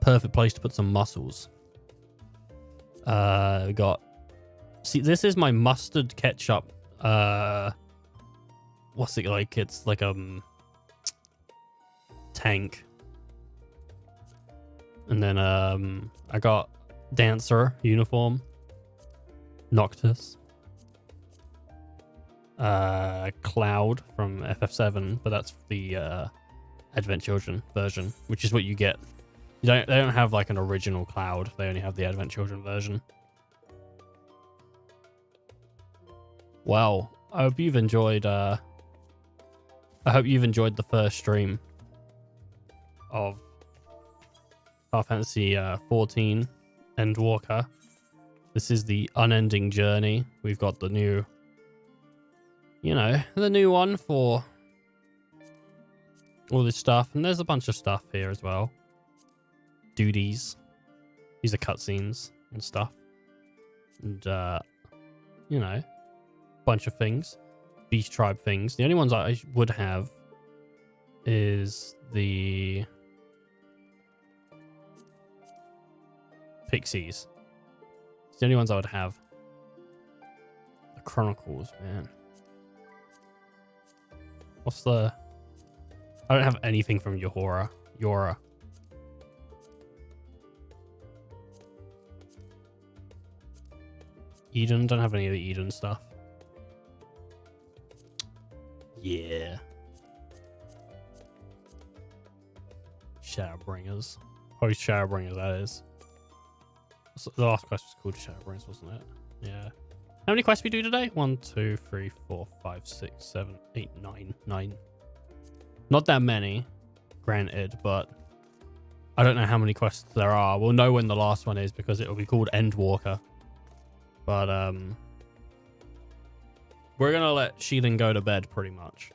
Speaker 1: Perfect place to put some muscles. We got. See, this is my mustard ketchup. What's it like? It's like tank. And then I got dancer uniform. Noctis. Cloud from FF7, but that's the Advent Children version, which is what you get. They don't have like an original Cloud. They only have the Advent Children version. Wow. I hope you've enjoyed the first stream of Final Fantasy 14 Endwalker. This is the unending journey. We've got the new, the new one for all this stuff. And there's a bunch of stuff here as well. Duties. These are cutscenes and stuff. And, bunch of things. Beast Tribe things. The only ones I would have is the Pixies. It's the only ones I would have. The Chronicles, man. What's the... I don't have anything from Yora. Eden, don't have any of the Eden stuff. Yeah. Shadowbringers. Oh, Shadowbringers, that is. The last quest was called Shadowbringers, wasn't it? Yeah. How many quests we do today? 1, 2, 3, 4, 5, 6, 7, 8, 9. 9. Not that many, granted, but I don't know how many quests there are. We'll know when the last one is because it will be called Endwalker. But we're gonna let Sheelan go to bed pretty much.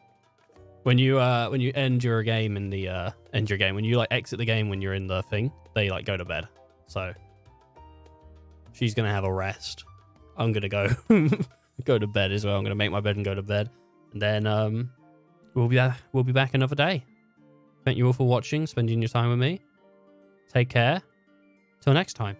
Speaker 1: When you end your game in the when you like exit the game when you're in the thing, they like go to bed. So she's gonna have a rest. I'm gonna go go to bed as well. I'm gonna make my bed and go to bed. And then we'll be back another day. Thank you all for watching, spending your time with me. Take care. Till next time.